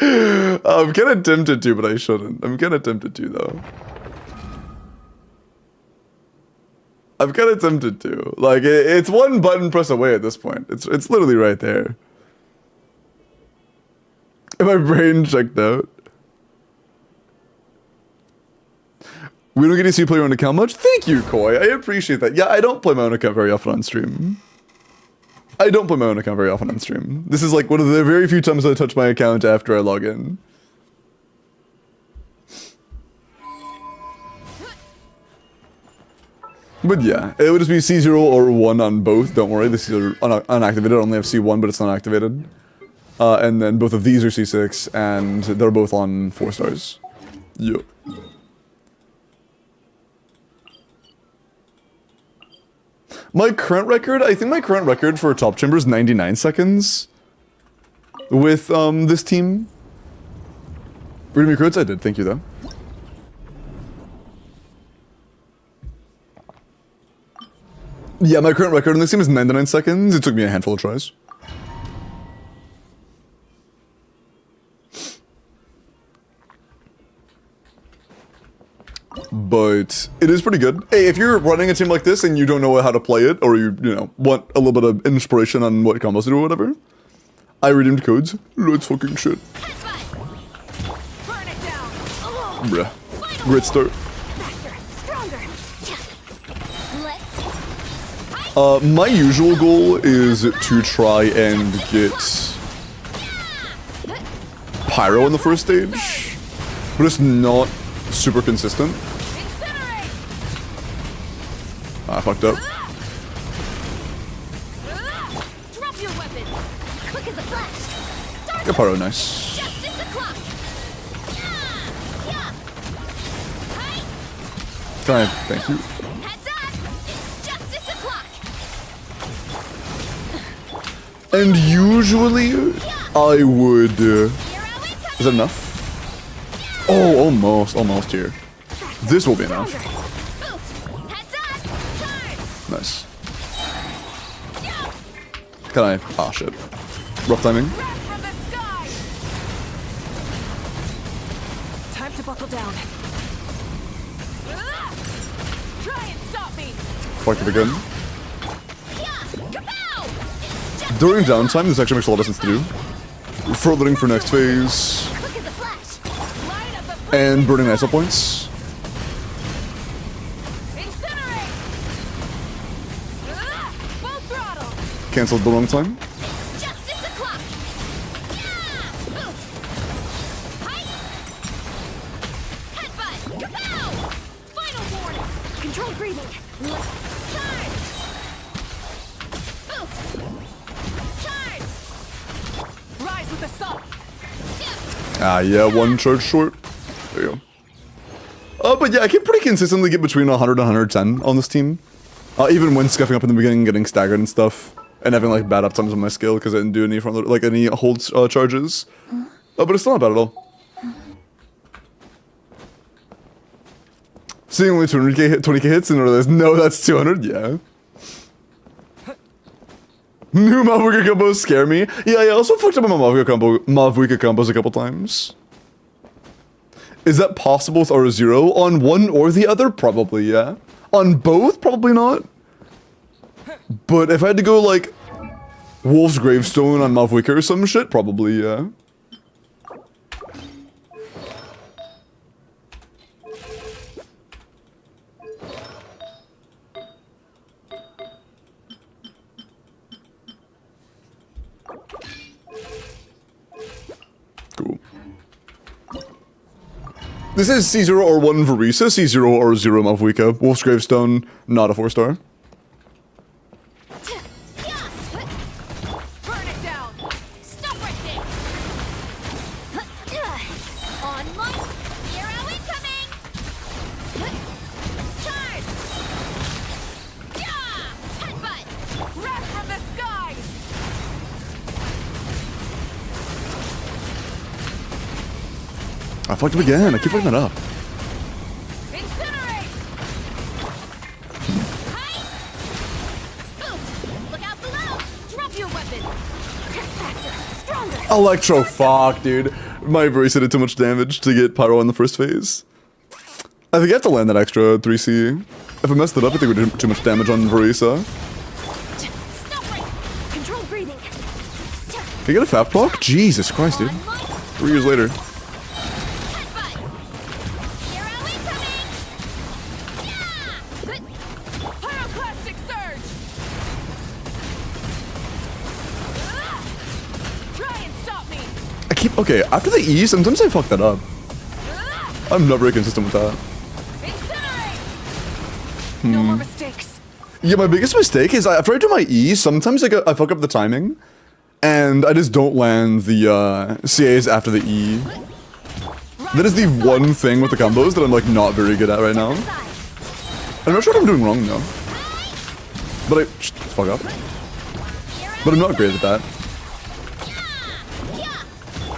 I'm kind of tempted to, but I shouldn't. I'm kind of tempted to though. I'm kind of tempted to. Like, it's one button press away at this point. It's literally right there. And my brain checked out. We don't get to see you play your own account much? Thank you, Koi. I appreciate that. Yeah, I don't play my own account very often on stream. I don't play my own account very often on stream. This is like one of the very few times I touch my account after I log in. But yeah, it would just be C0 or 1 on both. Don't worry, this is unactivated. I only have C1, but it's not activated. And then both of these are C6, and they're both on 4 stars. Yup. My current record, I think my current record for top chamber is 99 seconds. With this team. Reading me crits? I did, thank you though. Yeah, my current record on this team is 99 seconds. It took me a handful of tries. But it is pretty good. Hey, if you're running a team like this and you don't know how to play it, or you know, want a little bit of inspiration on what combos to do or whatever, I redeemed codes. Let's fucking shit. Burn it down. Bruh. Great start. Faster, stronger. Let's My usual goal is to try and get Pyro in the first stage, but it's not super consistent. incinerate. I fucked up. Drop your weapon. Quick as a flash. Start Get Pyro, nice. justice o'clock. Yeah. Hi. Fine, thank you. Heads up. It's justice o'clock. And usually, I would... Here I is that enough? Oh, almost here. This will be enough. Heads up. Turn. Nice. Can I? Ah, shit. Rough timing. From the sky. Time to buckle down. Try and stop me. Fucked it again. Kapow! During downtime, this actually makes a lot of sense to do. Furthering for next phase. Quick as a flash. Light up the And burning ISO points. incinerate. Full throttle. Cancelled the wrong time. Justice o'clock. Yeah! Oof. Height. Headbutt. Kapow! Final warning. Controlled breathing. Charge. Oof. Charge. Rise with the sun. Ah, yeah, one charge short. There you go. But yeah, I can pretty consistently get between 100 and 110 on this team. Even when scuffing up in the beginning, getting staggered and stuff, and having like bad uptimes on my skill because I didn't do any front like any hold charges. But it's still not bad at all. Seeing only 20k hits and realize, no, that's 200. Yeah. New Mavuika combos scare me. Yeah, I also fucked up on my Mavuika combos a couple times. Is that possible with R0? On one or the other? Probably, yeah. On both? Probably not. But if I had to go, like, Wolf's Gravestone on Mavuika or some shit, probably, yeah. Cool. This is C0 or 1 Verisa, C0 or 0 Mavuika. Wolf's Gravestone, not a 4-star. Burn it down. Stop right there. On my hero incoming. Charge. Yeah! Headbutt. Wrath from the sky. I fucked up again. I keep fucking that up. Incinerate. Height. Oof. Look out below. Drop your weapon. Faster. Stronger. Electro, fuck, dude. My Verisa did too much damage to get Pyro in the first phase. I think I have to land that extra 3C. If I messed it up, I think we did too much damage on Verisa. Stop right. Controlled breathing. Can I get a FAP block? Jesus Christ, dude. On my 3 years later. headbutt. Hero incoming. Yeah! Pyroclastic surge. Try and stop me. I keep, okay, after the E, sometimes I fuck that up. I'm not very consistent with that. Incinerate. No more mistakes. Yeah, my biggest mistake is after I do my E, sometimes I fuck up the timing. And I just don't land the CAs after the E. That is the one thing with the combos that I'm like not very good at right now. I'm not sure what I'm doing wrong though. But fuck up. But I'm not great at that.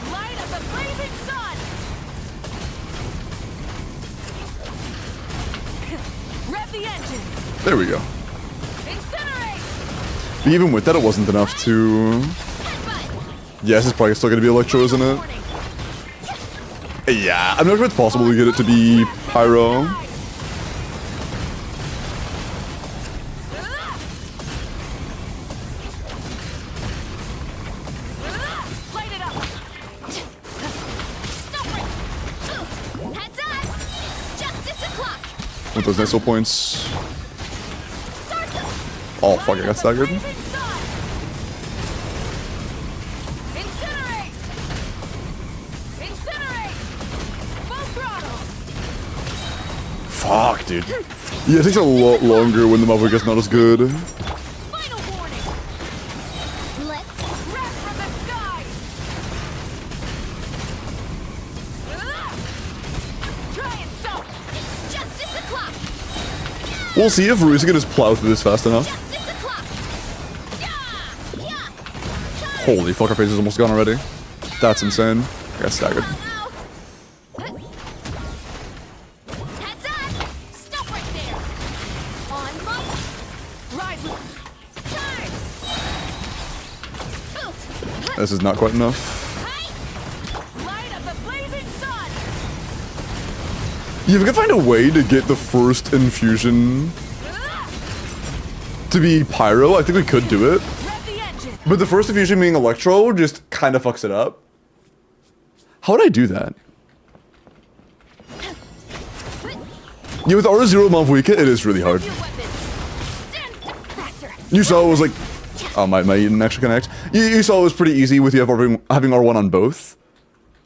Light of the blazing sun. Rev the engines. There we go. Incinerate. But even with that, it wasn't enough to. Yes, it's probably still gonna be Electro, isn't it? Yeah, I'm not sure it's possible to get it to be Pyro. Light it up. Stop right. Oof. Heads up. It's justice o'clock. With those Nestle points. Start them. Oh, fuck, I got staggered. Blazing sun. Incinerate. Incinerate. Full throttle. Fuck, dude. Yeah, it takes a lot longer when the Mavuika's not as good. Final warning. Let's Wrath from the sky. Try and stop. it's justice o'clock. We'll see if Rusa can just plow through this fast enough. Justice o'clock. Yeah. Yeah. Holy fuck, our face is almost gone already. That's insane. I got staggered. Ow. Heads up. Stop right there. On my This is not quite enough. Light of the blazing sun. Yeah, if we could find a way to get the first infusion to be Pyro, I think we could do it. Rev the engine. But the first infusion being Electro just kind of fucks it up. How would I do that? Yeah, with R0 Malvoika, it is really hard. Your weapons. Stand faster. You saw it was like... Oh, my Eden actually connect. You saw it was pretty easy with you having R1 on both.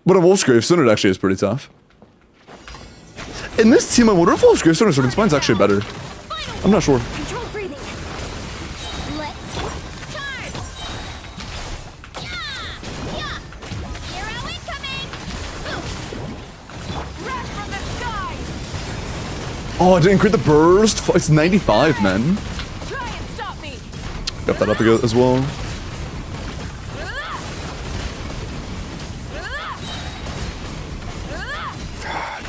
But on Wolf's Gravestone, it actually is pretty tough. In this team, I wonder if Wolf's Gravestone or Serpent Spine's actually better. I'm not sure. Control breathing. Let's charge. Yeah. Hero incoming. Wrath from the sky. Oh, I didn't crit the burst. It's 95, man. Try and stop me. Got that up again as well.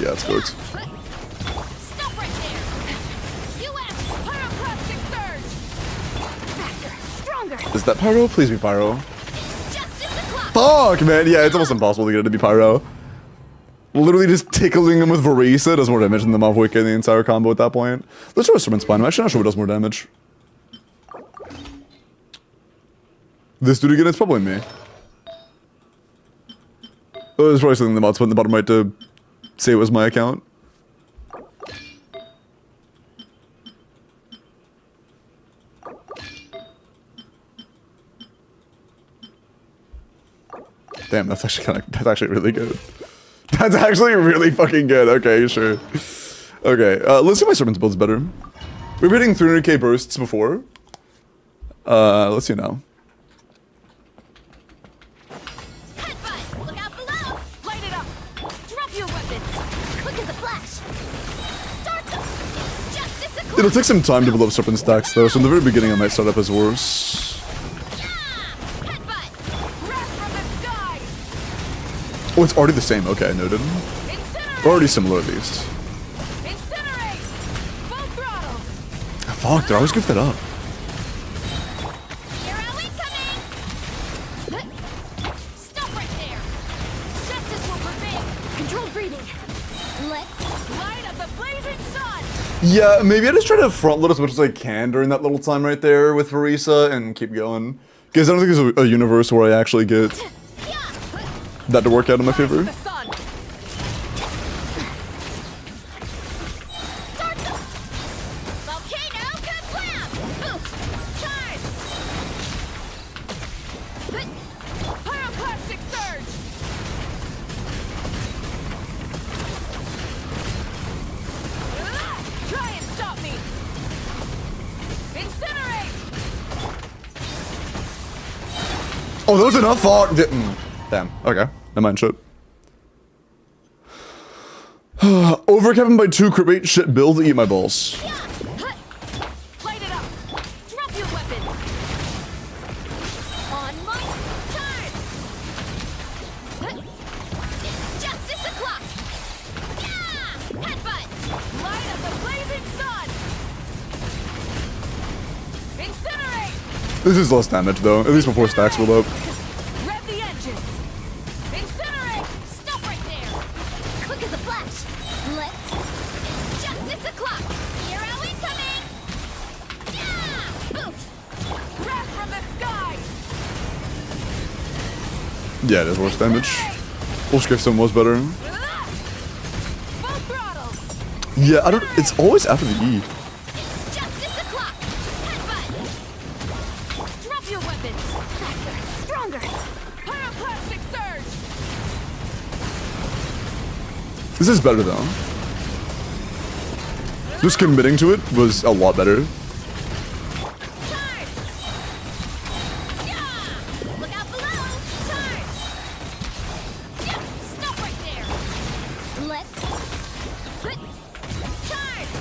Yeah, it's good. Stop right there. US pyroclastic surge. Faster, stronger. Is that Pyro? Please be Pyro. Justice o'clock. Fuck, man. Yeah, it's almost impossible to get it to be Pyro. Literally just tickling him with Varisa does more damage than the Malvoika in the entire combo at that point. Let's try a Serpent Spine. I'm actually not sure what does more damage. This dude again, it's probably me. Oh, there's probably something in the mods put in the bottom right to say it was my account. Damn, that's actually really good. That's actually really fucking good. Okay, sure. Okay, let's see if my Serpent's build's better. We were hitting 300k bursts before. Let's see now. Headbutt. Look out below. Light it up. Drop your weapons. Quick as a flash. Start them. It's justice o'clock. It'll take some time to build up Serpent stacks though, so in the very beginning I might start up as worse. Headbutt. Wrath from the sky. Oh, it's already the same. Okay, noted. Incinerate. Already similar at least. Incinerate. Full throttle. Fuck, did I always give that up? Hero incoming. Stop right there. Justice will prevail. Controlled breathing. Let's light up the blazing sun. Yeah, maybe I just try to front load as much as I can during that little time right there with Varisa and keep going. Because I don't think there's a universe where I actually get that to work out in my favor. The sun. Start them. Volcano kablam. Charge. Pyroclastic surge. Try and stop me. Incinerate. Oh, that was enough? Fuck. Damn. Okay. Never mind, shit. Overcap him by 2 crit rate. Shit, build, eat my balls. Light it up. Drop your weapon. On my turn. It's justice o'clock. Yeah! Headbutt. Light up the blazing sun. Incinerate. This is less damage though, at least before stacks build up. Rev the engines. Incinerate. Stop right there. Quick as a flash. Let's. It's justice o'clock. Hero incoming. Yeah! Oof. Wrath from the sky. Yeah, it is worse damage. Wolf's Gravestone was better. Full throttle. Yeah, I don't. It's always after the E. It's justice o'clock. Headbutt. Drop your weapons. Faster, stronger. Pyroclastic surge. This is better though. Just committing to it was a lot better. Charge. Yeah. Look out below. Charge. Yeah. Stop right there. Let's. Charge.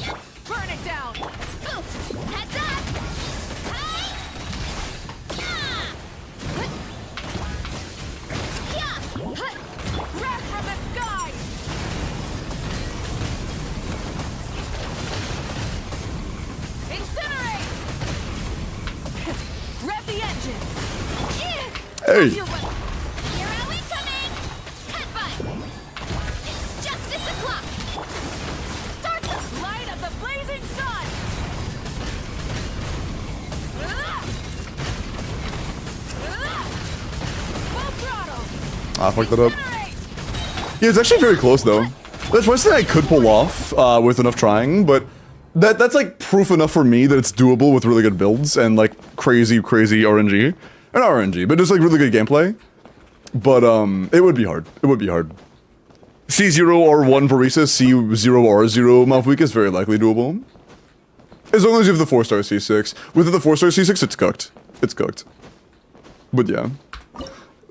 Yeah. Burn it down. Oof. Heads up. Hey. Yeah. Wrath from the sky. Hey. Hero incoming! Headbutt! It's justice o'clock! Start the light of the blazing sun! Full throttle! Ah, fucked that up. Generate! Yeah, it's actually very close though. That's one thing I could pull off with enough trying, but that's like proof enough for me that it's doable with really good builds and like crazy RNG. Or not RNG, but just like really good gameplay. But it would be hard. It would be hard. C0 R1 for Resus, C0 R0 Mouth Weak is very likely doable. As long as you have the 4-star C6. With the 4-star C6, it's cooked. It's cooked. But yeah.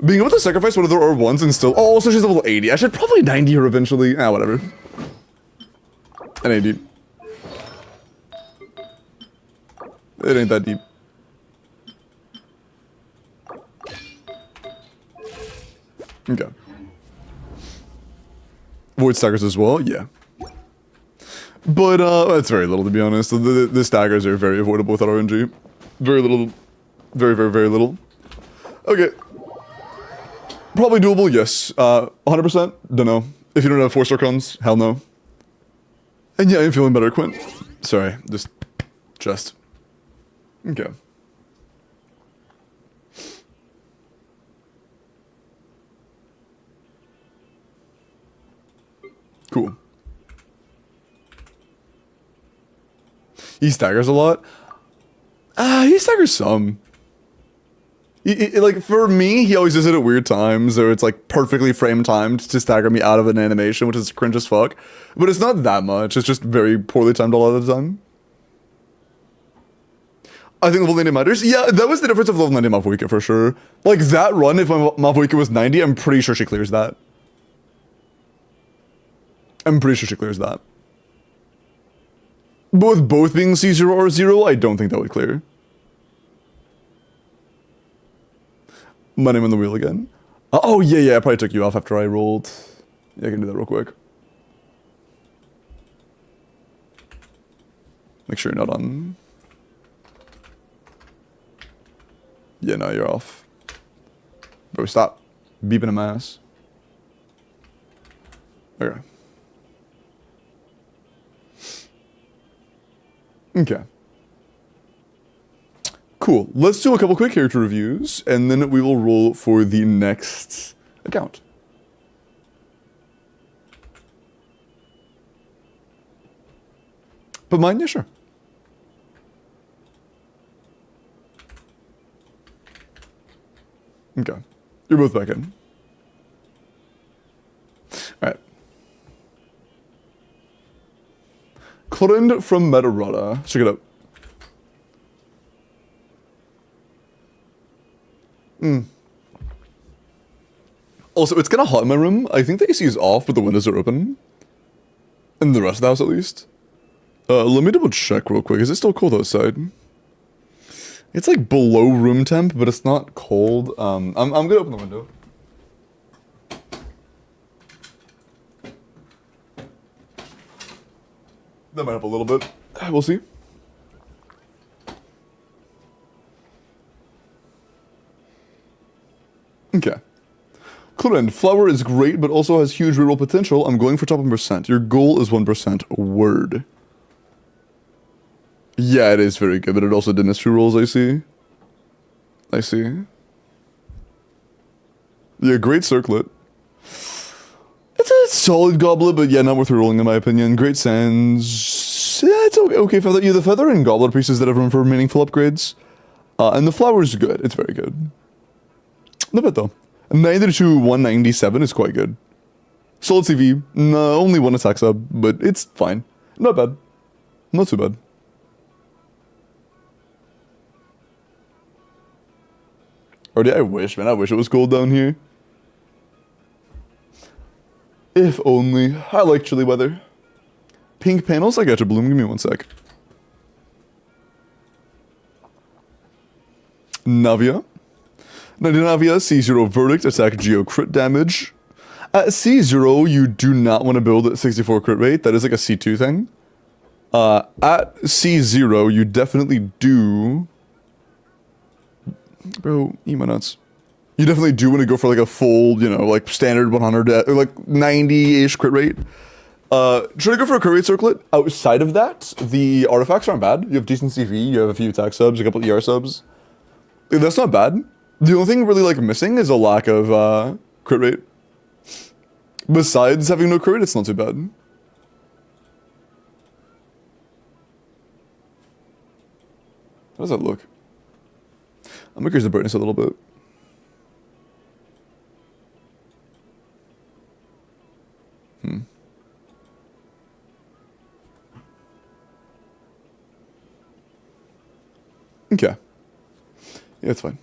Being able to sacrifice one of the R1s and still... Oh, also she's level 80. I should probably 90 her eventually. Ah, whatever. And 80. It ain't that deep. Okay. Void staggers as well? Yeah. But, that's very little to be honest. The staggers are very avoidable without RNG. Very little. Very little. Okay. Probably doable, yes. 100%? Don't know. If you don't have 4-star cones, hell no. And yeah, I'm feeling better, Quint. Sorry, just. Okay. Cool. He staggers a lot? He staggers some. Like, for me, he always does it at weird times, or it's like perfectly frame timed to stagger me out of an animation, which is cringe as fuck. But it's not that much, it's just very poorly timed a lot of the time. I think level 90 matters. Yeah, that was the difference of level 90 Mafuika for sure. Like, that run, if my Mafuika was 90, I'm pretty sure she clears that. I'm pretty sure she clears that. But with both being C0 or 0, I don't think that would clear. My name on the wheel again. Oh, yeah, I probably took you off after I rolled. Yeah, I can do that real quick. Make sure you're not on. Yeah, no, you're off. Bro, stop beeping in my ass. Okay. Okay. Cool. Let's do a couple quick character reviews, and then we will roll for the next account. But mine, yeah, sure. Okay. You're both back in. Alright. Clorind from Metarada. Check it out. Also, it's kind of hot in my room. I think the AC is off, but the windows are open. In the rest of the house, at least. Let me double check real quick. Is it still cold outside? It's like below room temp, but it's not cold. I'm gonna open the window. That might help a little bit. We'll see. Okay. Clorind, flower is great, but also has huge reroll potential. I'm going for top 1%. Your goal is 1%. Word. Yeah, it is very good, but it also did mystery rolls, I see. I see. Yeah, great circlet. It's a solid goblet, but yeah, not worth rerolling in my opinion. Great sands. Yeah, it's okay feather. Yeah, the feather and goblet pieces that have room for meaningful upgrades. And the flower's good. It's very good. Not bad though. 90 to 197 is quite good. Solid CV. No, only one attack sub, but it's fine. Not bad. Not too bad. Or I wish, man. I wish it was cold down here. If only. I like chilly weather. Pink panels? I got you, Bloom. Give me one sec. Navia. Navia, C0 Verdict, attack Geo crit damage. At C0, you do not want to build at 64 crit rate. That is like a C2 thing. At C0, you definitely do... Bro, eat my nuts. you definitely do want to go for like a full, you know, like standard 100, or like 90-ish crit rate. Try to go for a crit rate circlet. Outside of that, the artifacts aren't bad. You have decent CV, you have a few attack subs, a couple ER subs. That's not bad. The only thing really like missing is a lack of crit rate. Besides having no crit rate, it's not too bad. How does that look? I'm gonna increase the brightness a little bit. Okay. Yeah, it's fine.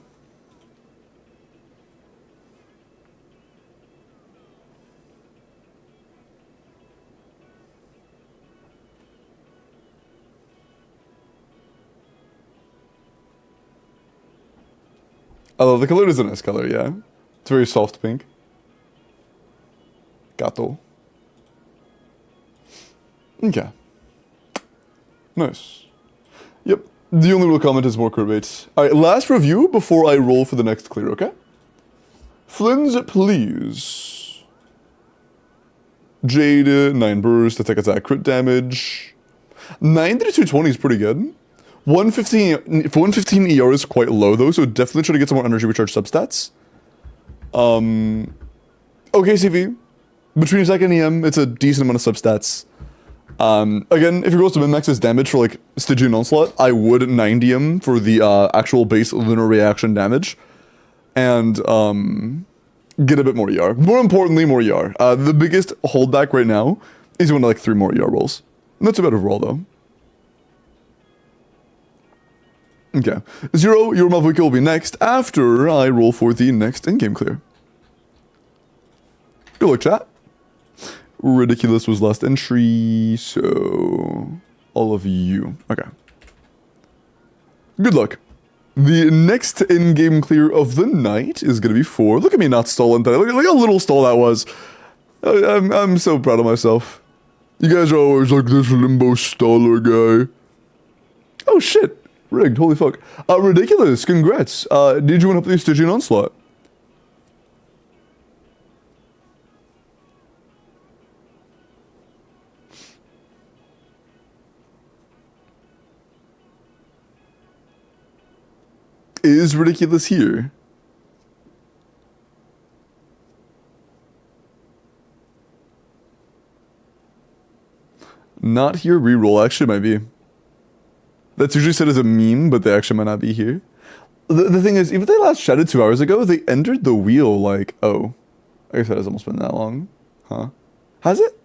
I love the color. Is a nice color, yeah. It's very soft pink. Gato. Okay. Nice. Yep. The only real comment is more crit rates. Alright, last review before I roll for the next clear, okay? Flynn's, please. Jade, 9 burst, attack, crit damage. 90 to 220 is pretty good. 115 ER is quite low though, so definitely try to get some more energy recharge substats. Okay, CV. Between attack and EM, it's a decent amount of substats. Again, if your goal is to min-max his damage for like Stygian Onslaught, I would 90 him for the actual base lunar reaction damage. And get a bit more ER. More importantly, more ER. The biggest holdback right now is one of like 3 more ER rolls. Not too bad overall though. Okay. 0, your Malvoica will be next after I roll for the next in-game clear. Good luck, chat. Ridiculous was last entry, so all of you. Okay. Good luck. The next in-game clear of the night is gonna be 4. Look at me not stalling that. Look how little stall that was. I'm so proud of myself. You guys are always like this limbo staller guy. Oh shit. Rigged, holy fuck. Ridiculous, congrats. Did you want to play Stygian Onslaught? Is Ridiculous here? Not here, reroll actually might be. That's usually said as a meme, but they actually might not be here. The thing is, even if they last chatted 2 hours ago, they entered the wheel like, oh. I guess that has almost been that long. Huh? Has it?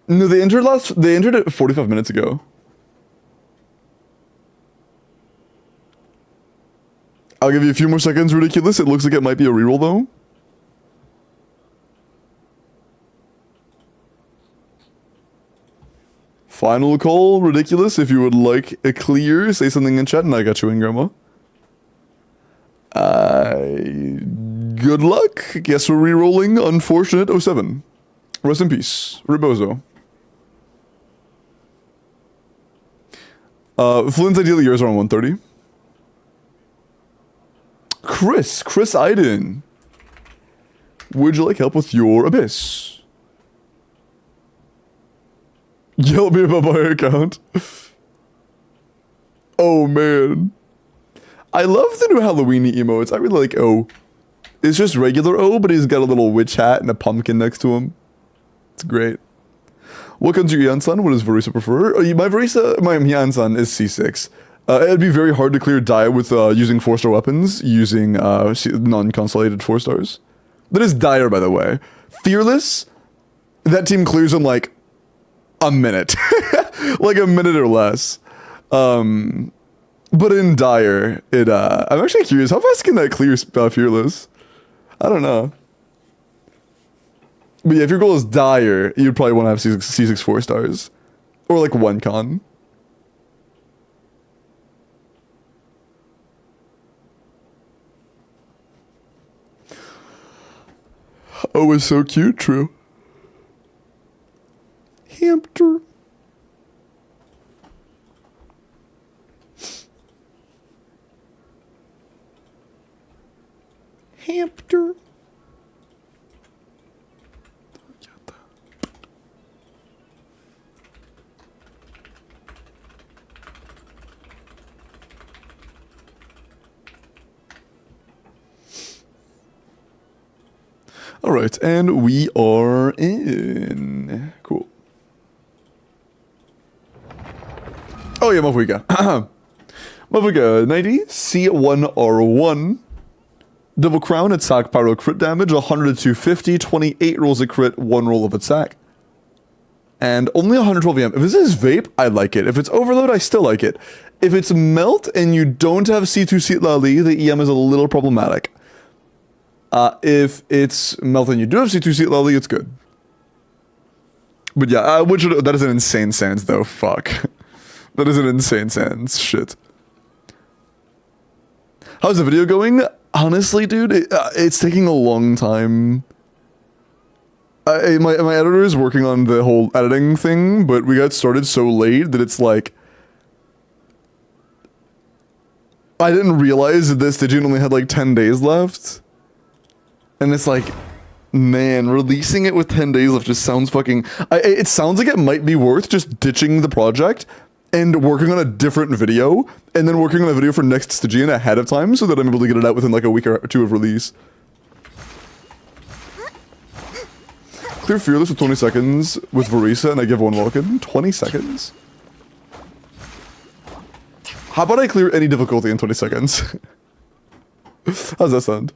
No, they entered it 45 minutes ago. I'll give you a few more seconds, Ridiculous. It looks like it might be a reroll though. Final call, Ridiculous. If you would like a clear, say something in chat and I got you in, Grandma. Good luck. Guess we're re-rolling. Unfortunate 07. Rest in peace. Rebozo. Flynn's ideal years are on 130. Chris Iden. Would you like help with your Abyss? Yell me about my account. Oh man. I love the new Halloween emotes. I really like O. It's just regular O, but he's got a little witch hat and a pumpkin next to him. It's great. Welcome to Yansan. What does Verisa prefer? My Yansan is C6. It'd be very hard to clear Dia with using 4-star weapons, using non-constellated 4-stars. That is dire, by the way. Fearless, that team clears in like a minute. Like a minute or less. But in Dire, I'm actually curious, how fast can that clear Fearless? I don't know. But yeah, if your goal is Dire, you'd probably want to have C6 4-stars. Or like 1 con. Oh, it's so cute, true. Hamster. Hamster. All right, and we are in. Cool. Oh yeah, Mafwika. Mafwika 90 C1R1. Double crown attack pyro crit damage 100 to 250, 28 rolls of crit, 1 roll of attack. And only 112 EM. If this is vape, I like it. If it's overload, I still like it. If it's melt and you don't have C2 Seat Lali, the EM is a little problematic. If it's melt and you do have C2 Seat Lali, it's good. But yeah, that is an insane sans though. Fuck. That is an insane sans. Shit. How's the video going? Honestly, dude, it's taking a long time. My editor is working on the whole editing thing, but we got started so late that it's like... I didn't realize that this Digit only had like 10 days left. And it's like, man, releasing it with 10 days left just sounds fucking... it sounds like it might be worth just ditching the project and working on a different video, and then working on a video for next Stygian ahead of time so that I'm able to get it out within like a week or two of release. Clear Fearless with 20 seconds with Varisa and I give one Welkin. 20 seconds? How about I clear any difficulty in 20 seconds? How's that sound?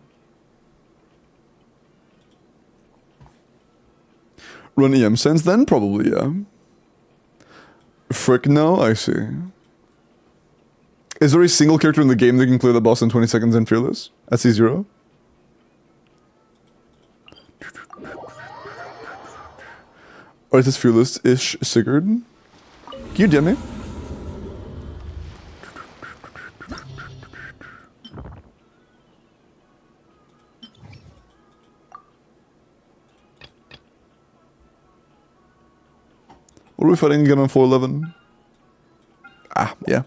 Run EM sense then? Probably, yeah. Frick, no? I see. Is there a single character in the game that can clear the boss in 20 seconds in Fearless? At C0? Or is this Fearless-ish Sigurd? Can you DM me? What are we fighting again on 411? Ah, yeah.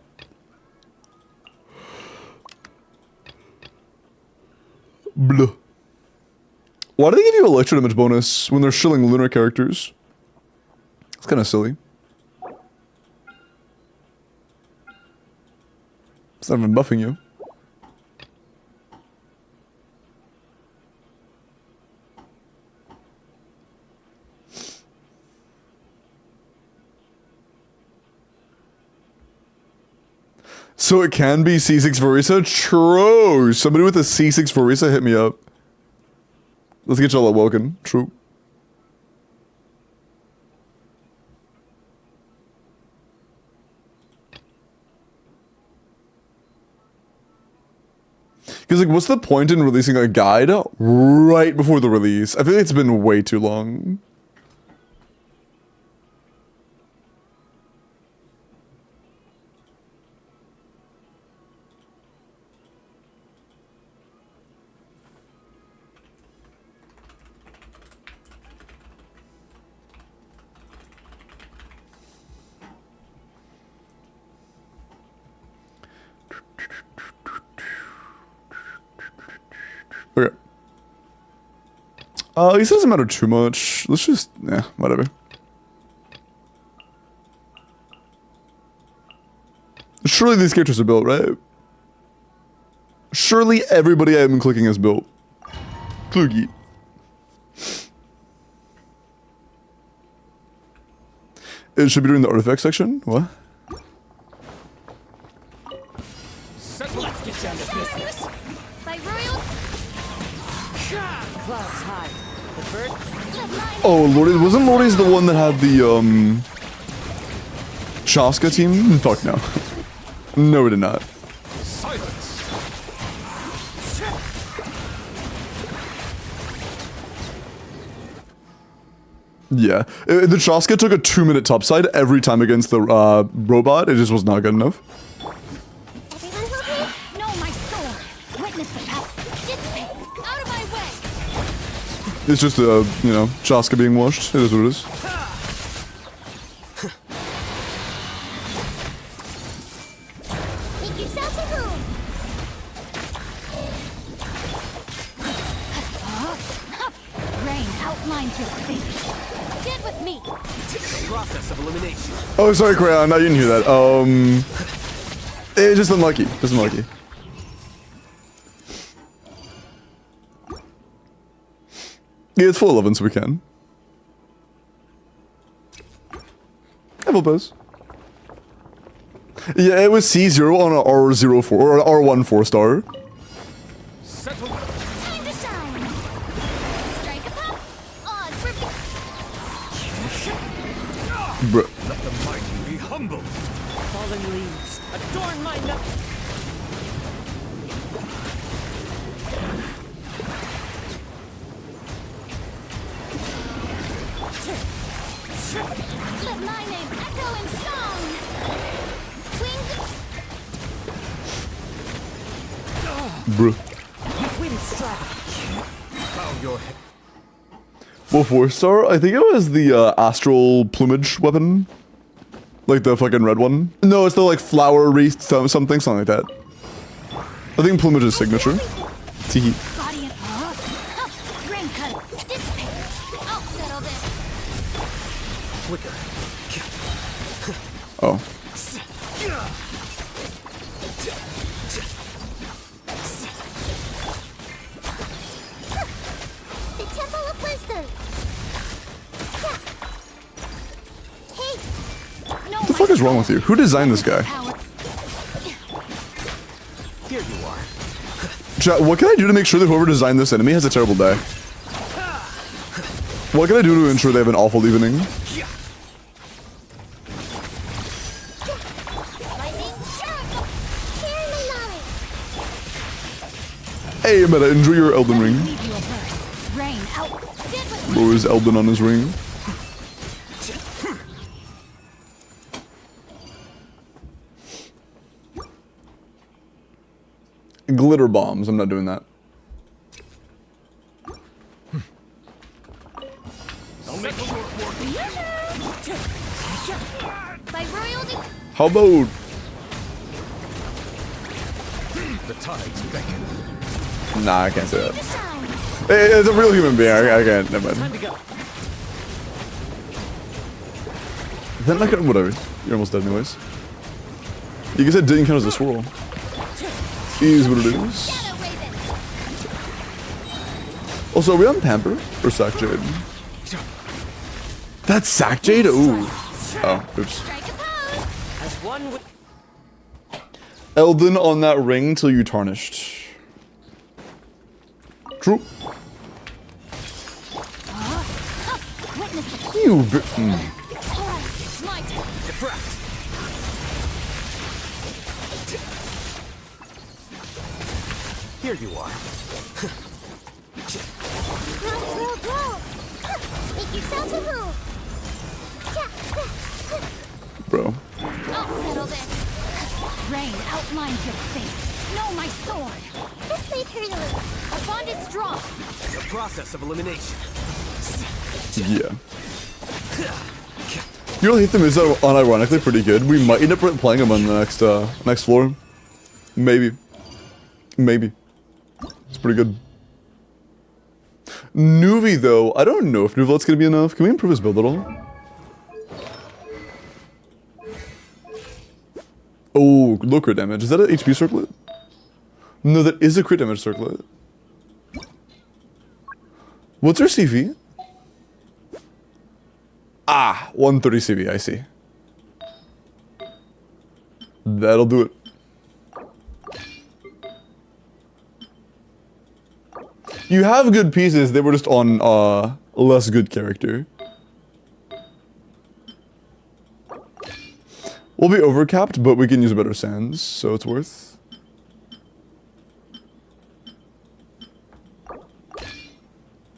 Blah. Why do they give you electro damage bonus when they're shilling lunar characters? It's kind of silly. It's not even buffing you. So it can be C6 Varisa? True! Somebody with a C6 Varisa hit me up. Let's get y'all at Welkin. True. Because, like, what's the point in releasing a guide right before the release? I feel like it's been way too long. Okay. This doesn't matter too much. Let's just, whatever. Surely these characters are built, right? Surely everybody I've been clicking is built. Klugi. It should be during the artifact section? What? Let's get down to business. My royal Clouds high. The bird. Oh, Lordy, wasn't Lordy's the one that had the, Chaska team? Fuck no. No, it did not. Silence. Yeah. The Chaska took a 2-minute topside every time against the, robot. It just was not good enough. Everyone help me? No, my sword. Witness the power. Dissipate. Out of my way. It's just, you know, Chaska being washed. It is what it is. Take yourself a room. outlines your fate. Get with me. The process of elimination. Oh, sorry, Crayon. I didn't hear that. Just unlucky. Just unlucky. Yeah, it's full 11, so we can. I will pose. Yeah, it was C0 on a R04 or R1 4-star. Settle. Time to shine. Strike a pop. Odds for Bruh. Let the mighty be humble. Fallen leaves. Adorn my nut. Let my name echo in song. Wings. Bruh. Wind strike. Bow your head. Well, 4-star? I think it was the astral plumage weapon. Like the fucking red one. No, it's the like flower wreath something like that. I think plumage is signature. Teehee. Body and rain cutter. Dissipate. I'll settle this. Flicker. Oh. The Temple of Wisdom. Hey. No, What the fuck is wrong with you? Who designed this guy? Here you are. Chat, what can I do to make sure that whoever designed this enemy has a terrible day? What can I do to ensure they have an awful evening? Lightning. Share my knowledge. Hey, Meta, enjoy your Elden Ring. Leave you a verse. Rain out. Get with me. Or is Elden on his ring? Glitter bombs. I'm not doing that. I'll make the work work. By royalty. How about... The tides beckon. Nah, I can't say that. To shine. Hey, it's a real human being. I can't. Never mind. Time to go. Then I can... Whatever. You're almost dead anyways. You guys said didn't count as a swirl. Is what it is. Shadow Raven. Also, are we on Pamper or Sack Jade? That's Sack Jade? Ooh. Oh, oops. Strike a pose. As one with. Elden on that ring till you tarnished. True. Witness the You. smite. Diffract. Here you are. Grow. Make yourself a move. Bro. I'll settle this. Rain outlines your fate. Know my sword. This made her lose. A bond is strong. The process of elimination. Yeah. You know, Hitham is unironically pretty good. We might end up playing him on the next floor. Maybe. Maybe. It's pretty good. Nuvi, though, I don't know if Nuvelet's gonna be enough. Can we improve his build at all? Oh, low crit damage. Is that an HP circlet? No, that is a crit damage circlet. What's our CV? Ah, 130 CV, I see. That'll do it. You have good pieces, they were just on less good character. We'll be overcapped, but we can use better sands, so it's worth.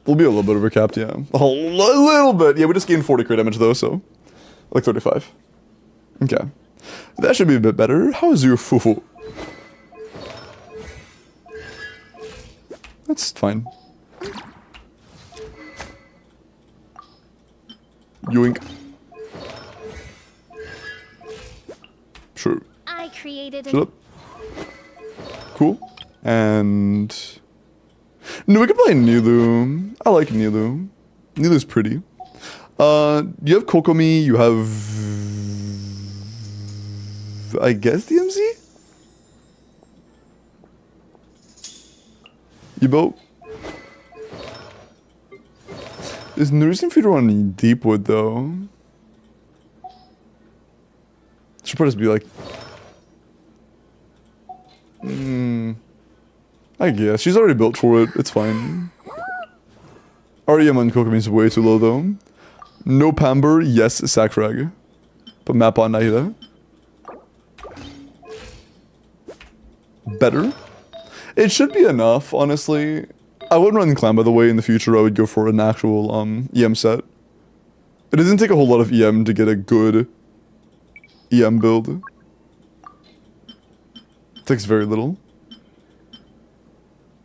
We'll be a little bit overcapped, yeah. A little bit. Yeah, we just gained 40 crit damage though, so like 35. Okay. That should be a bit better. How is your fufu? That's fine. Yoink. Sure. I created Shut up. Cool. And... No, we can play Nilu. I like Nilu. Nilu's pretty. You have Kokomi, you have... I guess DMZ? You both? There's no reason for you to run Deepwood though. Should probably just be like... I guess. She's already built for it. It's fine. REM on Kokomi is way too low though. No Pamber, yes Sakrag. But map on Naira. Better? It should be enough, honestly. I wouldn't run Clan, by the way. In the future, I would go for an actual EM set. It doesn't take a whole lot of EM to get a good EM build. It takes very little.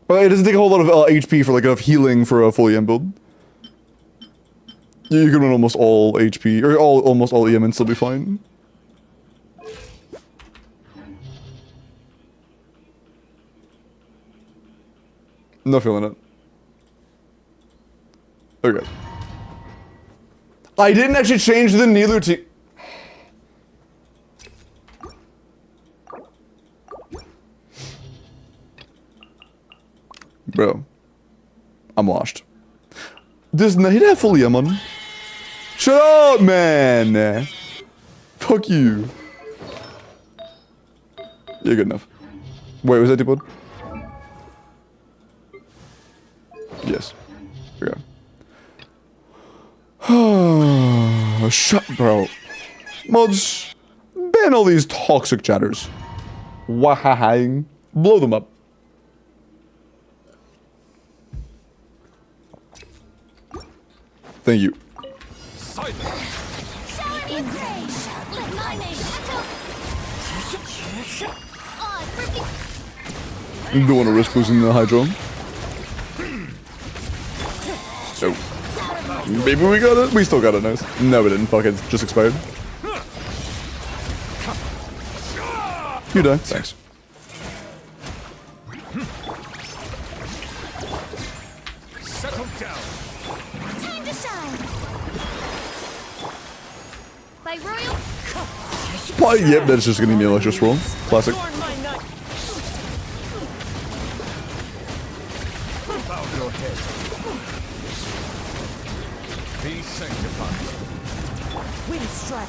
Well, it doesn't take a whole lot of HP for like enough healing for a full EM build. You can run almost all HP, or almost all EM and still be fine. Not feeling it. Okay. I didn't actually change the Nilu team. Bro. I'm washed. Does Nahida have full EM on? Shut up, man! Fuck you. You're good enough. Wait, was that Deepwood? Yes. Okay. Shut, bro. Mods, ban all these toxic chatters. Wahahang. Blow them up. Thank you. You don't want to risk losing the Hydro. Oh. Maybe we got it? We still got it, nice. No, we didn't. Fuck it. Just expired. You die. Thanks. Settle down. Time to shine. By royal. Yep, that's just gonna be an electric roll. Classic. Bow your head. Be sanctified. Wind strike.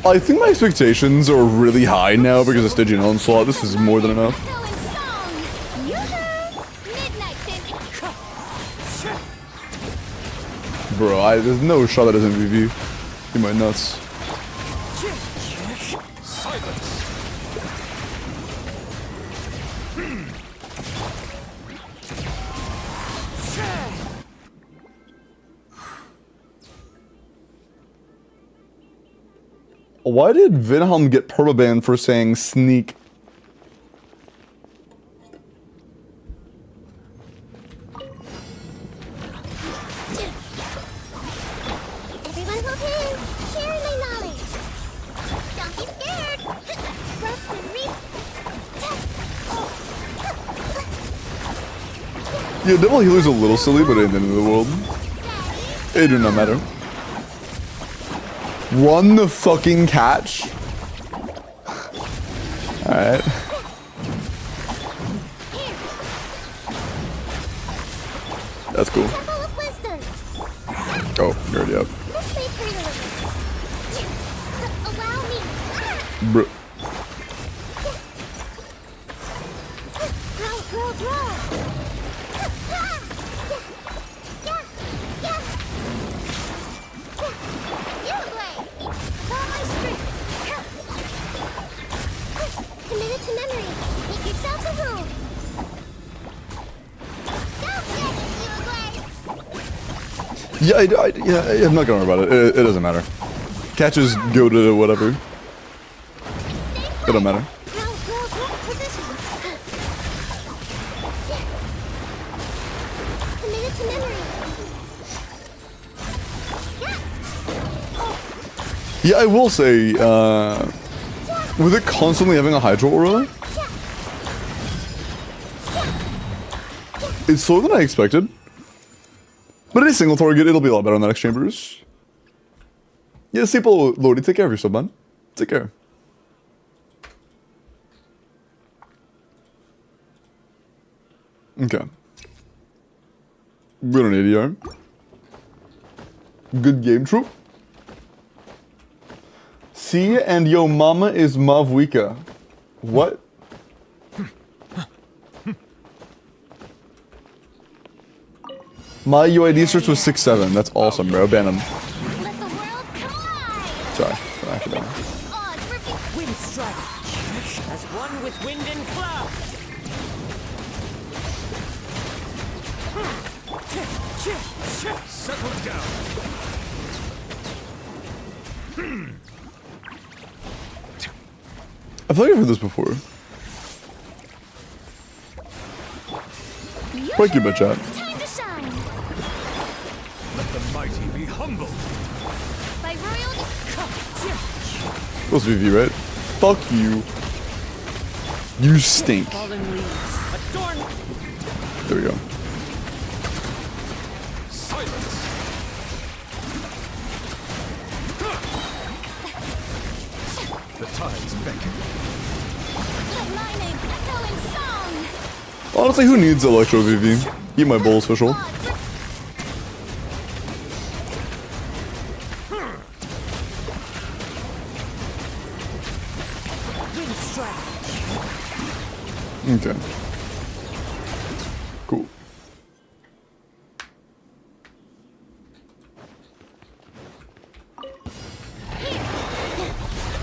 I think my expectations are really high now because of Stygian Onslaught. This is more than enough. Going song. Yoo-hoo. Midnight finish. Bro, there's no shot that doesn't VV. You my nuts. Silence. Why did Vinhelm get permabanned for saying sneak? Everyone hold hands. Share my knowledge. Don't be scared. Trust and reap. Yeah, Devil Healer's a little silly, but it ain't the end of the world. It do not matter. Run the fucking catch. Alright. That's cool. Temple of Wisdom. Oh, you're already up. This way for your allow me. Bro. Grow, grow, grow. Committed to memory. Make yourself a home. Don't get you away. Yeah, I'm not gonna worry about it. It doesn't matter. Catches go to whatever. It don't matter. Grow, grow, grow. Positions. Committed to memory. Yeah, I will say, with it constantly having a Hydro Aura, It's slower than I expected. But any single target, it'll be a lot better on the next chambers. Yeah, people, Lodi, take care of yourself, man. Take care. Okay. Good on ADR. Good game, troop. See, and yo mama is Mavwika. What? My UID search was 6'7". That's awesome, bro. Ban him. Let the world collide! Sorry. Actually, no. Odds reveal. Wind strike. As one with wind and cloud. Settle down. I feel like I've heard this before. Thank you, bitch chat. Time to shine! Let the mighty be humbled. By royal Supposed to be V, right? Fuck you. You stink. Fallen leaves. Adorn. There we go. Silence. The tides beckon. Let my name echo in song! Honestly, who needs Electro VV? Eat my balls, official. Odds Wind strike. Okay. Cool.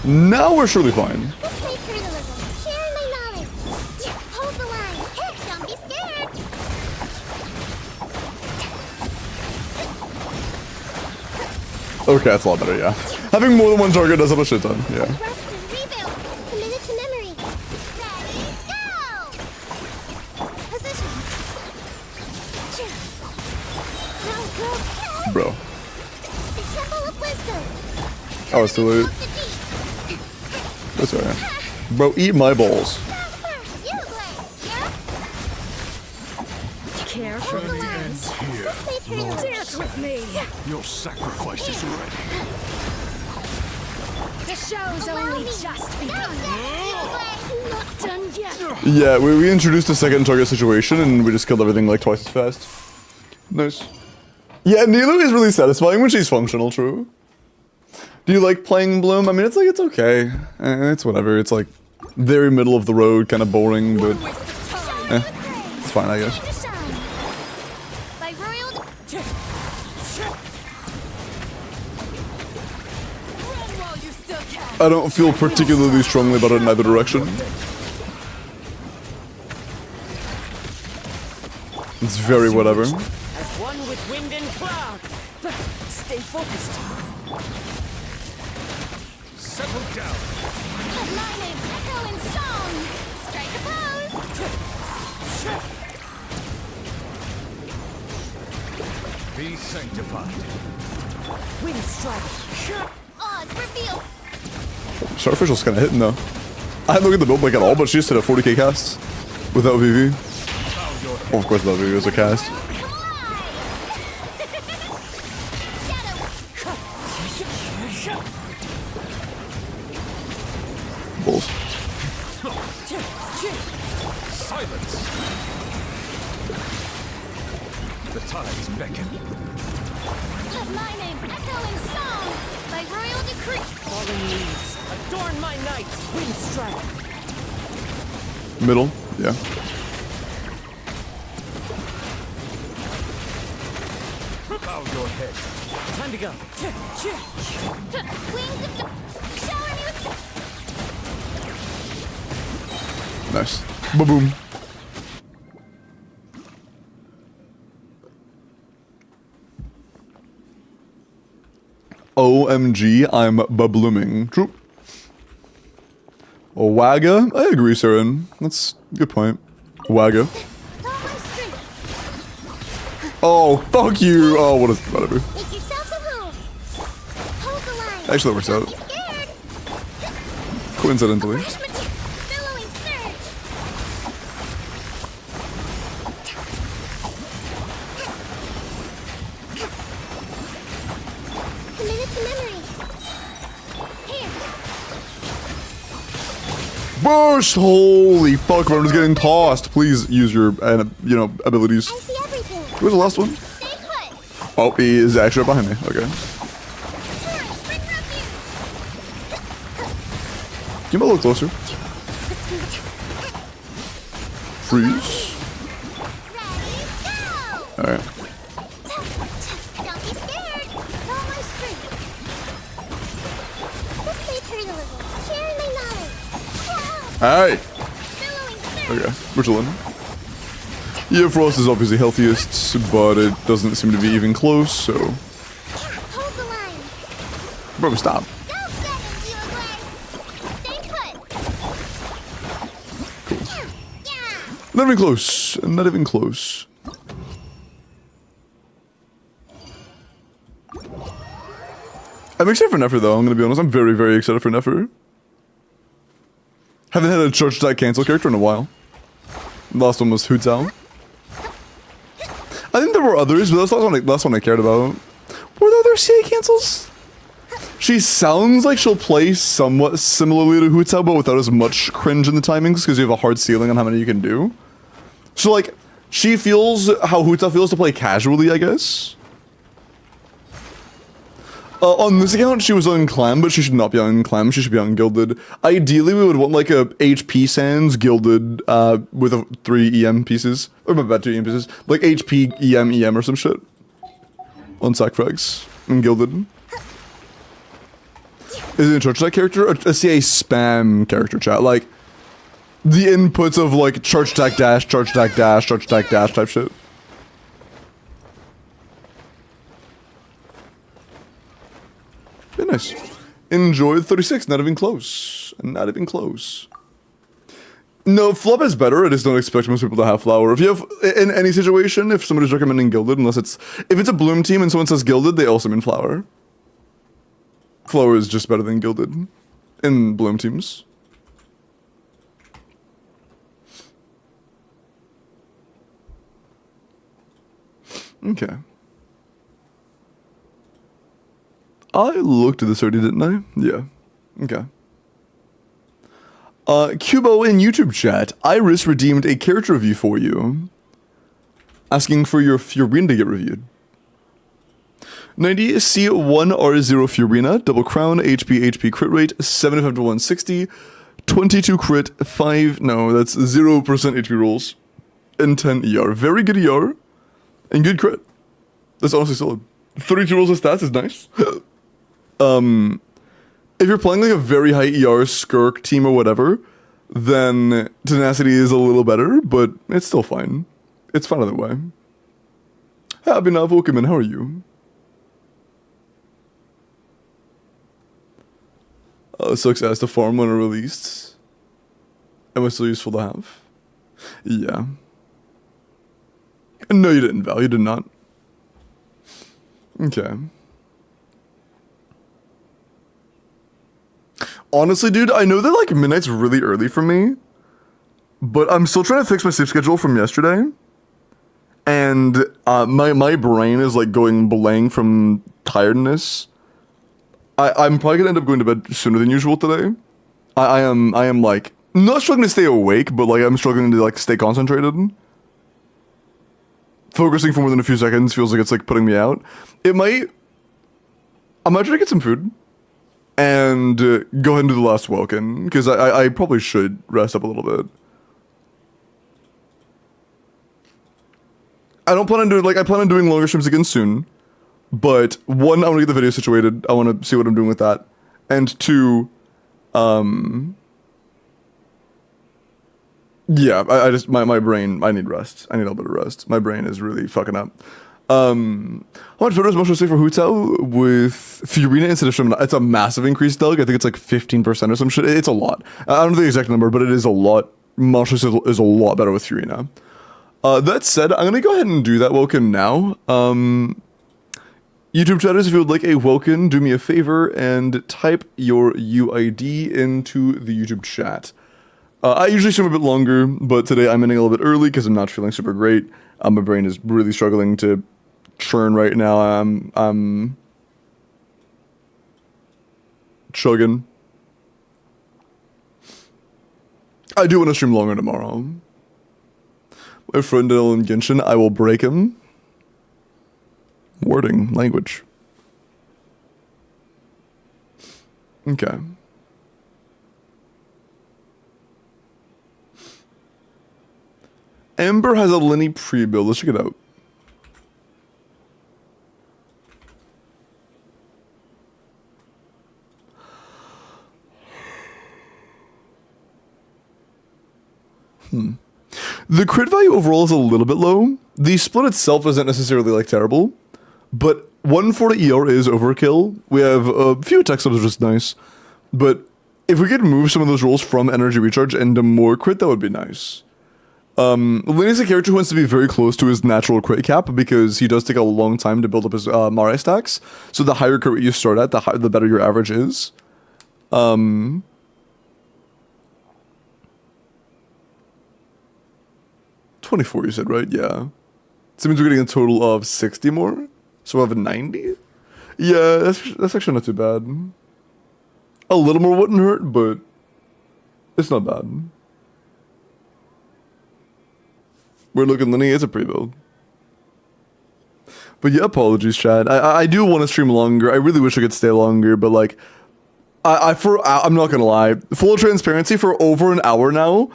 Now we're surely fine. Stay true to living. Share my knowledge. Hold the line. Heck, don't be scared. Okay, that's a lot better, yeah. Having more than one target does have a shit ton, yeah. Rest and rebuild. Committed to memory. Ready, go! Positions. Now go. Bro. The Temple of Wisdom. I was too late. Of the deep. That's alright. Bro, eat my balls. You play. Yeah? Care for Hold the the line. Ends here. Stay true to Dance with me. Your sacrifice is ready. The show's Allow only me. just You begun. play. Not done yet. Yeah, we introduced a second target situation and we just killed everything like twice as fast. Nice. Yeah, Nilu is really satisfying when she's functional, true. Do you like playing Bloom? I mean, it's like, it's okay. It's whatever. It's like very middle of the road, kind of boring, but it's fine, I guess. Time to shine. By royal Run while you still can. I don't feel particularly strongly about it in either direction. It's very whatever. As one with wind and cloud. Stay focused. Settle down. Let my name echo in song. Strike a pose. Be sanctified. Wind strike. Odds reveal. Starofficial's kind of hitting though. I didn't look at the build like at all, but she just hit a 40k cast without VV. Well, of course, without VV was a cast. Bulls. Silence. The tides beckon. Let my name echo in song. By royal decree. Fallen leaves. Adorn my night. Wind strike. Middle, yeah. Bow your head. Time to go. Wings of shower me with Nice. Ba-boom. OMG, I'm ba-blooming. True. Wagga? I agree, Saren. That's a good point. Wagga. all my strength. Oh, fuck you! Oh, what is... whatever. Make yourselves at home. Hold the line. Actually, that works out. Be scared. Coincidentally. Billowing surge. Burst! Holy fuck, I'm just getting tossed. Please use your, abilities. I see everything. Where's the last one? Stay put. Oh, he is actually right behind me. Okay. Tourists, bring refuge. Get him a little closer. Freeze. Ready, go! Alright. Don't be scared. Follow my street. This may hurt a little. Sharing my knowledge. Wow. Hey! Billowing through. Okay, we're chilling. Yeah, Frost is obviously healthiest, but it doesn't seem to be even close, so... Hold the line. Bro, stop. Don't get into your way. Stay put. Yeah. Not even close. Not even close. I'm excited for Nefer, though, I'm gonna be honest. I'm very, very excited for Nefer. Haven't had a church attack cancel character in a while. Last one was Hu Tao. I think there were others, but that's the last one I cared about. Were there other CA cancels? She sounds like she'll play somewhat similarly to Hu Tao, but without as much cringe in the timings, because you have a hard ceiling on how many you can do. So, like, she feels how Hu Tao feels to play casually, I guess. On this account, she was on Clam, but she should not be on Clam. She should be on Gilded. Ideally, we would want like a HP Sans Gilded with 3 EM pieces. Or my bad, 2 EM pieces. Like HP, EM or some shit. On Sac Frags and Gilded. Is it a church that character? Or a CA spam character chat? Like, the inputs of like church attack dash, church attack dash, church attack dash type shit. Very nice. Enjoy 36, not even close. Not even close. No, flub is better. I just don't expect most people to have flower. If you have, in any situation, if somebody's recommending Gilded, if it's a Bloom team and someone says Gilded, they also mean flower. Flower is just better than Gilded in Bloom teams. Okay. I looked at this already, didn't I? Yeah. Okay. Cubo in YouTube chat. Iris redeemed a character review for you. Asking for your Furina to get reviewed. 90 C1R0 Furina, double crown, HP crit rate, 75 to 160, 22 crit, 5, no, that's 0% HP rolls, and 10 ER. Very good ER, and good crit. That's honestly solid. 32 rolls of stats is nice. If you're playing like a very high ER Skirk team or whatever, then Tenacity is a little better, but it's still fine. It's fine either way. Happy now, WELKIN, how are you? Success to farm when it released. It was still useful to have. Yeah. No, you didn't, Val. You did not. Okay. Honestly, dude, I know that like midnight's really early for me, but I'm still trying to fix my sleep schedule from yesterday. And my brain is like going blank from tiredness. I'm probably gonna end up going to bed sooner than usual today. I am like not struggling to stay awake, but like I'm struggling to like stay concentrated. Focusing for more than a few seconds feels like it's like putting me out. I might try to get some food and go ahead and do the last WELKIN, because I probably should rest up a little bit. I plan on doing longer streams again soon. But one, I want to get the video situated. I want to see what I'm doing with that. And two, yeah, I just, my brain, I need rest. I need a little bit of rest. My brain is really fucking up. How much better is Motion Safe for Hu Tao with Furina instead of Shimona? It's a massive increase, Doug. I think it's like 15% or some shit. It's a lot. I don't know the exact number, but it is a lot. Motion Safe is a lot better with Furina. That said, I'm going to go ahead and do that WELKIN now. YouTube chatters, if you would like a WELKIN, do me a favor and type your UID into the YouTube chat. I usually stream a bit longer, but today I'm ending a little bit early because I'm not feeling super great. My brain is really struggling to churn right now. I'm chugging. I do want to stream longer tomorrow. My friend in Genshin, I will break him. Wording, language. Okay. Ember has a Lenny pre-build. Let's check it out. The crit value overall is a little bit low. The split itself isn't necessarily like terrible, but 140 ER is overkill. We have a few attack subs, which is nice, but if we could move some of those rolls from energy recharge into more crit, that would be nice. Lin is a character who wants to be very close to his natural crit cap because he does take a long time to build up his Mari stacks. So the higher crit you start at, the better your average is. 24, you said, right? Yeah. So it means we're getting a total of 60 more? So we'll have a 90? Yeah, that's actually not too bad. A little more wouldn't hurt, but it's not bad. We're looking, Lenny, it's a pre-build. But yeah, apologies, chat. I do want to stream longer. I really wish I could stay longer, but like, I'm not gonna lie. Full transparency, for over an hour now,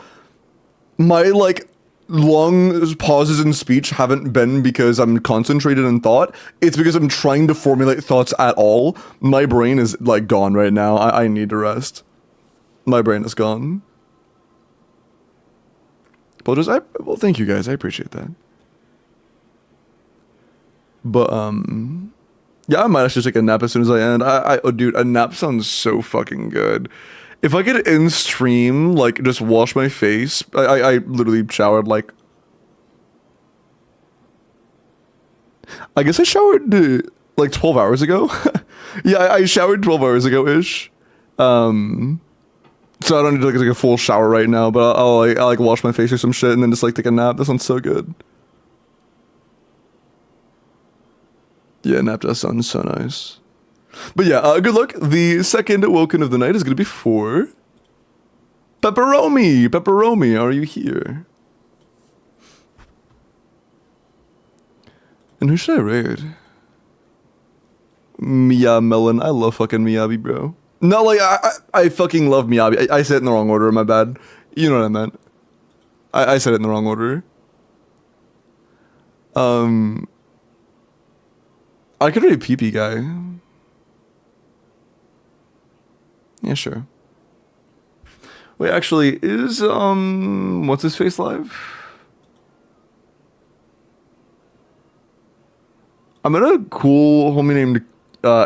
my like long pauses in speech haven't been because I'm concentrated in thought. It's because I'm trying to formulate thoughts at all. My brain is like gone right now. I need to rest. My brain is gone. Apologize. Well, thank you guys. I appreciate that. But yeah, I might actually take a nap as soon as I end. Oh, dude, a nap sounds so fucking good. If I could in stream, like, just wash my face. I literally showered, like, I guess I showered, like, 12 hours ago. Yeah, I showered 12 hours ago-ish. So I don't need to, like a full shower right now, but I'll wash my face or some shit and then just, like, take a nap. That sounds so good. Yeah, nap does sound so nice. But yeah, good luck. The second Woken of the night is going to be for Pepperoni. Pepperoni, are you here? And who should I raid? Mia Melon. I love fucking Miyabi, bro. No, like, I fucking love Miyabi. I said it in the wrong order, my bad. You know what I meant. I said it in the wrong order. I could raid PP guy. Yeah, sure. Wait, actually, is, what's his face live? I met a cool homie named,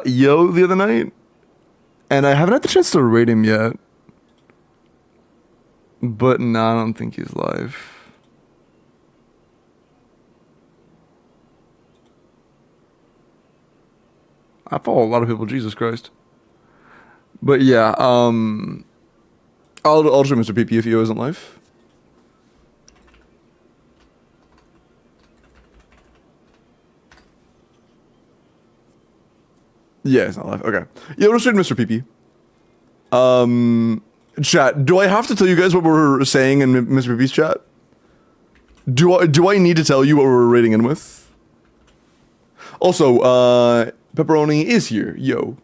Yo the other night, and I haven't had the chance to raid him yet. But no, I don't think he's live. I follow a lot of people, Jesus Christ. But yeah, I'll show Mr. PP if he isn't live. Yeah, it's not live. Okay. Yeah, we'll show Mr. PP. Chat, do I have to tell you guys what we're saying in Mr. PP's chat? Do I need to tell you what we're rating in with? Also, Pepperoni is here. Yo.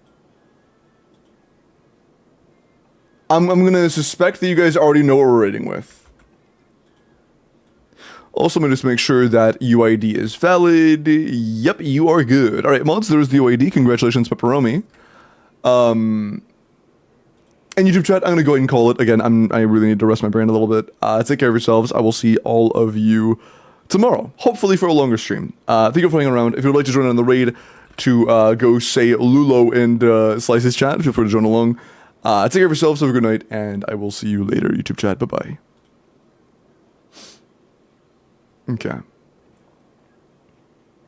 I'm gonna suspect that you guys already know what we're rating with. Also, I'm gonna just make sure that UID is valid. Yep, you are good. Alright, mods, there's the UID. Congratulations, Pepperoni. And YouTube chat, I'm gonna go ahead and call it. Again, I really need to rest my brain a little bit. Take care of yourselves. I will see all of you tomorrow. Hopefully for a longer stream. Thank you for hanging around. If you would like to join on the raid to go say Lulo and Slice's chat, feel free to join along. Take care of yourselves, have a good night, and I will see you later, YouTube chat. Bye-bye. Okay.